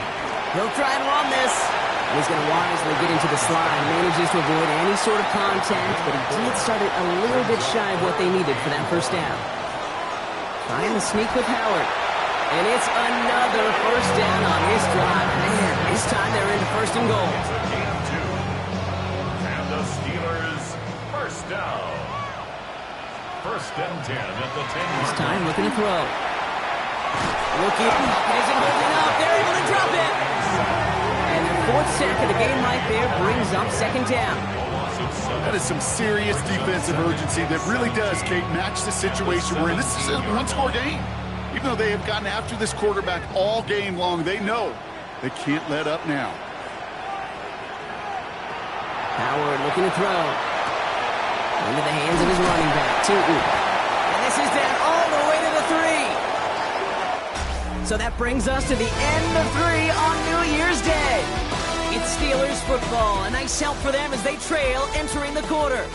Speaker 1: He'll try and run this. And he's going to wisely get into the slide. Manages to avoid any sort of contact, but he did start it a little bit shy of what they needed for that first down. Trying to sneak with Howard. And it's another first down on this drive. Man, this time they're into 1st and goal.
Speaker 2: It's a gain of 2. And the Steelers first down. 1st and 10 at the 10.
Speaker 1: This time looking to throw. Looking, isn't holding up. They're able to drop it. And their 4th sack of the game right there brings up 2nd down.
Speaker 3: That is some serious defensive urgency that really does, Kate, match the situation we're in. This is a one-score game. Even though they have gotten after this quarterback all game long, they know they can't let up now.
Speaker 1: Howard looking to throw. Into the hands of his running back, Tootin. And this is down all the way to the 3. So that brings us to the end of 3 on New Year's Day. It's Steelers football. A nice help for them as they trail entering the quarter.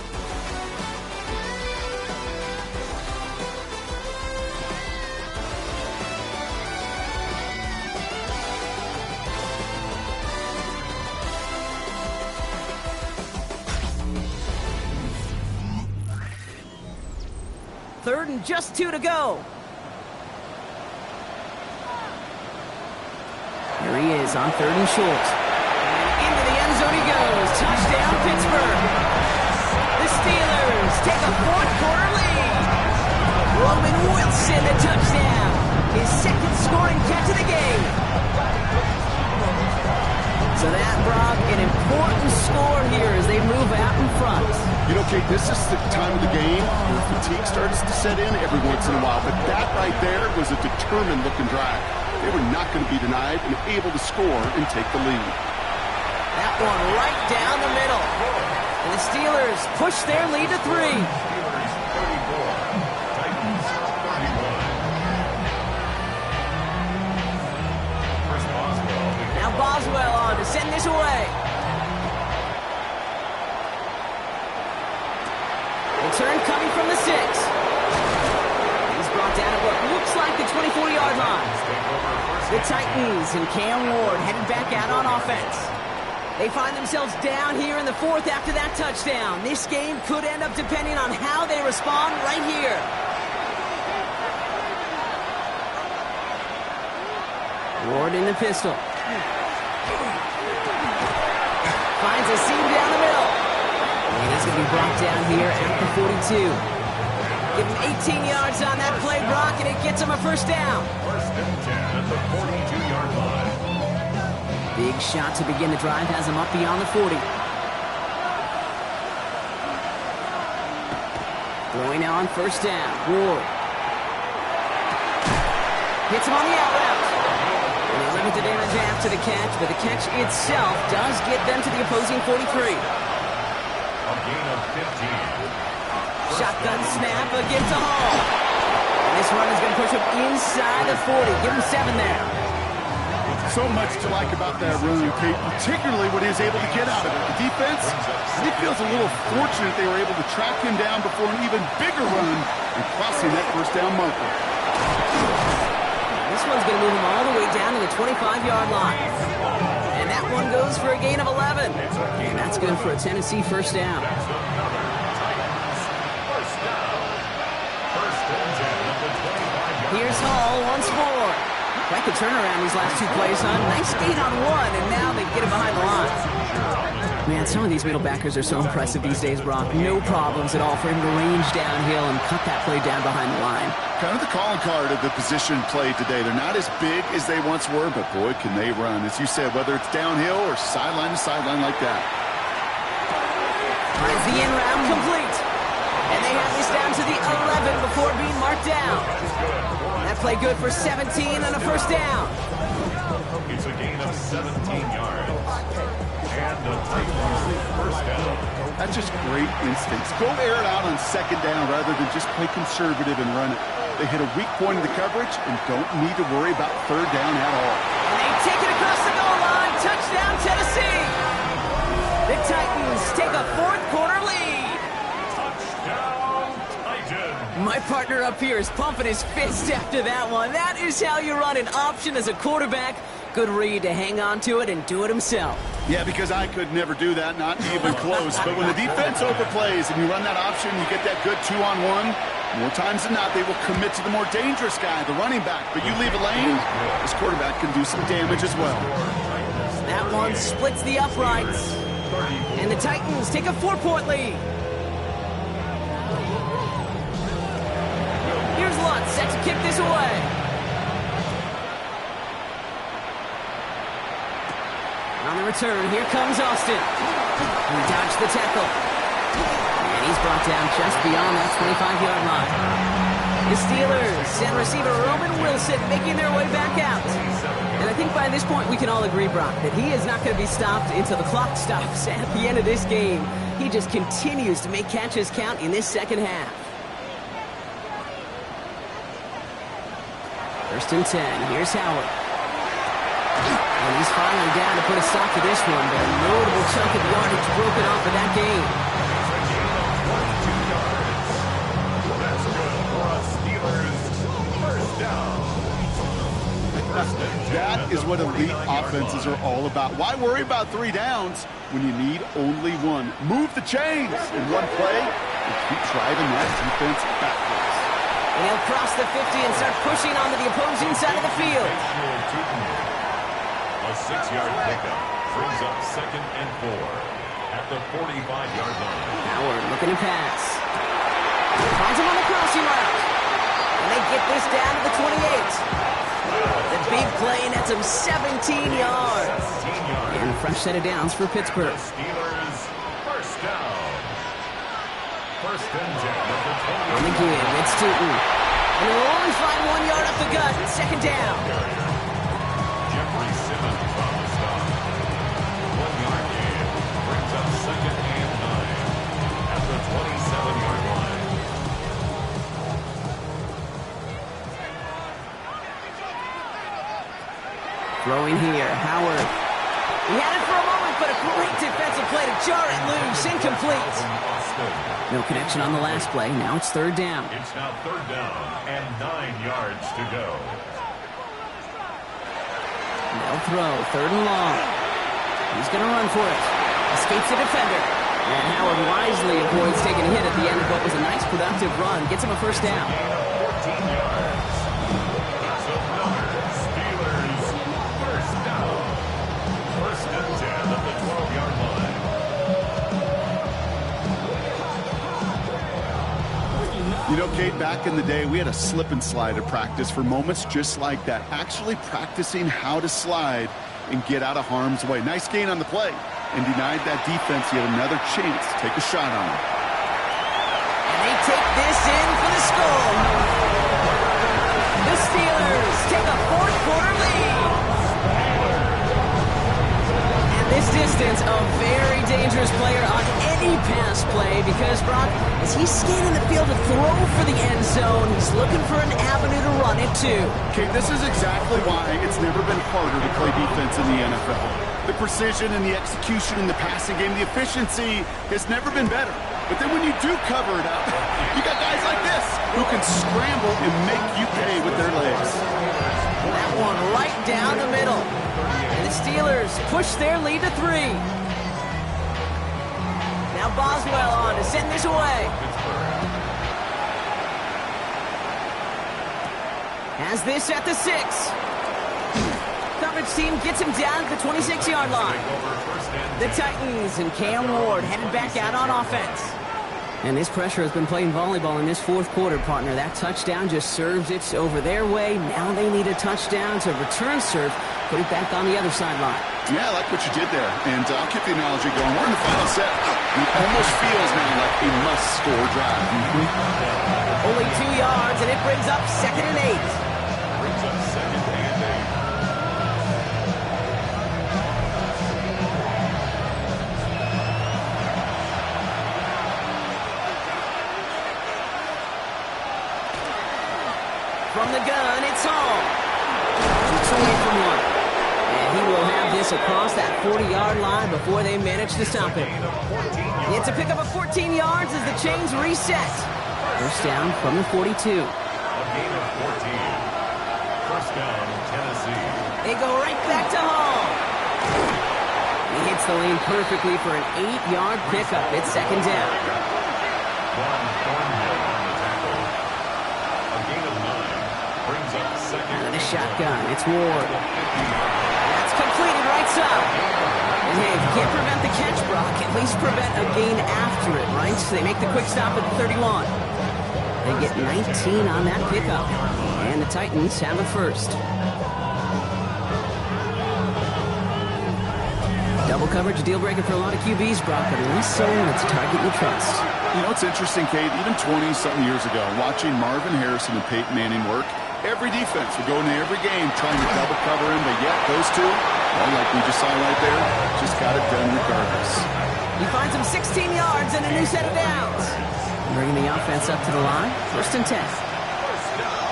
Speaker 1: Third and just 2 to go. Here he is on 3rd and short. And into the end zone he goes. Touchdown, Pittsburgh. The Steelers take a 4th quarter lead. Roman Wilson, the touchdown. His 2nd scoring catch of the game. So that, Brock, an important score here as they move out in front.
Speaker 3: You know, Kate, this is the time of the game where fatigue starts to set in every once in a while. But that right there was a determined-looking drive. They were not going to be denied and able to score and take the lead.
Speaker 1: That one right down the middle. And the Steelers push their lead to 3.
Speaker 2: Steelers 34. Titans 31. First Boswell.
Speaker 1: Now Boswell on to send this away. Return coming from the 6. He's brought down at what looks like the 24-yard line. The Titans and Cam Ward headed back out on offense. They find themselves down here in the 4th after that touchdown. This game could end up depending on how they respond right here. Ward in the pistol. Finds a seam down the middle. And he's going to be brought down here at the 42. Give him 18 yards on that play, Brock, and it gets him a first down.
Speaker 2: 1st and 10 at the 42-yard line.
Speaker 1: Big shot to begin the drive has him up beyond the 40. Throwing now on 1st down. Ward. Hits him on the out route. And they limit the damage after the catch, but the catch itself does get them to the opposing 43.
Speaker 2: A gain of 15.
Speaker 1: Shotgun snap against a Hall. And this run is going to push him inside the 40. Give him 7 there.
Speaker 3: So much to like about that run, Kate, particularly what he was able to get out of it. The defense, I think, feels a little fortunate they were able to track him down before an even bigger run and crossing that first down marker.
Speaker 1: This one's going to move him all the way down to the 25-yard line. And that one goes for a gain of 11. And that's good for a Tennessee first down. Here's Hall once more. Quite the turnaround these last 2 plays, huh? Nice gain on 1, and now they get him behind the line. Man, some of these middle backers are so impressive these days, Brock. No problems at all for him to range downhill and cut that play down behind the line.
Speaker 3: Kind of the calling card of the position played today. They're not as big as they once were, but boy, can they run. As you said, whether it's downhill or sideline to sideline like that.
Speaker 1: Finds the in round complete. And they have this down to the 11 before being marked down. That play good for 17 and a first down.
Speaker 2: It's a gain of 17 yards. And the Titans first down.
Speaker 3: That's just great instincts. Go air it out on 2nd down rather than just play conservative and run it. They hit a weak point in the coverage and don't need to worry about 3rd down at all.
Speaker 1: And they take it across the goal line. Touchdown, Tennessee. The Titans take a My partner up here is pumping his fist after that one. That is how you run an option as a quarterback. Good read to hang on to it and do it himself.
Speaker 3: Yeah, because I could never do that, not even close. But when the defense overplays and you run that option, you get that good 2-on-1, more times than not, they will commit to the more dangerous guy, the running back. But you leave a lane, this quarterback can do some damage as well.
Speaker 1: That one splits the uprights. And the Titans take a 4-point lead. Here's Lutz, set to kick this away. On the return, here comes Austin. He dodged the tackle. And he's brought down just beyond that 25-yard line. The Steelers send receiver Roman Wilson making their way back out. And I think by this point we can all agree, Brock, that he is not going to be stopped until the clock stops at the end of this game. He just continues to make catches count in this second half. 1st and 10. Here's Howard. And he's finally down to put a stop to this one, but a notable chunk of yardage broken off of that game.
Speaker 2: That's good for a Steelers first down.
Speaker 3: That is what elite offenses are all about. Why worry about 3 downs when you need only 1? Move the chains in one play and keep driving that defense backwards.
Speaker 1: And he'll cross the 50 and start pushing onto the opposing side of the field.
Speaker 2: A 6-yard pickup brings up 2nd and 4 at the 45-yard line.
Speaker 1: Howard looking to pass. Finds him on the crossing route. And they get this down to the 28. The big play nets him 17 yards. And a fresh set of downs for Pittsburgh.
Speaker 2: Steelers first down. 1st and 10.
Speaker 1: On the give, it's Tootin. And they will only find 1 yard up the gut. 2nd down.
Speaker 2: Jeffrey Simmons on the stop. 1-yard gain brings up 2nd and 9 at the 27-yard line.
Speaker 1: Throwing here, Howard. He had it for a moment, but a great defensive play to jar it loose. Incomplete. No connection on the last play. Now it's 3rd down.
Speaker 2: It's now 3rd down and 9 yards to go.
Speaker 1: They'll throw, 3rd and long. He's going to run for it. Escapes the defender. And Howard wisely avoids taking a hit at the end of what was a nice productive run. Gets him a 1st down.
Speaker 2: 14 yards. That's another Steelers first down. 1st and 10 at the 12-yard line.
Speaker 3: You know, Kate, back in the day, we had a slip and slide at practice for moments just like that. Actually practicing how to slide and get out of harm's way. Nice gain on the play and denied that defense yet another chance to take a shot on him.
Speaker 1: And they take this in for the score. The Steelers take a 4th quarter lead. And this distance, a very dangerous player on any pass play because, Brock, as he's scanning the field to throw for the end zone, he's looking for an avenue to run it to.
Speaker 3: Kate, this is exactly why it's never been harder to play defense in the NFL. The precision and the execution in the passing game, the efficiency has never been better. But then when you do cover it up, you got guys like this who can scramble and make you pay with their legs.
Speaker 1: That one right down the middle. And the Steelers push their lead to 3. Now Boswell on to send this away. Has this at the 6. Coverage team gets him down at the 26-yard line. The Titans and Cam Ward headed back out on offense. And this pressure has been playing volleyball in this 4th quarter, partner. That touchdown just serves it over their way. Now they need a touchdown to return serve, put it back on the other sideline.
Speaker 3: Yeah, I like what you did there. And I'll keep the analogy going. We're in the final set. It almost feels now like a must-score drive.
Speaker 1: Only 2 yards, and it brings up 2nd and 8.
Speaker 2: Brings up 2nd and 8.
Speaker 1: From the gun, it's Hall. It's away from one. And he will have this across that 40-yard line before they manage to stop him. It's a pickup of 14 yards as the chains reset. First down from the 42.
Speaker 2: A gain of 14. First down, Tennessee.
Speaker 1: They go right back to Hall. He hits the lane perfectly for an 8-yard pickup. It's second down.
Speaker 2: One Thornhill on the tackle. A gain of 9. Brings up second.
Speaker 1: And a shotgun. It's Ward. That's completed right side. And hey, if you can't prevent the catch, Brock, at least prevent a gain after it, right? So they make the quick stop at the 31. They get 19 on that pickup. And the Titans have a first. Double coverage, a deal breaker for a lot of QBs, Brock, but at least so when it's a target you trust.
Speaker 3: You know, it's interesting, Kate, even 20-something years ago, watching Marvin Harrison and Peyton Manning work, every defense would go into every game trying to double cover him, but yet those two, well, like we just saw right there, just got it done regardless.
Speaker 1: He finds him 16 yards and a new set of downs. Bringing the offense up to the line, first and 10.
Speaker 2: First down.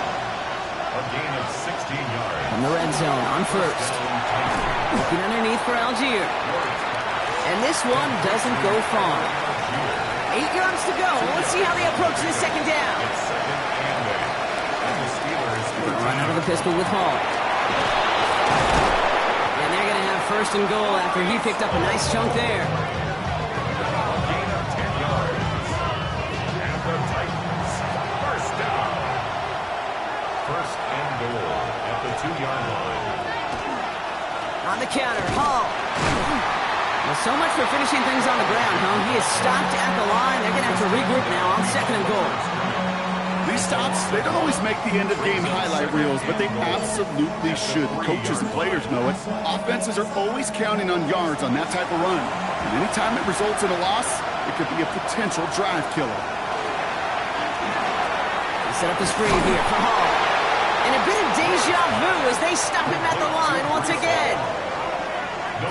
Speaker 2: A gain of 16 yards.
Speaker 1: From the red zone on first. Looking underneath for Algier. And this one doesn't go far. 8 yards to go. Let's see how they approach this second down.
Speaker 2: It's second and 8. And the Steelers
Speaker 1: Run out of the pistol with Hall. And they're going to have first and goal after he picked up a nice chunk there.
Speaker 2: a gain of 10 yards. And the Titans. First down. First and goal at the 2-yard line.
Speaker 1: On the counter, Hall. Well, so much for finishing things on the ground, huh? He is stopped at the line. They're going to have to regroup now on second and goal.
Speaker 3: These stops, they don't always make the end-of-game highlight reels, but they absolutely should. The coaches and players know it. Offenses are always counting on yards on that type of run. And anytime it results in a loss, it could be a potential drive killer.
Speaker 1: They set up the screen here for Hall. And a bit of deja vu as they stop him at the line once again.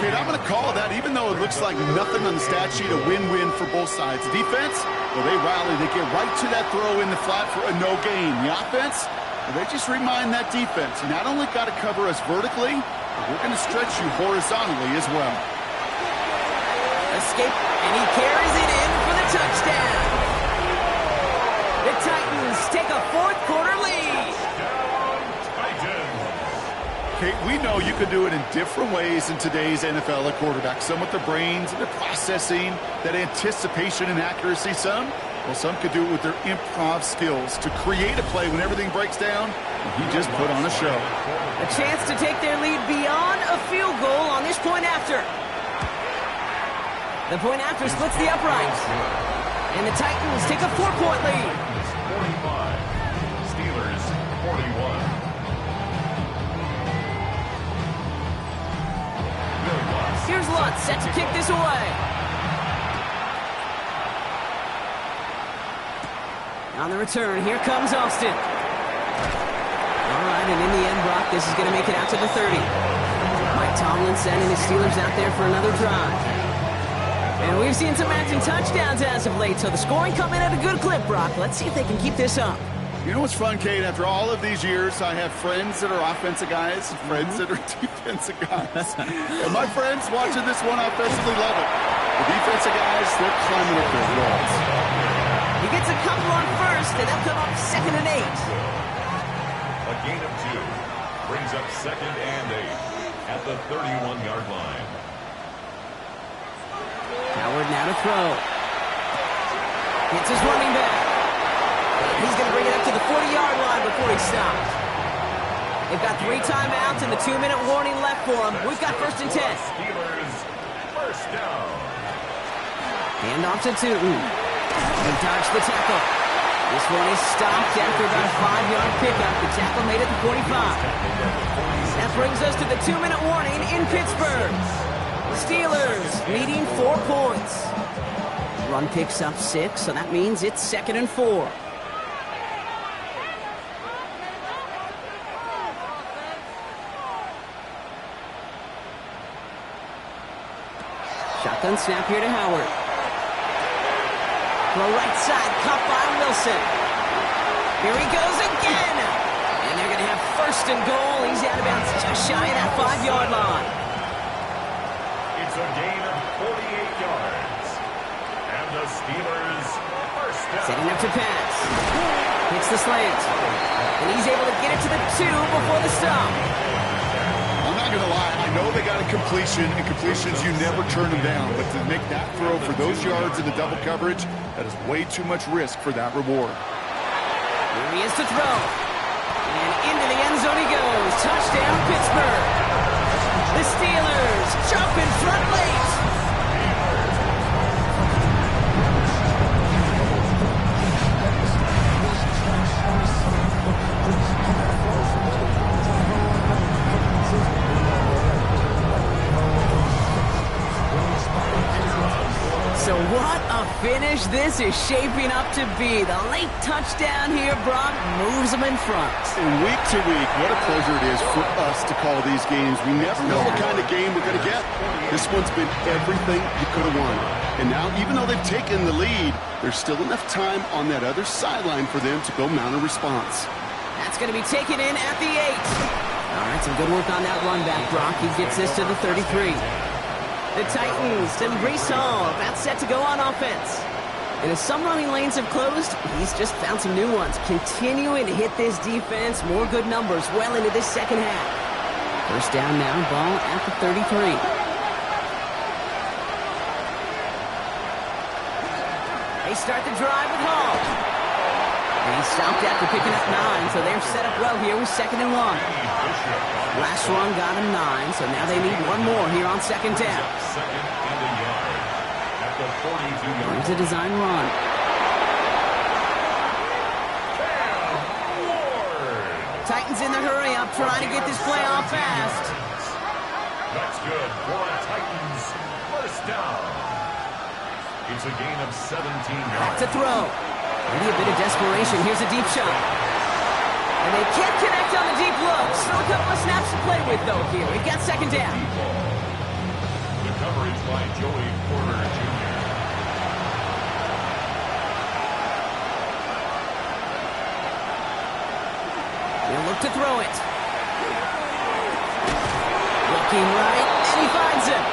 Speaker 3: Kate, I'm going to call that, even though it looks like nothing on the stat sheet, a win-win for both sides. Defense, well, they rally. They get right to that throw in the flat for a no gain. The offense, well, they just remind that defense, you not only got to cover us vertically, but we're going to stretch you horizontally as well.
Speaker 1: Escape, and he carries it in for the touchdown. The Titans take a fourth-quarter lead.
Speaker 3: Kate, we know you can do it in different ways in today's NFL at quarterback. Some with their brains and their processing, that anticipation and accuracy. Some could do it with their improv skills to create a play when everything breaks down. And he just put on a show.
Speaker 1: A chance to take their lead beyond a field goal on this point after. The point after splits the uprights. And the Titans take a 4-point lead.
Speaker 2: 45. Steelers 41.
Speaker 1: Here's Lutz, set to kick this away. On the return, here comes Austin. All right, and in the end, Brock, this is going to make it out to the 30. Mike Tomlin sending his Steelers out there for another drive. And we've seen some matching touchdowns as of late, so the scoring coming at a good clip, Brock. Let's see if they can keep this up.
Speaker 3: You know what's fun, Kate? After all of these years, I have friends that are offensive guys, friends that are defensive guys. And my friends watching this one offensively love it. The defensive guys, they're climbing up their walls.
Speaker 1: He gets a couple on first, and they'll come up second and 8.
Speaker 2: A gain of 2 brings up second and 8 at the 31-yard line.
Speaker 1: Howard now to throw. Hits his running back. He's going to bring it up to the 40-yard line before he stops. They've got 3 timeouts and the 2-minute warning left for them. We've got first and 10.
Speaker 2: Steelers, first down.
Speaker 1: Hand off to Tootin. He dodged the tackle. This one is stopped after about a 5-yard pickup. The tackle made it to 45. That brings us to the 2-minute warning in Pittsburgh. Steelers needing 4 points. Run picks up 6, so that means it's second and 4. Shotgun snap here to Howard. Throw right side, caught by Wilson. Here he goes again. And they're going to have first and goal. He's out of bounds just shy of that 5-yard line.
Speaker 2: It's a gain of 48 yards. And And the Steelers first down.
Speaker 1: Setting up to pass. Hits the slant. And he's able to get it to the 2 before the stop.
Speaker 3: I'm not going to lie. I know they got a completion, and completions, you never turn them down. But to make that throw for those yards in the double coverage, that is way too much risk for that reward.
Speaker 1: Here he is to throw. And into the end zone he goes. Touchdown, Pittsburgh. The Steelers jump in front late. So what a finish this is shaping up to be. The late touchdown here, Brock, moves them in front.
Speaker 3: And week to week, what a pleasure it is for us to call these games. We never know what kind of game we're going to get. This one's been everything you could have wanted. And now, even though they've taken the lead, there's still enough time on that other sideline for them to go mount a response.
Speaker 1: That's going to be taken in at the 8. All right, some good work on that run back, Brock. He gets this to the 33. The Titans and Brees Hall about set to go on offense. And as some running lanes have closed, he's just found some new ones. Continuing to hit this defense. More good numbers well into this second half. First down now, ball at the 33. They start the drive with Hall. And he stopped after picking up 9, so they're set up well here with 2nd and long. Last run got him 9, so now they need one more here on 2nd down.
Speaker 2: Second and a yard at the 42-yard.
Speaker 1: Here's a design run. Titans in the hurry up, trying to get this play off fast.
Speaker 2: That's good for a Titans first down. It's a gain of 17 yards.
Speaker 1: Back to throw. Maybe a bit of desperation. Here's a deep shot. And they can't connect on the deep look. Still a couple of snaps to play with, though, here. We've got 2nd down.
Speaker 2: The coverage by Joey Porter Jr.
Speaker 1: He'll look to throw it. Looking right, and he finds him.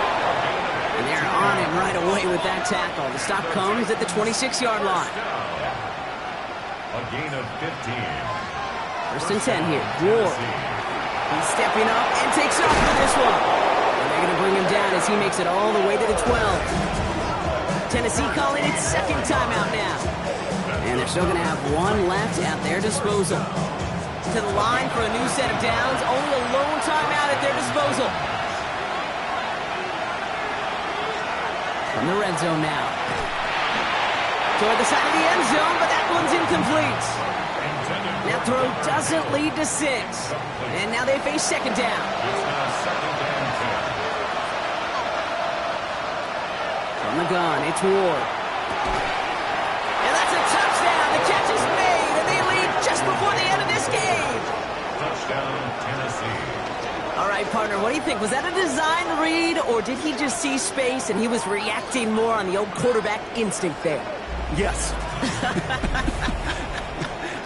Speaker 1: And they're on him right away with that tackle. The stop comes at the 26-yard line.
Speaker 2: A gain of 15.
Speaker 1: First and 10 here. Ward. He's stepping up and takes off for this one. And they're going to bring him down as he makes it all the way to the 12. Tennessee calling its 2nd timeout now. And they're still going to have one left at their disposal. To the line for a new set of downs. Only a lone timeout at their disposal. From the red zone now. Toward the side of the end zone, but that one's incomplete. That throw doesn't lead to 6. And now they face 2nd down. From the gun, it's Ward. And that's a touchdown. The catch is made, and they lead just before the end of this game.
Speaker 2: Touchdown, Tennessee.
Speaker 1: All right, partner, what do you think? Was that a design read, or did he just see space and he was reacting more on the old quarterback instinct there?
Speaker 3: Yes.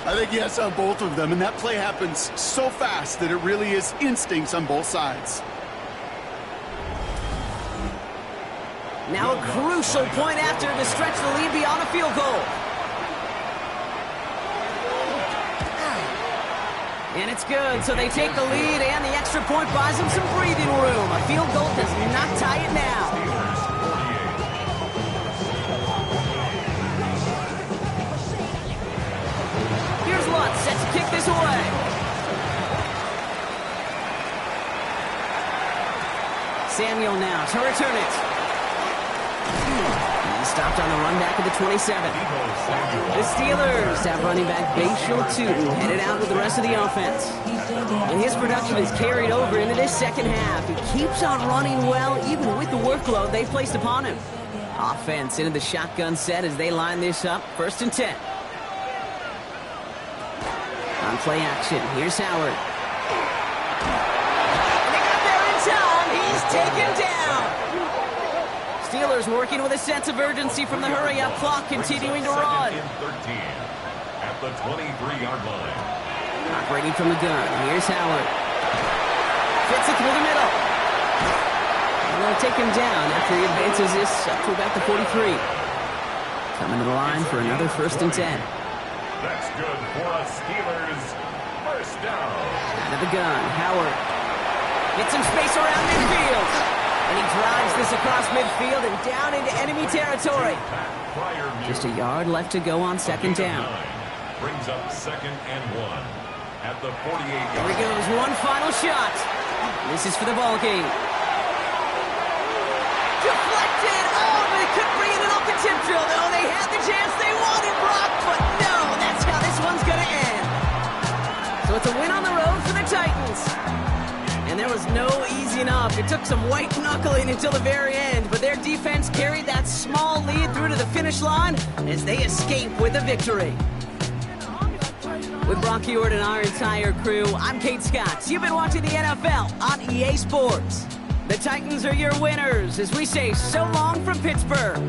Speaker 3: I think yes on both of them, and that play happens so fast that it really is instincts on both sides.
Speaker 1: Now a crucial point after to stretch the lead beyond a field goal. And it's good, so they take the lead, and the extra point buys them some breathing room. A field goal does not tie it now. Here's Lutz set to kick this away. Samuel now to return it. He stopped on the run back at the 27. The Steelers have running back Bashal Tootin headed out with the rest of the offense. And his production is carried over into this second half. He keeps on running well, even with the workload they placed upon him. Offense into the shotgun set as they line this up. 1st and 10. On play action, here's Howard. And they got there in time. He's taken down. Steelers working with a sense of urgency from the hurry-up clock, continuing to run.
Speaker 2: 13 at the 23-yard line.
Speaker 1: Operating from the gun, here's Howard. Fits it through the middle. And they'll take him down after he advances this up to about the 43. Coming to the line for another 1st and 10.
Speaker 2: That's good for a Steelers first down.
Speaker 1: Out of the gun, Howard. Gets some space around midfield. And he drives this across midfield and down into enemy territory. Just a yard left to go on 2nd down.
Speaker 2: Brings up 2nd and 1 at the 48-yard.
Speaker 1: Here he goes, one final shot. This is for the ball game. Deflected. Oh, but they couldn't bring it in off the tip drill. No, they had the chance they wanted, Brock, but no, that's how this one's going to end. So it's a win on the road for the Titans. And there was no easing up. It took some white knuckling until the very end, but their defense carried that small lead through to the finish line as they escape with a victory. With Brock Ewart and our entire crew, I'm Kate Scott. You've been watching the NFL on EA Sports. The Titans are your winners as we say so long from Pittsburgh.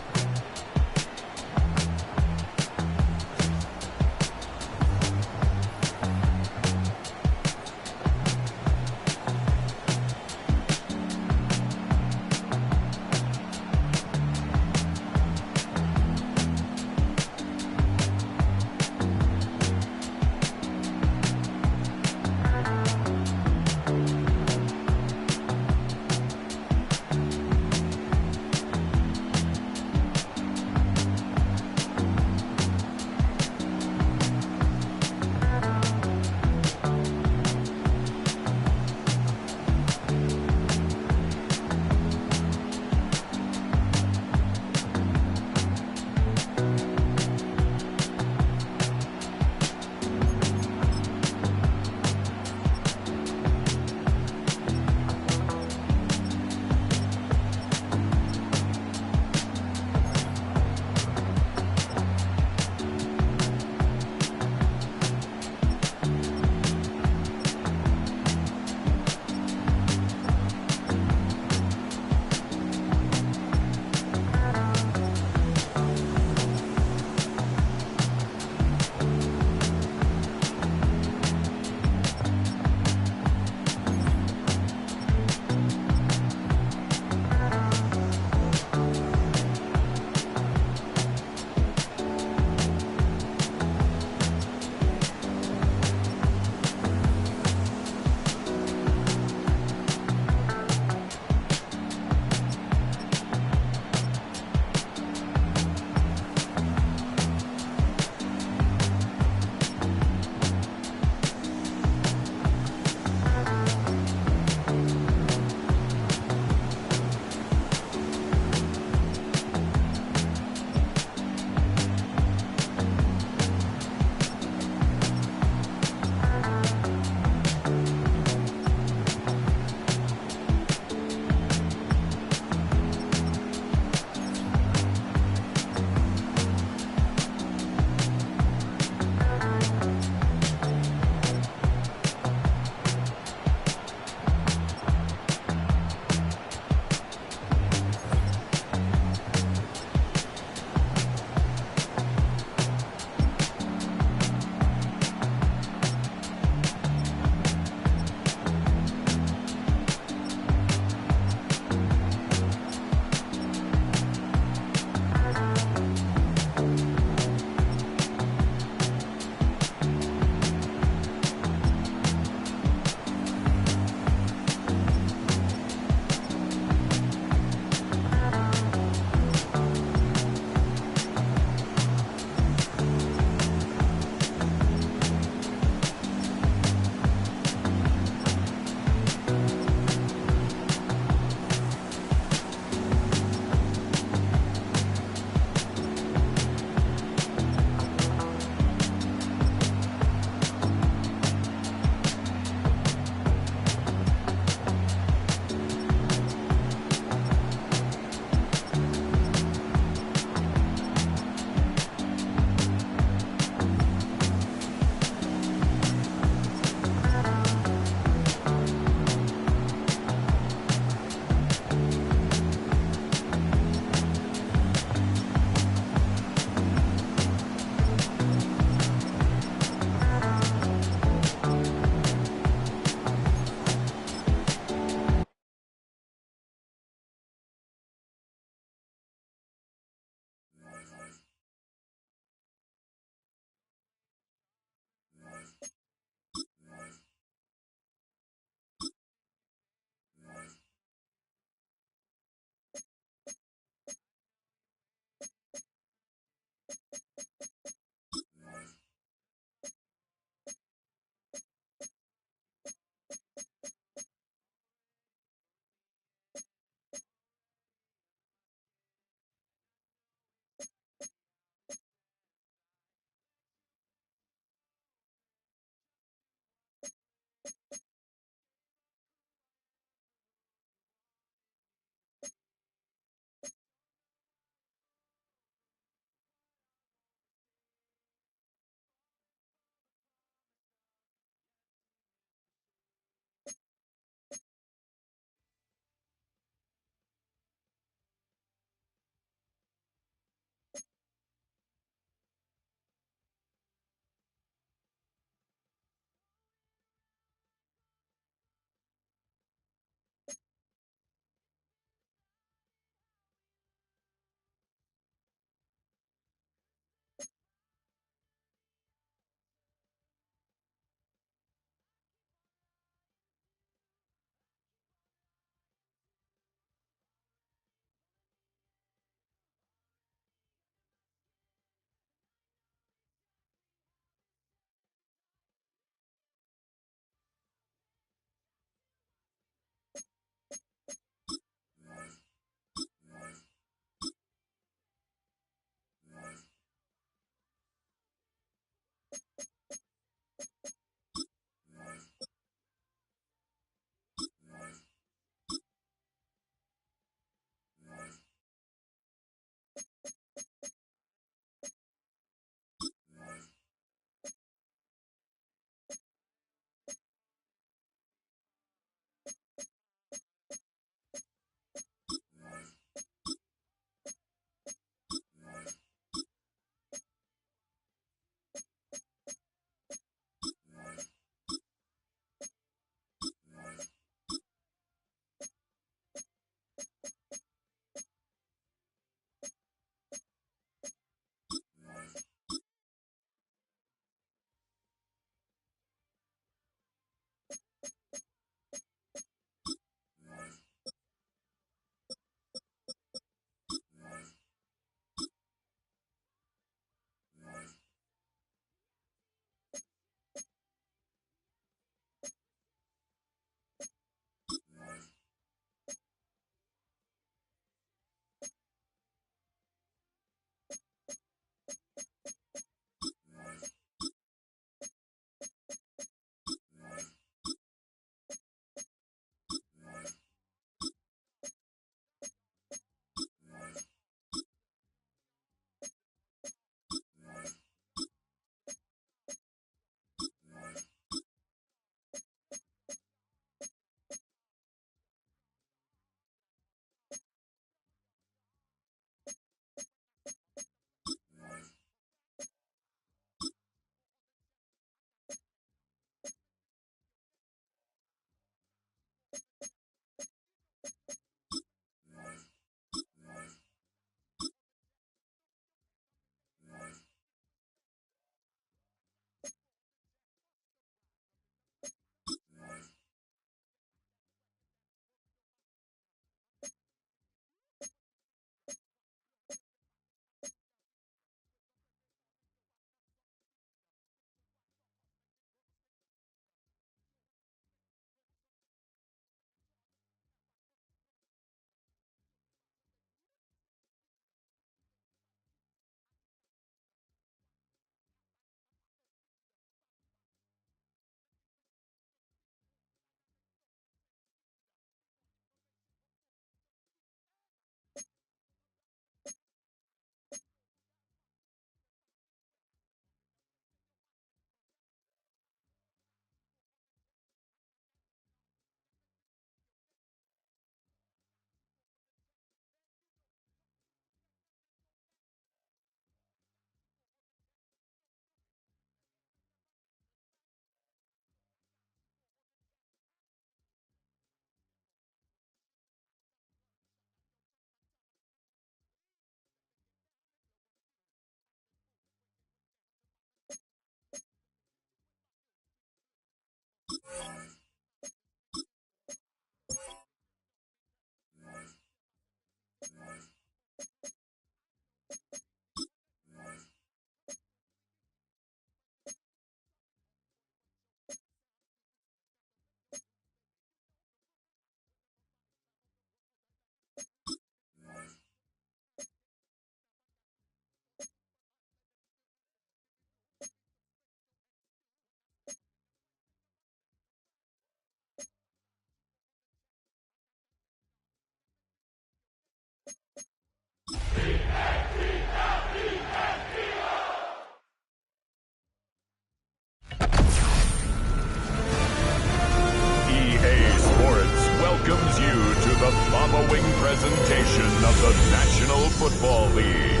Speaker 2: presentation of the National Football League.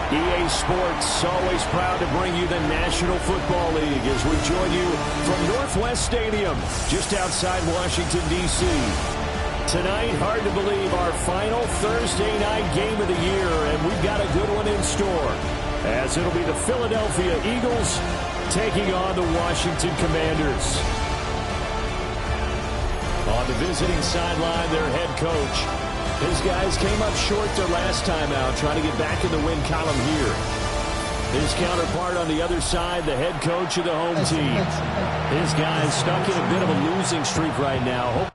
Speaker 9: EA Sports, always proud to bring you the National Football League as we join you from Northwest Stadium, just outside Washington, D.C. Tonight, hard to believe, our final Thursday night game of the year, and we've got a good one in store, as it'll be the Philadelphia Eagles taking on the Washington Commanders. On the visiting sideline, their head coach. His guys came up short their last time out, trying to get back in the win column here. His counterpart on the other side, the head coach of the home team. His guys stuck in a bit of a losing streak right now.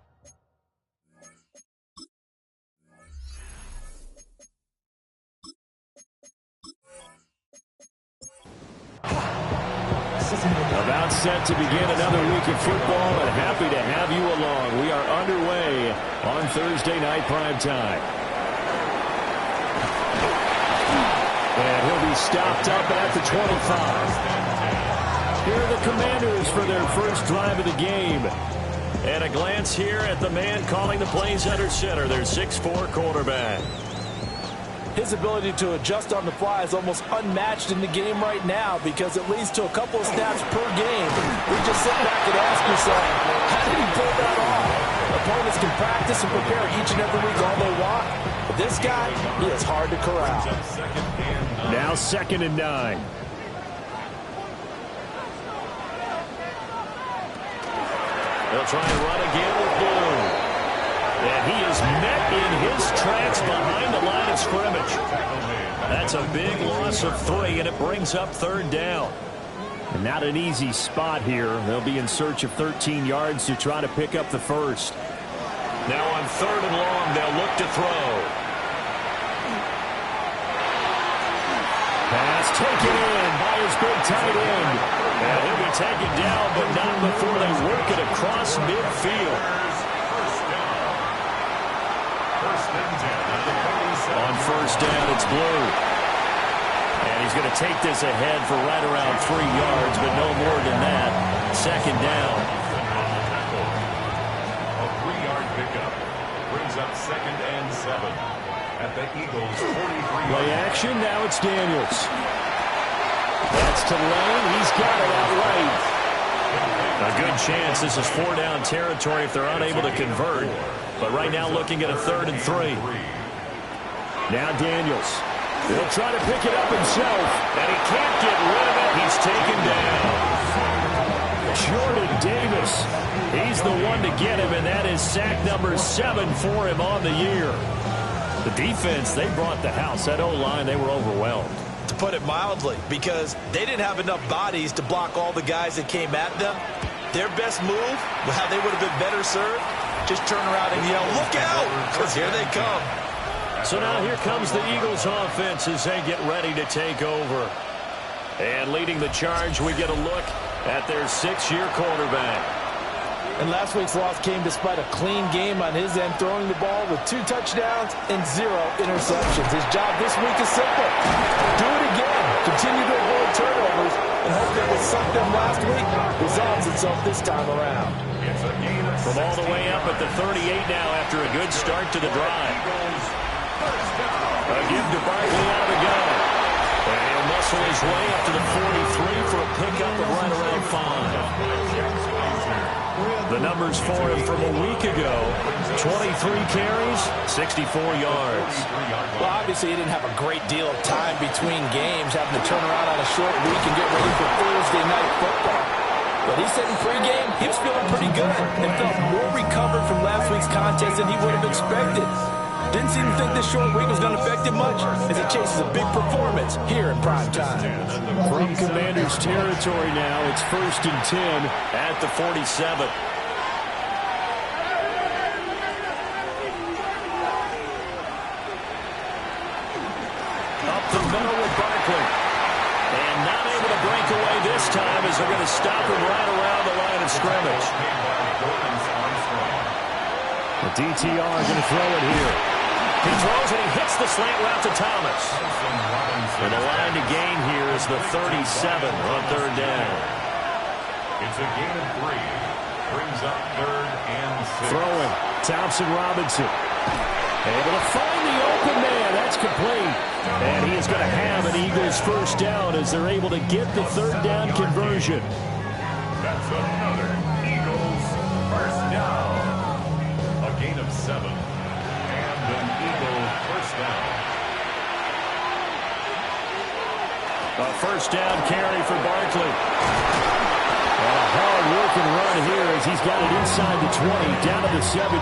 Speaker 9: About set to begin another week of football, and happy to have you along. We are underway on Thursday night primetime. And he'll be stopped up at the 25. Here are the Commanders for their first drive of the game. And a glance here at the man calling the plays under center, their 6'4" quarterback.
Speaker 10: His ability to adjust on the fly is almost unmatched in the game right now because it leads to a couple of snaps per game. We just sit back and ask yourself, how did he pull that off? Opponents can practice and prepare each and every week all they want. But this guy, he is hard to corral.
Speaker 9: Now 2nd and 9. They'll try and run again with Blue. And he is met in his tracks behind the line of scrimmage. That's a big loss of 3, and it brings up 3rd down. And not an easy spot here. They'll be in search of 13 yards to try to pick up the first. Now on 3rd and long, they'll look to throw. Pass taken in by his big tight end. And he'll be taken down, but not before they work it across midfield. On 1st down, it's Blue. And he's going to take this ahead for right around 3 yards, but no more than that. 2nd down.
Speaker 2: A 3-yard pickup brings up 2nd and 7 at the Eagles' 43.
Speaker 9: Play action, now it's Daniels. That's to Lane. He's got it outright. A good chance this is 4-down territory if they're unable to convert. But right now looking at a 3rd and 3. Now Daniels. He'll try to pick it up himself. And he can't get rid of it. He's taken down. Jordan Davis. He's the one to get him, and that is sack number 7 for him on the year. The defense, they brought the house. That O-line, they were overwhelmed.
Speaker 10: To put it mildly, because they didn't have enough bodies to block all the guys that came at them. Their best move, how they would have been better served, just turn around and yell, look out, because here they come.
Speaker 9: So now here comes the Eagles offense as they get ready to take over. And leading the charge, we get a look at their 6-year quarterback.
Speaker 10: And last week's loss came despite a clean game on his end, throwing the ball with 2 touchdowns and 0 interceptions. His job this week is simple. Do it again. Continue to avoid turnovers and hope that what sucked them last week resolves itself this time around.
Speaker 9: From all the way up at the 38 now after a good start to the drive. A give to Barkley out of the gun. And he'll muscle his way up to the 43 for a pickup of right around 5. The numbers for him from a week ago, 23 carries, 64 yards.
Speaker 10: Well, obviously he didn't have a great deal of time between games, having to turn around on a short week and get ready for Thursday night football. But he said in pregame he was feeling pretty good and felt more recovered from last week's contest than he would have expected. Didn't seem to think this short week was going to affect him much as he chases a big performance here in prime time.
Speaker 9: From Commanders territory now, it's 1st and 10 at the 47. Up the middle with Barkley. And not able to break away this time as they're going to stop him right around the line of scrimmage. The DTR going to throw it here. He throws and he hits the slant route to Thomas. And the line to gain here is the 37 on 3rd down.
Speaker 2: It's a gain of 3. Brings up 3rd and 6.
Speaker 9: Throwing. Thompson Robinson. Able to find the open man. That's complete. And he is going to have an Eagles first down as they're able to get the 3rd down conversion.
Speaker 2: That's another Eagles first down. A gain of 7. And an Eagle first down.
Speaker 9: A first down carry for Barkley. And a hard-working run here as he's got it inside the 20, down to the 17.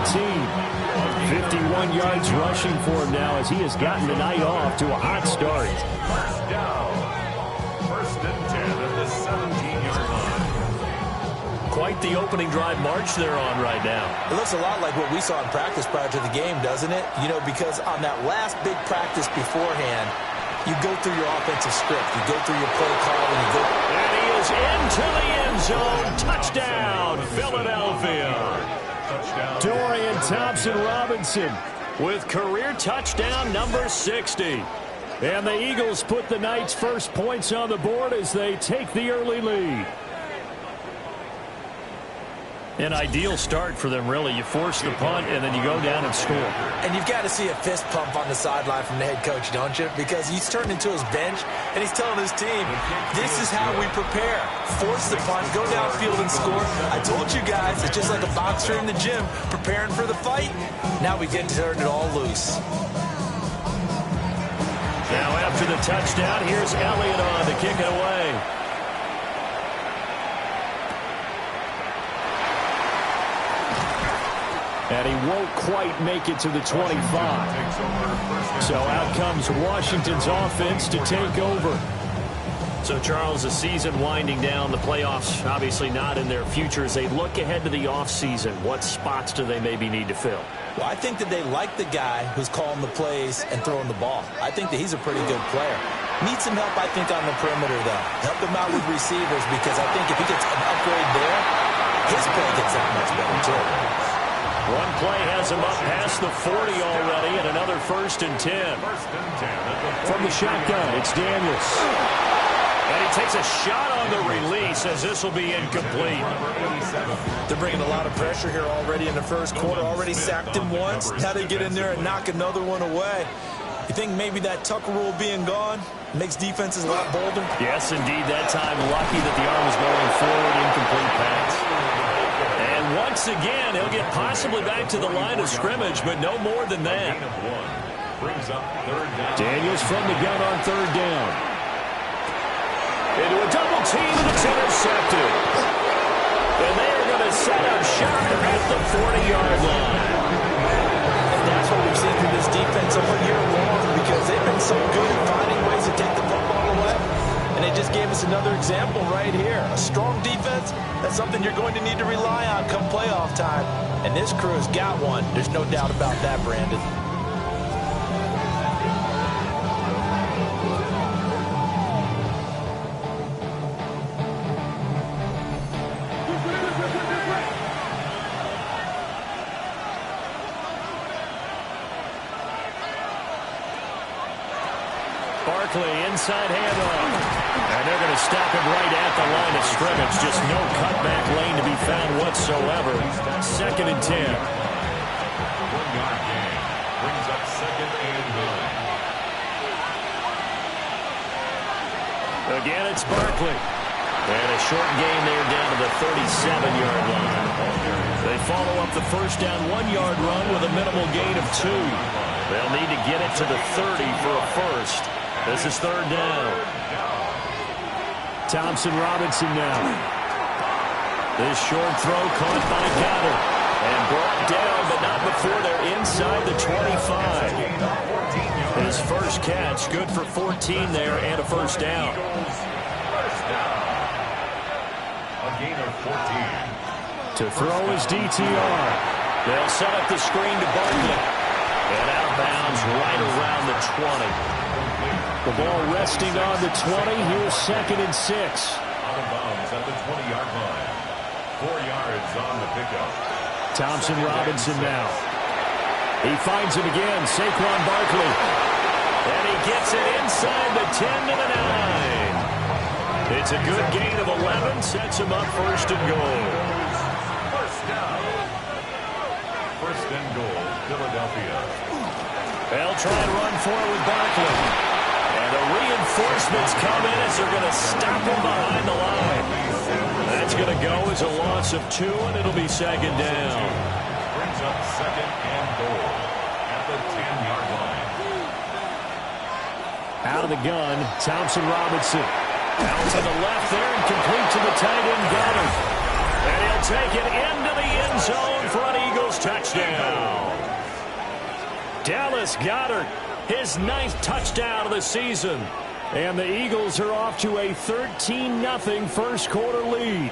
Speaker 9: 51 yards rushing for him now as he has gotten the night off to a hot start.
Speaker 2: First down. 1st and 10 at the 17-yard line.
Speaker 9: Quite the opening drive march they're on right now.
Speaker 10: It looks a lot like what we saw in practice prior to the game, doesn't it? You know, because on that last big practice beforehand, you go through your offensive script. You go through your play call, and you go...
Speaker 9: And he is into the end zone. Touchdown, Philadelphia. Dorian Thompson-Robinson with career touchdown number 60. And the Eagles put the night's first points on the board as they take the early lead. An ideal start for them, really. You force the punt, and then you go down and score.
Speaker 10: And you've got to see a fist pump on the sideline from the head coach, don't you? Because he's turned into his bench, and he's telling his team, this is how we prepare. Force the punt, go downfield and score. I told you guys, it's just like a boxer in the gym preparing for the fight. Now we get to turn it all loose.
Speaker 9: Now after the touchdown, here's Elliott on to kick it away. And he won't quite make it to the 25. So out comes Washington's offense to take over. So, Charles, the season winding down, the playoffs obviously not in their future. As they look ahead to the offseason, what spots do they maybe need to fill?
Speaker 10: Well, I think that they like the guy who's calling the plays and throwing the ball. I think that he's a pretty good player. Needs some help, I think, on the perimeter, though. Help him out with receivers, because I think if he gets an upgrade there, his play gets that much better, too.
Speaker 9: One play has him up past the 40 already, and another 1st and 10. From the shotgun, it's Daniels. And he takes a shot on the release as this will be incomplete.
Speaker 10: They're bringing a lot of pressure here already in the first quarter. Already sacked him once. Now they get in there and knock another one away. You think maybe that Tucker rule being gone makes defenses a lot bolder?
Speaker 9: Yes, indeed. That time, lucky that the arm was going forward, incomplete pass. And once again, he'll get possibly back to the line of scrimmage, but no more than that. Daniels from the gun on 3rd down. Into a double team, and it's intercepted. And they are going to set up shop at the 40-yard line.
Speaker 10: And that's what we've seen from this defense all year long, because they've been so good at finding ways to take the football away. And they just gave us another example right here. A strong defense, that's something you're going to need to rely on come playoff time. And this crew has got one. There's no doubt about that, Brandon.
Speaker 9: Barkley, inside handoff. And they're going to stop him right at the line of scrimmage. Just no cutback lane to be found whatsoever. 2nd and 10.
Speaker 2: 1-yard gain. Brings up 2nd and 9.
Speaker 9: Again, it's Barkley. And a short gain there down to the 37-yard line. They follow up the first down 1-yard run with a minimal gain of 2. They'll need to get it to the 30 for a first. This is 3rd down. Thompson-Robinson now. This short throw caught by Goddard. And brought down, but not before they're inside the 25. His first catch, good for 14 there, and a first down.
Speaker 2: A gain of 14.
Speaker 9: To throw his DTR. They'll set up the screen to Barkley. And outbounds right around the 20. The ball resting on the 20. Here's 2nd and 6.
Speaker 2: Out of bounds at the 20-yard line. 4 yards on the pickup.
Speaker 9: Thompson-Robinson now. He finds him again. Saquon Barkley. And he gets it inside the 10 to the 9. It's a good gain of 11. Sets him up 1st and goal.
Speaker 2: First and goal, Philadelphia.
Speaker 9: They'll try and run forward with Barkley. And the reinforcements come in as they're going to stop him behind the line. That's going to go as a loss of 2, and it'll be second down.
Speaker 2: Brings up second and goal at the 10-yard line.
Speaker 9: Out of the gun, Thompson Robinson. Out to the left there and complete to the tight end, Goddard. And he'll take it into the end zone for an Eagles touchdown. Dallas Goedert, his 9th touchdown of the season. And the Eagles are off to a 13-0 first quarter lead.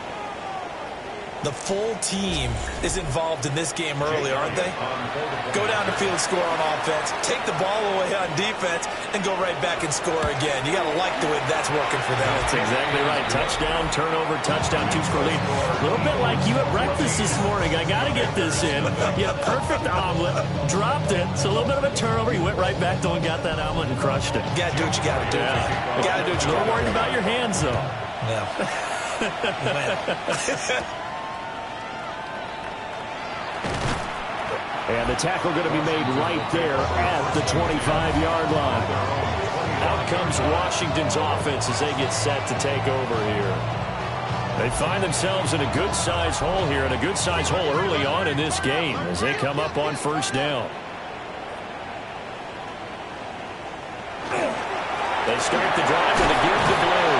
Speaker 10: The full team is involved in this game early, aren't they? Go down the field, score on offense, take the ball away on defense, and go right back and score again. You got to like the way that's working for them.
Speaker 9: That's exactly right. Touchdown, turnover, touchdown, 2-score lead. A little bit like you at breakfast this morning. I got to get this in. You had a perfect omelet, dropped it. It's a little bit of a turnover. You went right back though and got that omelet and crushed it.
Speaker 10: You got to do what you got to do.
Speaker 9: Yeah.
Speaker 10: You got to do what you got to do.
Speaker 9: Don't worry about your hands, though.
Speaker 10: Yeah.
Speaker 9: And the tackle going to be made right there at the 25-yard line. Out comes Washington's offense as they get set to take over here. They find themselves in a good-sized hole here, and a good-sized hole early on in this game as they come up on first down. They start the drive with a give to Blue.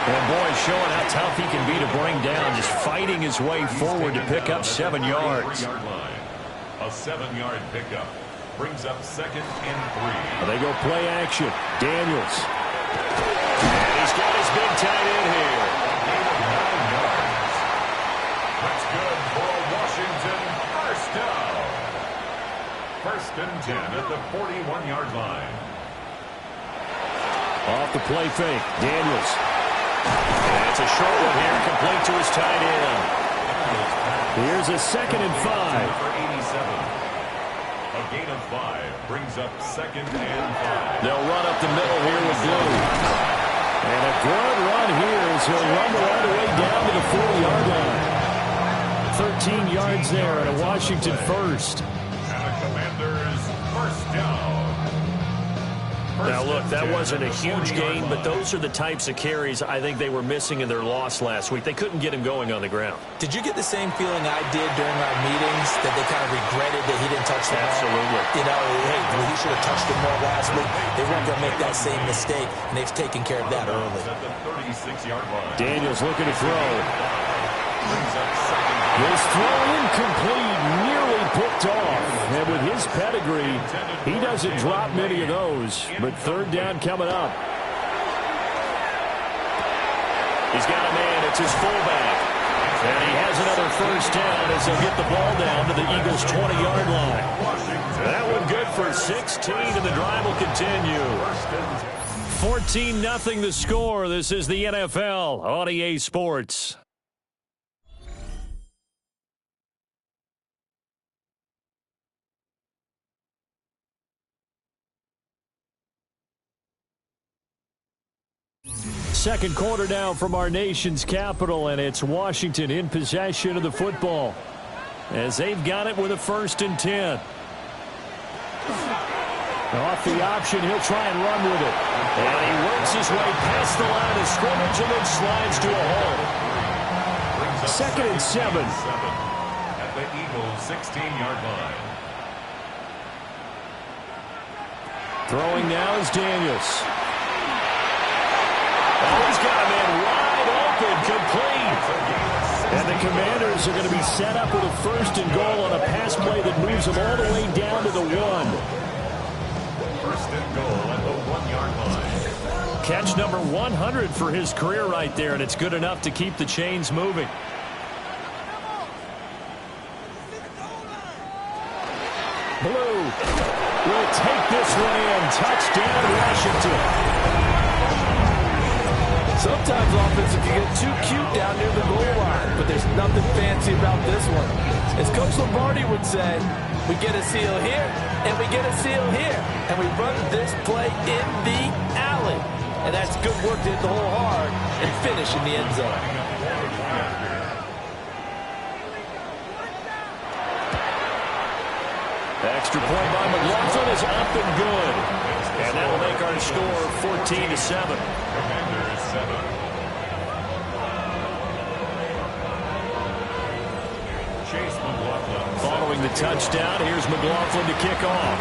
Speaker 9: And boy, showing how tough he can be to bring down, just fighting his way forward to pick up 7 yards.
Speaker 2: A 7-yard pickup brings up second and 3.
Speaker 9: They go play action. Daniels. And he's got his big tight end here.
Speaker 2: That's good for a Washington first down. First and 10 at the 41-yard line.
Speaker 9: Off the play fake. Daniels. And it's a short one here, complete to his tight end. Here's a second and 5.
Speaker 2: For 87. A gain of 5 brings up second and 5.
Speaker 9: They'll run up the middle here with Blue. And a good run here as he'll rumble all the way down to the 40-yard line. 13 yards there and a Washington first.
Speaker 2: And the Commanders first down.
Speaker 9: Now, look, that wasn't a huge gain, but those are the types of carries I think they were missing in their loss last week. They couldn't get him going on the ground.
Speaker 10: Did you get the same feeling I did during our meetings, that they kind of regretted that he didn't touch the ball?
Speaker 9: Absolutely.
Speaker 10: You know, hey, he should have touched it more last week. They weren't going to make that same mistake, and they've taken care of that early.
Speaker 2: At the 36-yard line.
Speaker 9: Daniels looking to throw. His throw incomplete, nearly picked off. And with his pedigree, he doesn't drop many of those. But third down coming up. He's got a man. It's his fullback. And he has another first down as they'll get the ball down to the Eagles' 20-yard line. That one good for 16, and the drive will continue. 14-0 the score. This is the NFL on EA Sports. Second quarter now from our nation's capital, and it's Washington in possession of the football as they've got it with a 1st and 10. Off the option, he'll try and run with it. And he works his way past the line of scrimmage and then slides to a hole. 2nd and 7.
Speaker 2: At the Eagles' 16-yard line.
Speaker 9: Throwing now is Daniels. Oh, he's got a man wide open, complete. And the Commanders are going to be set up with a 1st and goal on a pass play that moves them all the way down to the 1.
Speaker 2: 1st and goal at the 1-yard line.
Speaker 9: Catch number 100 for his career right there, and it's good enough to keep the chains moving. Blue will take this one in. Touchdown, Washington.
Speaker 13: Sometimes offensive can get too cute down near the goal line, but there's nothing fancy about this one. As Coach Lombardi would say, we get a seal here, and we get a seal here, and we run this play in the alley. And that's good work to hit the hole hard and finish in the end zone.
Speaker 9: Extra point by McLaughlin is up and good. And that'll make our score 14-7.
Speaker 2: Commanders 7. Chase McLaughlin.
Speaker 9: Following the touchdown, here's McLaughlin to kick off.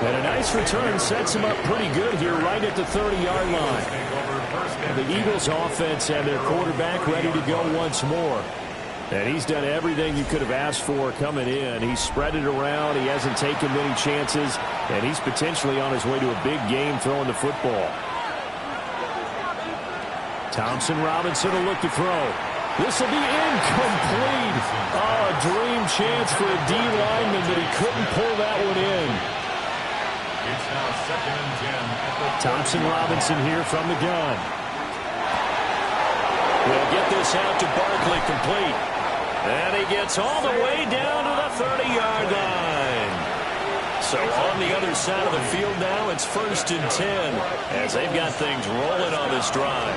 Speaker 9: And a nice return sets him up pretty good here right at the 30-yard line. The Eagles offense and their quarterback ready to go once more. And he's done everything you could have asked for coming in. He's spread it around. He hasn't taken many chances. And he's potentially on his way to a big game throwing the football. Thompson Robinson will look to throw. This will be incomplete. Oh, a dream chance for a D lineman, but he couldn't pull that one in.
Speaker 2: It's now 2nd and 10.
Speaker 9: Thompson Robinson here from the gun. We'll get this out to Barkley complete. And he gets all the way down to the 30-yard line. So on the other side of the field now, it's 1st and 10 as they've got things rolling on this drive.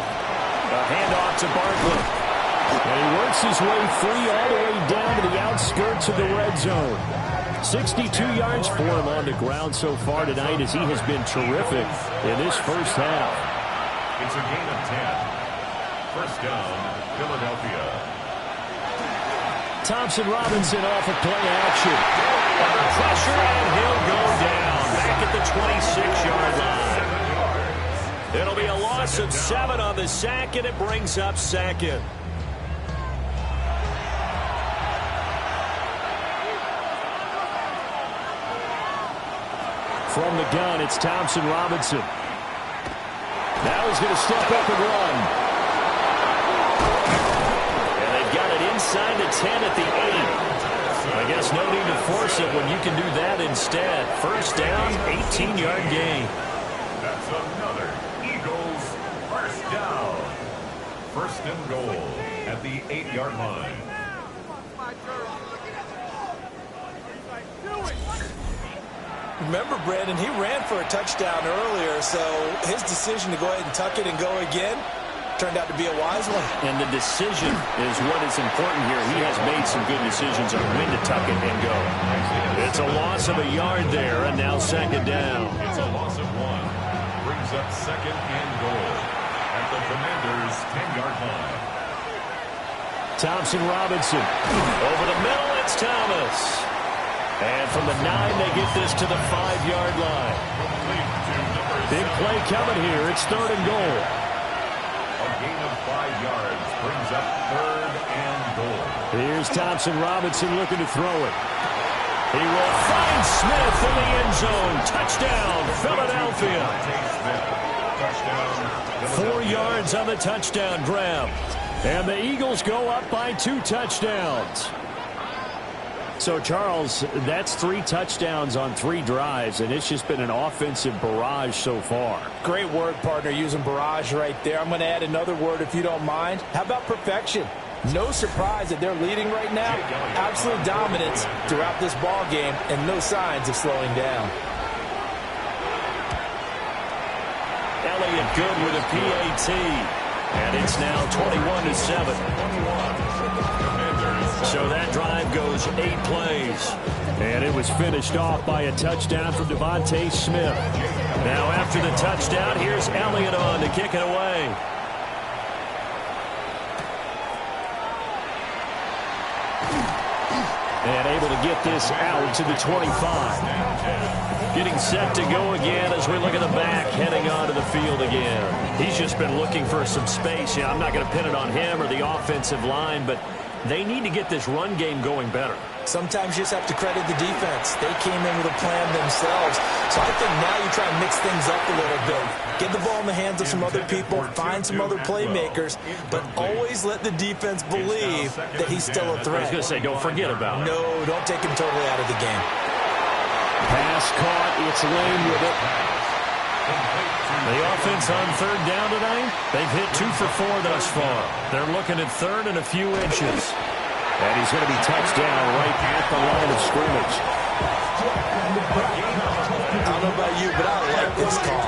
Speaker 9: A handoff to Barkley. And he works his way free all the way down to the outskirts of the red zone. 62 yards for him on the ground so far tonight as he has been terrific in this first half.
Speaker 2: It's a gain of 10. 1st down, Philadelphia.
Speaker 9: Thompson Robinson off of play action. Under pressure, and he'll go down back at the 26-yard line. It'll be a loss of 7 on the sack, and it brings up 2nd. From the gun, it's Thompson Robinson. Now he's going to step up and run. And they've got it inside the 10 at the 8. I guess no need to force it when you can do that instead. 1st down, 18-yard gain.
Speaker 2: That's another Eagles 1st down. 1st and goal at the 8-yard line.
Speaker 13: Remember, Brandon, he ran for a touchdown earlier, so his decision to go ahead and tuck it and go again turned out to be a wise one.
Speaker 9: And the decision is what is important here. He has made some good decisions on when to tuck it and go. It's a loss of a yard there, and now 2nd down.
Speaker 2: It's a loss of 1. Brings up 2nd and goal at the Commanders' 10-yard line.
Speaker 9: Thompson Robinson. Over the middle, it's Thomas. And from the 9, they get this to the 5-yard line. Big play coming here. It's 3rd and goal.
Speaker 2: A gain of 5 yards brings up 3rd and goal.
Speaker 9: Here's Thompson Robinson looking to throw it. He will find Smith in the end zone. Touchdown, Philadelphia. 4 yards on the touchdown grab. And the Eagles go up by 2 touchdowns. So, Charles, that's 3 touchdowns on 3 drives, and it's just been an offensive barrage so far.
Speaker 13: Great word, partner, using barrage right there. I'm going to add another word if you don't mind. How about perfection? No surprise that they're leading right now. Absolute dominance throughout this ball game, and no signs of slowing down.
Speaker 9: Elliott good with a PAT, and it's now 21-7. So that drive goes 8 plays. And it was finished off by a touchdown from Devontae Smith. Now after the touchdown, here's Elliott on to kick it away. And able to get this out to the 25. Getting set to go again as we look at the back, heading onto the field again. He's just been looking for some space. Yeah, I'm not going to pin it on him or the offensive line, but they need to get this run game going better.
Speaker 13: Sometimes you just have to credit the defense. They came in with a plan themselves. So I think now you try and mix things up a little bit. Get the ball in the hands of some other people, find some other playmakers, but always let the defense believe that he's still a threat.
Speaker 9: I was going to say, don't forget about it.
Speaker 13: No, don't take him totally out of the game.
Speaker 9: Pass caught. It's Lane with it. The offense on 3rd down tonight, they've hit 2 for 4 thus far. They're looking at 3rd and a few inches. And he's going to be touched down right at the line of scrimmage.
Speaker 13: I don't know about you, but I like this call.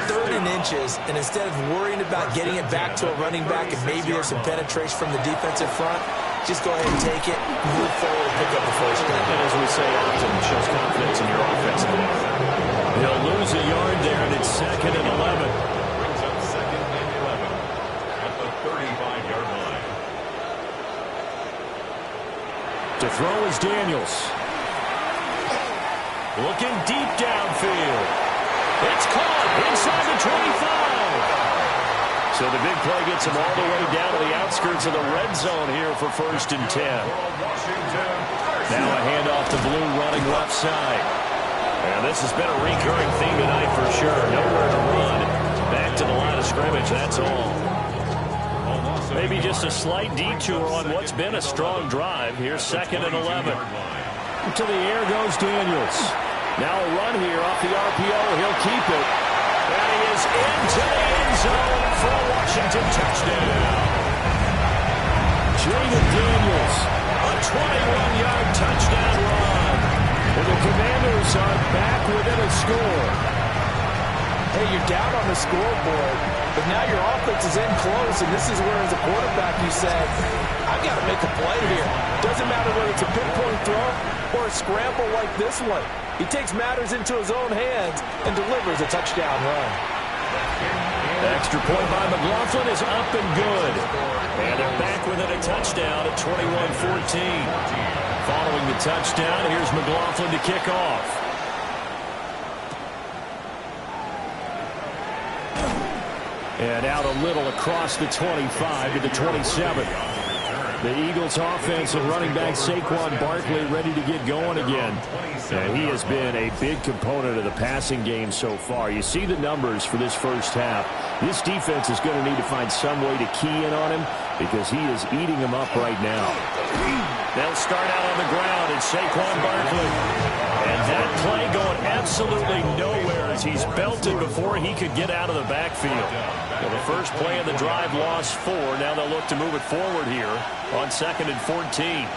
Speaker 13: 3rd and
Speaker 10: inches, and instead of worrying about getting it back to a running back and maybe there's some penetration from the defensive front, just go ahead and take it, move forward, and pick up the first down.
Speaker 9: And as we say often, it shows confidence in your offensive line. He'll lose a yard there, and it's 2nd and 11.
Speaker 2: Brings up 2nd and 11 at the 35-yard line.
Speaker 9: To throw is Daniels. Looking deep downfield. It's caught inside the 25. So the big play gets him all the way down to the outskirts of the red zone here for 1st and 10. Now a handoff to Blue running left side. And this has been a recurring theme tonight for sure. Nowhere to run. Back to the line of scrimmage, that's all. Maybe just a slight detour on what's been a strong drive. Here's 2nd and 11. To the air goes Daniels. Now a run here off the RPO. He'll keep it. And he is into the end zone for a Washington touchdown. Jaden Daniels, a 21-yard touchdown run. And the Commanders are back within a score.
Speaker 13: Hey, you're down on the scoreboard, but now your offense is in close, and this is where, as a quarterback, you say, I've got to make a play here. Doesn't matter whether it's a pinpoint throw or a scramble like this one. He takes matters into his own hands and delivers a touchdown run.
Speaker 9: Extra point by McLaughlin is up and good. And they're back within a touchdown at 21-14. Following the touchdown, here's McLaughlin to kick off. And out a little across the 25 to the 27. The Eagles offense and running back Saquon Barkley ready to get going again. And he has been a big component of the passing game so far. You see the numbers for this first half. This defense is going to need to find some way to key in on him because he is eating them up right now. They'll start out on the ground. It's Saquon Barkley. And that play going absolutely nowhere as he's belted before he could get out of the backfield. Well, the first play of the drive lost 4. Now they'll look to move it forward here on 2nd and 14.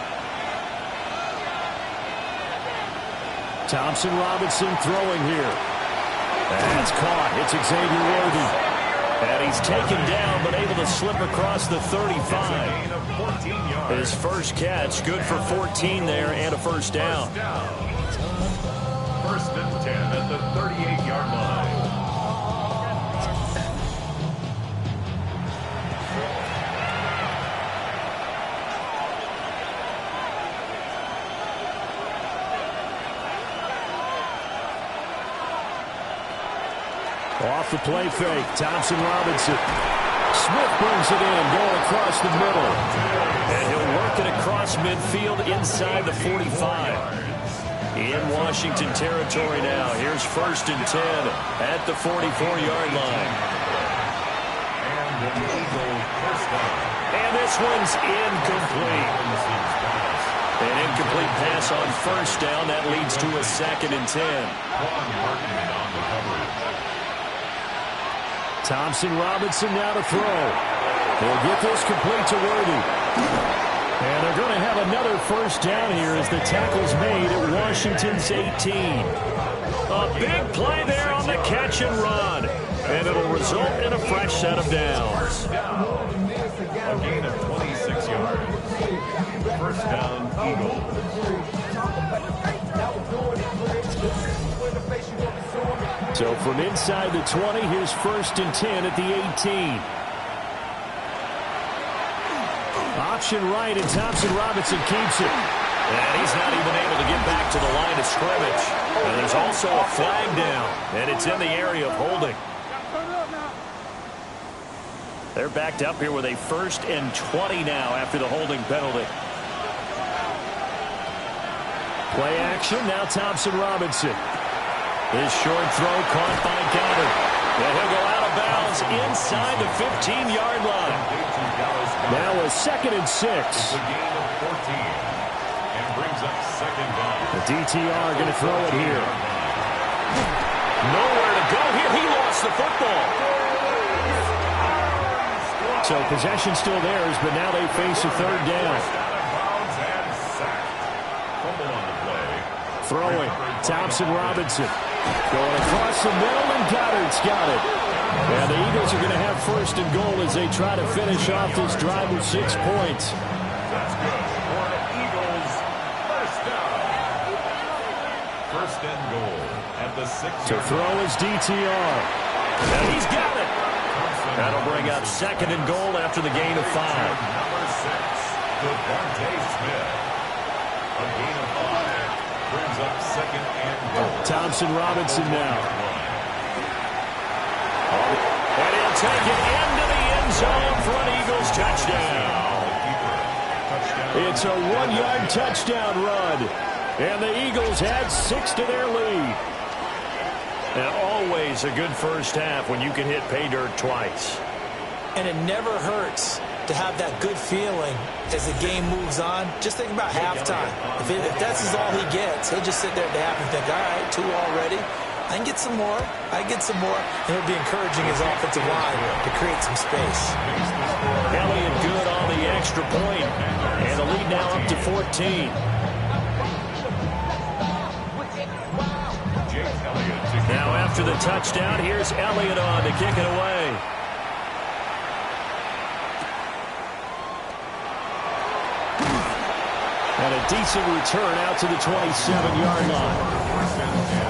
Speaker 9: Thompson Robinson throwing here. That's caught. It's Xavier Worthy. And he's taken down but able to slip across the 35. His first catch, good for 14 there and a first down.
Speaker 2: 1st and 10 at the 38-yard line.
Speaker 9: Off the play fake, Thompson Robinson. Smith brings it in, going across the middle. And he'll work it across midfield inside the 45. In Washington territory now. Here's 1st and 10 at the 44-yard line. And this one's incomplete. An incomplete pass on 1st down. That leads to a 2nd and 10. Thompson Robinson now to throw. He'll get this complete to Worthy. And they're going to have another first down here as the tackle's made at Washington's 18. A big play there on the catch and run. And it'll result in a fresh set of downs.
Speaker 2: A gain of 26 yards. 1st down, Eagles.
Speaker 9: So from inside the 20, here's 1st and 10 at the 18. Option right, and Thompson Robinson keeps it. And he's not even able to get back to the line of scrimmage. And there's also a flag down, and it's in the area of holding. They're backed up here with a 1st and 20 now after the holding penalty. Play action, now Thompson Robinson. His short throw caught by Goddard. And he'll go out of bounds inside the 15-yard line. Now a 2nd and 6.
Speaker 2: A gain of 14. And brings up 2nd down.
Speaker 9: The DTR going to throw it here. Nowhere to go here. He lost the football. So possession still theirs, but now they face a 3rd down. Throwing. Thompson Robinson. Going across the middle, and Goddard's got it. And the Eagles are going to have first and goal as they try to finish off this drive with 6 points.
Speaker 2: That's good for the Eagles. First down. First and goal at the 6.
Speaker 9: To throw is DTR. And he's got it. That'll bring up second and goal after the gain of 5.
Speaker 2: Number 6, Devontae Smith. A gain of 5 brings up second and goal.
Speaker 9: Thompson Robinson now. And he'll take it into the end zone for an Eagles touchdown. It's a 1-yard touchdown run. And the Eagles add 6 to their lead. And always a good first half when you can hit pay dirt twice.
Speaker 13: And it never hurts to have that good feeling as the game moves on. Just think about halftime. If that's all he gets, he'll just sit there at the half and think, all right, 2 already. I can get some more. I can get some more. And he'll be encouraging his offensive line to create some space.
Speaker 9: Elliott good on the extra point. And the lead now up to 14. Now after the touchdown, here's Elliott on to kick it away. And a decent return out to the 27-yard line.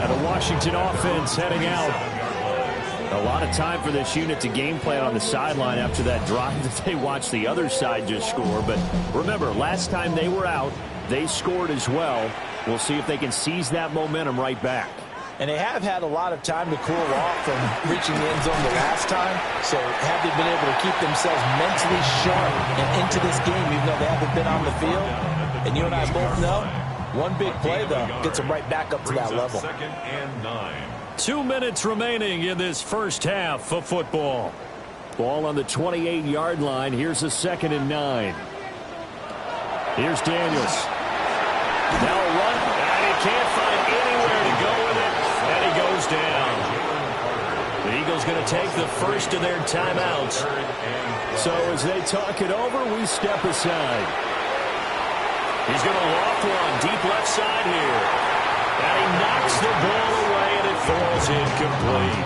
Speaker 9: And the Washington offense heading out. A lot of time for this unit to game plan on the sideline after that drive that they watched the other side just score. But remember, last time they were out, they scored as well. We'll see if they can seize that momentum right back.
Speaker 13: And they have had a lot of time to cool off from reaching the end zone the last time. So have they been able to keep themselves mentally sharp and into this game, even though they haven't been on the field? And you and I both know, one big play, though, gets them right back up to that level.
Speaker 2: Second and 9.
Speaker 9: 2 minutes remaining in this first half of football. Ball on the 28-yard line. Here's a 2nd and 9. Here's Daniels. Now a run, and he can't find anywhere to go with it. And he goes down. The Eagles going to take the first of their timeouts. So as they talk it over, we step aside. He's going to loft one deep left side here. And he knocks the ball away, and it falls incomplete.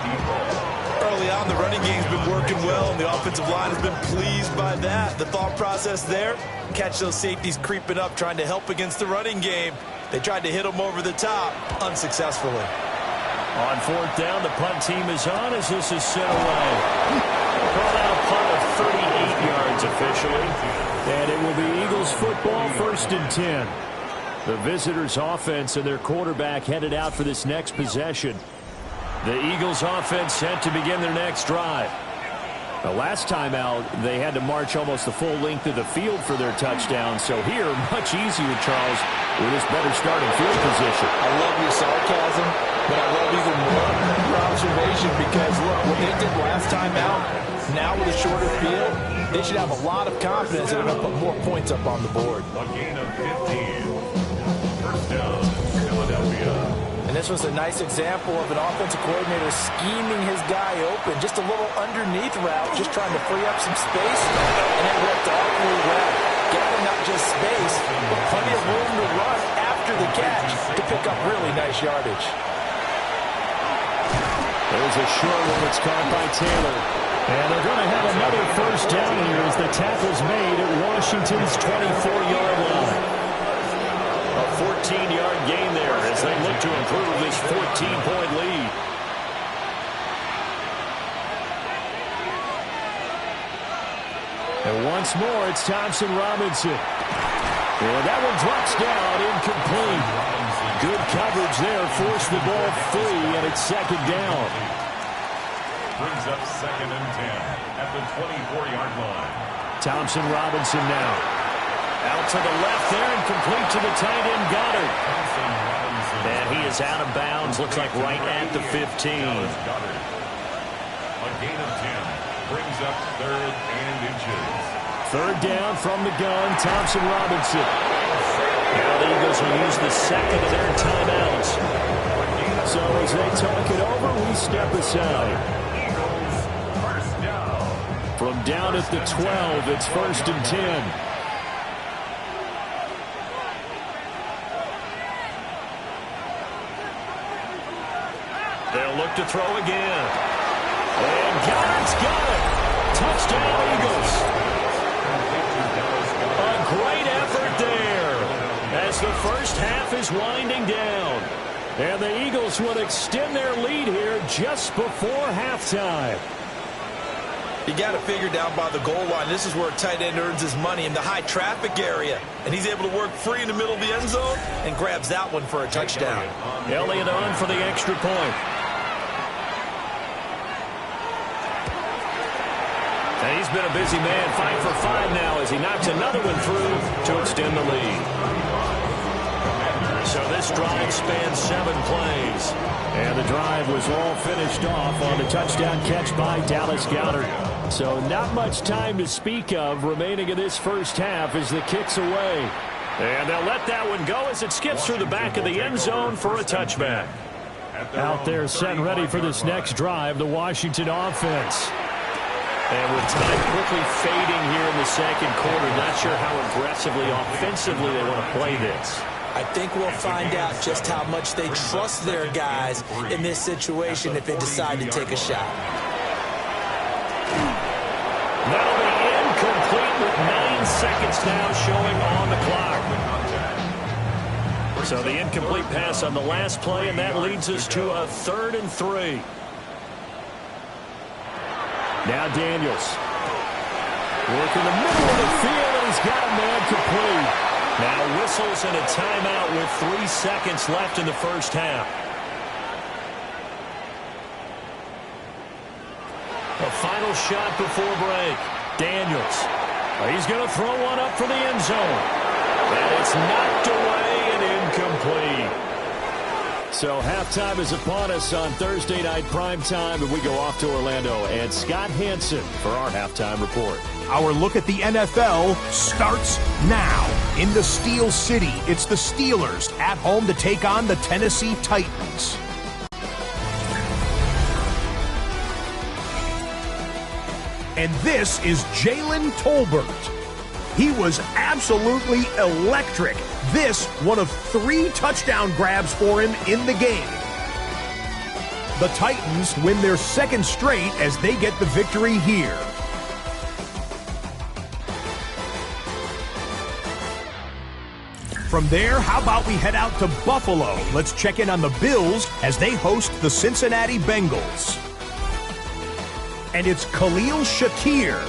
Speaker 10: Early on, the running game's been working well, and the offensive line has been pleased by that. The thought process there, catch those safeties creeping up, trying to help against the running game. They tried to hit them over the top, unsuccessfully.
Speaker 9: On 4th down, the punt team is on as this is sent away. Called out a punt of 38 yards officially. And it will be Eagles football, 1st and 10. The visitors' offense and their quarterback headed out for this next possession. The Eagles' offense set to begin their next drive. The last time out, they had to march almost the full length of the field for their touchdown. So here, much easier, Charles, with this better starting field position.
Speaker 13: I love your sarcasm, but I love even more your observation because, look, what they did last time out, now with a shorter field, they should have a lot of confidence that they're going to put more points up on the board.
Speaker 2: A gain of 15. First down, Philadelphia.
Speaker 13: And this was a nice example of an offensive coordinator scheming his guy open. Just a little underneath route, just trying to free up some space, and it worked awfully well. Getting not just space, but plenty of room to run after the catch to pick up really nice yardage.
Speaker 9: There's a short one that's caught by Taylor. And they're going to have another first down here as the tackle's made at Washington's 24-yard line. A 14-yard gain there as they look to improve this 14-point lead. And once more, it's Thompson Robinson. And that one drops down, incomplete. Good coverage there, forced the ball free, and it's 2nd down.
Speaker 2: Brings up 2nd and 10 at the 24-yard line.
Speaker 9: Thompson Robinson now. Out to the left there and complete to the tight end Goddard. And he is out of bounds, looks like right at the 15.
Speaker 2: A gain of 10 brings up 3rd and inches.
Speaker 9: 3rd down from the gun, Thompson Robinson. Now the Eagles will use the 2nd of their timeouts. So as they talk it over, we step aside. From down at the 12, it's 1st and 10. They'll look to throw again. And God's got it. Touchdown, Eagles. A great effort there as the first half is winding down. And the Eagles will extend their lead here just before halftime.
Speaker 10: You got to figure down by the goal line. This is where a tight end earns his money in the high traffic area. And he's able to work free in the middle of the end zone and grabs that one for a touchdown.
Speaker 9: Elliott on for the extra point. And he's been a busy man, 5 for 5 now as he knocks another one through to extend the lead. So this drive spans 7 plays. And the drive was all finished off on the touchdown catch by Dallas Goedert. So not much time to speak of remaining in this first half as the kick's away. And they'll let that one go as it skips through the back of the end zone for a touchback. Out there set and ready for this next drive, the Washington offense. And with time quickly fading here in the second quarter, not sure how aggressively, offensively they want to play this.
Speaker 10: I think we'll find out just how much they trust their guys in this situation if they decide to take a shot.
Speaker 9: That'll be incomplete with 9 seconds now showing on the clock. So the incomplete pass on the last play, and that leads us to a 3rd and 3. Now Daniels. Working the middle of the field, and he's got a man complete. Now whistles and a timeout with 3 seconds left in the first half. A final shot before break. Daniels. He's going to throw one up for the end zone. And it's knocked away and incomplete. So halftime is upon us on Thursday night primetime, and we go off to Orlando. And Scott Hansen for our halftime report.
Speaker 6: Our look at the NFL starts now. In the Steel City, it's the Steelers at home to take on the Tennessee Titans. And this is Jalen Tolbert. He was absolutely electric. This, one of 3 touchdown grabs for him in the game. The Titans win their 2nd straight as they get the victory here. From there, how about we head out to Buffalo? Let's check in on the Bills as they host the Cincinnati Bengals. And it's Khalil Shakir.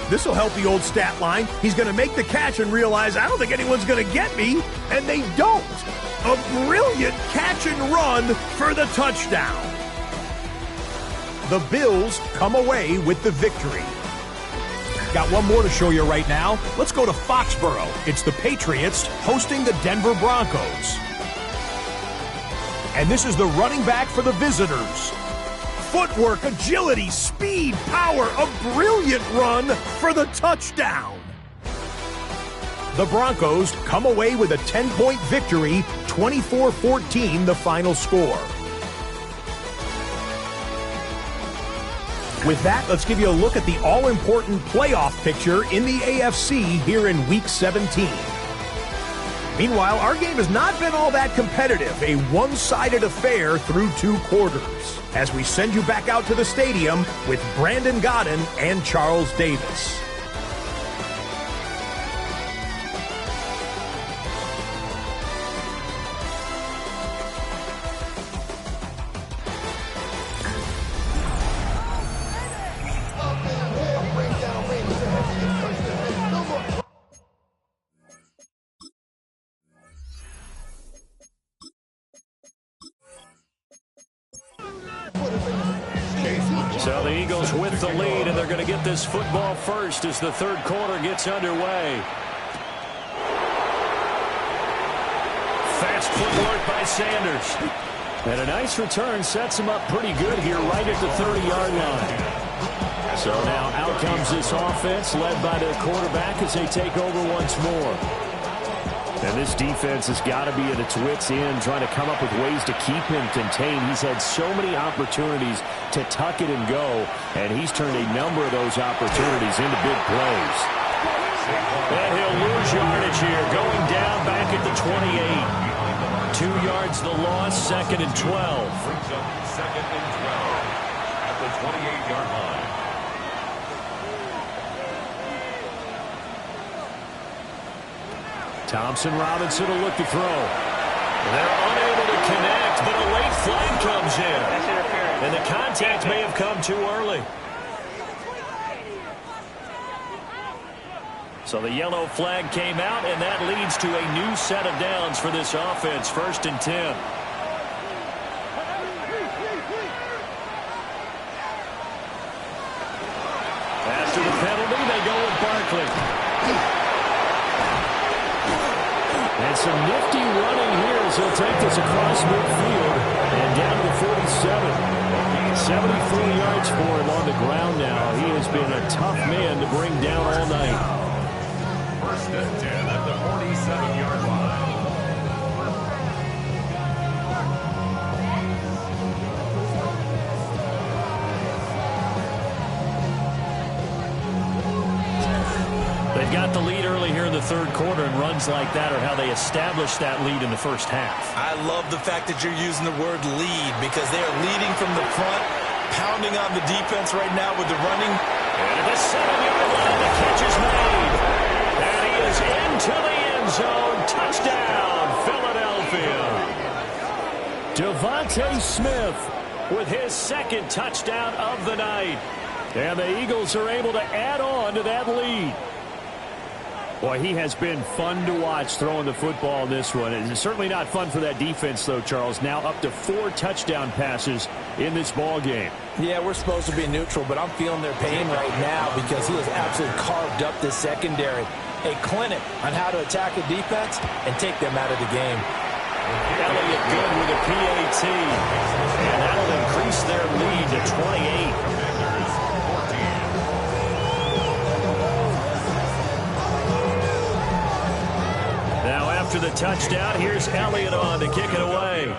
Speaker 6: This will help the old stat line. He's going to make the catch and realize, I don't think anyone's going to get me. And they don't. A brilliant catch and run for the touchdown. The Bills come away with the victory. Got one more to show you right now. Let's go to Foxborough. It's the Patriots hosting the Denver Broncos. And this is the running back for the visitors. Footwork, agility, speed, power, a brilliant run for the touchdown. The Broncos come away with a 10-point victory, 24-14 the final score. With that, let's give you a look at the all-important playoff picture in the AFC here in Week 17. Meanwhile, our game has not been all that competitive, a one-sided affair through 2 quarters, as we send you back out to the stadium with Brandon Godden and Charles Davis.
Speaker 9: So the Eagles with the lead, and they're going to get this football first as the 3rd quarter gets underway. Fast footwork by Sanders. And a nice return sets him up pretty good here right at the 30-yard line. So now out comes this offense led by their quarterback as they take over once more. And this defense has got to be at its wits' end, trying to come up with ways to keep him contained. He's had so many opportunities to tuck it and go, and he's turned a number of those opportunities into big plays. And he'll lose yardage here, going down back at the 28. 2 yards the loss, 2nd and 12.
Speaker 2: Brings up 2nd and 12 at the 28-yard line.
Speaker 9: Thompson Robinson will look to throw. They're unable to connect, but a late flag comes in.
Speaker 11: That's interference.
Speaker 9: And the contact may have come too early. So the yellow flag came out, and that leads to a new set of downs for this offense. 1st and 10. After the penalty, they go with Barkley. And some nifty running here as he'll take this across midfield and down to the 47. 74 yards for him on the ground now. He has been a tough man to bring down all night.
Speaker 2: 1st and 10 at the 47-yard line.
Speaker 9: They've got the lead early here in the 3rd quarter, and runs like that are how they establish that lead in the 1st half.
Speaker 10: I love the fact that you're using the word lead because they are leading from the front, pounding on the defense right now with the running.
Speaker 9: And at the 7-yard line, the catch is made. And he is into the end zone. Touchdown, Philadelphia. Devontae Smith with his 2nd touchdown of the night. And the Eagles are able to add on to that lead. Boy, he has been fun to watch throwing the football in this one. It's certainly not fun for that defense, though, Charles. Now up to 4 touchdown passes in this ball game.
Speaker 13: Yeah, we're supposed to be neutral, but I'm feeling their pain right now because he has absolutely carved up this secondary. A clinic on how to attack a defense and take them out of the game.
Speaker 9: Elliott good with a PAT. And that'll increase their lead to 28. Now after the touchdown, here's Elliott on to kick it away.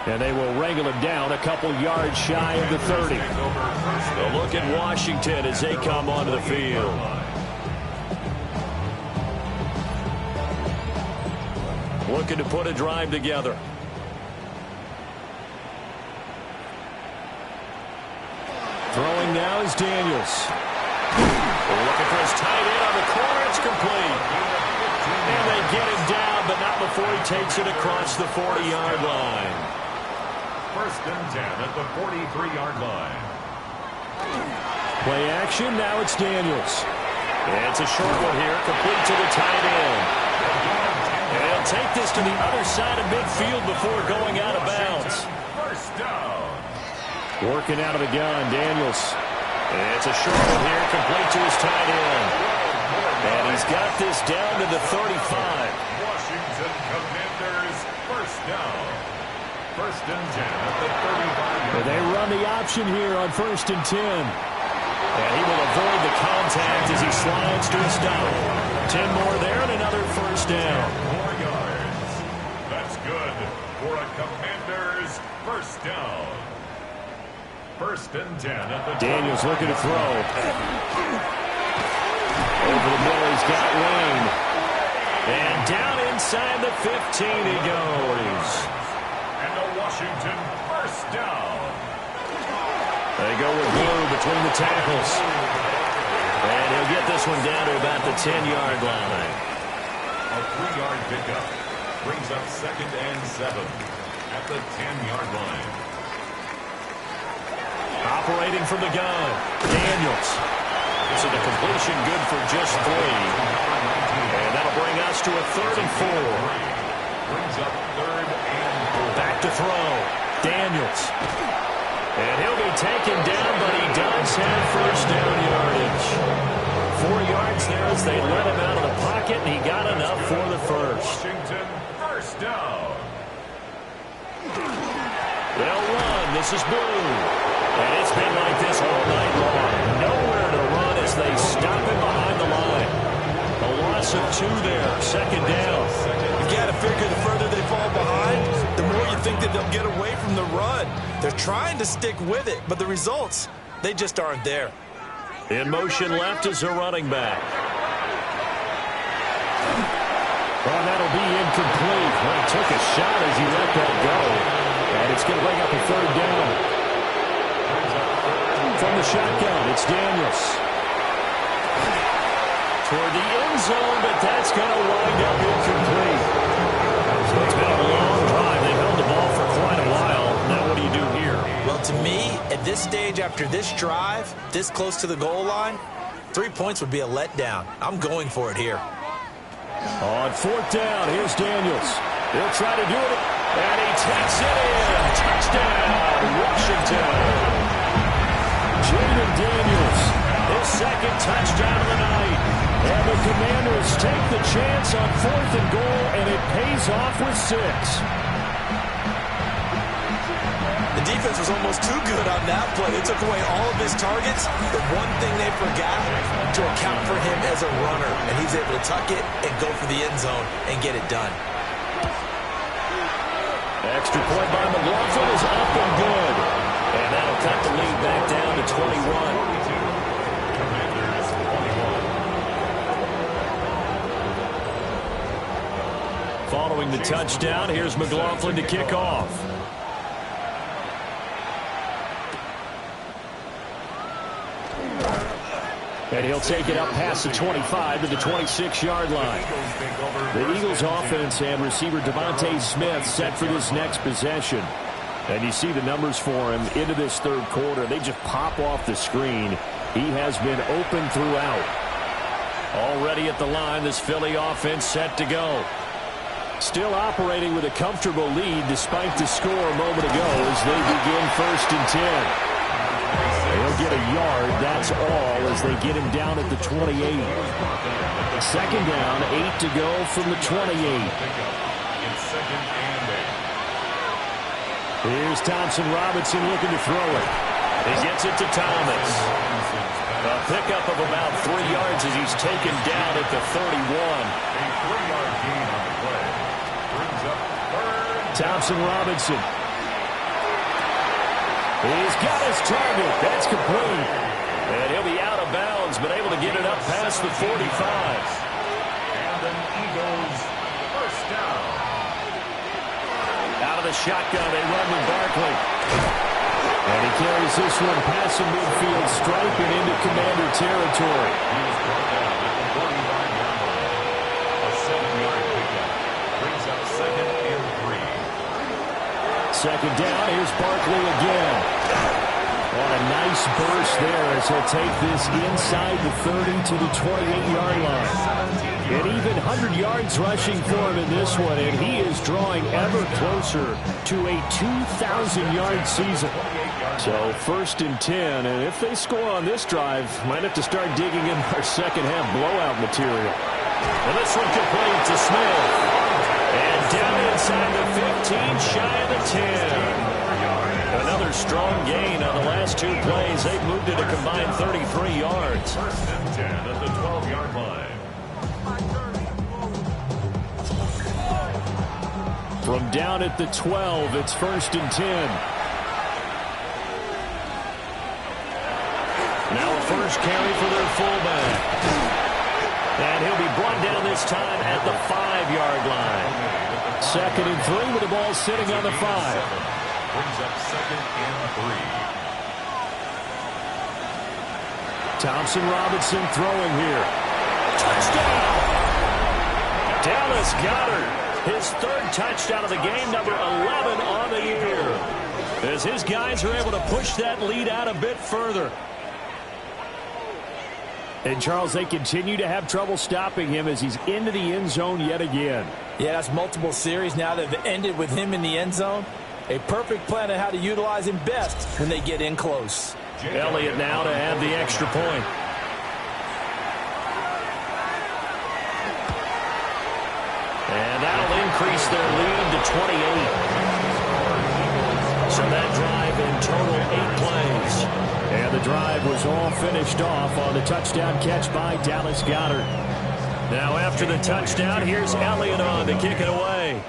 Speaker 9: And they will wrangle him down a couple yards shy of the 30. A look at Washington as they come onto the field. Looking to put a drive together. Throwing now is Daniels. Looking for his tight end on the corner. It's complete. And they get him down, but not before he takes it across the 40-yard line.
Speaker 2: 1st and 10 at the 43-yard line.
Speaker 9: Play action. Now it's Daniels. It's a short one here. Complete to the tight end. And he'll take this to the other side of midfield before going out of bounds.
Speaker 2: 1st down.
Speaker 9: Working out of the gun, Daniels. It's a short one here, complete to his tight end. And he's got this down to the 35.
Speaker 2: Washington Commanders 1st down. 1st and 10 at the 35.
Speaker 9: They run the option here on 1st and 10. And he will avoid the contact as he slides to a stop. 10 more there and another 1st down.
Speaker 2: 4 yards. That's good for a Commanders 1st down. 1st and 10 at the
Speaker 9: Daniels looking to throw. Over the middle, he's got Wayne. And down inside the 15 he goes.
Speaker 2: And a Washington 1st down.
Speaker 9: They go with Blue between the tackles. And he'll get this one down to about the 10-yard line.
Speaker 2: A 3-yard pickup brings up 2nd and 7 at the 10-yard line.
Speaker 9: Operating from the gun, Daniels. So the completion good for just 3. And that'll bring us to a 3rd and 4.
Speaker 2: Brings up 3rd and 4.
Speaker 9: Back to throw, Daniels. And he'll be taken down, but he does have 1st down yardage. 4 yards there as they let him out of the pocket, and he got enough for the 1st.
Speaker 2: Washington 1st down.
Speaker 9: They'll run. This is Blue. And it's been like this all night long. Nowhere to run as they stop him behind the line. A loss of 2 there. 2nd down.
Speaker 10: You got to figure the further they fall behind, the more you think that they'll get away from the run. They're trying to stick with it, but the results, they just aren't there.
Speaker 9: In motion left is a running back. Well, that'll be incomplete. Well, he took a shot as he let that go. And it's going to bring up a third down. From the shotgun, it's Daniels. Toward the end zone, but that's going to wind up incomplete. So it's been a long drive. They held the ball for quite a while. Now what do you do here?
Speaker 10: Well, to me, at this stage, after this drive, this close to the goal line, 3 points would be a letdown. I'm going for it here.
Speaker 9: On fourth down, here's Daniels. He'll try to do it, and he takes it in. Touchdown, Washington. Jaden Daniels, his second touchdown of the night. And the Commanders take the chance on fourth and goal, and it pays off with 6.
Speaker 10: The defense was almost too good on that play. They took away all of his targets. The one thing they forgot, to account for him as a runner. And he's able to tuck it and go for the end zone and get it done.
Speaker 9: Extra point by McLaughlin is up and good. And that'll cut the lead back down to 21. Following the touchdown, here's McLaughlin to kick off. And he'll take it up past the 25 to the 26-yard line. The Eagles offense and receiver Devontae Smith set for this next possession. And you see the numbers for him into this third quarter. They just pop off the screen. He has been open throughout. Already at the line, this Philly offense set to go. Still operating with a comfortable lead despite the score a moment ago as they begin 1st and 10. They'll get a yard, that's all, as they get him down at the 28. Second down, 8 to go from the 28. Here's Thompson Robinson looking to throw it. He gets it to Thomas. A pickup of about 3 yards as he's taken down at the 31.
Speaker 2: A 3-yard gain on the play. Brings up third.
Speaker 9: Thompson Robinson. He's got his target. That's complete. And he'll be out of bounds, but able to get it up past the 45.
Speaker 2: And an Eagles first down.
Speaker 9: Out of the shotgun, they run with Barkley. And he carries this one past the midfield stripe and into Commander territory.
Speaker 2: He's brought down at the 45-yard line. A 7-yard pickup. Brings up 2nd and 3.
Speaker 9: Second down, here's Barkley again. And a nice burst there as he'll take this inside the 30 to the 28-yard line. And even 100 yards rushing for him in this one, and he is drawing ever closer to a 2,000-yard season. So 1st and 10, and if they score on this drive, might have to start digging in our second-half blowout material. Well, this one complete to Smith. And down inside the 15, shy of the 10. Another strong gain on the last 2 plays. They've moved it a combined 33 yards.
Speaker 2: 1st and 10 at the 12-yard line.
Speaker 9: From down at the 12, it's 1st and 10. Now a first carry for their fullback. And he'll be brought down this time at the 5-yard line. 2nd and 3 with the ball sitting on the 5.
Speaker 2: Brings up 2nd and 3.
Speaker 9: Thompson Robinson throwing here. Touchdown! Dallas Goedert, his 3rd touchdown of the game, number 11 on the year. As his guys are able to push that lead out a bit further. And, Charles, they continue to have trouble stopping him as he's into the end zone yet again.
Speaker 13: Yeah, that's multiple series now that have ended with him in the end zone. A perfect plan on how to utilize him best when they get in close.
Speaker 9: Elliott now to have the extra point. And that'll increase their lead to 28. So that drive in total 8 plays. And the drive was all finished off on the touchdown catch by Dallas Goedert. Now after the touchdown, here's Elliott on to kick it away.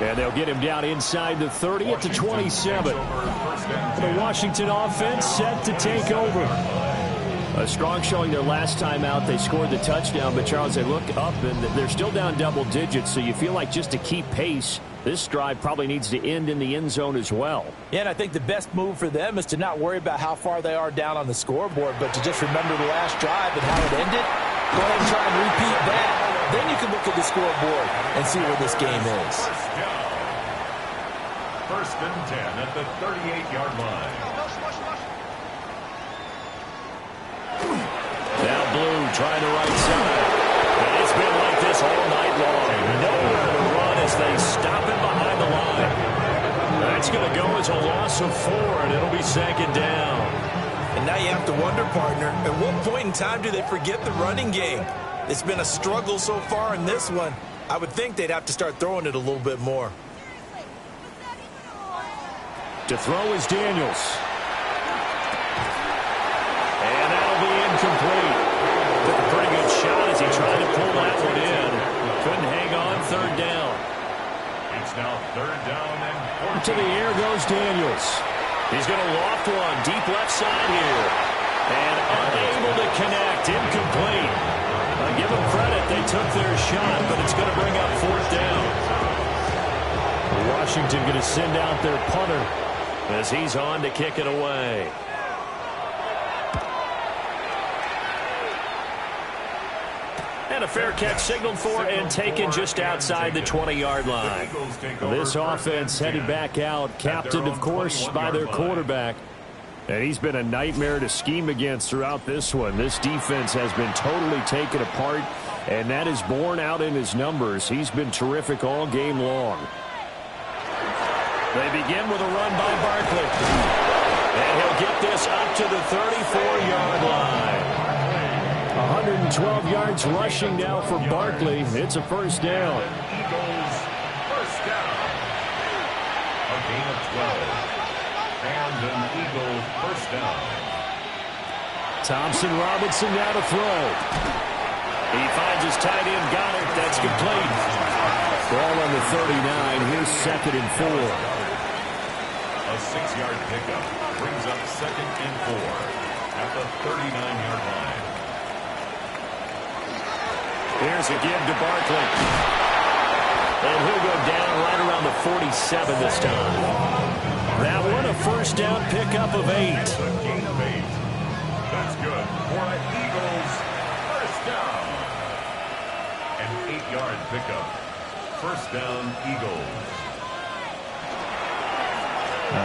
Speaker 9: And they'll get him down inside the 30 at the 27. The Washington offense set to take over. A strong showing their last time out. They scored the touchdown, but Charles, they look up and they're still down double digits, so you feel like just to keep pace, this drive probably needs to end in the end zone as well.
Speaker 13: Yeah, and I think the best move for them is to not worry about how far they are down on the scoreboard, but to just remember the last drive and how it ended. Go ahead and try and repeat that. Then you can look at the scoreboard and see where this game is.
Speaker 2: First and 10 at the 38-yard line.
Speaker 9: Now Blue trying the right side. And it's been like this all night long. Nowhere to run as they stop him behind the line. That's going to go as a loss of 4, and it'll be second down.
Speaker 13: And now you have to wonder, partner, at what point in time do they forget the running game? It's been a struggle so far in this one. I would think they'd have to start throwing it a little bit more.
Speaker 9: To throw is Daniels. And that'll be incomplete. Took a pretty good shot as he tried to pull that one in. Couldn't hang on, third down.
Speaker 2: It's now third down and 14.
Speaker 9: To the air goes Daniels. He's going to loft one deep left side here. And unable to connect. Incomplete. I give them credit. They took their shot, but it's going to bring up fourth down. Washington going to send out their punter as he's on to kick it away. And a fair catch signaled for and taken just outside the 20-yard line. This offense headed back out, captained, of course, by their quarterback. And he's been a nightmare to scheme against throughout this one. This defense has been totally taken apart, and that is borne out in his numbers. He's been terrific all game long. They begin with a run by Barkley. And he'll get this up to the 34-yard line. 112 yards rushing now for Barkley. It's a first down.
Speaker 2: Eagles first down. A gain of 12. And an Eagles first down.
Speaker 9: Thompson Robinson now to throw. He finds his tight end, got it. That's complete. Ball on the 39. Here's second and 4.
Speaker 2: A 6-yard pickup brings up second and 4 at the 39-yard line.
Speaker 9: Here's a give to Barkley. And he'll go down right around the 47 this time. That one a first down pickup of 8.
Speaker 2: That's a gain of 8. That's good for an Eagles first down. An 8-yard pickup. First down, Eagles.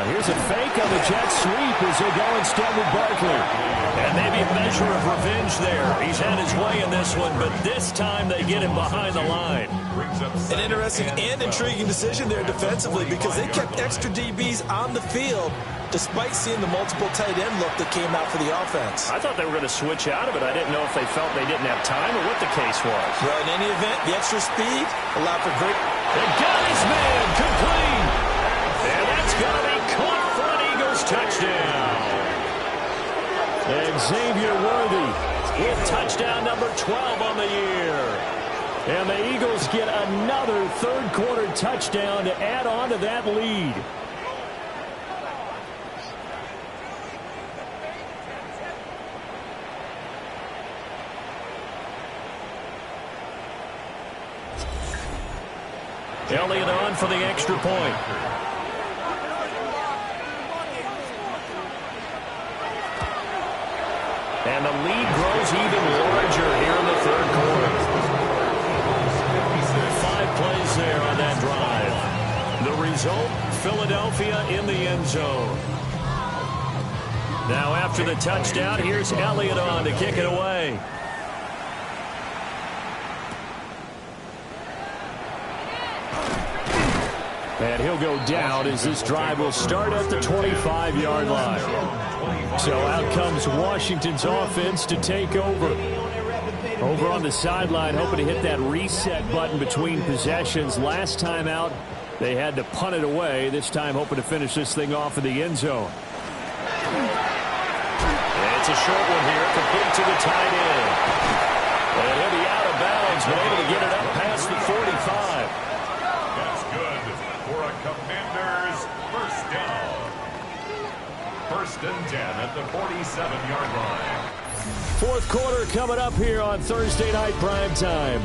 Speaker 9: Here's a fake on the jet sweep as they go instead with Barkley. And maybe a measure of revenge there. He's had his way in this one, but this time they get him behind the line.
Speaker 13: An interesting and intriguing decision there defensively because they kept extra DBs on the field despite seeing the multiple tight end look that came out for the offense.
Speaker 9: I thought they were going to switch out of it. I didn't know if they felt they didn't have time or what the case was.
Speaker 13: Well, in any event, the extra speed allowed for great...
Speaker 9: They got his man complete. And that's going to be caught for an Eagles touchdown. And Xavier Worthy with touchdown number 12 on the year. And the Eagles get another third-quarter touchdown to add on to that lead. Elliott on for the extra point. And the lead grows even larger here in the third quarter. 5 plays there on that drive. The result, Philadelphia in the end zone. Now after the touchdown, here's Elliott on to kick it away. And he'll go down as this drive will start at the 25-yard line. So out comes Washington's offense to take over. Over on the sideline, hoping to hit that reset button between possessions. Last time out, they had to punt it away. This time hoping to finish this thing off in the end zone. And it's a short one here, complete to the tight end. And he'll be out of bounds, but able to get it up past the 45.
Speaker 2: That's good First and 10 at the 47-yard line.
Speaker 9: Fourth quarter coming up here on Thursday Night Primetime.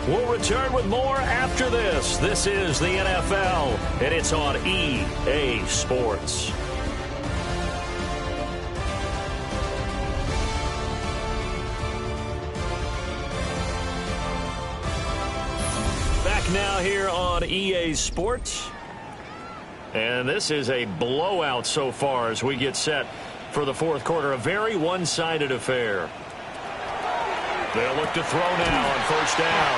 Speaker 9: We'll return with more after this. This is the NFL, and it's on EA Sports. Back now here on EA Sports. And this is a blowout so far as we get set for the fourth quarter. A very one-sided affair. They'll look to throw now on first down.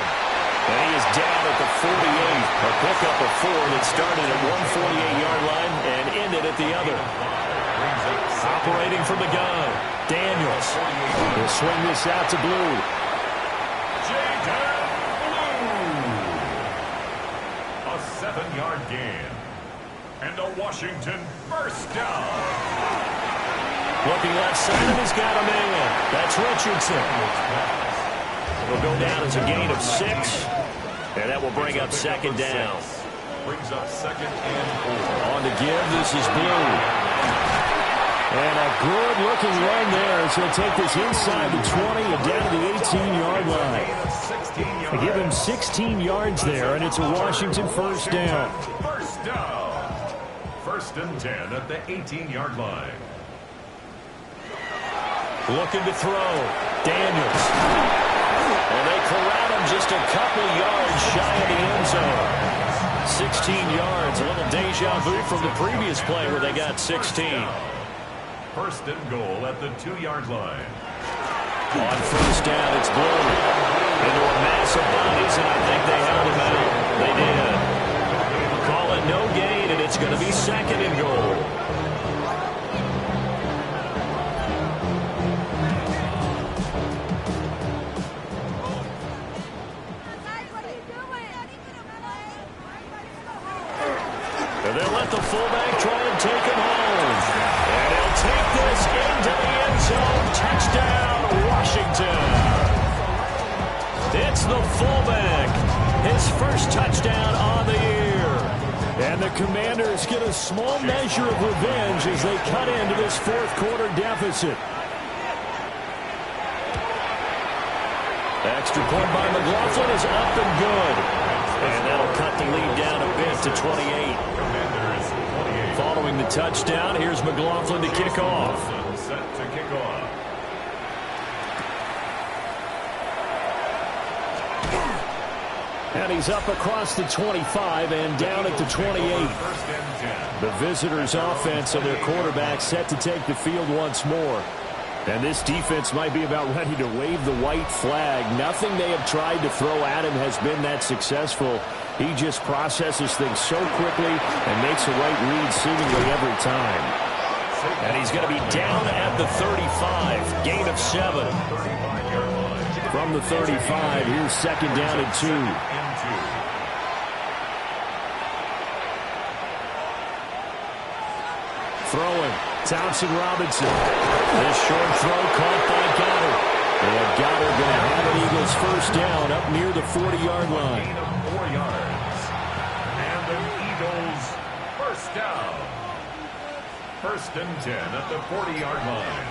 Speaker 9: And he is down at the 48. A pickup of 4 that started at 148-yard line and ended at the other. Operating from the gun, Daniels. He'll swing this out to Blue.
Speaker 2: A 7-yard gain. And a Washington first down.
Speaker 9: Looking left side, and he's got a man. That's Richardson. It'll go down as a gain of 6. And that will bring up second down.
Speaker 2: Brings up second and 4.
Speaker 9: On to give, this is Blue. And a good-looking run there as he'll take this inside the 20 and down to the 18-yard line. They give him 16 yards there, and it's a Washington first down.
Speaker 2: First down. First and 10 at the 18-yard line.
Speaker 9: Looking to throw. Daniels. And they corral him just a couple yards shy of the end zone. 16 yards. A little deja vu from the previous play where they got 16.
Speaker 2: First and goal at the 2-yard line.
Speaker 9: On first down, it's Blue. Into a mass of bodies, and I think they held him out. They did. Call it no gain, and it's going to be second and goal. And they'll let the fullback try and take him home. And he'll take this into the end zone. Touchdown, Washington. It's the fullback. His first touchdown on the year. And the Commanders get a small measure of revenge as they cut into this fourth quarter deficit. Extra point by McLaughlin is up and good. And that'll cut the lead down a bit to 28. Following the touchdown, here's McLaughlin to kick off.
Speaker 2: Set to kick off.
Speaker 9: And he's up across the 25 and down at the 28. The visitors' offense and their quarterback set to take the field once more. And this defense might be about ready to wave the white flag. Nothing they have tried to throw at him has been that successful. He just processes things so quickly and makes the right read seemingly every time. And he's going to be down at the 35. Gain of 7. From the 35, here's second down and 2. Throwing. Thompson Robinson. This short throw caught by Goddard. And Goddard going to have an Eagles first down up near the 40-yard line.
Speaker 2: 4 yards. And the Eagles first down. First and 10 at the 40-yard line.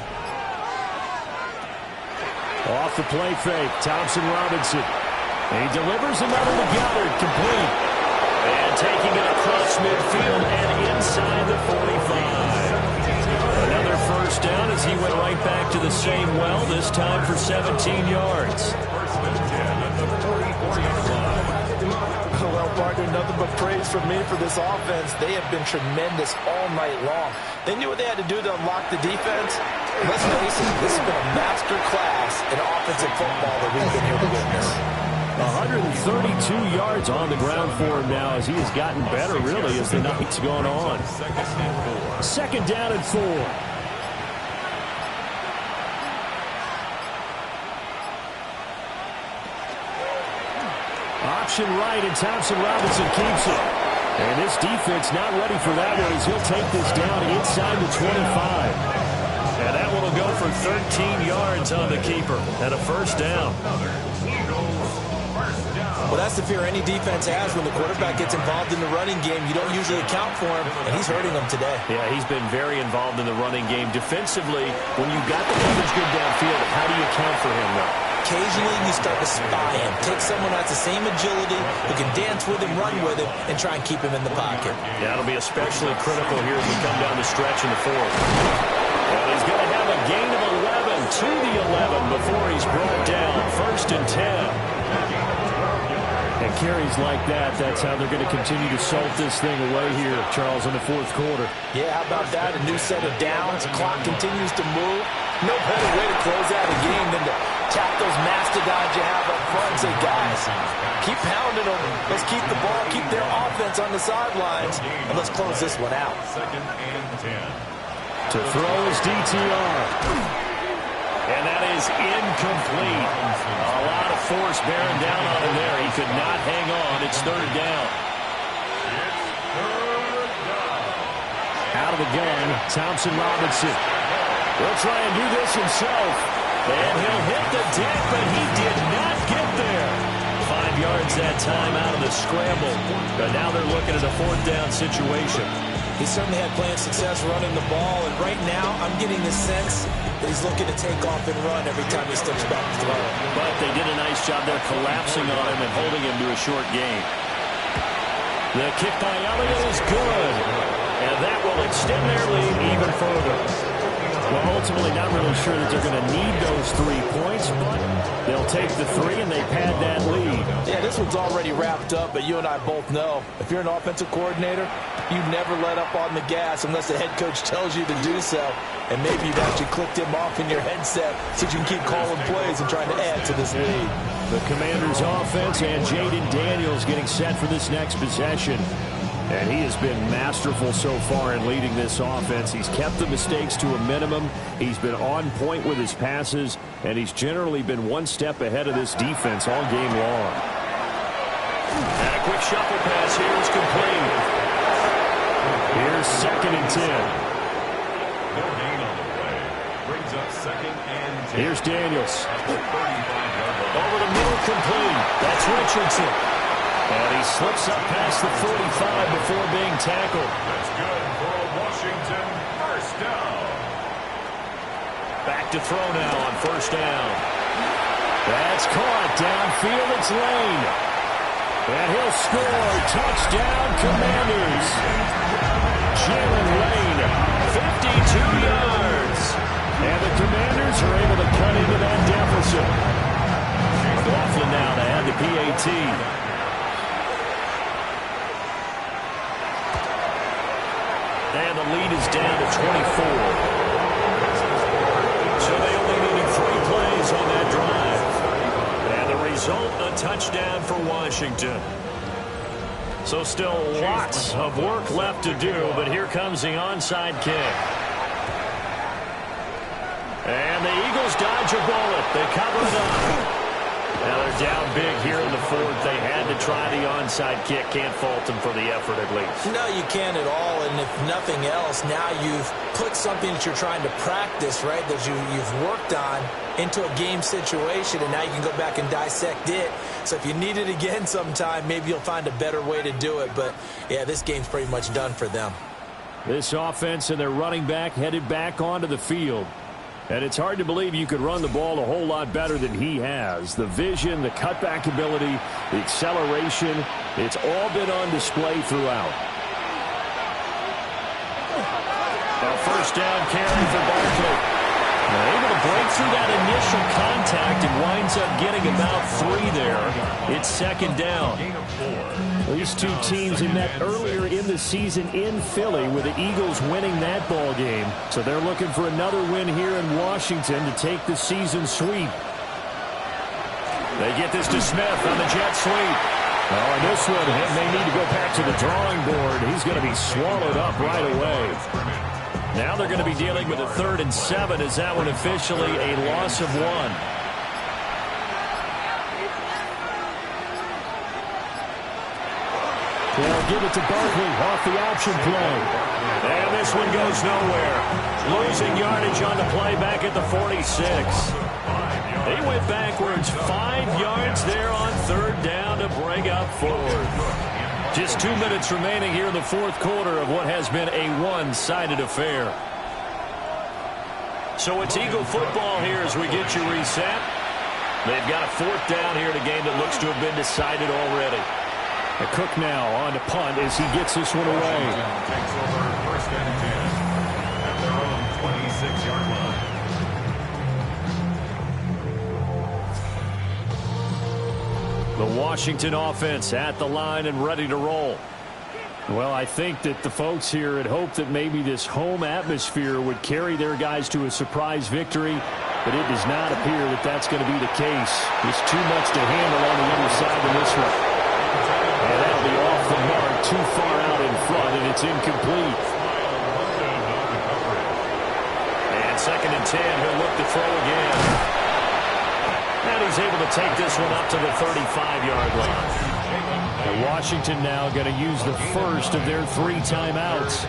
Speaker 9: Off the play fake, Thompson Robinson. And he delivers another to Goddard, complete. And taking it across midfield and inside the 45. Another first down as he went right back to the same well, this time for 17 yards.
Speaker 2: First and 10 at the 44-yard line.
Speaker 13: Well, partner, nothing but praise from me for this offense. They have been tremendous all night long. They knew what they had to do to unlock the defense. Let's face it, this has been a master class in offensive football that we've been here to witness.
Speaker 9: 132 yards on the ground for him now as he has gotten better, really, as the night's gone on. Second down and 4. Option right, and Thompson Robinson keeps it. And this defense not ready for that one as he'll take this down inside the 25. And that one will go for 13 yards on the keeper and a first down.
Speaker 2: Eagles first down.
Speaker 10: Well, that's the fear any defense has when the quarterback gets involved in the running game. You don't usually account for him, and he's hurting them today.
Speaker 9: Yeah, he's been very involved in the running game. Defensively, when you got the coverage good downfield, how do you account for him, though?
Speaker 10: Occasionally, you start to spy him. Take someone who has the same agility, who can dance with him, run with him, and try and keep him in the pocket.
Speaker 9: Yeah, that'll be especially critical here as we come down the stretch in the fourth. And he's going to have a gain of 11 to the 11 before he's brought down. 1st and 10. And carries like that, that's how they're going to continue to salt this thing away here, Charles, in the fourth quarter.
Speaker 10: Yeah, how about that? A new set of downs. Clock continues to move. No better way to close out a game than to tap those mastodons you have up front and say, guys, keep pounding them. Let's keep the ball, keep their offense on the sidelines, and let's close this one out.
Speaker 2: 2nd and 10.
Speaker 9: To throw his DTR. And that is incomplete. A lot of force bearing down on him there. He could not hang on. It's 3rd down. Out of the gun, Thompson Robinson. Will try and do this himself. And he'll hit the deck, but he did not get there. 5 yards that time out of the scramble. But now they're looking at a 4th down situation.
Speaker 10: He certainly had plenty of success running the ball, and right now I'm getting the sense that he's looking to take off and run every time he steps back to throw.
Speaker 9: But they did a nice job there collapsing on him and holding him to a short gain. The kick by Elliott is good, and that will extend their lead even further. Well, ultimately, not really sure that they're going to need those 3 points, but they'll take the 3 and they pad that lead.
Speaker 13: Yeah, this one's already wrapped up, but you and I both know if you're an offensive coordinator, you never let up on the gas unless the head coach tells you to do so. And maybe you've actually clicked him off in your headset so you can keep calling plays and trying to add to this lead.
Speaker 9: The Commanders' offense and Jaden Daniels getting set for this next possession. And he has been masterful so far in leading this offense. He's kept the mistakes to a minimum. He's been on point with his passes, and he's generally been one step ahead of this defense all game long. And a quick shuffle pass here is complete. Here's 2nd and 10.
Speaker 2: No gain on the play. Brings up 2nd and 10.
Speaker 9: Here's Daniels. Over the middle, complete. That's Richardson. And he slips up past the 45 before being tackled.
Speaker 2: That's good for a Washington 1st down.
Speaker 9: Back to throw now on 1st down. That's caught downfield. It's Lane. And he'll score. Touchdown, Commanders. Jalen Lane, 52 yards. And the Commanders are able to cut into that deficit. Laughlin now to add the PAT. And the lead is down to 24. So they only needed 3 plays on that drive. And the result, a touchdown for Washington. So still lots of work left to do, but here comes the onside kick. And the Eagles dodge a bullet. They cover it up. Now they're down big here in the 4th. They had to try the onside kick. Can't fault them for the effort at least.
Speaker 10: No, you can't at all. And if nothing else, now you've put something that you're trying to practice, right, that you've worked on into a game situation, and now you can go back and dissect it. So if you need it again sometime, maybe you'll find a better way to do it. But, yeah, this game's pretty much done for them.
Speaker 9: This offense and their running back headed back onto the field. And it's hard to believe you could run the ball a whole lot better than he has. The vision, the cutback ability, the acceleration, it's all been on display throughout. A 1st down carry for Barkley. They're able to break through that initial contact and winds up getting about 3 there. It's 2nd down. These 2 teams met earlier in the season in Philly with the Eagles winning that ball game. So they're looking for another win here in Washington to take the season sweep. They get this to Smith on the jet sweep. Oh, and this one, they need to go back to the drawing board. He's going to be swallowed up right away. Now they're going to be dealing with a 3rd and 7. Is that one officially a loss of 1? They'll give it to Barkley off the option play. And this one goes nowhere. Losing yardage on the play back at the 46.
Speaker 2: 5 yards.
Speaker 9: He went backwards 5 yards there on third down to bring up fourth. Just 2 minutes remaining here in the fourth quarter of what has been a one-sided affair. So it's Eagle football here as we get you reset. They've got a fourth down here in a game that looks to have been decided already.
Speaker 6: A Cook now on to punt as he gets this one away.
Speaker 2: Takes over first and 10 at their own 26-yard line.
Speaker 9: The Washington offense at the line and ready to roll.
Speaker 6: Well, I think that the folks here had hoped that maybe this home atmosphere would carry their guys to a surprise victory, but it does not appear that that's going to be the case. There's too much to handle on the other side of this one. And that'll be off the mark, too far out in front, and it's incomplete.
Speaker 9: And second and 10, he'll look to throw again. And he's able to take this one up to the 35-yard line.
Speaker 6: And Washington now going to use the first of their 3 timeouts,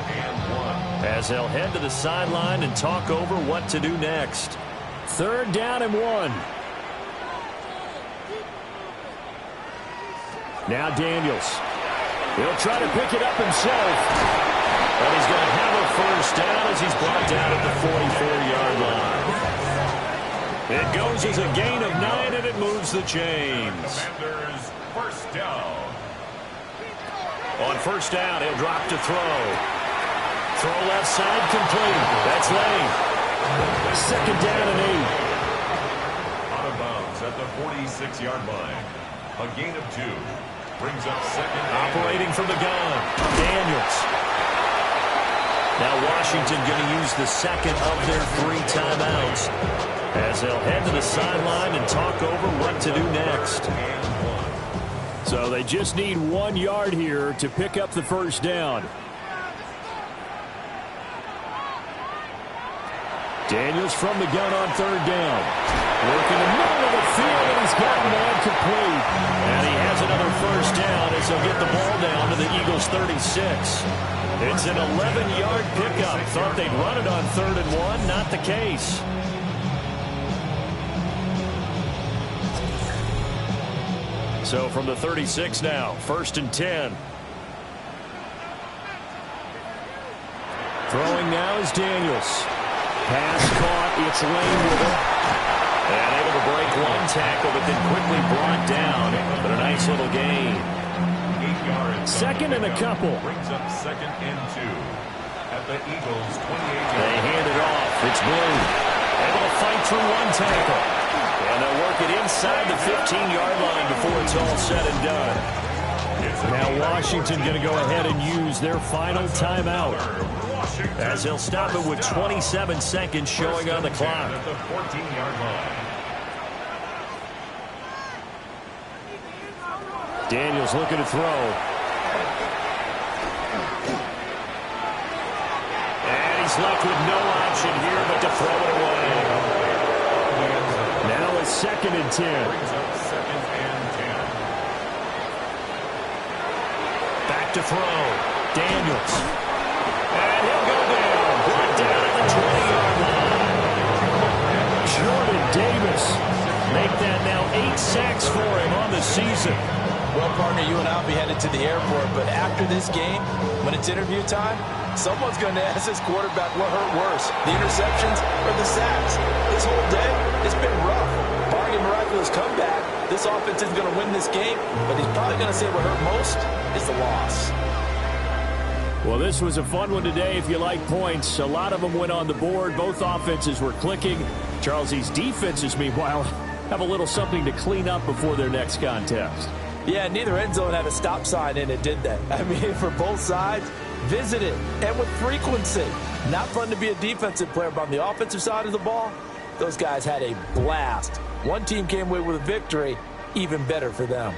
Speaker 9: as they'll head to the sideline and talk over what to do next.
Speaker 6: Third down and 1. Now Daniels. He'll try to pick it up himself.
Speaker 9: And he's going to have a first down as he's brought down at the 44-yard line. It goes as a gain of 9, and it moves the chains.
Speaker 2: Commanders first down.
Speaker 9: On first down, he'll drop to throw. Throw left side complete. That's Lane. Second down and 8.
Speaker 2: Out of bounds at the 46-yard line. A gain of 2. Brings up second.
Speaker 9: Operating from the gun. Daniels. Now Washington going to use the second of their 3 timeouts, as they'll head to the sideline and talk over what to do next.
Speaker 6: So they just need 1 yard here to pick up the first down. Daniels from the gun on third down. Working the middle of the field, and he's got man complete.
Speaker 9: And he has another first down as he'll get the ball down to the Eagles' 36. It's an 11-yard pickup. Thought they'd run it on third and 1. Not the case. So from the 36 now, first and 10.
Speaker 6: Throwing now is Daniels. Pass caught. It's Lane with it.
Speaker 9: And able to break 1 tackle, but then quickly brought down. But a nice little gain.
Speaker 2: 8 yards.
Speaker 6: Second and a couple.
Speaker 2: Brings up second and 2 at the Eagles' 28.
Speaker 9: They hand it off. It's Blue. Able to fight through 1 tackle. And they'll work it inside the 15-yard line before it's all said and done.
Speaker 6: Now Washington going to go ahead and use their final timeout,
Speaker 9: as they'll stop it with 27 seconds showing on the clock.
Speaker 2: At the 14-yard line.
Speaker 6: Daniels looking to throw.
Speaker 9: And he's left with no option here but to throw it away.
Speaker 6: Now it's second and 10.
Speaker 2: Brings up second and 10.
Speaker 9: Back to throw. Daniels. And he'll go down. Brought down at the 20-yard line.
Speaker 6: Jordan Davis.
Speaker 9: Make that now 8 sacks for him on the season.
Speaker 13: Well, partner, you and I will be headed to the airport, but after this game, when it's interview time, someone's going to ask this quarterback what hurt worse, the interceptions or the sacks. This whole day, it's been rough. Barring a miraculous comeback, this offense is going to win this game, but he's probably going to say what hurt most is the loss.
Speaker 6: Well, this was a fun one today if you like points. A lot of them went on the board. Both offenses were clicking. Charles, these defenses, meanwhile, have a little something to clean up before their next contest.
Speaker 13: Yeah, neither end zone had a stop sign in it, did they? I mean, for both sides, visit it, and with frequency. Not fun to be a defensive player, but on the offensive side of the ball, those guys had a blast. One team came away with a victory, even better for them.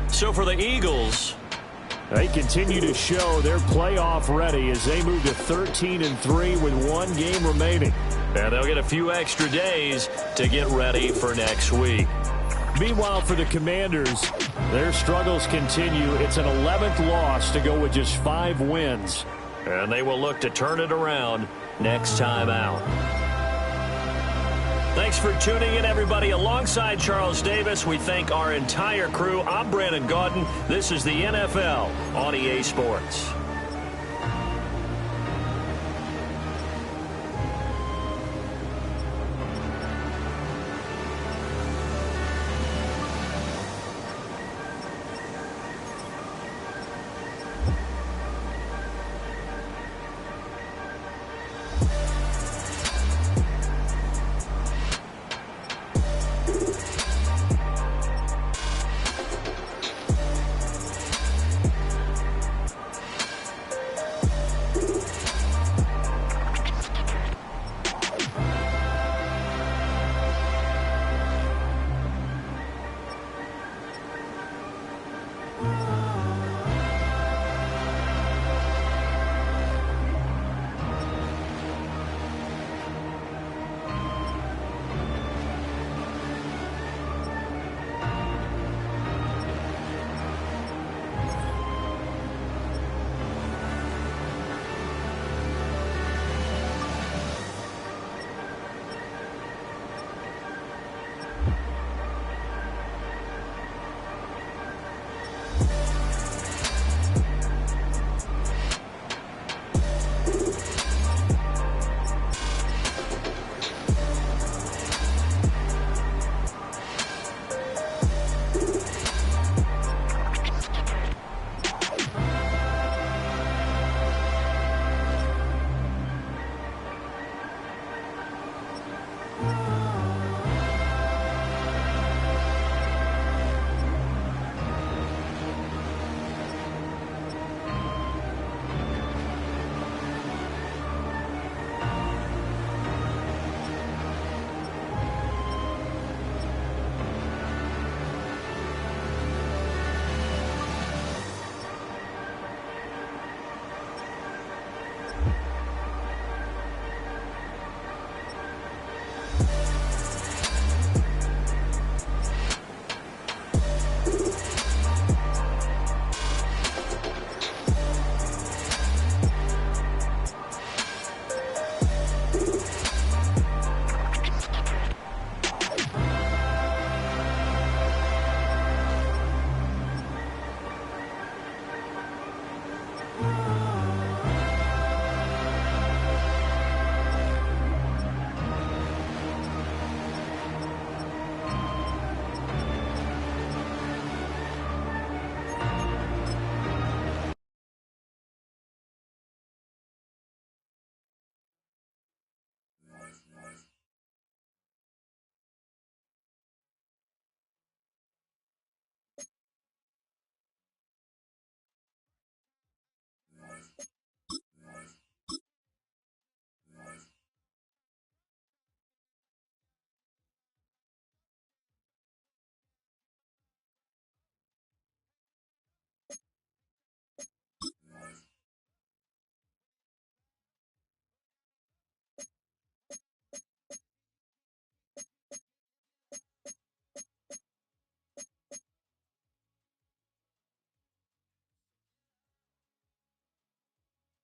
Speaker 9: So for the Eagles,
Speaker 6: they continue to show they're playoff ready as they move to 13-3 with 1 game remaining.
Speaker 9: And they'll get a few extra days to get ready for next week.
Speaker 6: Meanwhile, for the Commanders, their struggles continue. It's an 11th loss to go with just 5 wins.
Speaker 9: And they will look to turn it around next time out. Thanks for tuning in, everybody. Alongside Charles Davis, we thank our entire crew. I'm Brandon Gaudin. This is the NFL on EA Sports.